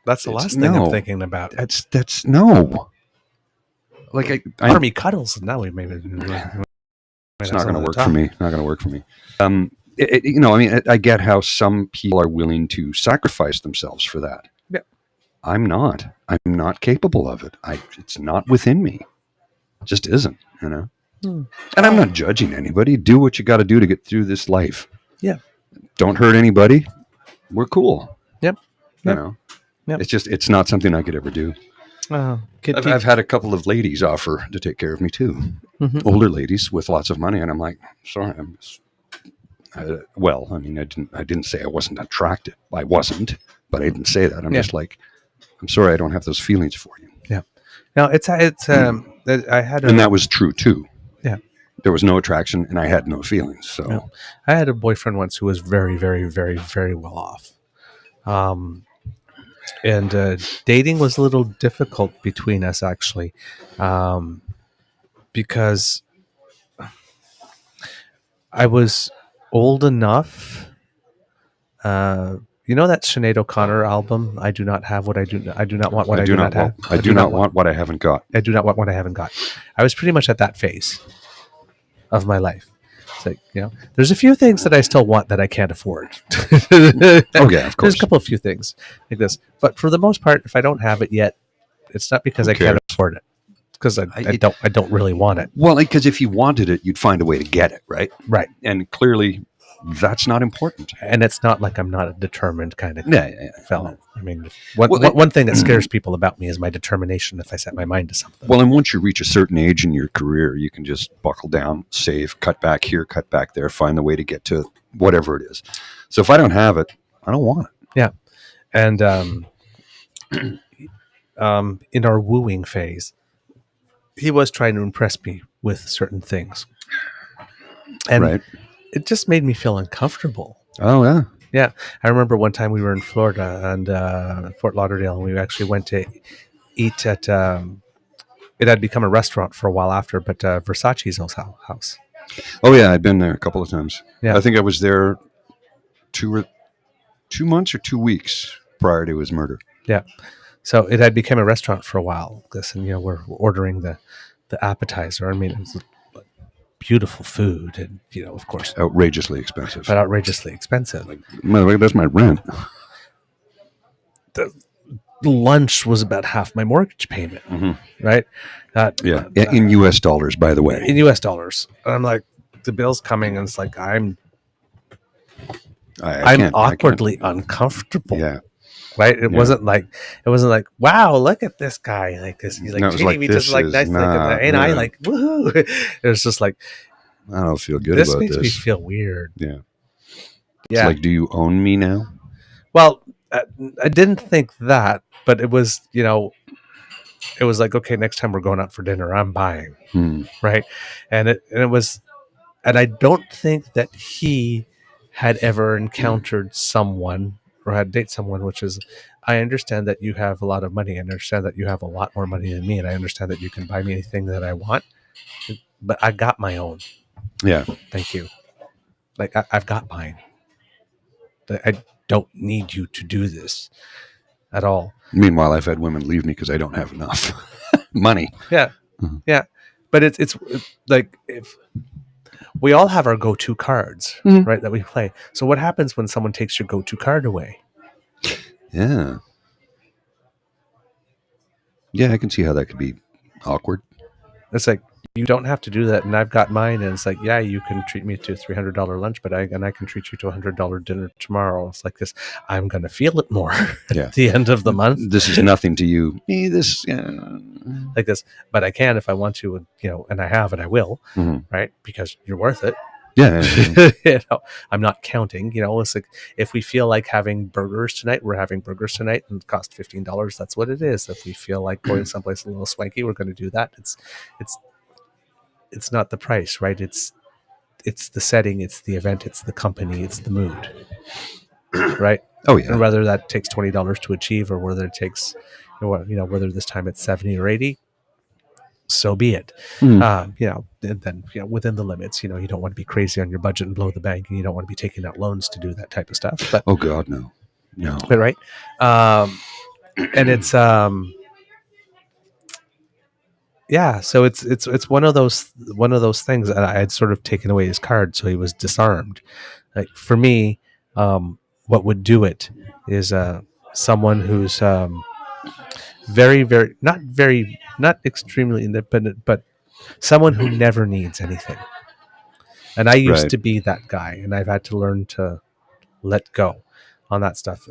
That's the last thing I'm thinking about. That's no. Like Army cuddles. Now we maybe. It's not going to work for me. Not going to work for me. I get how some people are willing to sacrifice themselves for that. Yeah. I'm not. I'm not capable of it. It's not within me. It just isn't, And I'm not judging anybody. Do what you got to do to get through this life. Yeah. Don't hurt anybody. We're cool. Yep. Yep. It's not something I could ever do. I've had a couple of ladies offer to take care of me too. Mm-hmm. Older ladies with lots of money, and I'm like, sorry, I didn't say I wasn't attracted. I wasn't, but I didn't say that. I'm just like, I'm sorry, I don't have those feelings for you. Yeah. No, I had, and that was true too. Yeah. There was no attraction, and I had no feelings. So no. I had a boyfriend once who was very, very, very, very well off. And dating was a little difficult between us, actually, because I was old enough. You know that Sinead O'Connor album? I do not have what I do. I do not want what I do not have. I do not want what I haven't got. I do not want what I haven't got. I was pretty much at that phase of my life. It's like, there's a few things that I still want that I can't afford. Oh yeah, of course. There's a few things like this, but for the most part, if I don't have it yet, it's not because I can't afford it. Because I don't really want it. Well, because if you wanted it, you'd find a way to get it, right? Right. And clearly, that's not important. And it's not like I'm not a determined kind of fellow. I mean, one thing that scares people about me is my determination if I set my mind to something. Well, and once you reach a certain age in your career, you can just buckle down, save, cut back here, cut back there, find the way to get to whatever it is. So if I don't have it, I don't want it. Yeah. And in our wooing phase, he was trying to impress me with certain things. And it just made me feel uncomfortable. Oh, yeah. Yeah. I remember one time we were in Florida and Fort Lauderdale, and we actually went to eat at, it had become a restaurant for a while after, but Versace's house. Oh, yeah. I'd been there a couple of times. Yeah. I think I was there 2 months or 2 weeks prior to his murder. Yeah. So it had become a restaurant for a while. And, we're ordering the appetizer. I mean, it was beautiful food and, of course. Outrageously expensive. But outrageously expensive. That's my rent. The lunch was about half my mortgage payment, right? Yeah. In U.S. dollars, by the way. In U.S. dollars. And I'm like, the bill's coming, and it's like, I'm awkwardly uncomfortable. Yeah. Right? It wasn't like, wow, look at this guy. Like this, he's like treating me just like nice. I like, woohoo. It was just like, I don't feel good this about this. This makes me feel weird. Yeah. Yeah. It's like, do you own me now? Well, I didn't think that, but it was, it was like, okay, next time we're going out for dinner, I'm buying. Right. And it was, and I don't think that he had ever encountered someone or had dated someone, which is, I understand that you have a lot of money. I understand that you have a lot more money than me. And I understand that you can buy me anything that I want, but I got my own. Yeah. Thank you. Like I've got mine. I don't need you to do this at all. Meanwhile, I've had women leave me because I don't have enough money. Yeah. Yeah. But it's like, if we all have our go-to cards, right, that we play. So what happens when someone takes your go-to card away? Yeah. Yeah, I can see how that could be awkward. It's like, you don't have to do that, and I've got mine, and it's like, yeah, you can treat me to a $300 lunch, but I can treat you to a $100 dinner tomorrow. It's like this. I'm going to feel it more at the end of the month. This is nothing to you. Like this, but I can if I want to, and I have, and I will, right? Because you're worth it. Yeah. I'm not counting. It's like, if we feel like having burgers tonight, we're having burgers tonight, and it costs $15. That's what it is. If we feel like going someplace a little swanky, we're going to do that. It's not the price, right? It's the setting, it's the event, it's the company, it's the mood, right? Oh yeah. And whether that takes $20 to achieve, or whether it takes, whether this time it's 70 or 80, so be it. And then within the limits. You don't want to be crazy on your budget and blow the bank, and you don't want to be taking out loans to do that type of stuff. But oh God, no. But right, and it's yeah, so it's one of those things that I had sort of taken away his card, so he was disarmed. Like for me, what would do it is someone who's very, very not extremely independent, but someone who never needs anything. And I used to be that guy, and I've had to learn to let go on that stuff.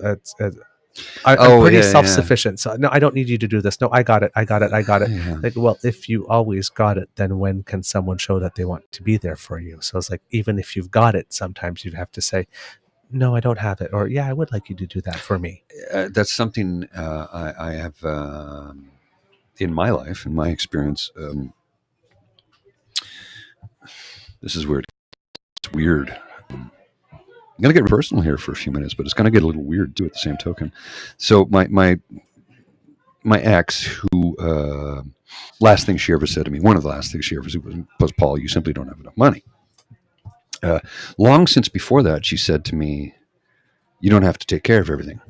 I'm pretty self-sufficient. So no, I don't need you to do this. No, I got it. Yeah. Like, well, if you always got it, then when can someone show that they want to be there for you? So it's like, even if you've got it, sometimes you have to say, no, I don't have it. Or, yeah, I would like you to do that for me. That's something I have in my life, in my experience. This is weird. It's weird. I'm going to get personal here for a few minutes, but it's going to get a little weird too at the same token. So my ex, who last thing she ever said to me, one of the last things she ever said was, Paul, you simply don't have enough money. Long since before that, she said to me, "You don't have to take care of everything.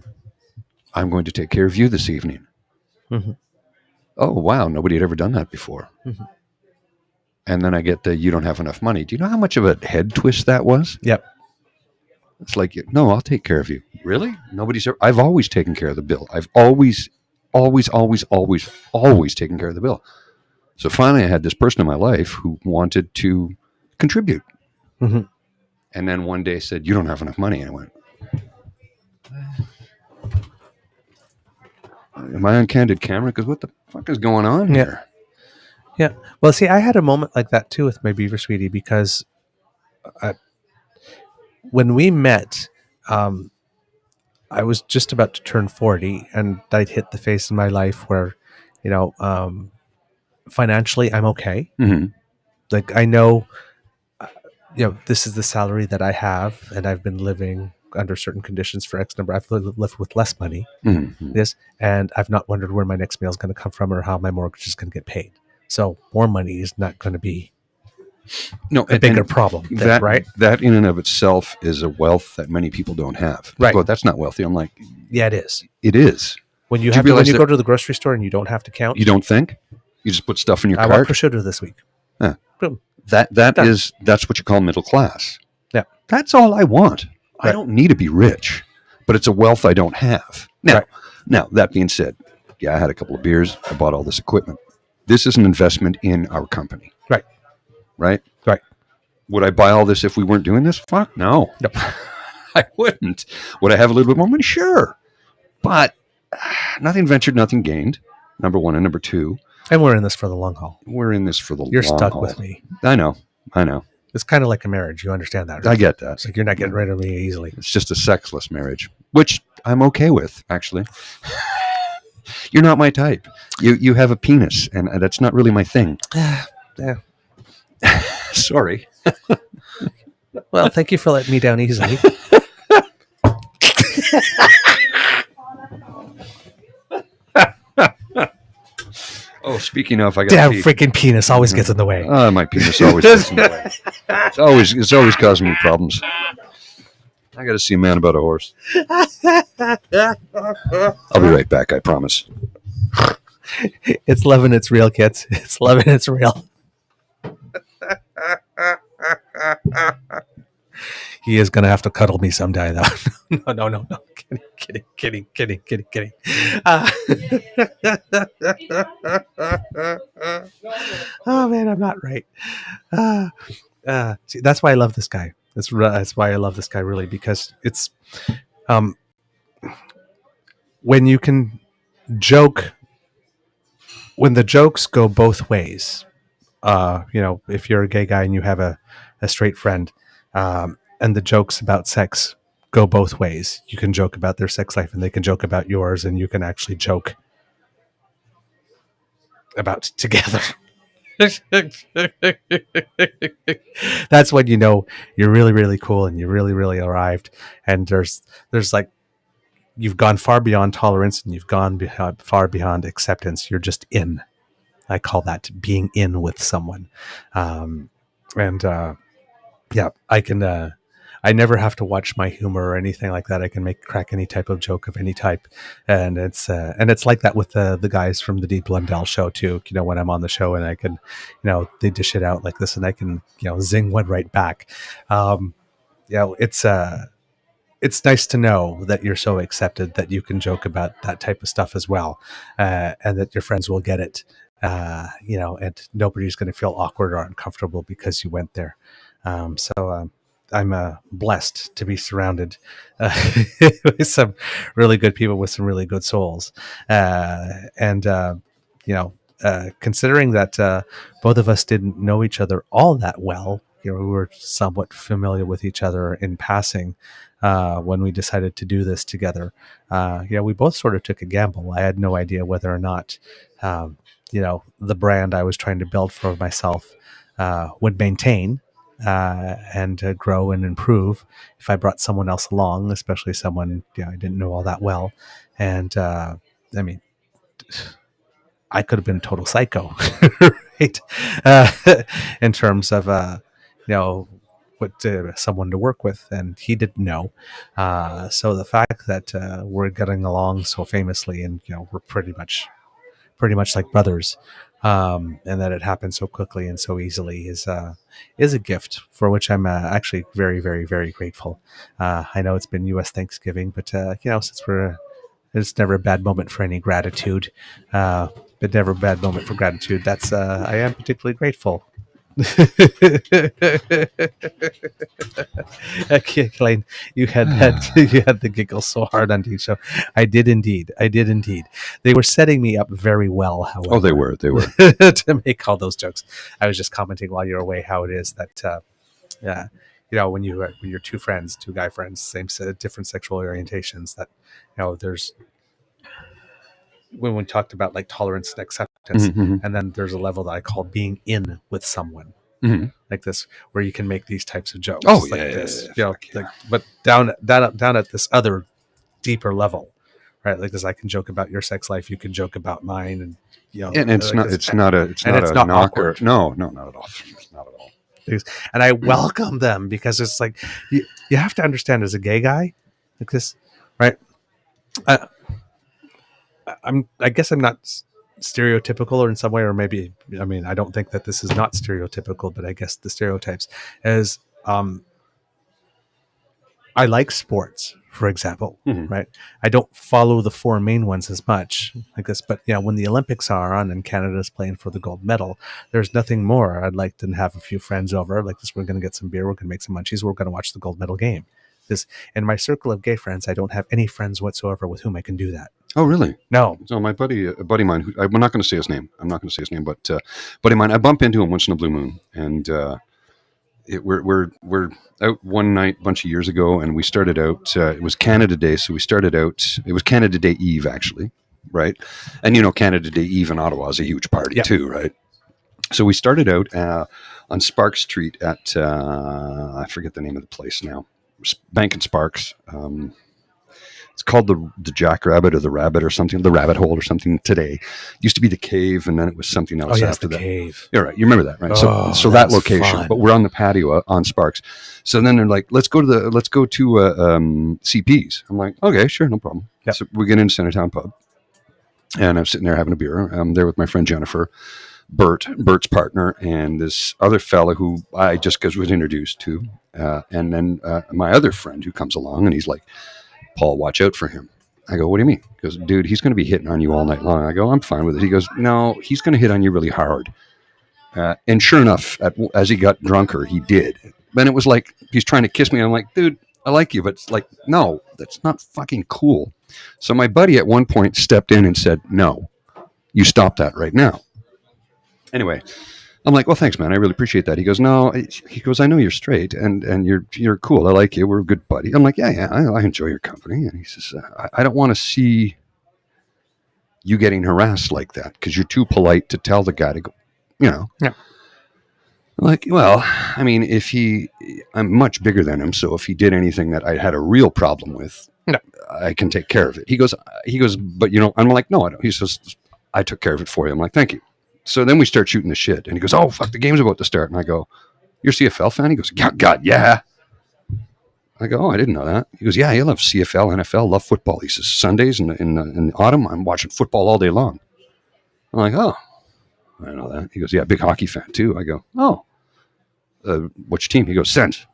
I'm going to take care of you this evening." Mm-hmm. Oh, wow. Nobody had ever done that before. Mm-hmm. And then I get the, "You don't have enough money." Do you know how much of a head twist that was? Yep. It's like, "No, I'll take care of you." Really? Nobody's ever, I've always taken care of the bill. I've always taken care of the bill. So finally, I had this person in my life who wanted to contribute. Mm-hmm. And then one day said, "You don't have enough money." And I went, "Am I on candid camera? Because what the fuck is going on here?" Yeah. Well, see, I had a moment like that too with my Beaver sweetie because when we met, I was just about to turn 40 and I'd hit the phase in my life where, financially I'm okay. Mm-hmm. Like I know, this is the salary that I have and I've been living under certain conditions for X number. I've lived with less money. Mm-hmm. Yes. And I've not wondered where my next meal is going to come from or how my mortgage is going to get paid. So more money is not going to be No, a bigger problem, that, right? That in and of itself is a wealth that many people don't have. Right. Well, that's not wealthy. I'm like, Yeah, it is. it is. When you Do you have to, when realize you that- go to the grocery store and you don't have to count. You don't think? You just put stuff in your I want cart? prosciutto this week. Yeah. Boom. That's what you call middle class. Yeah. That's all I want. I Right. don't need to be rich, but it's a wealth I don't have. Right. Now that being said, yeah, I had a couple of beers. I bought all this equipment. This is an investment in our company. Right. Right? Right. Would I buy all this if we weren't doing this? Fuck no. Nope. I wouldn't. Would I have a little bit more money? Sure. But nothing ventured, nothing gained. Number one. And number two, And we're in this for the long haul. we're in this for the You're long stuck haul. with me. I know. It's kind of like a marriage. You understand that, right? I get that. It's like you're not getting rid of me easily. It's just a sexless marriage, which I'm okay with, actually. You're not my type. You have a penis, and that's not really my thing. Yeah. Sorry. Well, thank you for letting me down easily. Oh, speaking of, I got Damn to pee. freaking penis always gets in the way. My penis always gets in the way. It's always causing me problems. I got to see a man about a horse. I'll be right back, I promise. It's love and it's real, kids. It's love and it's real. He is going to have to cuddle me someday, though. No. Kidding. Oh, man, I'm not right. See, that's why I love this guy. That's why I love this guy, really, because it's when you can joke, when the jokes go both ways. If you're a gay guy and you have a straight friend, and the jokes about sex go both ways. You can joke about their sex life and they can joke about yours, and you can actually joke about together. That's when you know you're really, really cool and you really, really arrived. And there's like, you've gone far beyond tolerance and you've gone far beyond acceptance. You're just in. I call that being in with someone. I can, I never have to watch my humor or anything like that. I can crack any type of joke of any type. And it's like that with the guys from the Deep Blundell show too. When I'm on the show and I can, they dish it out like this and I can, zing one right back. It's nice to know that you're so accepted that you can joke about that type of stuff as well. And that your friends will get it. And nobody's going to feel awkward or uncomfortable because you went there. I'm blessed to be surrounded with some really good people with some really good souls. Considering that both of us didn't know each other all that well, we were somewhat familiar with each other in passing when we decided to do this together. We both sort of took a gamble. I had no idea whether or not, the brand I was trying to build for myself would maintain and grow and improve if I brought someone else along, especially someone I didn't know all that well. And I could have been a total psycho, right? In terms of someone to work with, and he didn't know. So the fact that we're getting along so famously, and we're pretty much like brothers, and that it happened so quickly and so easily is a gift for which I'm actually very, very, very grateful. I know it's been U.S. Thanksgiving, but since it's never a bad moment for any gratitude, but never a bad moment for gratitude. That's I am particularly grateful. Elaine, you had the giggle so hard on the show. I did indeed. They were setting me up very well, however. Oh, they were to make all those jokes. I was just commenting while you're away how it is that when you're two guy friends, different sexual orientations, that there's when we talked about like tolerance and acceptance, and then there's a level that I call being in with someone. Like this, where you can make these types of jokes. Oh, like yeah, this, yeah. but down at this other deeper level, right? Like this, I can joke about your sex life, you can joke about mine, and and it's not a knock awkward. No, not at all. It's not at all. And I welcome them because it's like you have to understand as a gay guy, like this, right? I guess I'm not stereotypical, or in some way, or maybe, I mean, I don't think that this is not stereotypical, but I guess the stereotypes is I like sports, for example, right? I don't follow the four main ones as much like this, but when the Olympics are on and Canada's playing for the gold medal, there's nothing more I'd like to have a few friends over like this. We're going to get some beer, we're going to make some munchies, we're going to watch the gold medal game. This, in my circle of gay friends, I don't have any friends whatsoever with whom I can do that. Oh, really? No. So my buddy of mine, I'm not going to say his name. But buddy of mine, I bump into him once in a blue moon, and we're out one night a bunch of years ago, and we started out. It was Canada Day, so we started out. It was Canada Day Eve, actually, right? And Canada Day Eve in Ottawa is a huge party too, right? So we started out on Spark Street at I forget the name of the place now. Bank and Sparks. It's called the Jackrabbit or the Rabbit or something, the Rabbit Hole or something today. It used to be the Cave, and then it was something else after that. Cave. You're right. You remember that, right? So that location, fun. But we're on the patio on Sparks. So then they're like, let's go to CP's. I'm like, okay, sure, no problem. Yep. So we get into Centertown Pub, and I'm sitting there having a beer. I'm there with my friend Jennifer, Bert's partner, and this other fella who I just was introduced to, and then my other friend who comes along, and he's like, Paul, watch out for him. I go, what do you mean? He goes, dude, he's going to be hitting on you all night long. I go, I'm fine with it. He goes, no, he's going to hit on you really hard. And sure enough, as he got drunker, he did. Then it was like, he's trying to kiss me. I'm like, dude, I like you, but it's like, no, that's not fucking cool. So my buddy at one point stepped in and said, no, you stop that right now. Anyway, I'm like, well, thanks, man. I really appreciate that. He goes, no. He goes, I know you're straight, and you're cool. I like you. We're a good buddy. I'm like, yeah, I enjoy your company. And he says, I don't want to see you getting harassed like that because you're too polite to tell the guy to go, Yeah. I'm like, well, I mean, I'm much bigger than him, so if he did anything that I had a real problem with, I can take care of it. He goes, but I'm like, no, I don't. He says, I took care of it for you. I'm like, thank you. So then we start shooting the shit, and he goes, oh, fuck, the game's about to start. And I go, you're a CFL fan? He goes, God, yeah. I go, oh, I didn't know that. He goes, yeah, he loves CFL, NFL, love football. He says, Sundays in the autumn, I'm watching football all day long. I'm like, oh, I don't know that. He goes, yeah, big hockey fan too. I go, oh, which team? He goes, Sens.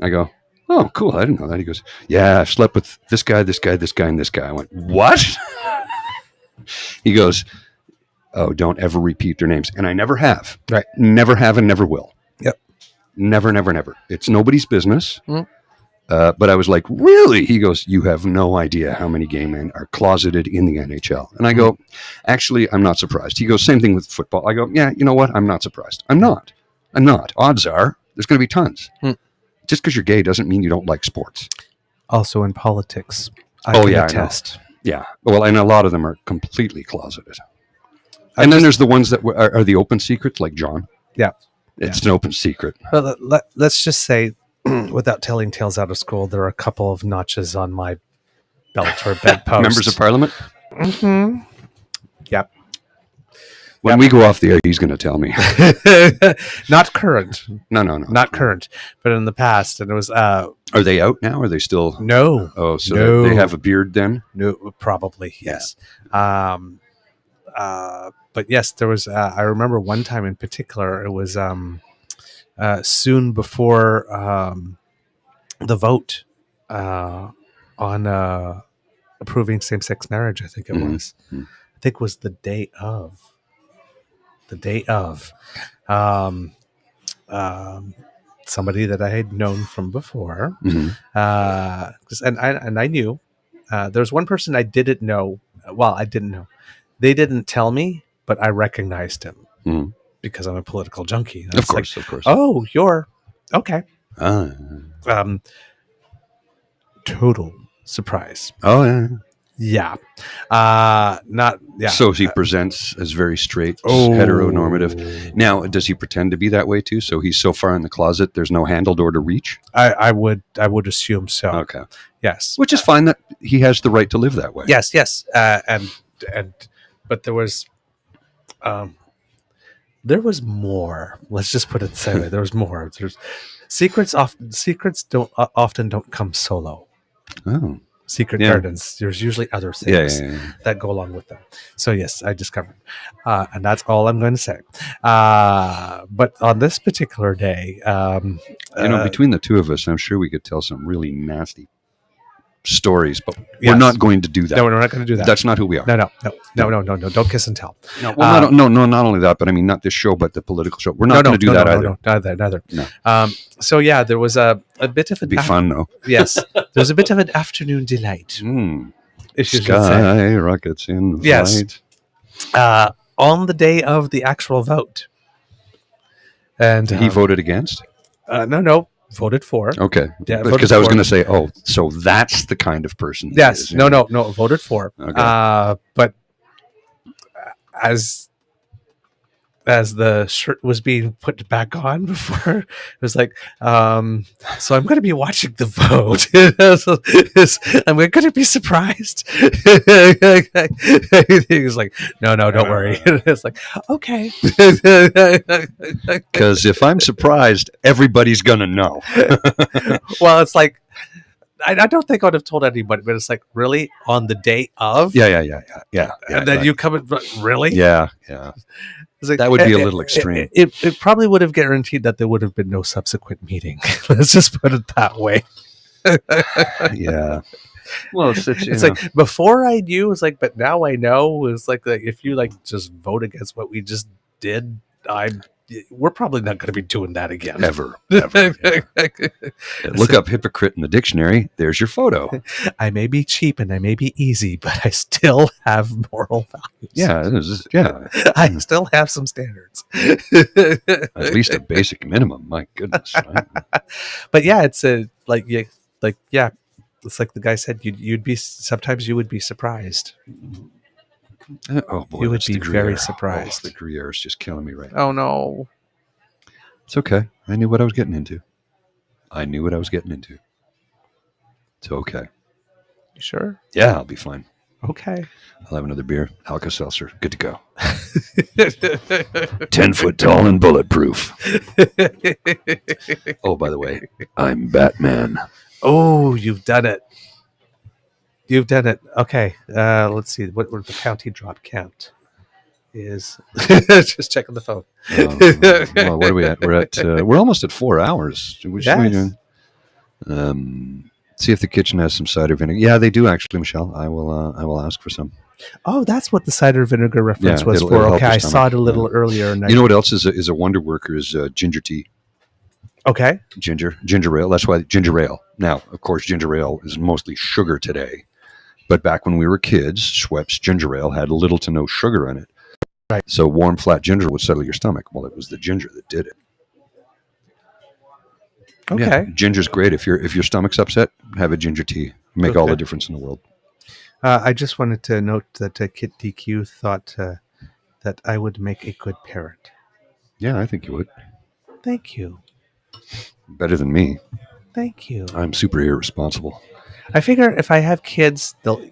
I go, oh, cool, I didn't know that. He goes, yeah, I've slept with this guy, and this guy. I went, what? He goes, oh, don't ever repeat their names. And I never have. Right. Never have and never will. Yep. Never. It's nobody's business. But I was like, really? He goes, you have no idea how many gay men are closeted in the NHL. And I go, actually, I'm not surprised. He goes, same thing with football. I go, yeah, you know what? I'm not surprised. I'm not. Odds are there's going to be tons. Just because you're gay doesn't mean you don't like sports. Also in politics. I can attest. Yeah. Well, and a lot of them are completely closeted. And then there's the ones that are the open secrets, like John. Yeah. It's an open secret. Well, let's just say, without telling tales out of school, there are a couple of notches on my belt or bedpost. Members of Parliament? Mm-hmm. Yep. When we go off the air, he's going to tell me. Not current. No. Not current, but in the past. And it was Are they out now? Are they still? no. Oh, so No. they have a beard then? No, probably, yes. But yes, there was I remember one time in particular, it was soon before the vote on approving same-sex marriage, I think it was. Mhm. I think it was the day of. Um, somebody that I had known from before. Mhm. And I knew. There was one person I didn't know. Well, I didn't know. They didn't tell me, but I recognized him Mhm. because I'm a political junkie. And Of it's like, course. oh, you're okay. Ah. Total surprise. Oh, yeah. Yeah. Not, yeah. So he presents as very straight, Oh. heteronormative. Now, does he pretend to be that way too? So he's so far in the closet, there's no handle door to reach? I would assume so. Okay. Yes. Which is fine that he has the right to live that way. Yes. But there was more. Let's just put it this way. There was more. Secrets don't often come solo. Oh. Secret Yeah. gardens. There's usually other things Yeah. that go along with them. So yes, I discovered, and that's all I'm going to say. But on this particular day, Between the two of us, I'm sure we could tell some really nasty stories, but Yes. we're not going to do that. no, we're not going to do that. That's not who we are. No. Don't kiss and tell. No, well, no, not only that, but I mean, not this show, but the political show. We're not going to do that either. Neither. No. So yeah, there was a bit of It'd be fun, though. Yes, there was a bit of an afternoon delight. If you should say. Sky rockets in Yes. flight. On the day of the actual vote, and He voted against? no, voted for. Okay. Yeah, Because voted I was for. going to say, so that's the kind of person. he Yes, is. no, voted for. Okay. But as the shirt was being put back on before, it was like, so I'm going to be watching the vote. I'm going to be surprised. He was like, no, don't worry. It's like, okay. Because if I'm surprised, everybody's going to know. Well, it's like, I don't think I would have told anybody, but it's like, really? On the day of? Yeah. And then you come and, really? Yeah. It's like, That would be a little extreme. It probably would have guaranteed that there would have been no subsequent meeting. Let's just put it that way. Yeah. Well, It's like, before I knew, it's like, but now I know. It's like if you like just vote against what we just did, we're probably not going to be doing that again. Ever. Look up hypocrite in the dictionary. There's your photo. I may be cheap and I may be easy, but I still have moral values. Yeah. I still have some standards. At least a basic minimum. My goodness. But yeah, it's it's like the guy said, sometimes you would be surprised. Oh boy, You would that's be the Gruyere. very surprised. The Gruyere is just killing me right now. Oh no. It's okay. I knew what I was getting into. It's okay. You sure? Yeah, I'll be fine. Okay. I'll have another beer. Alka-Seltzer. Good to go. 10 foot tall and bulletproof. Oh, by the way, I'm Batman. Oh, you've done it. Okay. Let's see. What the county drop count is. Just checking the phone. Well, what are we at? We're almost at 4 hours. Yes. See if the kitchen has some cider vinegar. Yeah, they do actually, Michelle. I will ask for some. Oh, that's what the cider vinegar reference Yeah, was it'll for. help Okay, your I saw it stomach. a little earlier. And You know what else is a wonder worker is ginger tea. Okay. Ginger ale. That's why ginger ale. Now, of course, ginger ale is mostly sugar today. But back when we were kids, Schweppes ginger ale had little to no sugar in it. Right. So warm, flat ginger would settle your stomach. Well, it was the ginger that did it. Okay. Yeah, ginger's great. If your stomach's upset, have a ginger tea. Make all Okay. the difference in the world. I just wanted to note that Kit DQ thought that I would make a good parent. Yeah, I think you would. Thank you. Better than me. Thank you. I'm super irresponsible. I figure if I have kids, they'll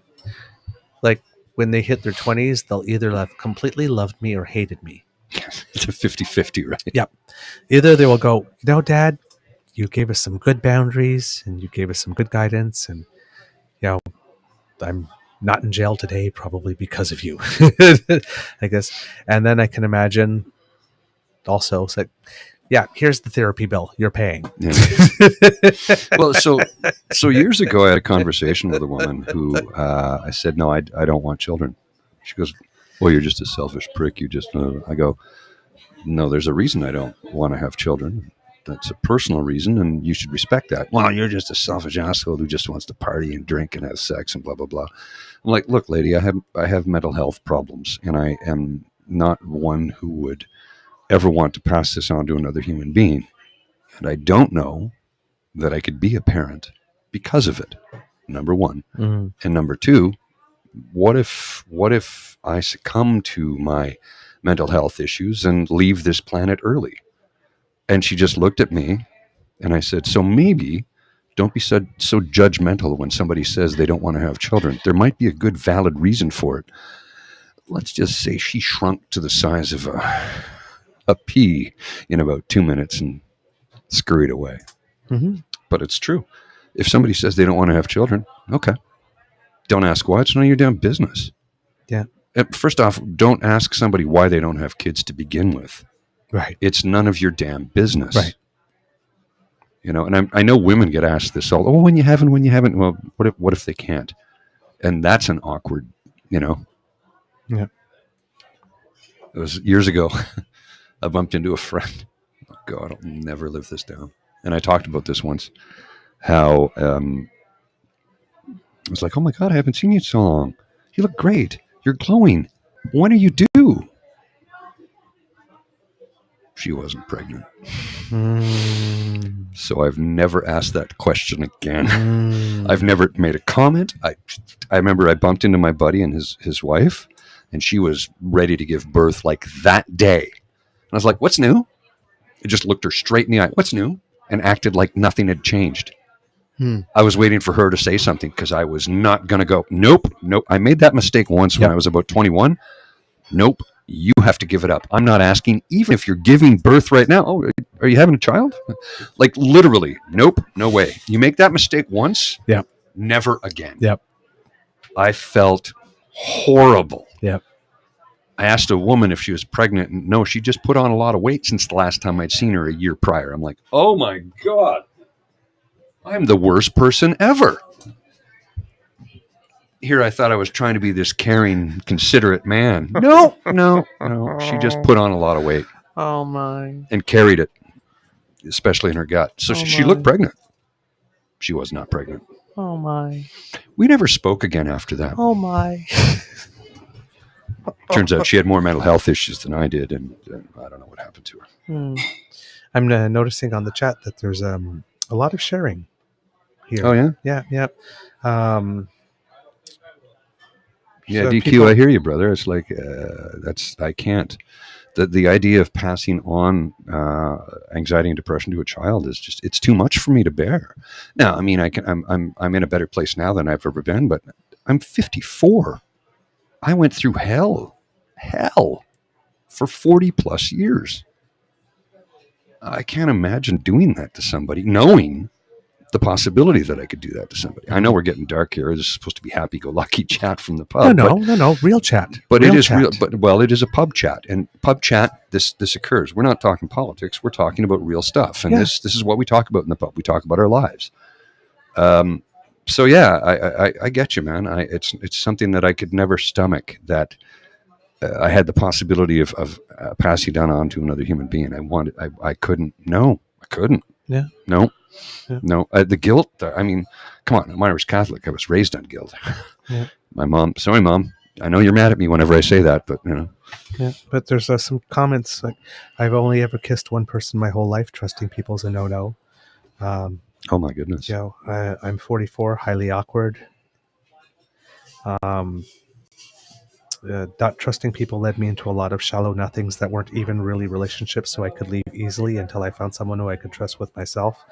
like when they hit their 20s, they'll either have completely loved me or hated me. It's a 50-50, right? Yep. Either they will go, Dad, you gave us some good boundaries and you gave us some good guidance, and I'm not in jail today probably because of you. I guess. And then I can imagine also it's like, here's the therapy bill you're paying. Yeah. Well, so years ago, I had a conversation with a woman who I said, no, I don't want children. She goes, well, you're just a selfish prick. You just, I go, no, there's a reason I don't want to have children. That's a personal reason, and you should respect that. Well, you're just a selfish asshole who just wants to party and drink and have sex and blah, blah, blah. I'm like, look, lady, I have mental health problems, and I am not one who would ever want to pass this on to another human being. And I don't know that I could be a parent because of it, number one. Mm-hmm. And number two, what if I succumb to my mental health issues and leave this planet early? And she just looked at me, and I said, so maybe don't be so judgmental when somebody says they don't want to have children. There might be a good, valid reason for it. Let's just say she shrunk to the size of a pea in about 2 minutes and scurried away. Mm-hmm. But it's true. If somebody says they don't want to have children, okay. Don't ask why. It's none of your damn business. Yeah. First off, don't ask somebody why they don't have kids to begin with. Right. It's none of your damn business. Right. And I know women get asked this all, when you haven't. Well, what if they can't? And that's an awkward, Yeah. It was years ago. I bumped into a friend. Oh God, I'll never live this down. And I talked about this once, how I was like, oh my God, I haven't seen you in so long. You look great. You're glowing. When are you due? She wasn't pregnant. So I've never asked that question again. I've never made a comment. I remember I bumped into my buddy and his wife, and she was ready to give birth like that day. And I was like, what's new? I just looked her straight in the eye. What's new? And acted like nothing had changed. I was waiting for her to say something because I was not going to go, nope. I made that mistake once when I was about 21. Nope. You have to give it up. I'm not asking, even if you're giving birth right now. Oh, are you having a child? Like literally, nope, no way. You make that mistake once, never again. Yep. I felt horrible. Yep. I asked a woman if she was pregnant, and no, she just put on a lot of weight since the last time I'd seen her a year prior. I'm like, oh my God, I'm the worst person ever. Here I thought I was trying to be this caring, considerate man. No. She just put on a lot of weight. Oh my. And carried it, especially in her gut. So she looked pregnant. She was not pregnant. Oh my. We never spoke again after that. Oh my. Turns out she had more mental health issues than I did, and I don't know what happened to her. I'm noticing on the chat that there's a lot of sharing here. Oh, yeah? Yeah. Yeah, So DQ, people- I hear you, brother. It's like, I can't. The idea of passing on anxiety and depression to a child is just, it's too much for me to bear. Now, I mean, I'm in a better place now than I've ever been, but I'm 54. I went through hell for 40 plus years. I can't imagine doing that to somebody, knowing the possibility that I could do that to somebody. I know we're getting dark here. This is supposed to be happy-go-lucky chat from the pub. No, real chat. But real it is chat. real. But it is a pub chat, and pub chat. This occurs. We're not talking politics. We're talking about real stuff, and this is what we talk about in the pub. We talk about our lives. So yeah, I get you, man. It's something that I could never stomach. That I had the possibility of passing down on to another human being. I couldn't. No, I couldn't. Yeah. No. Yeah. No, the guilt. I mean, come on. I'm Irish Catholic. I was raised on guilt. Yeah. My mom. Sorry, Mom. I know you're mad at me whenever I say that, but Yeah, but there's some comments like, I've only ever kissed one person my whole life. Trusting people's a no-no. Oh my goodness. I'm 44, highly awkward. Not trusting people led me into a lot of shallow nothings that weren't even really relationships, so I could leave easily until I found someone who I could trust with myself.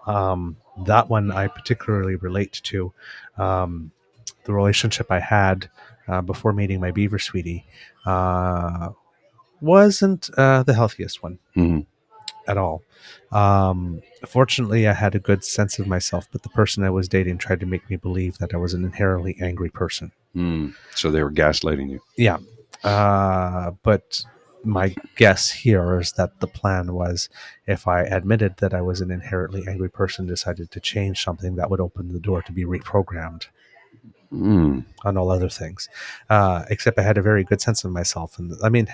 That one I particularly relate to. The the relationship I had before meeting my Beaver sweetie wasn't the healthiest one Mhm. at all. Fortunately, I had a good sense of myself, but the person I was dating tried to make me believe that I was an inherently angry person. So they were gaslighting you. Yeah. But my guess here is that the plan was if I admitted that I was an inherently angry person, decided to change something, that would open the door to be reprogrammed on all other things. Except I had a very good sense of myself. And I mean,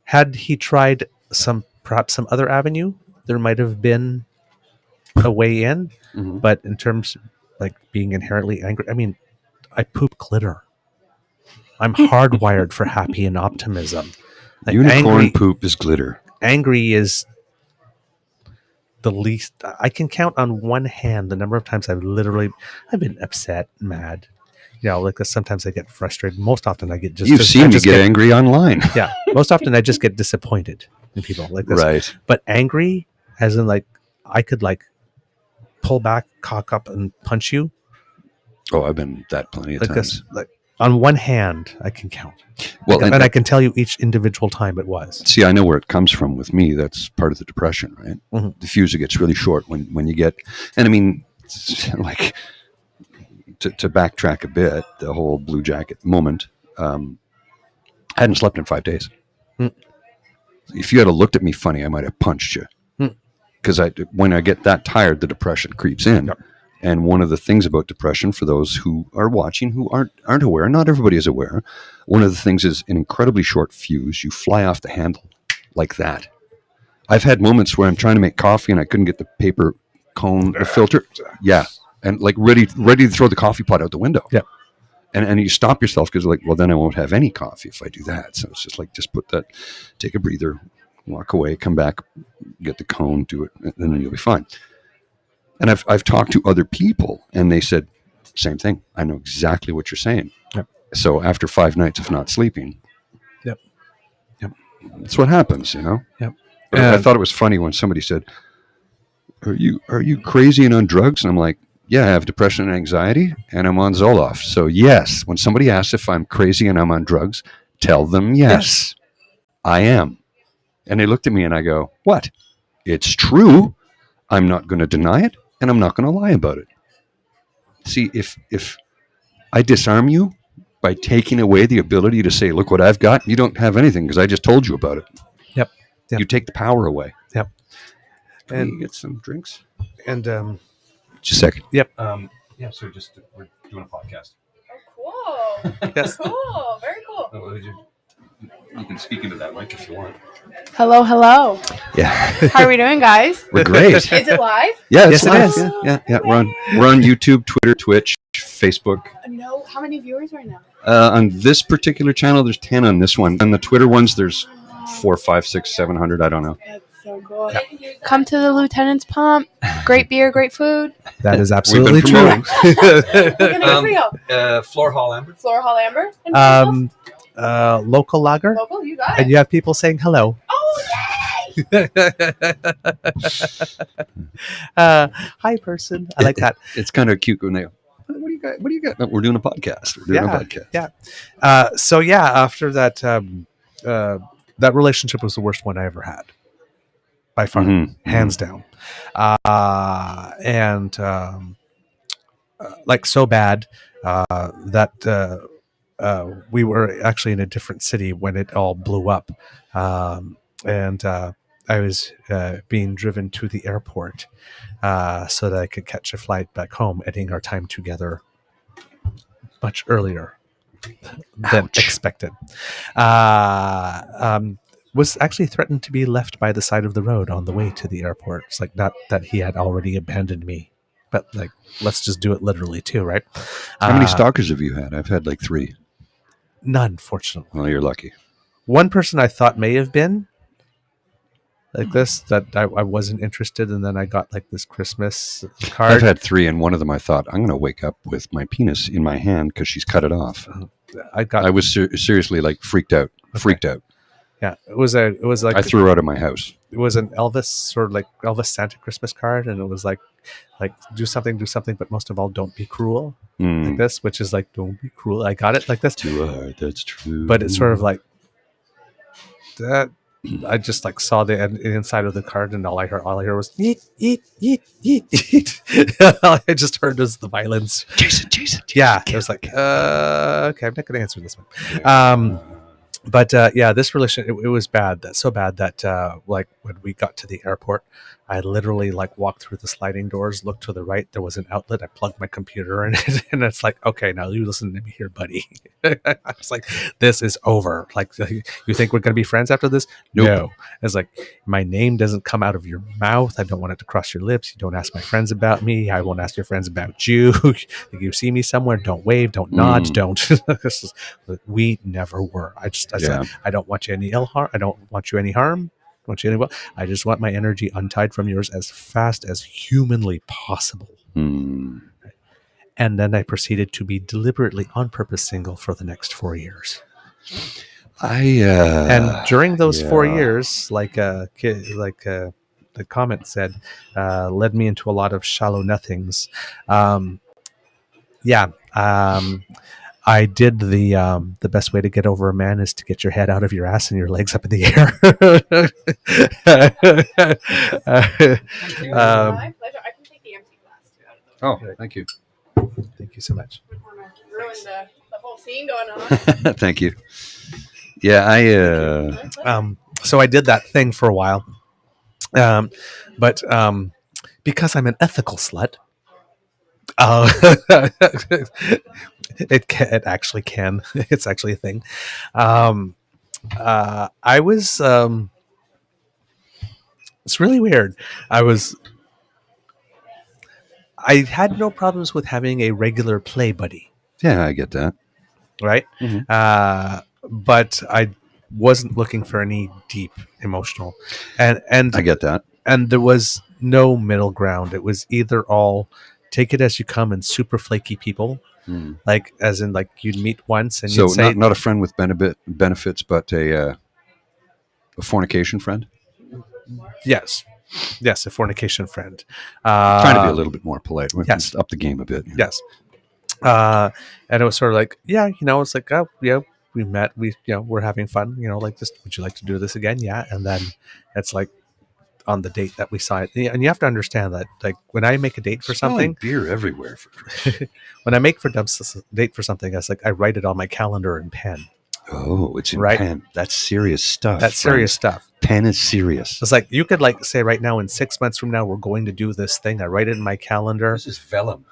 had he tried perhaps some other avenue, there might have been a way in. Mhm. But in terms like being inherently angry, I mean, I poop glitter. I'm hardwired for happy and optimism. Like Unicorn poop is glitter. Angry is the least. I can count on one hand the number of times I've been upset, mad. You know, like sometimes I get frustrated. Most often I get You've seen me get angry online. Yeah, most often I just get disappointed in people like this. Right. But angry, as in like I could like pull back, cock up, and punch you. Oh, I've been that plenty of like times. This, like on one hand, I can count. Well, and I can tell you each individual time it was. See, I know where it comes from with me. That's part of the depression, right? Mm-hmm. The fuse gets really short when you get, and I mean, like to backtrack a bit, the whole blue jacket moment. I hadn't slept in 5 days. If you had looked at me funny, I might have punched you. Because when I get that tired, the depression creeps in. Yep. And one of the things about depression, for those who are watching who aren't aware, not everybody is aware, one of the things is an incredibly short fuse. You fly off the handle like that. I've had moments where I'm trying to make coffee and I couldn't get the paper cone, the filter. Yeah. And like ready to throw the coffee pot out the window. Yeah. And you stop yourself because like, well, then I won't have any coffee if I do that. So it's just like, just take a breather, walk away, come back, get the cone, do it, and then you'll be fine. And I've talked to other people, and they said, same thing. I know exactly what you're saying. Yep. So after 5 nights of not sleeping, yep, that's what happens, you know. Yep. I thought it was funny when somebody said, "Are you crazy and on drugs?" And I'm like, "Yeah, I have depression and anxiety, and I'm on Zoloft." So yes, when somebody asks if I'm crazy and I'm on drugs, tell them yes. I am. And they looked at me, and I go, "What? It's true. I'm not going to deny it, and I'm not going to lie about it." See, if I disarm you by taking away the ability to say, "Look what I've got," you don't have anything because I just told you about it. Yep. You take the power away. Yep. Can you get some drinks? And just a second. Yep. Yeah. So we're doing a podcast. Oh, cool. Yes. Cool. Very cool. You can speak into that mic if you want. Hello. Yeah. How are we doing, guys? We're great. Is it live? Yeah, Yes, it's live. it is. Yeah. We're on YouTube, Twitter, Twitch, Facebook. No. How many viewers right now? On this particular channel, there's 10 on this one. On the Twitter ones, there's 400, 500, 600, 700. I don't know. That's so cool. Yeah. Come to the Lieutenant's Pump. Great beer, great food. That is absolutely true. We're gonna get for you. Floor Hall Amber. Floor Hall Amber. And Local lager. local, you got And it. you have people saying hello. Oh, yay! Hi, person. I like that. It's kind of cute when they go, "What do you got? What do you got?" No, we're doing a podcast. Yeah. So yeah, after that, that relationship was the worst one I ever had, by far, hands down, and like so bad that we were actually in a different city when it all blew up, and I was being driven to the airport so that I could catch a flight back home, ending our time together much earlier than expected. Was actually threatened to be left by the side of the road on the way to the airport. It's like, not that he had already abandoned me, but like, let's just do it literally too, right? How many stalkers have you had? I've had like 3. None, fortunately. Well, you're lucky. One person I thought may have been like this, that I wasn't interested, and then I got like this Christmas card. I've had 3, and one of them I thought, I'm going to wake up with my penis in my hand because she's cut it off. I was seriously like freaked out. Yeah, it was like I threw out of my house. it was an Elvis sort of like Elvis Santa Christmas card, and it was like do something, but most of all, don't be cruel. Like this, which is like, don't be cruel. I got it like this. To a heart that's true. But it's sort of like that. I just like saw the inside of the card, and all I heard was eat, eat, eat, eat, eat. All I just heard was the violence. Jason. Yeah, it was like, okay, I'm not going to answer this one. But this relation, it was bad. That's so bad that like when we got to the airport, I literally like walked through the sliding doors, looked to the right, there was an outlet. I plugged my computer in it, and it's like, okay, now you listen to me here, buddy. I was like, this is over. Like, you think we're gonna be friends after this? Nope. No. It's like, my name doesn't come out of your mouth. I don't want it to cross your lips. You don't ask my friends about me. I won't ask your friends about you. If you see me somewhere, don't wave, don't nod, don't. We never were. I said, I don't want you any ill harm. I don't want you any harm. I want you any well. I just want my energy untied from yours as fast as humanly possible. And then I proceeded to be deliberately on purpose single for the next 4 years. And during those 4 years, like the comment said, led me into a lot of shallow nothings. I did the best way to get over a man is to get your head out of your ass and your legs up in the air. My pleasure. I can take the empty glass too out of the way. Oh, thank you. Thank you so much. I don't want to ruin the whole scene going on. Thank you. Yeah, so I did that thing for a while. But because I'm an ethical slut, it actually can. It's actually a thing. I was. It's really weird. I had no problems with having a regular play buddy. Yeah, I get that. Right. Mm-hmm. But I wasn't looking for any deep emotional, and I get that. And there was no middle ground. It was either all take it as you come and super flaky people. Like, as in, like, you'd meet once and you'd say, not a friend with benefits, but a fornication friend. Yes, a fornication friend. Trying to be a little bit more polite. Yes, up the game a bit. Yes, and it was sort of like, it's like, oh, yeah, we met, we're having fun, like this. Would you like to do this again? Yeah, and then it's like, on the date that we signed, and you have to understand that, like, when I make a date for something, beer everywhere. When I make a date for something, it's like I write it on my calendar in pen. Oh, it's in right? pen. That's serious stuff. Serious stuff. Pen is serious. It's like you could like say right now, in 6 months from now, we're going to do this thing. I write it in my calendar. This is vellum.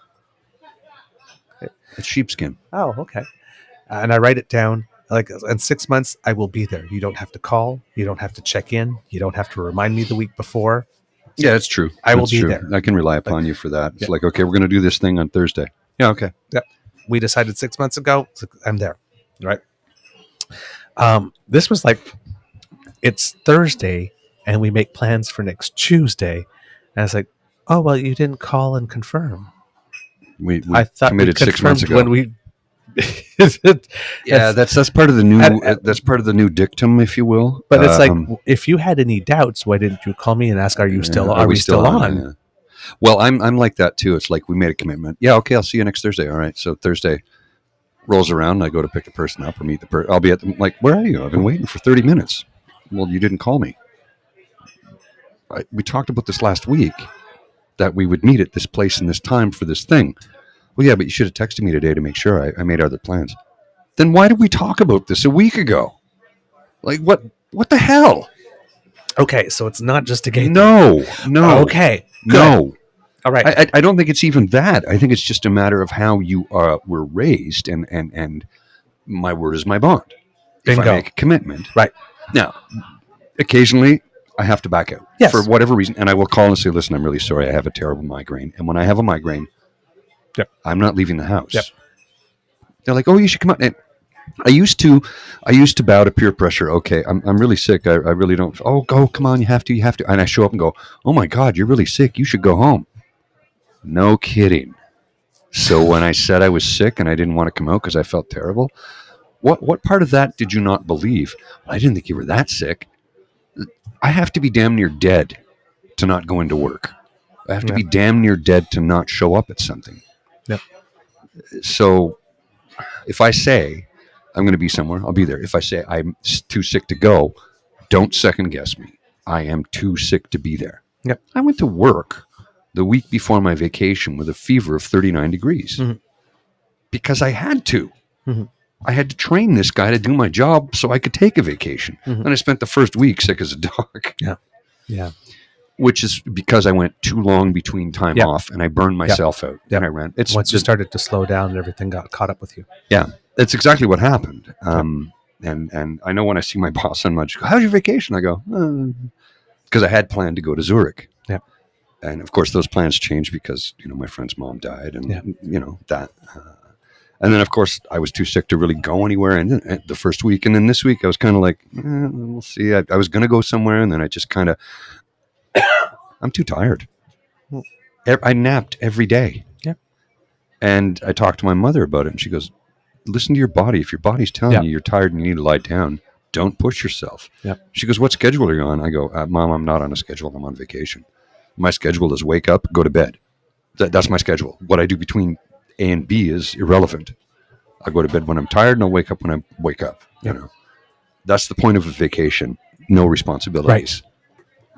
It's sheepskin. Oh, okay. And I write it down. Like, in 6 months, I will be there. You don't have to call. You don't have to check in. You don't have to remind me the week before. Yeah, it's true. I will be there. I can rely upon you for that. It's like, okay, we're going to do this thing on Thursday. Yeah, okay. Yeah. We decided 6 months ago. I'm there. Right. This was like, it's Thursday, and we make plans for next Tuesday. And it's like, oh, well, you didn't call and confirm. I thought committed we 6 months ago. When we that's part of the new that's part of the new dictum, if you will. But it's like, if you had any doubts, why didn't you call me and ask, are we still on? Yeah. Well, I'm like that too. It's like, we made a commitment. Yeah, okay, I'll see you next Thursday. All right. So Thursday rolls around, and I go to pick the person up or meet the person. I'll be at the, like, where are you? I've been waiting for 30 minutes. Well, you didn't call me. We talked about this last week, that we would meet at this place and this time for this thing. Well, yeah, but you should have texted me today to make sure I made other plans. Then why did we talk about this a week ago? Like, what the hell? Okay, so it's not just a game. No. Okay, good. No. All right. I don't think it's even that. I think it's just a matter of how you were raised, and my word is my bond. Bingo. If I make a commitment. Right. Now, occasionally, I have to back out. Yes. For whatever reason, and I will call and say, listen, I'm really sorry, I have a terrible migraine. And when I have a migraine, I'm not leaving the house. Yep. They're like, oh, you should come out. And I used to bow to peer pressure. Okay, I'm really sick. I really don't. Oh, go, come on, you have to. And I show up and go, oh my God, you're really sick. You should go home. No kidding. So when I said I was sick and I didn't want to come out because I felt terrible, What part of that did you not believe? Well, I didn't think you were that sick. I have to be damn near dead to not go into work. I have to be damn near dead to not show up at something. Yep. So if I say I'm going to be somewhere, I'll be there. If I say I'm too sick to go, don't second guess me. I am too sick to be there. Yep. I went to work the week before my vacation with a fever of 39 degrees because I had to. Mm-hmm. I had to train this guy to do my job so I could take a vacation. Mm-hmm. And I spent the first week sick as a dog. Yeah. Yeah. Which is because I went too long between time off and I burned myself out. And I ran. Once you started to slow down and everything got caught up with you. Yeah. That's exactly what happened. And I know when I see my boss on lunch, how's your vacation? I go, because I had planned to go to Zurich. Yeah. And of course those plans changed because, my friend's mom died and, that. And then, of course, I was too sick to really go anywhere. And the first week, and then this week, I was kind of like, we'll see. I was going to go somewhere, and then I just kind of, I'm too tired. I napped every day. Yeah. And I talked to my mother about it, and she goes, listen to your body. If your body's telling you you're tired and you need to lie down, don't push yourself. Yeah. She goes, what schedule are you on? I go, Mom, I'm not on a schedule. I'm on vacation. My schedule is wake up, go to bed. That's my schedule. What I do between A and B is irrelevant. I go to bed when I'm tired and I'll wake up when I wake up. That's the point of a vacation. No responsibilities. Right.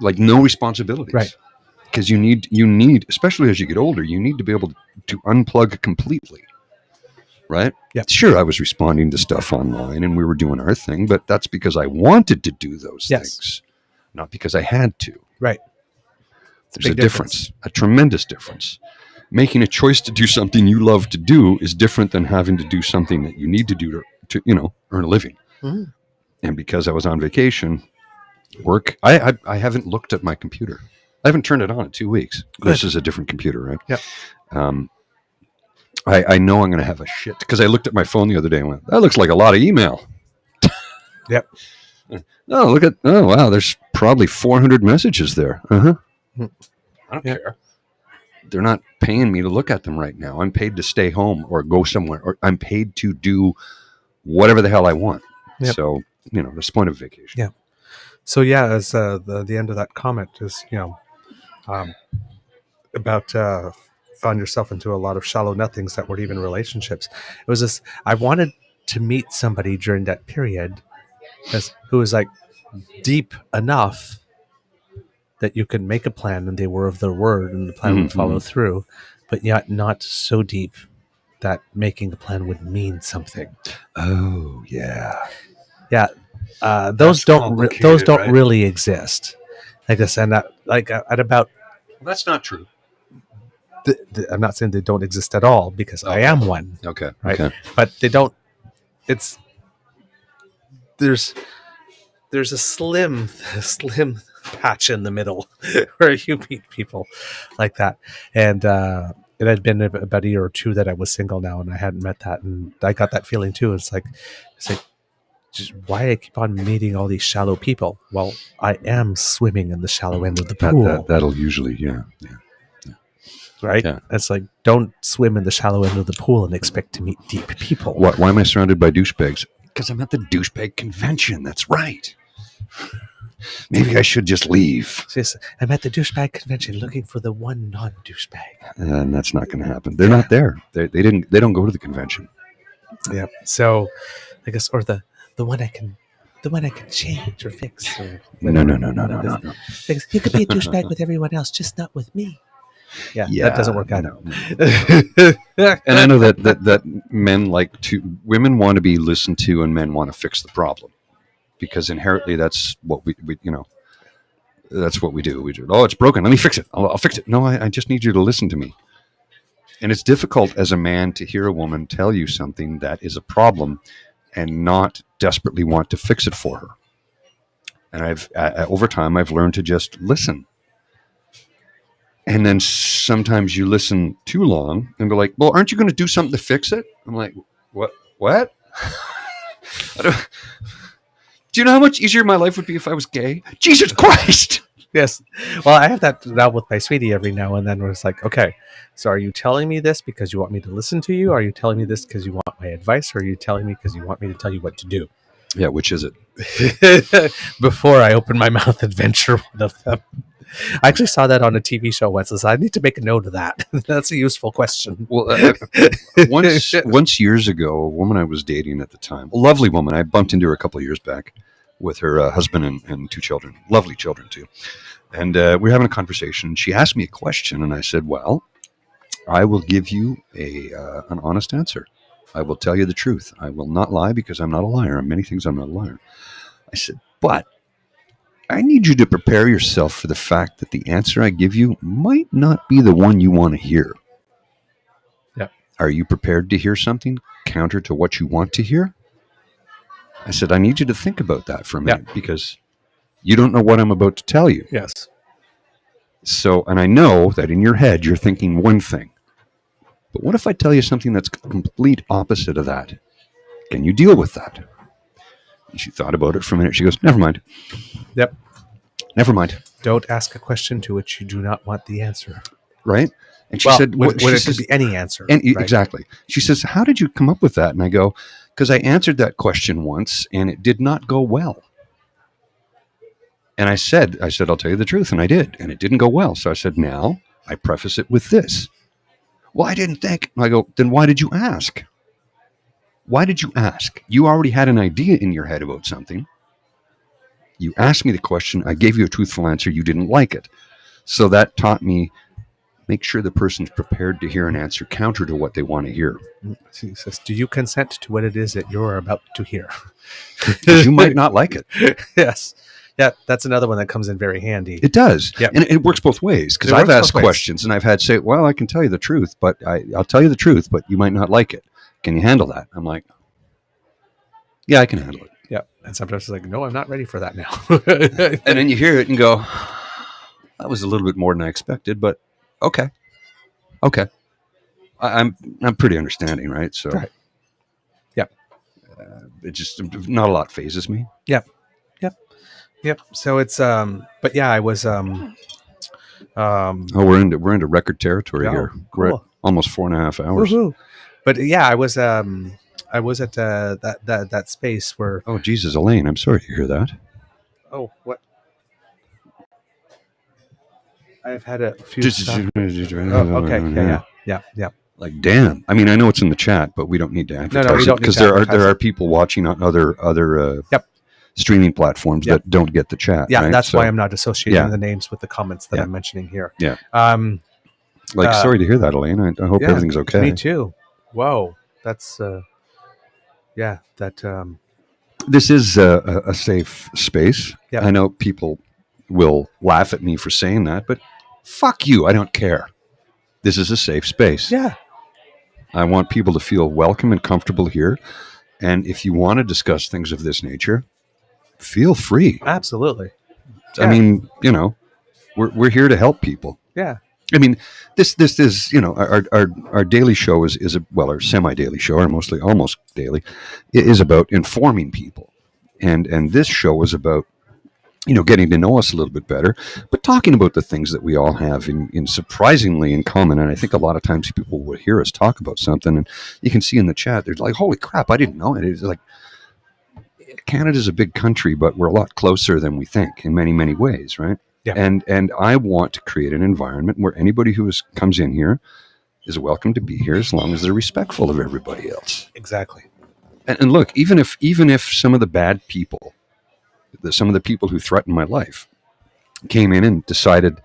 Like no responsibilities. Right. Because you need, especially as you get older, you need to be able to unplug completely. Right? Yeah. Sure, I was responding to stuff online and we were doing our thing, but that's because I wanted to do those things, not because I had to. Right. There's a difference, a tremendous difference. Making a choice to do something you love to do is different than having to do something that you need to do to earn a living. Mm. And because I was on vacation, work, I haven't looked at my computer. I haven't turned it on in 2 weeks. Good. This is a different computer, right? Yeah. I know I'm going to have a shit because I looked at my phone the other day and went, that looks like a lot of email. Yep. Oh, wow, there's probably 400 messages there. Uh-huh. I don't care. They're not paying me to look at them right now. I'm paid to stay home or go somewhere, or I'm paid to do whatever the hell I want. Yep. So, that's the point of vacation. Yeah. So, as the end of that comment is, about found yourself into a lot of shallow nothings that weren't even relationships. It was this, I wanted to meet somebody during that period who was like deep enough that you could make a plan and they were of their word and the plan would follow through, but yet not so deep that making the plan would mean something. Oh, yeah. Yeah. Those don't really exist. Like this, and at about... Well, that's not true. I'm not saying they don't exist at all because I am one. Okay. Right. Okay. But they don't, there's a slim patch in the middle where you meet people like that. And it had been about a year or two that I was single now and I hadn't met that. And I got that feeling too. It's like just why I keep on meeting all these shallow people. Well, I am swimming in the shallow end of the pool. That'll usually, yeah. Right? Yeah. It's like, don't swim in the shallow end of the pool and expect to meet deep people. Why am I surrounded by douchebags? Because I'm at the douchebag convention. That's right. Maybe I should just leave. I'm at the douchebag convention looking for the one non-douchebag. And that's not going to happen. They're not there. They don't go to the convention. Yeah. So I guess, or the one I can change or fix. Or No. You could be a douchebag with everyone else, just not with me. Yeah, that doesn't work out. And I know that women want to be listened to and men want to fix the problem because inherently that's what we that's what we do. We do, it's broken. Let me fix it. I'll fix it. No, I just need you to listen to me. And it's difficult as a man to hear a woman tell you something that is a problem and not desperately want to fix it for her. And over time, I've learned to just listen. And then sometimes you listen too long and be like, well, aren't you going to do something to fix it? I'm like, what? Do you know how much easier my life would be if I was gay? Jesus Christ! Yes. Well, I have that now with my sweetie every now and then where it's like, okay, so are you telling me this because you want me to listen to you? Or are you telling me this because you want my advice, or are you telling me because you want me to tell you what to do? Yeah, which is it? Before I open my mouth and venture one of them. I actually saw that on a TV show once, so I need to make a note of that. That's a useful question. Well, once years ago, a woman I was dating at the time, a lovely woman, I bumped into her a couple of years back with her husband and 2 children, lovely children too. And we were having a conversation. She asked me a question, and I said, well, I will give you an honest answer. I will tell you the truth. I will not lie because I'm not a liar. On many things, I'm not a liar. I said, but I need you to prepare yourself for the fact that the answer I give you might not be the one you want to hear. Yeah. Are you prepared to hear something counter to what you want to hear? I said, I need you to think about that for a minute because you don't know what I'm about to tell you. Yes. So, and I know that in your head, you're thinking one thing. But what if I tell you something that's complete opposite of that? Can you deal with that? And she thought about it for a minute. She goes, never mind. Yep. Never mind. Don't ask a question to which you do not want the answer. Right? And she said, it could be any answer. Right? Exactly. She says, how did you come up with that? And I go, because I answered that question once and it did not go well. And I said, I'll tell you the truth. And I did. And it didn't go well. So I said, now I preface it with this. Well, I didn't think. I go, then why did you ask? Why did you ask? You already had an idea in your head about something. You asked me the question. I gave you a truthful answer. You didn't like it. So that taught me, make sure the person's prepared to hear an answer counter to what they want to hear. He says, do you consent to what it is that you're about to hear? Because you might not like it. Yes. Yeah, that's another one that comes in very handy. It does. Yep. And it works both ways. Because I've asked questions and I've had say, well, I can tell you the truth, but I'll tell you the truth, but you might not like it. Can you handle that? I'm like, yeah, I can handle it. Yeah. And sometimes it's like, no, I'm not ready for that now. And then you hear it and go, that was a little bit more than I expected, but okay. I'm pretty understanding, right? So, right. Yep. It just, not a lot phases me. Yep. So it's but yeah, I was we're into record territory here. Cool. We're at almost 4.5 hours. Woohoo. But yeah, I was at that space where Oh Jesus, Elaine, I'm sorry to hear that. Oh, what? I've had a few okay. Yeah. Like, damn. I mean, I know it's in the chat, but we don't need to advertise it because there are people watching on other streaming platforms that don't get the chat. Yeah, right? that's why I'm not associating the names with the comments that I'm mentioning here. Yeah. Sorry to hear that, Elaine. I hope everything's okay. Me too. Whoa, that's This is a safe space. Yep. I know people will laugh at me for saying that, but fuck you. I don't care. This is a safe space. Yeah. I want people to feel welcome and comfortable here. And if you want to discuss things of this nature, feel free. Absolutely. I mean, we're here to help people. Yeah. I mean, this is, our daily show is our semi-daily show, or mostly almost daily, is about informing people. And this show is about, getting to know us a little bit better, but talking about the things that we all have in surprisingly in common. And I think a lot of times people will hear us talk about something, and you can see in the chat, they're like, holy crap, I didn't know it. It's like, Canada's a big country, but we're a lot closer than we think in many, many ways, right? Yeah. And I want to create an environment where anybody who comes in here is welcome to be here as long as they're respectful of everybody else. Exactly. And look, even if some of the bad people, some of the people who threatened my life came in and decided,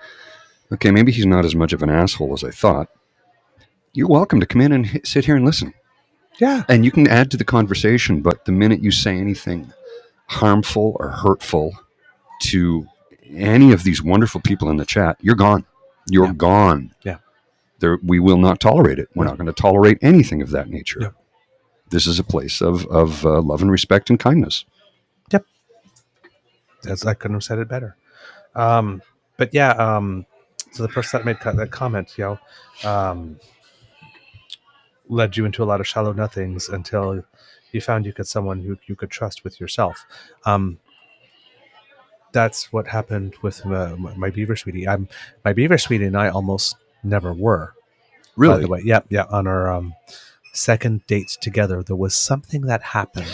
okay, maybe he's not as much of an asshole as I thought, you're welcome to come in and sit here and listen. Yeah. And you can add to the conversation, but the minute you say anything harmful or hurtful to any of these wonderful people in the chat, you're gone. You're gone. Yeah. We will not tolerate it. We're not going to tolerate anything of that nature. Yeah. This is a place of love and respect and kindness. Yep. I couldn't have said it better. But yeah, so the person that made that comment, led you into a lot of shallow nothings until you found you could someone who you could trust with yourself. That's what happened with my Beaver sweetie. My Beaver sweetie and I almost never were. Really? By the way, yeah. On our second date together, there was something that happened.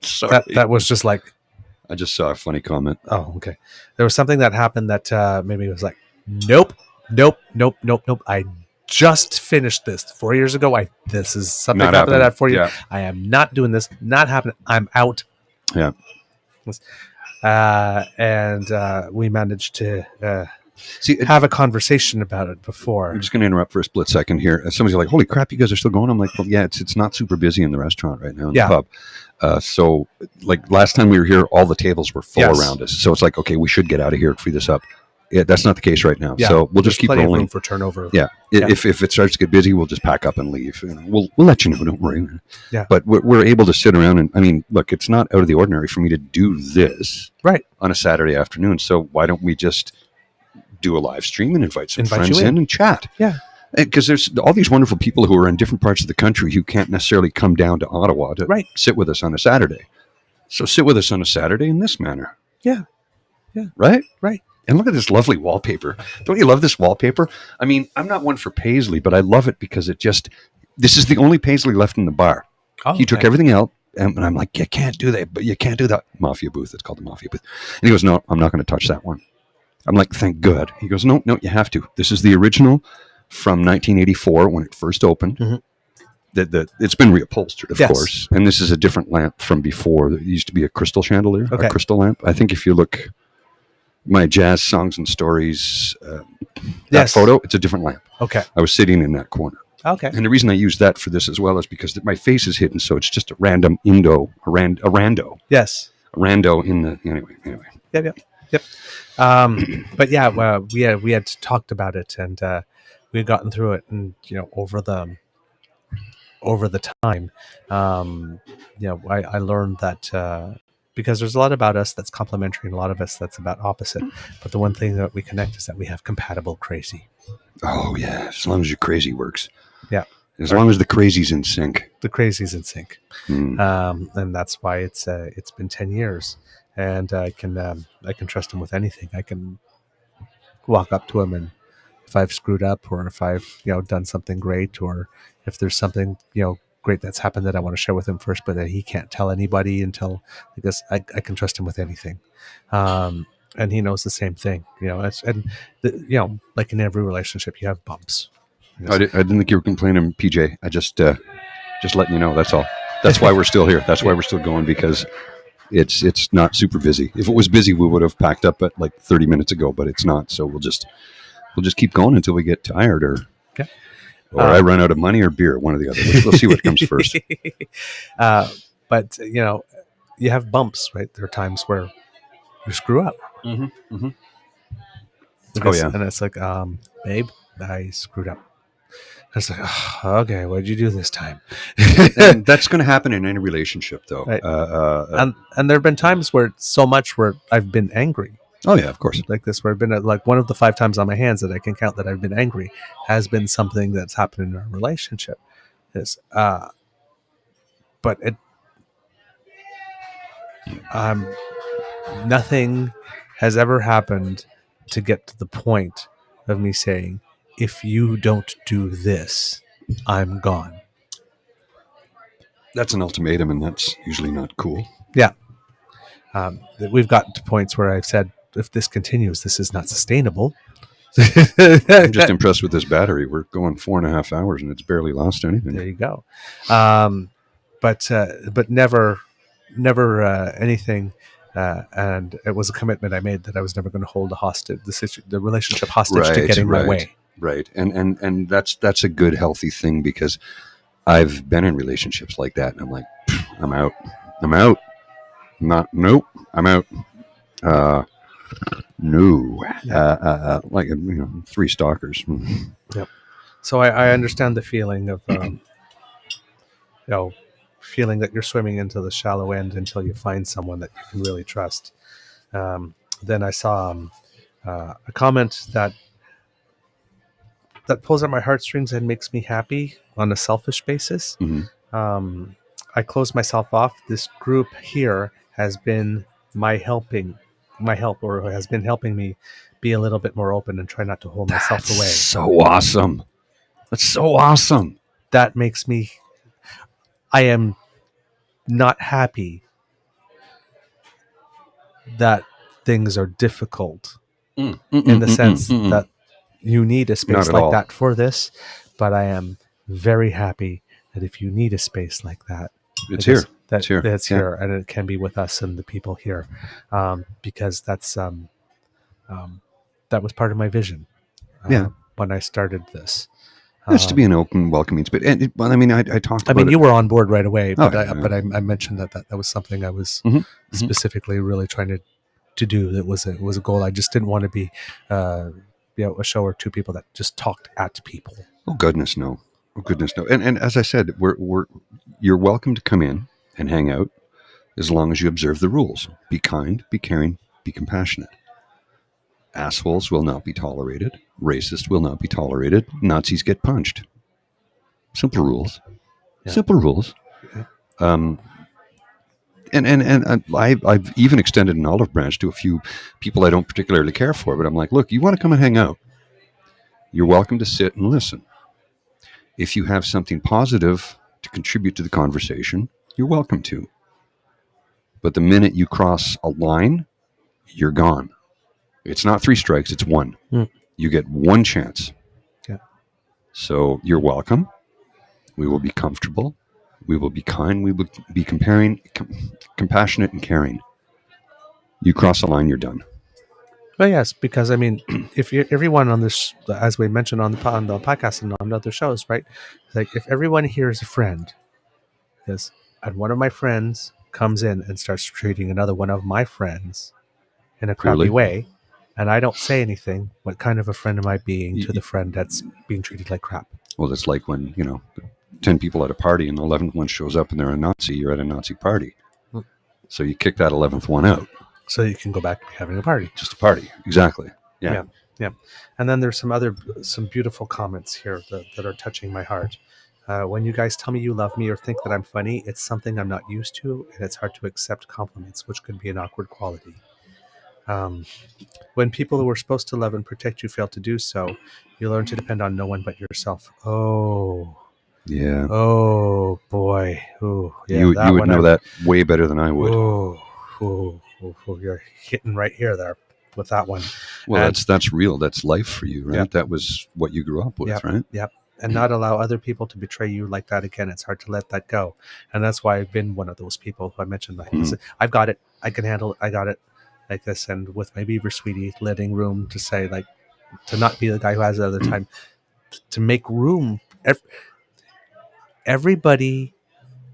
Sorry. That was just like, I just saw a funny comment. oh, okay. There was something that happened that maybe it was like, nope. I just finished this 4 years ago. This is something Not happened that I happening. had 4 years. Yeah. I am not doing this. Not happening. I'm out. Yeah. And we managed to See, have a conversation about it before. I'm just going to interrupt for a split second here. Somebody's like, "Holy crap, you guys are still going!" I'm like, "Well, yeah, it's not super busy in the restaurant right now in the pub." So, like last time we were here, all the tables were full around us. So it's like, okay, we should get out of here and free this up. Yeah, that's not the case right now. So we'll just keep plenty rolling. Of room for turnover. Yeah. If it starts to get busy, we'll just pack up and leave. We'll let you know. Don't worry. Yeah. But we're able to sit around and, I mean, look, it's not out of the ordinary for me to do this on a Saturday afternoon. So why don't we just do a live stream and invite friends in and chat? Yeah. Because there's all these wonderful people who are in different parts of the country who can't necessarily come down to Ottawa to sit with us on a Saturday. So sit with us on a Saturday in this manner. Yeah. Yeah. Right? Right. And look at this lovely wallpaper. Don't you love this wallpaper? I mean, I'm not one for paisley, but I love it because this is the only paisley left in the bar. Oh, he took everything out, and I'm like, you can't do that, but you can't do that. Mafia booth, it's called the Mafia booth. And he goes, no, I'm not going to touch that one. I'm like, thank God. He goes, no, you have to. This is the original from 1984 when it first opened. Mm-hmm. It's been reupholstered, of course. And this is a different lamp from before. It used to be a crystal chandelier, a crystal lamp. I think if you look... my jazz songs and stories, that photo, it's a different lamp. Okay. I was sitting in that corner. Okay. And the reason I use that for this as well is because my face is hidden, so it's just a random a rando. Yes. A rando in the, anyway. Yep. But yeah, we had talked about it, and we had gotten through it, and over the time, I learned that because there's a lot about us that's complementary and a lot of us that's about opposite. But the one thing that we connect is that we have compatible crazy. Oh, yeah. As long as your crazy works. Yeah. As long as the crazy's in sync. The crazy's in sync. And that's why it's been 10 years. And I can trust him with anything. I can walk up to him, and if I've screwed up or if I've, done something great, or if there's something, great that's happened that I want to share with him first, but that he can't tell anybody until, because I can trust him with anything. And he knows the same thing, like in every relationship, you have bumps. I didn't think you were complaining, PJ. I just letting you know. That's all. That's why we're still here. That's why we're still going, because it's not super busy. If it was busy, we would have packed up at like 30 minutes ago, but it's not. So we'll just keep going until we get tired or I run out of money or beer, one or the other. We'll see what comes first. But you have bumps, right? There are times where you screw up. Mm-hmm. Mm-hmm. Oh yeah, and it's like, babe, I screwed up. It's like, oh, okay, what did you do this time? And that's going to happen in any relationship, though. Right. And there have been times where I've been angry. Oh yeah, of course. Like this, where I've been like one of the 5 times on my hands that I can count that I've been angry has been something that's happened in our relationship. But nothing has ever happened to get to the point of me saying, if you don't do this, I'm gone. That's an ultimatum, and that's usually not cool. Yeah. We've gotten to points where I've said, if this continues, this is not sustainable. I'm just impressed with this battery. We're going 4.5 hours, and it's barely lost anything. There you go. But never anything. And it was a commitment I made that I was never going to hold the relationship hostage to getting my way. Right. And that's a good, healthy thing, because I've been in relationships like that, and I'm like, I'm out. I'm out. Nope. I'm out. No. Like, 3 stalkers. Yep. So I understand the feeling of, feeling that you're swimming into the shallow end until you find someone that you can really trust. Then I saw a comment that pulls at my heartstrings and makes me happy on a selfish basis. Mm-hmm. I closed myself off. This group here has been my help, or has been helping me be a little bit more open and try not to hold myself away. So awesome. That's so awesome. that makes me, I am not happy that things are difficult in the sense that you need a space Not at like all. that for this, but I am very happy that if you need a space like that, It's I guess here. that It's here. it's Yeah. here, and it can be with us and the people here, because that's that was part of my vision Yeah. when I started this. It's to be an open, welcoming space. And well, I mean, I talked about I mean, it. you were on board right away, Oh, but yeah. I mentioned that was something I was Mhm. specifically really trying to do. It was a goal. I just didn't want to be a show or two people that just talked at people. Oh goodness, no. Oh goodness, no. And as I said, you're welcome to come in and hang out as long as you observe the rules. Be kind, be caring, be compassionate. Assholes will not be tolerated. Racists will not be tolerated. Nazis get punched. Simple rules. Yeah. Simple rules. Yeah. And I've even extended an olive branch to a few people I don't particularly care for, but I'm like, look, you want to come and hang out? You're welcome to sit and listen. If you have something positive to contribute to the conversation, you're welcome to. But the minute you cross a line, you're gone. It's not 3 strikes, it's 1. You get 1 chance. Yeah. So you're welcome. We will be comfortable. We will be kind. We will be compassionate and caring. You cross the line, you're done. Well, yes, because I mean, if everyone on this, as we mentioned on the podcast and on other shows, right? Like if everyone here is a friend, because and one of my friends comes in and starts treating another one of my friends in a crappy Really? way, and I don't say anything, what kind of a friend am I being to the friend that's being treated like crap? Well, it's like when, 10 people at a party and the 11th one shows up and they're a Nazi, you're at a Nazi party. So you kick that 11th one out. So you can go back to having a party. Just a party. Exactly. Yeah. And then there's some beautiful comments here that are touching my heart. When you guys tell me you love me or think that I'm funny, it's something I'm not used to, and it's hard to accept compliments, which could be an awkward quality. When people who are supposed to love and protect you fail to do so, you learn to depend on no one but yourself. Oh. Yeah. Oh, boy. Ooh, yeah, you would know that way better than I would. Oh, you're hitting right here there with that one. Well, that's real. That's life for you, right? Yep. That was what you grew up with, right? Yep. And not allow other people to betray you like that again. It's hard to let that go. And that's why I've been one of those people who I mentioned. Like, I've got it. I can handle it. I got it like this. And with my Beaver sweetie, letting room to say, like, to not be the guy who has it at the time, to make room. Everybody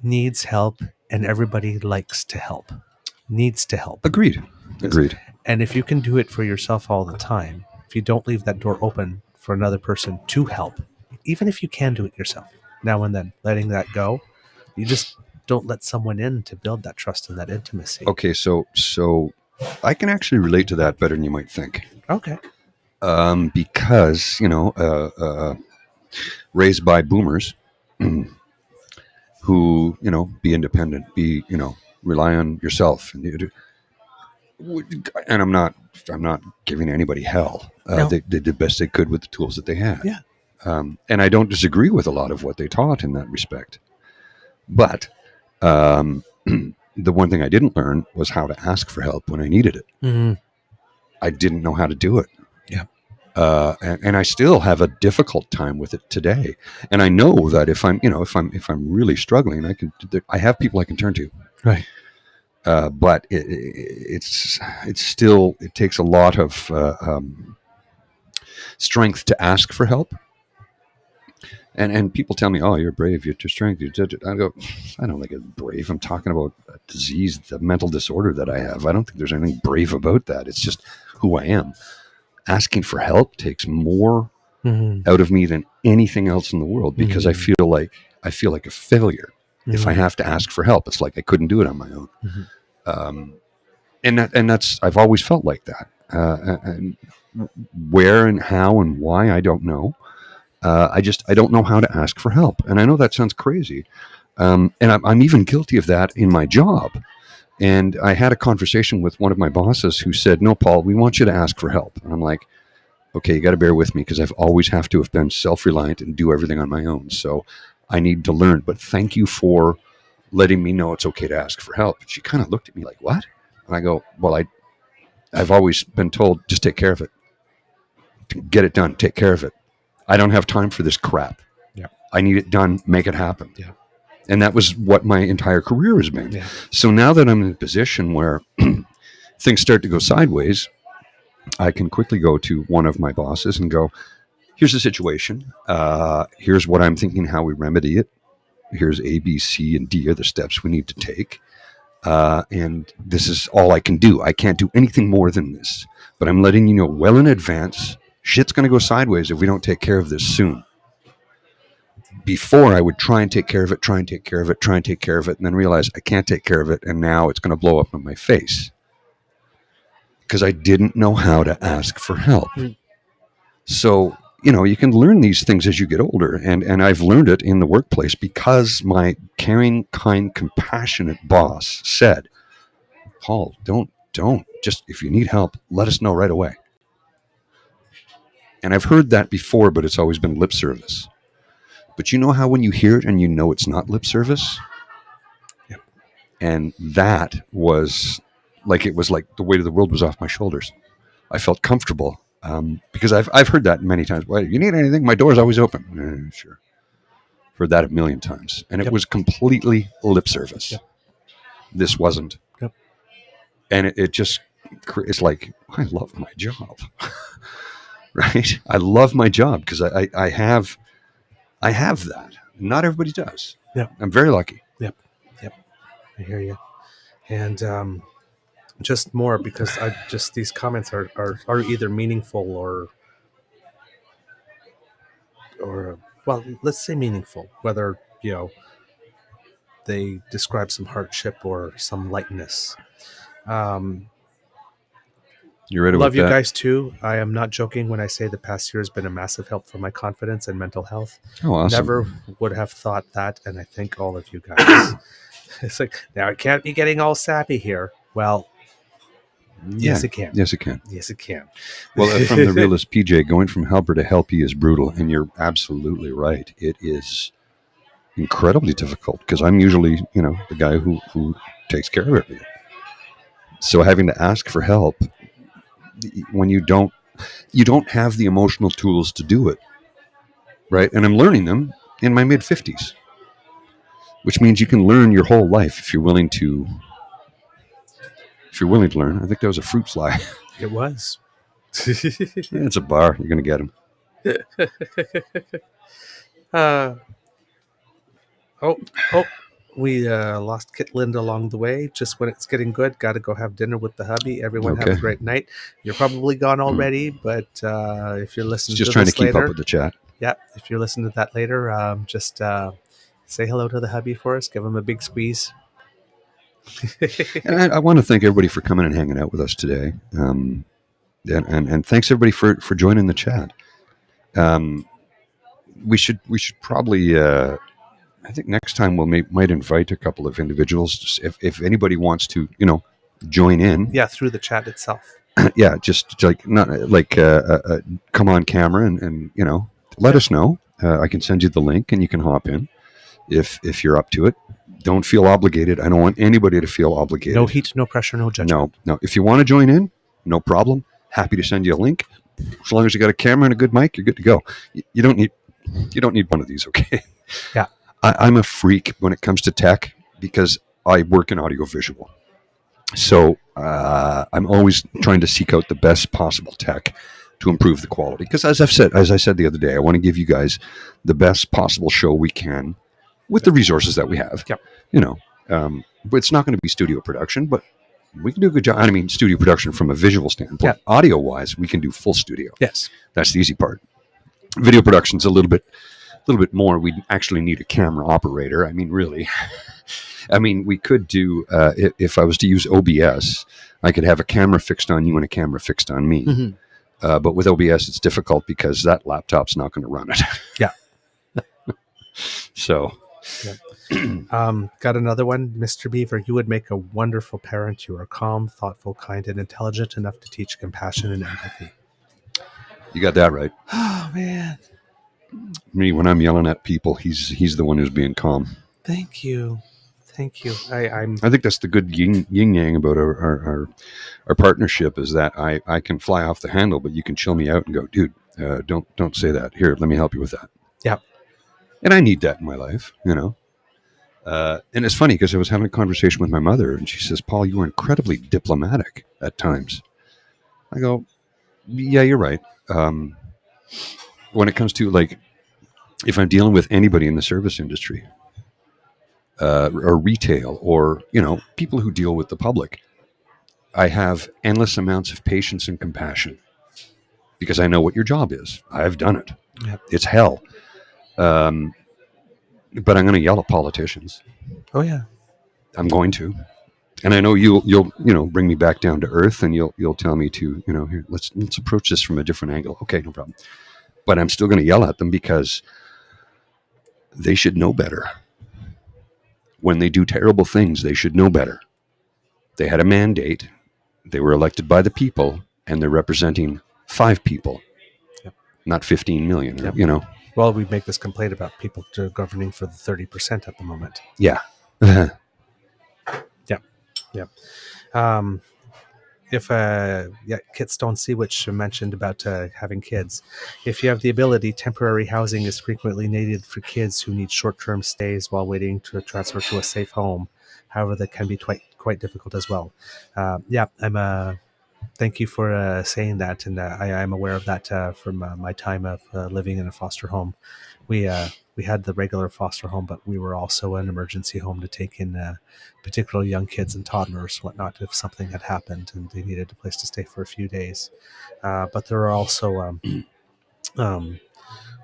needs help, and everybody likes to help. Needs to help. Agreed. And if you can do it for yourself all the time, if you don't leave that door open for another person to help, even if you can do it yourself, now and then, letting that go, you just don't let someone in to build that trust and that intimacy. Okay, so I can actually relate to that better than you might think. Okay. Because, raised by boomers who, be independent, rely on yourself. And I'm not giving anybody hell. No. They did the best they could with the tools that they had. Yeah. And I don't disagree with a lot of what they taught in that respect. But the one thing I didn't learn was how to ask for help when I needed it. Mm-hmm. I didn't know how to do it. Yeah. And I still have a difficult time with it today. And I know that if I'm really struggling, I have people I can turn to. Right. But it's still, it takes a lot of strength to ask for help. And people tell me, "Oh, you're brave. You're strength." I go, I don't think I'm brave. I'm talking about a disease, the mental disorder that I have. I don't think there's anything brave about that. It's just who I am. Asking for help takes more out of me than anything else in the world, because I feel like a failure if I have to ask for help. It's like I couldn't do it on my own. And that's I've always felt like that. And where and how and why, I don't know. I don't know how to ask for help. And I know that sounds crazy. And I'm even guilty of that in my job. And I had a conversation with one of my bosses who said, "No, Paul, we want you to ask for help." And I'm like, okay, you got to bear with me, because I've always have to have been self-reliant and do everything on my own. So I need to learn, but thank you for letting me know it's okay to ask for help. She kind of looked at me like, what? And I go, well, I've always been told, just take care of it. Get it done. Take care of it. I don't have time for this crap. Yeah. I need it done. Make it happen. Yeah. And that was what my entire career has been. Yeah. So now that I'm in a position where things start to go sideways, I can quickly go to one of my bosses and go, here's the situation. Here's what I'm thinking, how we remedy it. Here's A, B, C, and D are the steps we need to take. And this is all I can do. I can't do anything more than this. But I'm letting you know well in advance, shit's going to go sideways if we don't take care of this soon. Before, I would try and take care of it, and then realize I can't take care of it, and now it's going to blow up in my face. Because I didn't know how to ask for help. So, you can learn these things as you get older, and I've learned it in the workplace because my caring, kind, compassionate boss said, Paul, don't, just if you need help, let us know right away. And I've heard that before, but it's always been lip service. But you know how when you hear it and you know it's not lip service? Yep. And that was like the weight of the world was off my shoulders. I felt comfortable because I've heard that many times. Well, you need anything? My door's always open. Sure. Heard that a million times. And it was completely lip service. Yep. This wasn't. Yep. And it's like, I love my job. Right? I love my job because I have that. Not everybody does. Yeah. I'm very lucky. Yep. I hear you. And just more because these comments are either meaningful or well, let's say meaningful, whether, they describe some hardship or some lightness. You're right about Love you that. guys too. I am not joking when I say the past year has been a massive help for my confidence and mental health. Oh, awesome. Never would have thought that, and I thank all of you guys. It's like, now I can't be getting all sappy here. Well, yes, it can. Yes, it can. Yes, it can. Well, from the realist PJ, going from helper to helpy is brutal, and you're absolutely right. It is incredibly difficult because I'm usually, the guy who takes care of everything. So having to ask for help when you don't have the emotional tools to do it, right? And I'm learning them in my mid-50s, which means you can learn your whole life if you're willing to. If you're willing to learn. I think that was a fruit fly. It was. It's a bar. You're going to get him. We lost Kit Lind along the way. Just when it's getting good, got to go have dinner with the hubby. Everyone have a great night. You're probably gone already, but if you're listening just to trying this to keep later, up with the chat. Yeah, if you're listening to that later, just say hello to the hubby for us. Give him a big squeeze. And I want to thank everybody for coming and hanging out with us today. And thanks everybody for joining the chat. We should probably I think next time might invite a couple of individuals if anybody wants to join in. Yeah, through the chat itself. Yeah, just like not like come on camera and let us know. I can send you the link and you can hop in if you're up to it. Don't feel obligated. I don't want anybody to feel obligated. No heat, no pressure, no judgment. No. If you want to join in, no problem. Happy to send you a link. As long as you got a camera and a good mic, you're good to go. You don't need one of these, okay? Yeah. I'm a freak when it comes to tech because I work in audiovisual. So I'm always trying to seek out the best possible tech to improve the quality. Because as I said the other day, I want to give you guys the best possible show we can with the resources that we have. Yep. But it's not going to be studio production, but we can do a good job. I mean, studio production from a visual standpoint. Yeah. Audio-wise, we can do full studio. Yes. That's the easy part. Video production's a little bit more. We actually need a camera operator. I mean, really. I mean, we could do, if I was to use OBS, I could have a camera fixed on you and a camera fixed on me. Mm-hmm. But with OBS, it's difficult because that laptop's not going to run it. Yeah. So. Yeah. Got another one. Mr. Beaver, you would make a wonderful parent. You are calm, thoughtful, kind, and intelligent enough to teach compassion and empathy. You got that right. Oh, man. Me, when I'm yelling at people, he's the one who's being calm. Thank you. I'm I think that's the good yin yang about our partnership, is that I can fly off the handle, but you can chill me out and go, dude, don't say that. Here, let me help you with that. Yeah. And I need that in my life, and it's funny because I was having a conversation with my mother, and she says, Paul, you are incredibly diplomatic at times. I go, yeah, you're right. When it comes to, like, if I'm dealing with anybody in the service industry, or retail, or people who deal with the public, I have endless amounts of patience and compassion because I know what your job is. I've done it. Yep. It's hell. But I'm going to yell at politicians. Oh yeah. I'm going to, and I know you'll bring me back down to earth, and you'll tell me to here, let's approach this from a different angle. Okay, no problem. But I'm still going to yell at them because they should know better. When they do terrible things, they should know better. They had a mandate. They were elected by the people, and they're representing 5 people, yep. not 15 million. Yep. Well, we make this complaint about people governing for the 30% at the moment. Yeah. Yep. If Kit Stone Seawitch mentioned about having kids, if you have the ability, temporary housing is frequently needed for kids who need short-term stays while waiting to transfer to a safe home. However, that can be quite difficult as well. Thank you for saying that, and I'm aware of that from my time of living in a foster home. We had the regular foster home, but we were also an emergency home to take in particularly young kids and toddlers, whatnot, if something had happened and they needed a place to stay for a few days. But there are also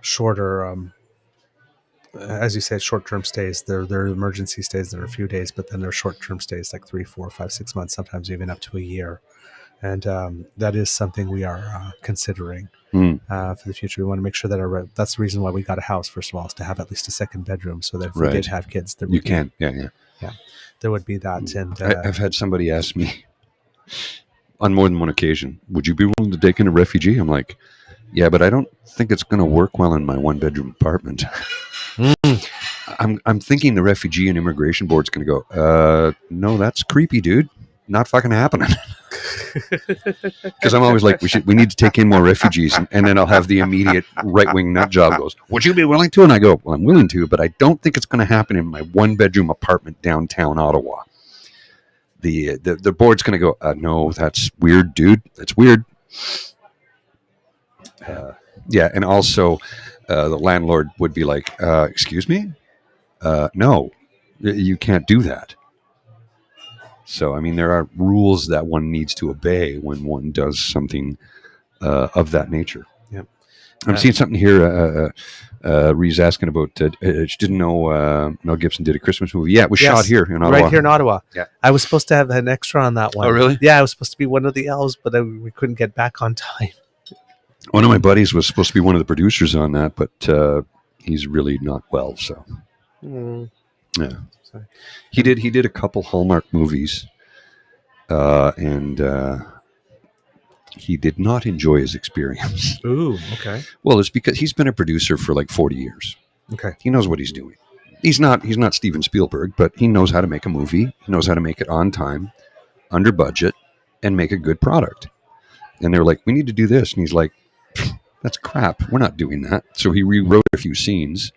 shorter, as you said, short-term stays. They're emergency stays that are a few days, but then they're short-term stays like 3, 4, 5, 6 months, sometimes even up to a year. And that is something we are considering for the future. We want to make sure that that's the reason why we got a house, first of all, is to have at least a second bedroom, so that if we did have kids, there would there would be that. And I've had somebody ask me on more than one occasion, would you be willing to take in a refugee? I'm like, yeah, but I don't think it's going to work well in my 1-bedroom apartment. I'm thinking the Refugee and Immigration Board's going to go, no, that's creepy, dude. Not fucking happening. Because I'm always like, we need to take in more refugees, and then I'll have the immediate right-wing nut job goes, would you be willing to? And I go, well, I'm willing to, but I don't think it's going to happen in my 1-bedroom apartment downtown Ottawa. The board's going to go, no, that's weird, dude. That's weird. And also the landlord would be like, excuse me? No, you can't do that. So, I mean, there are rules that one needs to obey when one does something of that nature. Yep. I'm seeing something here. Ree's asking about, she didn't know Mel Gibson did a Christmas movie. Yeah, it was shot here in Ottawa. Right here in Ottawa. Yeah. I was supposed to have an extra on that one. Oh, really? Yeah, I was supposed to be one of the elves, but we couldn't get back on time. One of my buddies was supposed to be one of the producers on that, but he's really not well, so. Yeah. Sorry. He did a couple Hallmark movies, and he did not enjoy his experience. Ooh, okay. Well, it's because he's been a producer for like 40 years. Okay. He knows what he's doing. He's not Steven Spielberg, but he knows how to make a movie. He knows how to make it on time, under budget, and make a good product. And they were like, we need to do this. And he's like, that's crap. We're not doing that. So he rewrote a few scenes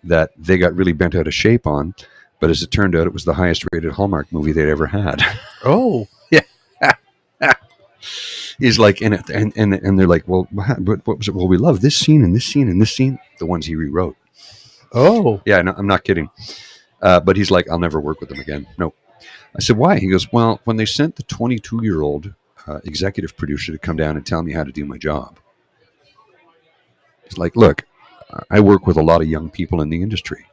that they got really bent out of shape on. But as it turned out, it was the highest rated Hallmark movie they'd ever had. Oh. Yeah. He's like, and they're like, well, what was it? Well, we love this scene and this scene and this scene. The ones he rewrote. Oh. Yeah, no, I'm not kidding. But he's like, I'll never work with them again. No. I said, why? He goes, well, when they sent the 22-year-old executive producer to come down and tell me how to do my job. He's like, look, I work with a lot of young people in the industry,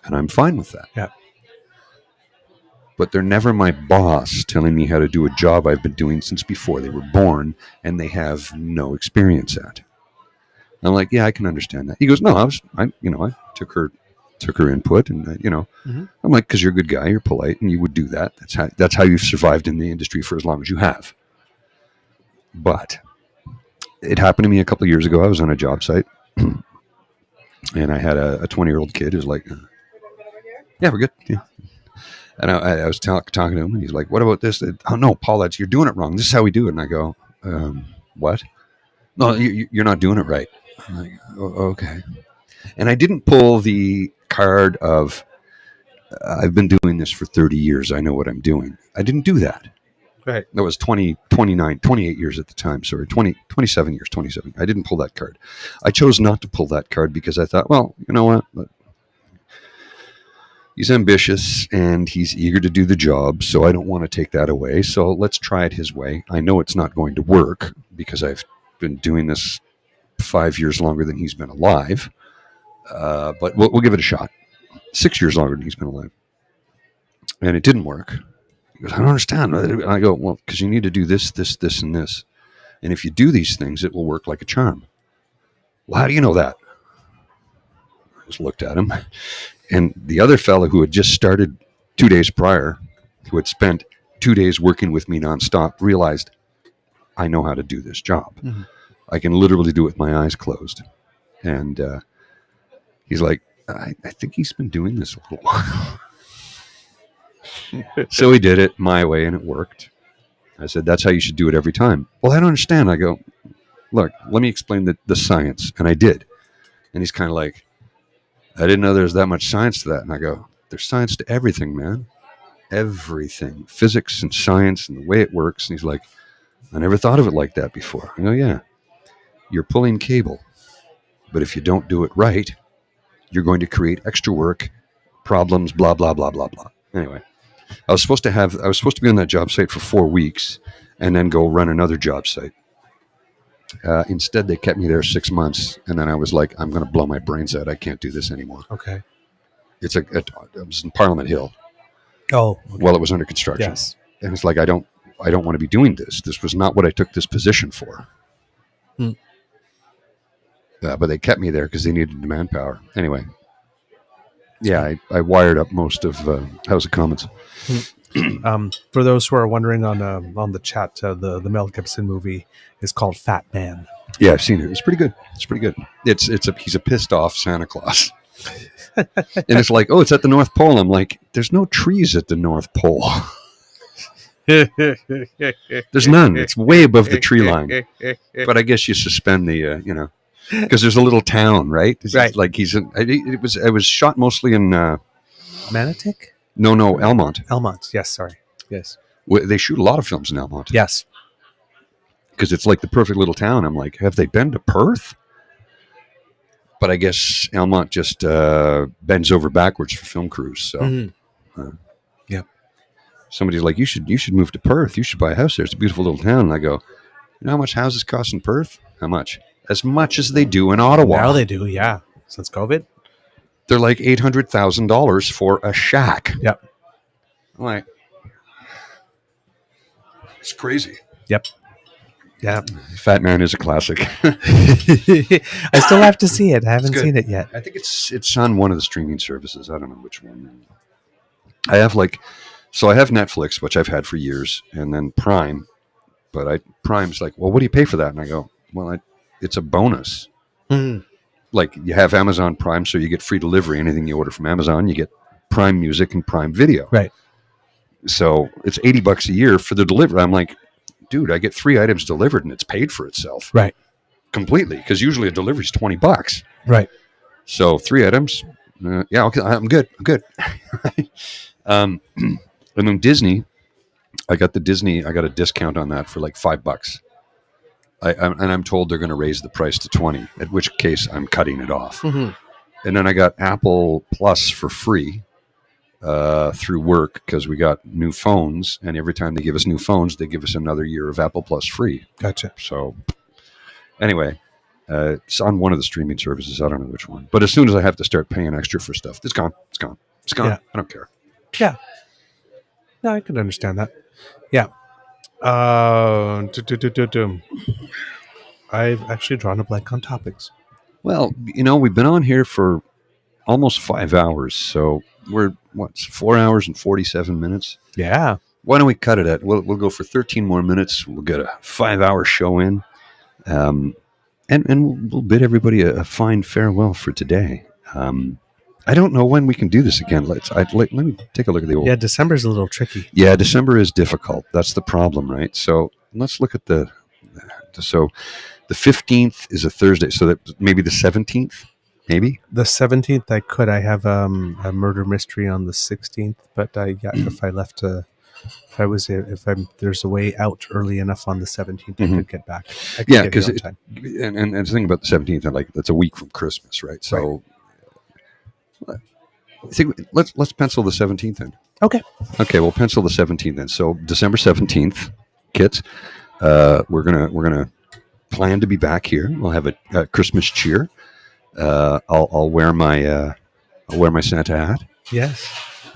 and I'm fine with that. Yeah. But they're never my boss telling me how to do a job I've been doing since before they were born, and they have no experience at. I'm like, yeah, I can understand that. He goes, no, I took her input, and Mm-hmm. I'm like, because you're a good guy, you're polite, and you would do that. That's how you've survived in the industry for as long as you have. But it happened to me a couple of years ago. I was on a job site, And I had a 20-year-old kid who's like, yeah, we're good. Yeah. And I was talking to him, and he's like, what about this? Oh, no, Paul, you're doing it wrong. This is how we do it. And I go, what? No, you're not doing it right. I'm like, okay. And I didn't pull the card of, I've been doing this for 30 years. I know what I'm doing. I didn't do that. Right. That was 20, 29, 28 years at the time. Sorry, 27 years, 27. I didn't pull that card. I chose not to pull that card because I thought, well, you know what? He's ambitious and he's eager to do the job, so I don't want to take that away. So let's try it his way. I know it's not going to work because I've been doing this 5 years longer than he's been alive, but we'll give it a shot. 6 years longer than he's been alive. And it didn't work. He goes, I don't understand. And I go, well, because you need to do this, this, this, and this. And if you do these things, it will work like a charm. Well, how do you know that? I just looked at him. And the other fellow who had just started 2 days prior, who had spent 2 days working with me nonstop, realized I know how to do this job. Mm-hmm. I can literally do it with my eyes closed. And he's like, I think he's been doing this a little while. So he did it my way, and it worked. I said, that's how you should do it every time. Well, I don't understand. I go, look, let me explain the science. And I did. And he's kind of like, I didn't know there was that much science to that. And I go, there's science to everything, man. Everything. Physics and science and the way it works. And he's like, I never thought of it like that before. I go, yeah. You're pulling cable. But if you don't do it right, you're going to create extra work, problems, blah, blah, blah, blah, blah. Anyway, I was supposed to be on that job site for 4 weeks and then go run another job site. Instead, they kept me there 6 months, and then I was like, I'm going to blow my brains out. I can't do this anymore. Okay. It was in Parliament Hill. Oh. Okay. While it was under construction. Yes. And it's like, I don't want to be doing this. This was not what I took this position for. Hmm. But they kept me there because they needed the manpower. Anyway. Yeah, I wired up most of House of Commons. For those who are wondering on the chat, the Mel Gibson movie is called Fat Man. Yeah, I've seen it. It's pretty good. He's a pissed off Santa Claus, and it's like, oh, it's at the North Pole. I'm like, there's no trees at the North Pole. There's none. It's way above the tree line. But I guess you suspend the, because there's a little town, right? Right. Like it was shot mostly in Manotick? No, Elmont. Elmont. Yes, sorry. Yes. They shoot a lot of films in Elmont. Yes. Because it's like the perfect little town. I'm like, have they been to Perth? But I guess Elmont just bends over backwards for film crews. So, yeah. Somebody's like, you should move to Perth. You should buy a house there. It's a beautiful little town. And I go, you know how much houses cost in Perth? How much? As much as they do in Ottawa. Now they do, yeah. Since COVID. They're like $800,000 for a shack. Yep. I'm like, it's crazy. Yep. Yeah. Fat Man is a classic. I still have to see it. I haven't seen it yet. I think it's on one of the streaming services. I don't know which one. I have I have Netflix, which I've had for years, and then Prime. But Prime's like, well, what do you pay for that? And I go, well, it's a bonus. Mm. Like you have Amazon Prime, so you get free delivery. Anything you order from Amazon, you get Prime Music and Prime Video. Right. So it's $80 a year for the delivery. I'm like, dude, I get 3 items delivered and it's paid for itself. Right. Completely. Because usually a delivery is $20. Right. So 3 items. Yeah, okay, I'm good. And then Disney, I got a discount on that for like $5. And I'm told they're going to raise the price to 20, at which case I'm cutting it off. Mm-hmm. And then I got Apple Plus for free through work because we got new phones, and every time they give us new phones, they give us another year of Apple Plus free. Gotcha. So anyway, it's on one of the streaming services. I don't know which one. But as soon as I have to start paying extra for stuff, it's gone. Yeah. I don't care. Yeah. No, I can understand that. Yeah. I've actually drawn a blank on topics. Well, we've been on here for almost 5 hours, so we're 4 hours and 47 minutes. Yeah. Why don't we cut it at? We'll go for 13 more minutes. We'll get a 5-hour show in, and and we'll bid everybody a fine farewell for today. I don't know when we can do this again. Let me take a look at the old. Yeah, December's a little tricky. Yeah, December is difficult. That's the problem, right? So let's look at so the 15th is a Thursday, so that maybe the 17th, maybe. The 17th, I could. I have a murder mystery on the 16th, but if there's a way out early enough on the 17th, I could get back. I could Because time. and the thing about the 17th, that's a week from Christmas, right? So. Right. I think let's pencil the 17th in. Okay, we'll pencil the 17th in. So December 17th, kids, we're gonna plan to be back here. We'll have a Christmas cheer. I'll wear my Santa hat. Yes,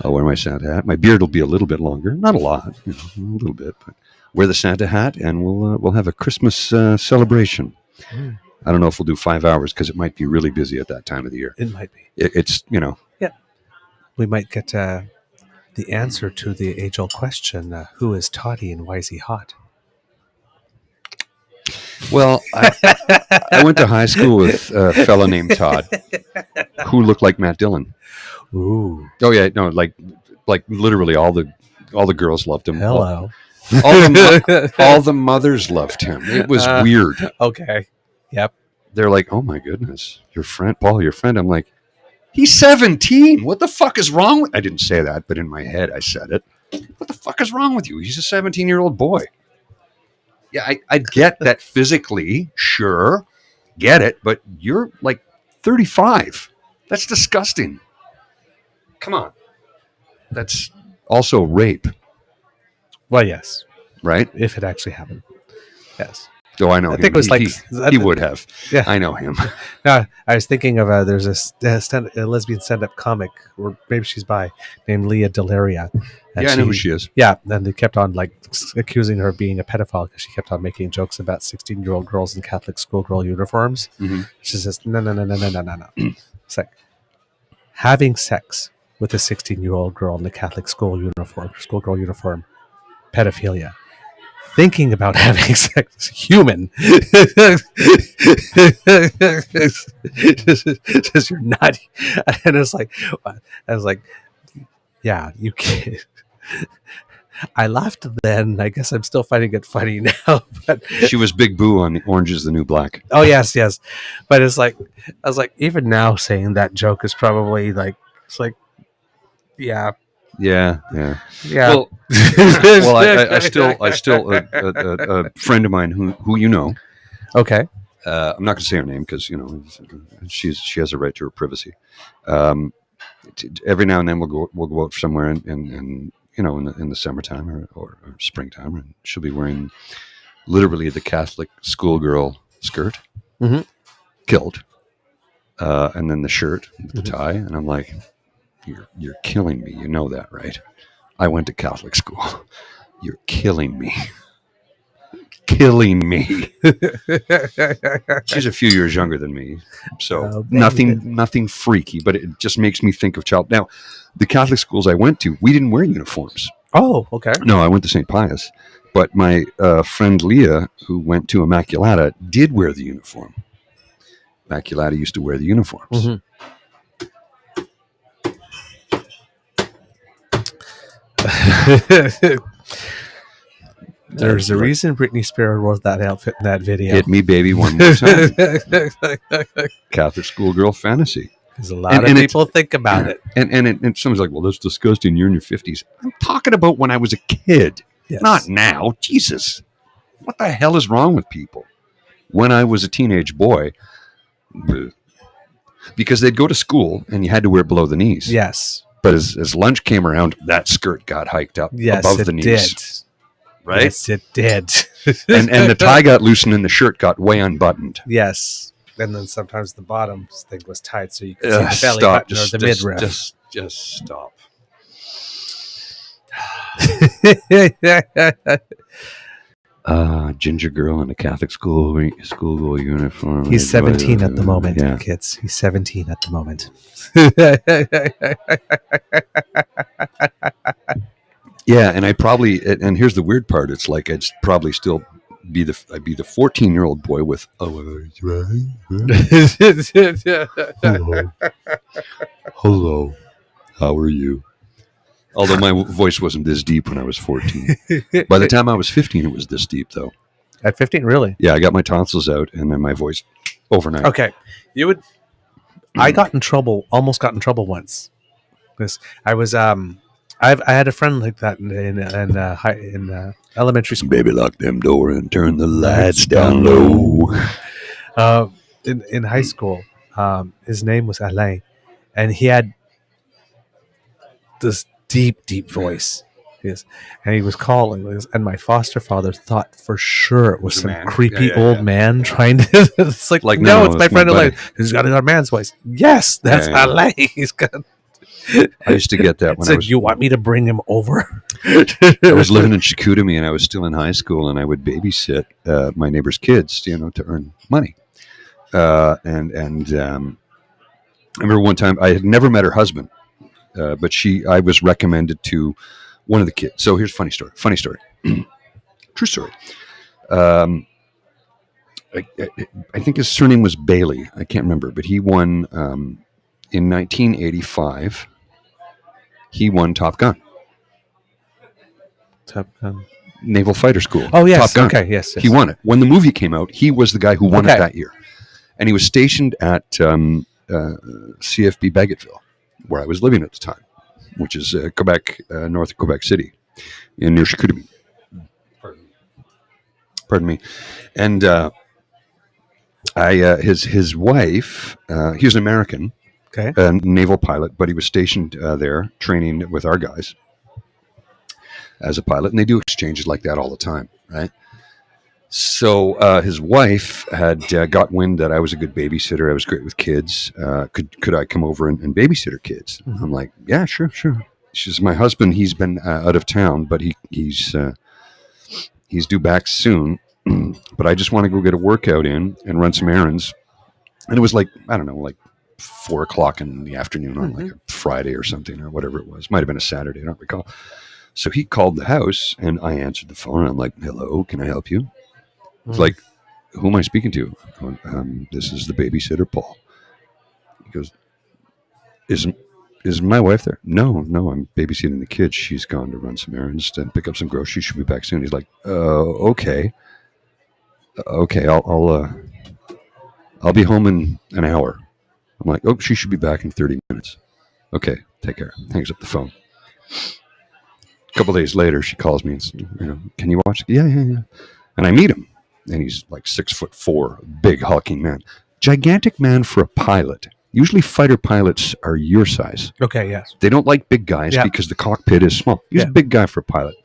I'll wear my Santa hat. My beard will be a little bit longer, not a lot, a little bit, but wear the Santa hat, and we'll have a Christmas celebration. Mm. I don't know if we'll do 5 hours because it might be really busy at that time of the year. It might be. It's. Yeah. We might get the answer to the age-old question, who is Toddy and why is he hot? Well, I went to high school with a fella named Todd who looked like Matt Dillon. Ooh. Oh, yeah. No, like literally all the girls loved him. Hello. All the mothers loved him. It was weird. Okay. Yep. They're like, oh my goodness, your friend, Paul, your friend. I'm like, he's 17. What the fuck is wrong with? I didn't say that, but in my head I said it. What the fuck is wrong with you? He's a 17-year-old boy. Yeah, I get that physically, sure, get it, but you're like 35. That's disgusting. Come on. That's also rape. Well, yes. Right? If it actually happened. Yes. Oh, I know. I think it was he would have. Yeah, I know him. No, I was thinking of there's a lesbian stand-up comic, or maybe she's bi, named Leah Delaria. Yeah, I know who she is. Yeah, and they kept on accusing her of being a pedophile because she kept on making jokes about 16-year-old girls in Catholic schoolgirl uniforms. Mm-hmm. She says, no. It's like having sex with a 16-year-old girl in a Catholic schoolgirl uniform, pedophilia. Thinking about having sex, human. Just you're nutty. And it's like, I was like, yeah, you can't. I laughed then. I guess I'm still finding it funny now. But she was Big Boo on Orange is the New Black. Oh yes. But it's like, I was like, even now saying that joke is probably it's like, yeah. Yeah. Well, I still a friend of mine who you know. Okay. I'm not going to say her name because she has a right to her privacy. Every now and then we'll go out somewhere and in the summertime or springtime, and she'll be wearing literally the Catholic schoolgirl skirt, mm-hmm. kilt, and then the shirt, the mm-hmm. tie, and I'm like, You're killing me. You know that, right? I went to Catholic school. You're killing me. She's a few years younger than me, so nothing freaky, but it just makes me think of child. Now, the Catholic schools I went to, we didn't wear uniforms. Oh, okay. No, I went to St. Pius, but my friend Leah, who went to Immaculata, did wear the uniform. Immaculata used to wear the uniforms. Mm-hmm. There's a reason Britney Spears wore that outfit in that video. Hit me, baby, one more time. Catholic schoolgirl fantasy. Because a lot of people think about it. And someone's like, well, that's disgusting. You're in your 50s. I'm talking about when I was a kid. Yes. Not now. Jesus. What the hell is wrong with people? When I was a teenage boy, because they'd go to school and you had to wear it below the knees. Yes. But as lunch came around, that skirt got hiked up above the knees. Yes, it did. Right? Yes, it did. and the tie got loosened and the shirt got way unbuttoned. Yes. And then sometimes the bottom thing was tight so you could see the belly button or the midriff. Just stop. Ginger girl in a Catholic schoolgirl uniform. He's 17 at the moment, kids. He's 17 at the moment. Yeah, and and here's the weird part. It's like I'd probably still be the 14-year-old boy with hello, how are you? Although my voice wasn't this deep when I was 14. By the time I was 15, it was this deep, though. At 15, really? Yeah, I got my tonsils out, and then my voice overnight. Okay, you would. I almost got in trouble once, because I was I had a friend like that in elementary school. Baby, lock them door and turn the lights down low. In high school, his name was Alain, and he had this deep voice. Yes, and he was calling, and my foster father thought for sure it was some creepy old man trying to. It's like no, it's my friend Alain. He's got a man's voice. Yes, that's Alain. He's got. I used to get that when I was. You want me to bring him over? I was living in Chicoutimi, and I was still in high school, and I would babysit my neighbors' kids, to earn money. I remember one time I had never met her husband, but I was recommended to one of the kids. So here's a funny story. True story. I think his surname was Bailey. I can't remember, but he won in 1985. He won Top Gun. Top Gun. Naval Fighter School. Oh, yes. Top Gun. Okay, yes. He won it. When the movie came out, he was the guy who won it that year. And he was stationed at CFB Bagotville, where I was living at the time, which is Quebec, north of Quebec City, near Chicoutimi. Pardon me. And his wife, he was an American, a naval pilot, but he was stationed there training with our guys as a pilot. And they do exchanges like that all the time, right? So his wife had got wind that I was a good babysitter. I was great with kids. Could I come over and babysit her kids? Mm-hmm. I'm like, yeah, sure. She says, my husband, he's been out of town, but he's due back soon. But I just want to go get a workout in and run some errands. And it was like, I don't know, like 4:00 in the afternoon on like a Friday or something or whatever it was. Might have been a Saturday, I don't recall. So he called the house and I answered the phone. And I'm like, hello, can I help you? It's like, who am I speaking to? This is the babysitter, Paul. He goes, is my wife there? No, I'm babysitting the kids. She's gone to run some errands and pick up some groceries. She'll be back soon. He's like, okay, I'll be home in an hour. I'm like, oh, she should be back in 30 minutes. Okay, take care. Hangs up the phone. A couple days later, she calls me and says, can you watch? Yeah. And I meet him. And he's like 6'4", big hulking man, gigantic man for a pilot. Usually, fighter pilots are your size. Okay, yes. They don't like big guys because the cockpit is small. He's a big guy for a pilot.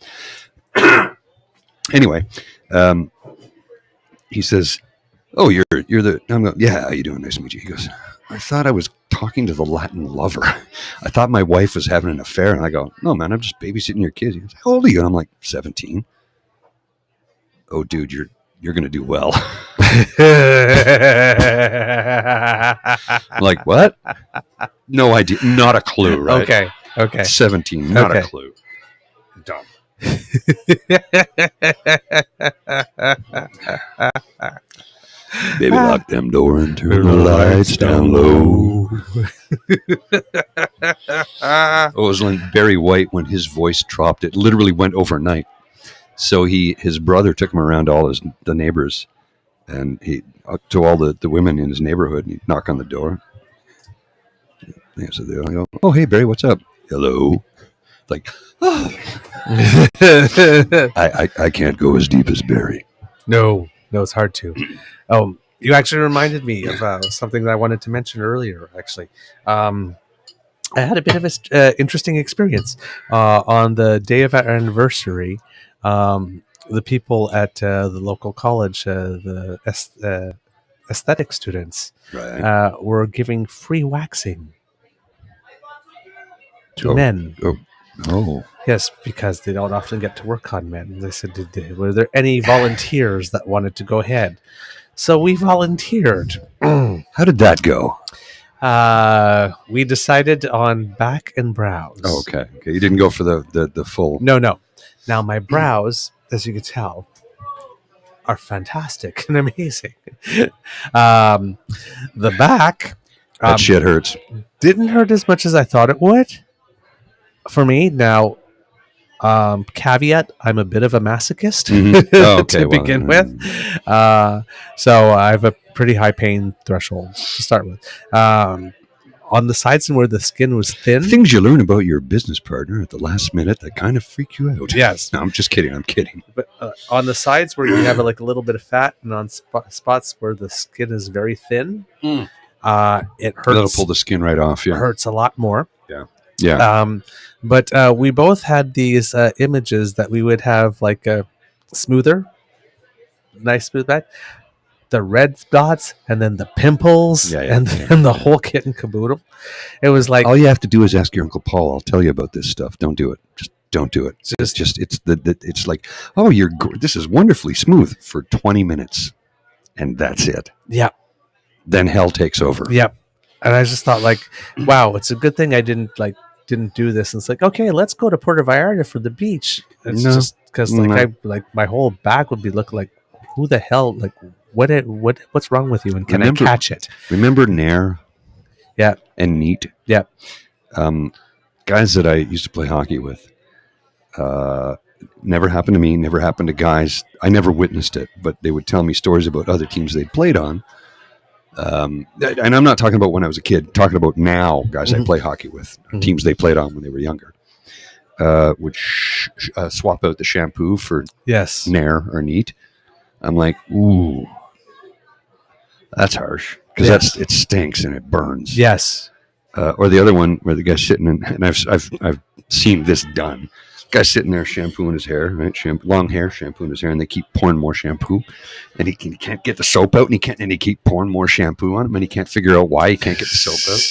Anyway, he says, "Oh, you're the." I'm going, yeah, how you doing? Nice to meet you. He goes, I thought I was talking to the Latin lover. I thought my wife was having an affair, and I go, no, man, I'm just babysitting your kids. He goes, how old are you? And I'm like, 17. Oh, dude, you're going to do well. Like, what? No idea. Not a clue, right? Okay. 17. Not a clue. Dumb. Baby, lock them door and turn the lights down low. It was like Barry White when his voice dropped. It literally went overnight. So his brother took him around to the neighbors, and he to all the women in his neighborhood, and he'd knock on the door. Yeah, so they go, oh, hey, Barry, what's up? Hello. Like, oh. I can't go as deep as Barry. No, it's hard to. Oh, you actually reminded me of something that I wanted to mention earlier, actually. I had a bit of an interesting experience. On the day of our anniversary, the people at the local college, the aesthetic students, were giving free waxing to men. Oh. Yes, because they don't often get to work on men. They said, were there any volunteers that wanted to go ahead? So we volunteered. How did that go? We decided on back and brows. Oh, okay. You didn't go for the full. No. Now my brows, as you can tell, are fantastic and amazing. The back That shit hurts. didn't hurt as much as I thought it would. For me now, caveat: I'm a bit of a masochist to begin with, so I have a pretty high pain threshold to start with. On the sides and where the skin was thin, Things you learn about your business partner at the last minute that kind of freak you out. yes, No, I'm just kidding. I'm kidding. but on the sides where you have like a little bit of fat, and on spots where the skin is very thin, it That'll hurts. pull the skin right off. Yeah. Hurts a lot more. Yeah. But we both had these images that we would have like a smoother, nice smooth back, the red spots, and then the pimples, and then the whole kit and caboodle. It was like, All you have to do is ask your Uncle Paul. I'll tell you about this stuff. Don't do it. Just don't do it. It's like, oh, this is wonderfully smooth for 20 minutes, and that's it. yeah, Then hell takes over. yep. And I just thought, like, wow, it's a good thing I didn't do this. And it's like, okay, let's go to Puerto Vallarta for the beach. It's just because my whole back would be looking like, who the hell, like, what's wrong with you? And can I catch it? Remember Nair? Yeah. And Neat? Yeah. Guys that I used to play hockey with. Never happened to me, never happened to guys. I never witnessed it, but they would tell me stories about other teams they'd played on. And I'm not talking about when I was a kid, talking about now, guys I play hockey with, teams they played on when they were younger, would swap out the shampoo for Nair or Neat. I'm like, ooh, that's harsh, because it stinks and it burns. Yes. Or the other one where the guy's sitting and I've seen this done. Guy's sitting there shampooing his hair, right? Long hair, shampooing his hair, and they keep pouring more shampoo, and he can't get the soap out, and he keep pouring more shampoo on him, and he can't figure out why he can't get the soap out.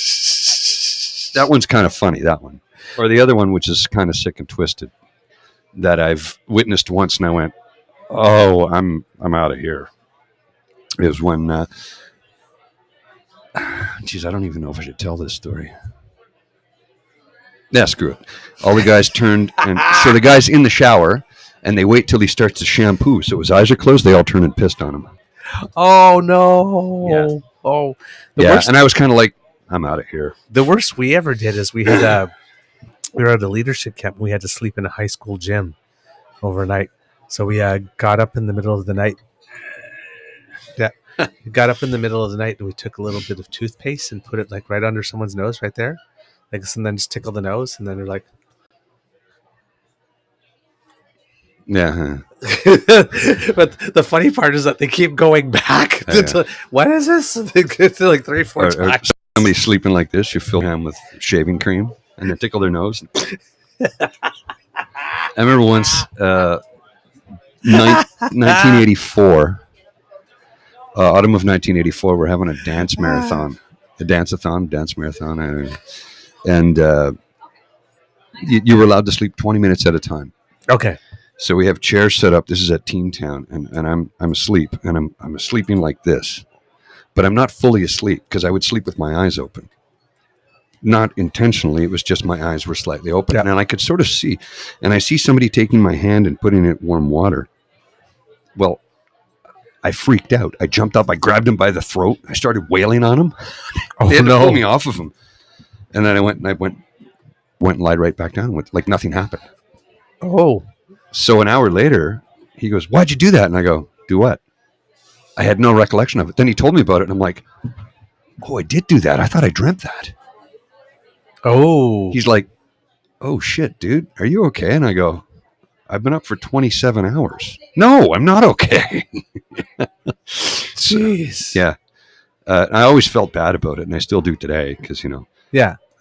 That one's kind of funny, that one. Or the other one, which is kind of sick and twisted, that I've witnessed once, and I went, "Oh, I'm out of here." It was when, geez, I don't even know if I should tell this story. Yeah, screw it. All the guys turned, and so the guy's in the shower, and they wait till he starts to shampoo. So his eyes are closed. They all turn and pissed on him. Oh no! Yeah. Oh, Worst, and I was kind of like, I'm out of here. The worst we ever did is we had we were at a leadership camp. And we had to sleep in a high school gym overnight. So we got up in the middle of the night. Yeah, we got up in the middle of the night, and we took a little bit of toothpaste and put it like right under someone's nose, right there. Like, and then just tickle the nose, and then they're like, yeah. But the funny part is that they keep going back. What is this? They get to like 3-4 times. Somebody sleeping like this, you fill them with shaving cream, and then tickle their nose. I remember once, 1984, autumn of 1984, we're having a dance marathon. Dance marathon. And you were allowed to sleep 20 minutes at a time. Okay. So we have chairs set up. This is at Teen Town, and I'm asleep, and I'm sleeping like this, but I'm not fully asleep because I would sleep with my eyes open. Not intentionally, it was just my eyes were slightly open, and I could sort of see, and I see somebody taking my hand and putting it in warm water. Well, I freaked out. I jumped up. I grabbed him by the throat. I started wailing on him. They had to pull me off of him. And then I went and lied right back down. Like nothing happened. Oh. So an hour later, he goes, "Why'd you do that?" And I go, "Do what?" I had no recollection of it. Then he told me about it, and I'm like, "Oh, I did do that. I thought I dreamt that." Oh. He's like, "Oh, shit, dude. Are you okay?" And I go, "I've been up for 27 hours. No, I'm not okay." Jeez. So, yeah. I always felt bad about it, and I still do today because,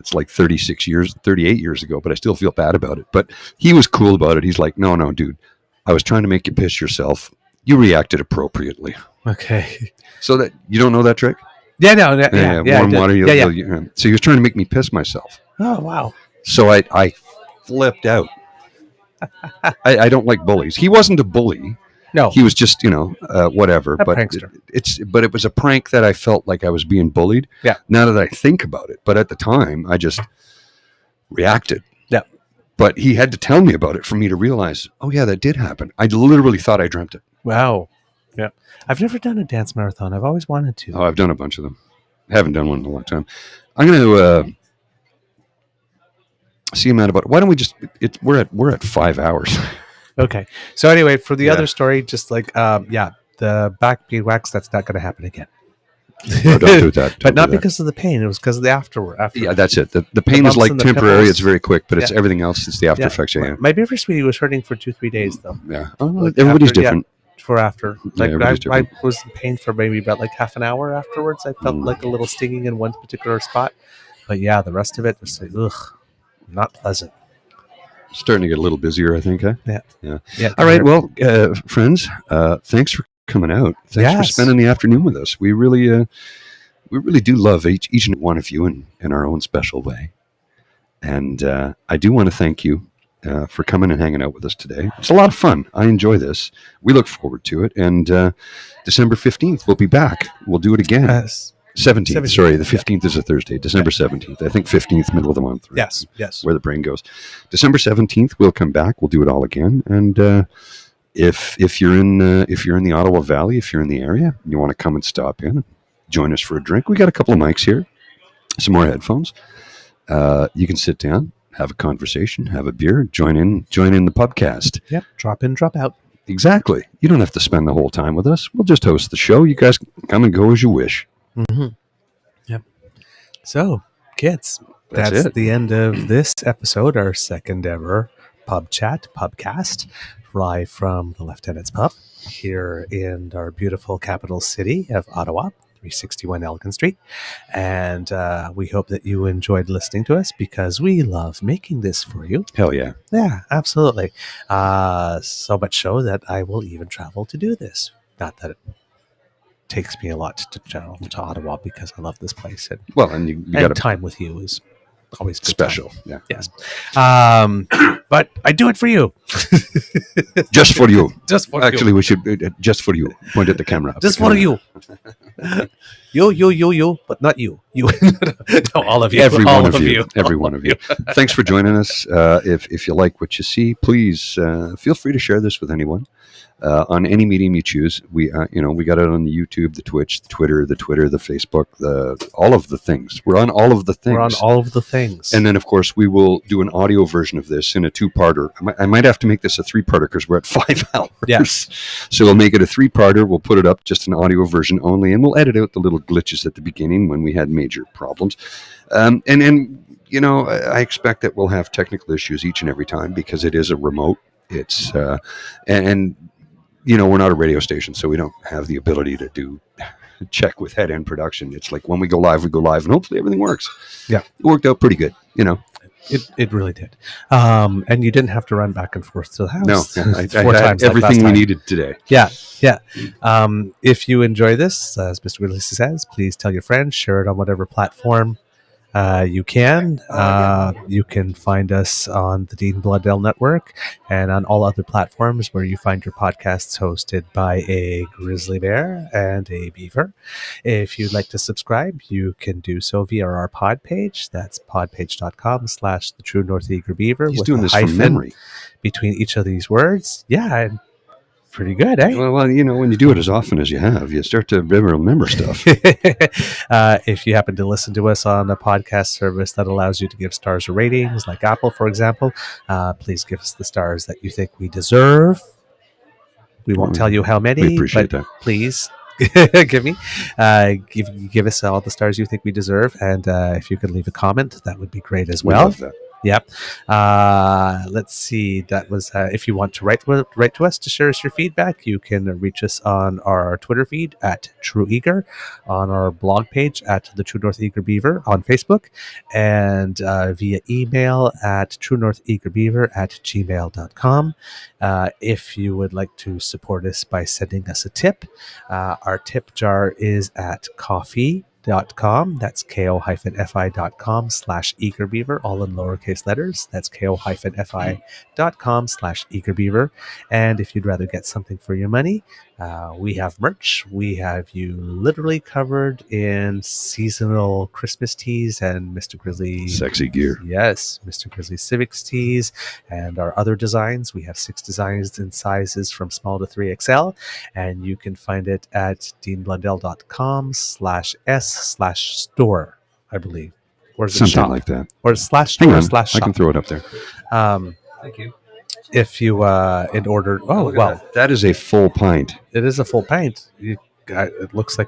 it's like 38 years ago, but I still feel bad about it. But he was cool about it. He's like, no, dude, I was trying to make you piss yourself. You reacted appropriately. Okay. So that you don't know that trick? Yeah, no. Warm water. So he was trying to make me piss myself. Oh, wow. So I flipped out. I don't like bullies. He wasn't a bully. No, he was just whatever. A prankster. But it was a prank that I felt like I was being bullied. Yeah. Now that I think about it, but at the time I just reacted. Yeah. But he had to tell me about it for me to realize, oh yeah, that did happen. I literally thought I dreamt it. Wow. I've never done a dance marathon. I've always wanted to. Oh, I've done a bunch of them. Haven't done one in a long time. I'm going to see him at about. Why don't we just? We're at 5 hours. Okay. So anyway, for the Yeah. other story, just like the back being waxed, that's not going to happen again. No, don't do that. But Don't not do that. because of the pain. It was because of the afterward. Yeah, that's it. The pain is bumps like and the temporary. pimples. It's very quick, but it's Yeah. everything else. It's the after effects. Yeah. My beaver sweetie was hurting for 2-3 days though. Yeah. Oh, Like everybody's after- yeah. different. For after, like everybody's I different. was in pain for maybe about like half an hour afterwards. I felt like a little stinging in one particular spot, but yeah, the rest of it was like, ugh, not pleasant. Starting to get a little busier, I think. Huh? Yeah. All right. Well, friends, thanks for coming out. Thanks for Yes. spending the afternoon with us. We really do love each and one of you in our own special way. And I do want to thank you for coming and hanging out with us today. It's a lot of fun. I enjoy this. We look forward to it. And December 15th, we'll be back. We'll do it again. 17th. 17th, Sorry, the 15th is a Thursday. December 17th. I think 15th, middle of the month. Right? Yes. Where the brain goes. December 17th, we'll come back. We'll do it all again. And if you're in the Ottawa Valley, if you're in the area, you want to come and stop in, join us for a drink. We got a couple of mics here, some more headphones. You can sit down, have a conversation, have a beer, join in the PubCast. Yep. Drop in, drop out. Exactly. You don't have to spend the whole time with us. We'll just host the show. You guys come and go as you wish. Mm-hmm. Yep. So, kids, That's that's it. the end of this episode, our second ever PubCast, live from the Lieutenant's Pub here in our beautiful capital city of Ottawa, 361 Elgin Street. And we hope that you enjoyed listening to us because we love making this for you. Hell yeah. Yeah, absolutely. So much so that I will even travel to do this. Not that it takes me a lot to travel to Ottawa because I love this place. And, Well, and you got and to time with you is always good special. time. Yeah. Yes. But I do it for you. Just for you. Just for Actually, you. we should just for you. Point at the camera. Just for you. You, but not you. You. No, all of you. Every all one of you. Every one of you. Thanks for joining us. If you like what you see, please feel free to share this with anyone on any medium you choose. We got it on the YouTube, the Twitch, the Twitter, the Facebook, all of the things. We're on all of the things. We're on all of the things. And then, of course, we will do an audio version of this in a 2-parter. I might have to make this a 3-parter because we're at 5 hours. Yes. So we'll make it a 3-parter. We'll put it up just an audio version only, and we'll edit out the little glitches at the beginning when we had major problems. And I expect that we'll have technical issues each and every time because it is a remote. It's we're not a radio station, so we don't have the ability to do check with head-end production. It's like when we go live, and hopefully everything works. Yeah. It worked out pretty good, It really did. And you didn't have to run back and forth to the house. No, I 4 had times like everything last we time. needed today. Yeah. If you enjoy this, as Mr. Grizzly says, please tell your friends, share it on whatever platform you can. You can find us on the Dean Bloodell Network and on all other platforms where you find your podcasts hosted by a grizzly bear and a beaver. If you'd like to subscribe, you can do so via our pod page. That's podpage.com/the True North Eager Beaver. He's with doing a this from hyphen memory. between each of these words. Yeah, pretty good, eh? Well, when you do it as often as you have, you start to remember stuff. If you happen to listen to us on a podcast service that allows you to give stars or ratings, like Apple, for example, please give us the stars that you think we deserve. We won't tell you how many, We appreciate but that. please give us all the stars you think we deserve. And if you could leave a comment, that would be great as We well. love that. Yep. Let's see. That was if you want to write to us to share us your feedback, you can reach us on our Twitter feed at True Eager, on our blog page at the True North Eager Beaver on Facebook, and via email at truenortheagerbeaver@gmail.com. If you would like to support us by sending us a tip, our tip jar is at coffee.com. That's ko-fi.com/eagerbeaver, all in lowercase letters. That's ko-fi.com/eagerbeaver. And if you'd rather get something for your money, We have merch. We have you literally covered in seasonal Christmas tees and Mr. Grizzly Sexy gear. Yes, Mr. Grizzly Civics tees and our other designs. We have 6 designs in sizes from small to 3XL, and you can find it at deanblundell.com/s/store, I believe. Or is it Something shop? like that. Or slash Hang store on. slash I shop. can throw it up there. Thank you. If you in order, that is a full pint. it is a full pint. It looks like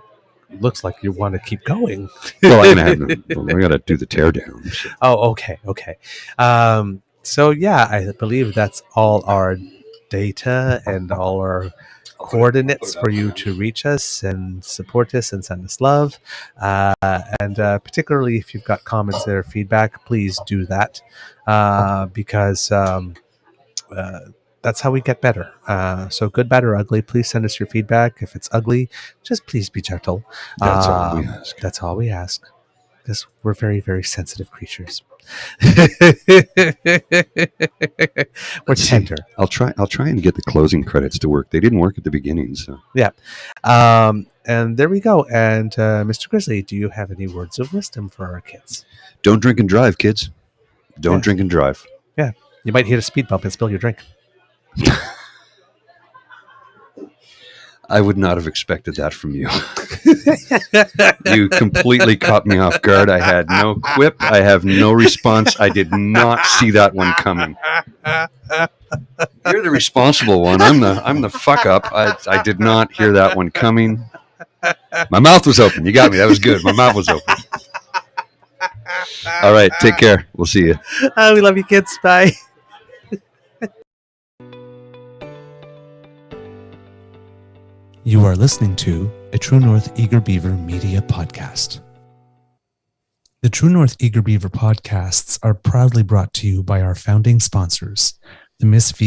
you want to keep going. Well, I got to do the teardown. So. Oh, okay. So yeah, I believe that's all our data and all our coordinates for you to reach us and support us and send us love. And particularly if you've got comments or feedback, please do that because that's how we get better. So good, bad, or ugly, please send us your feedback. If it's ugly, just please be gentle. That's all we ask. That's all we ask. Because we're very, very sensitive creatures. We're tender. I'll try and get the closing credits to work. They didn't work at the beginning, so Yeah. And there we go. And Mr. Grizzly, do you have any words of wisdom for our kids? don't drink and drive, kids. Don't drink and drive. Yeah. You might hit a speed bump and spill your drink. I would not have expected that from you. You completely caught me off guard. I had no quip. I have no response. I did not see that one coming. You're the responsible one. I'm the fuck up. I did not hear that one coming. My mouth was open. You got me. That was good. My mouth was open. All right. Take care. We'll see you. We love you, kids. Bye. You are listening to a True North Eager Beaver Media Podcast. The True North Eager Beaver podcasts are proudly brought to you by our founding sponsors, the Miss V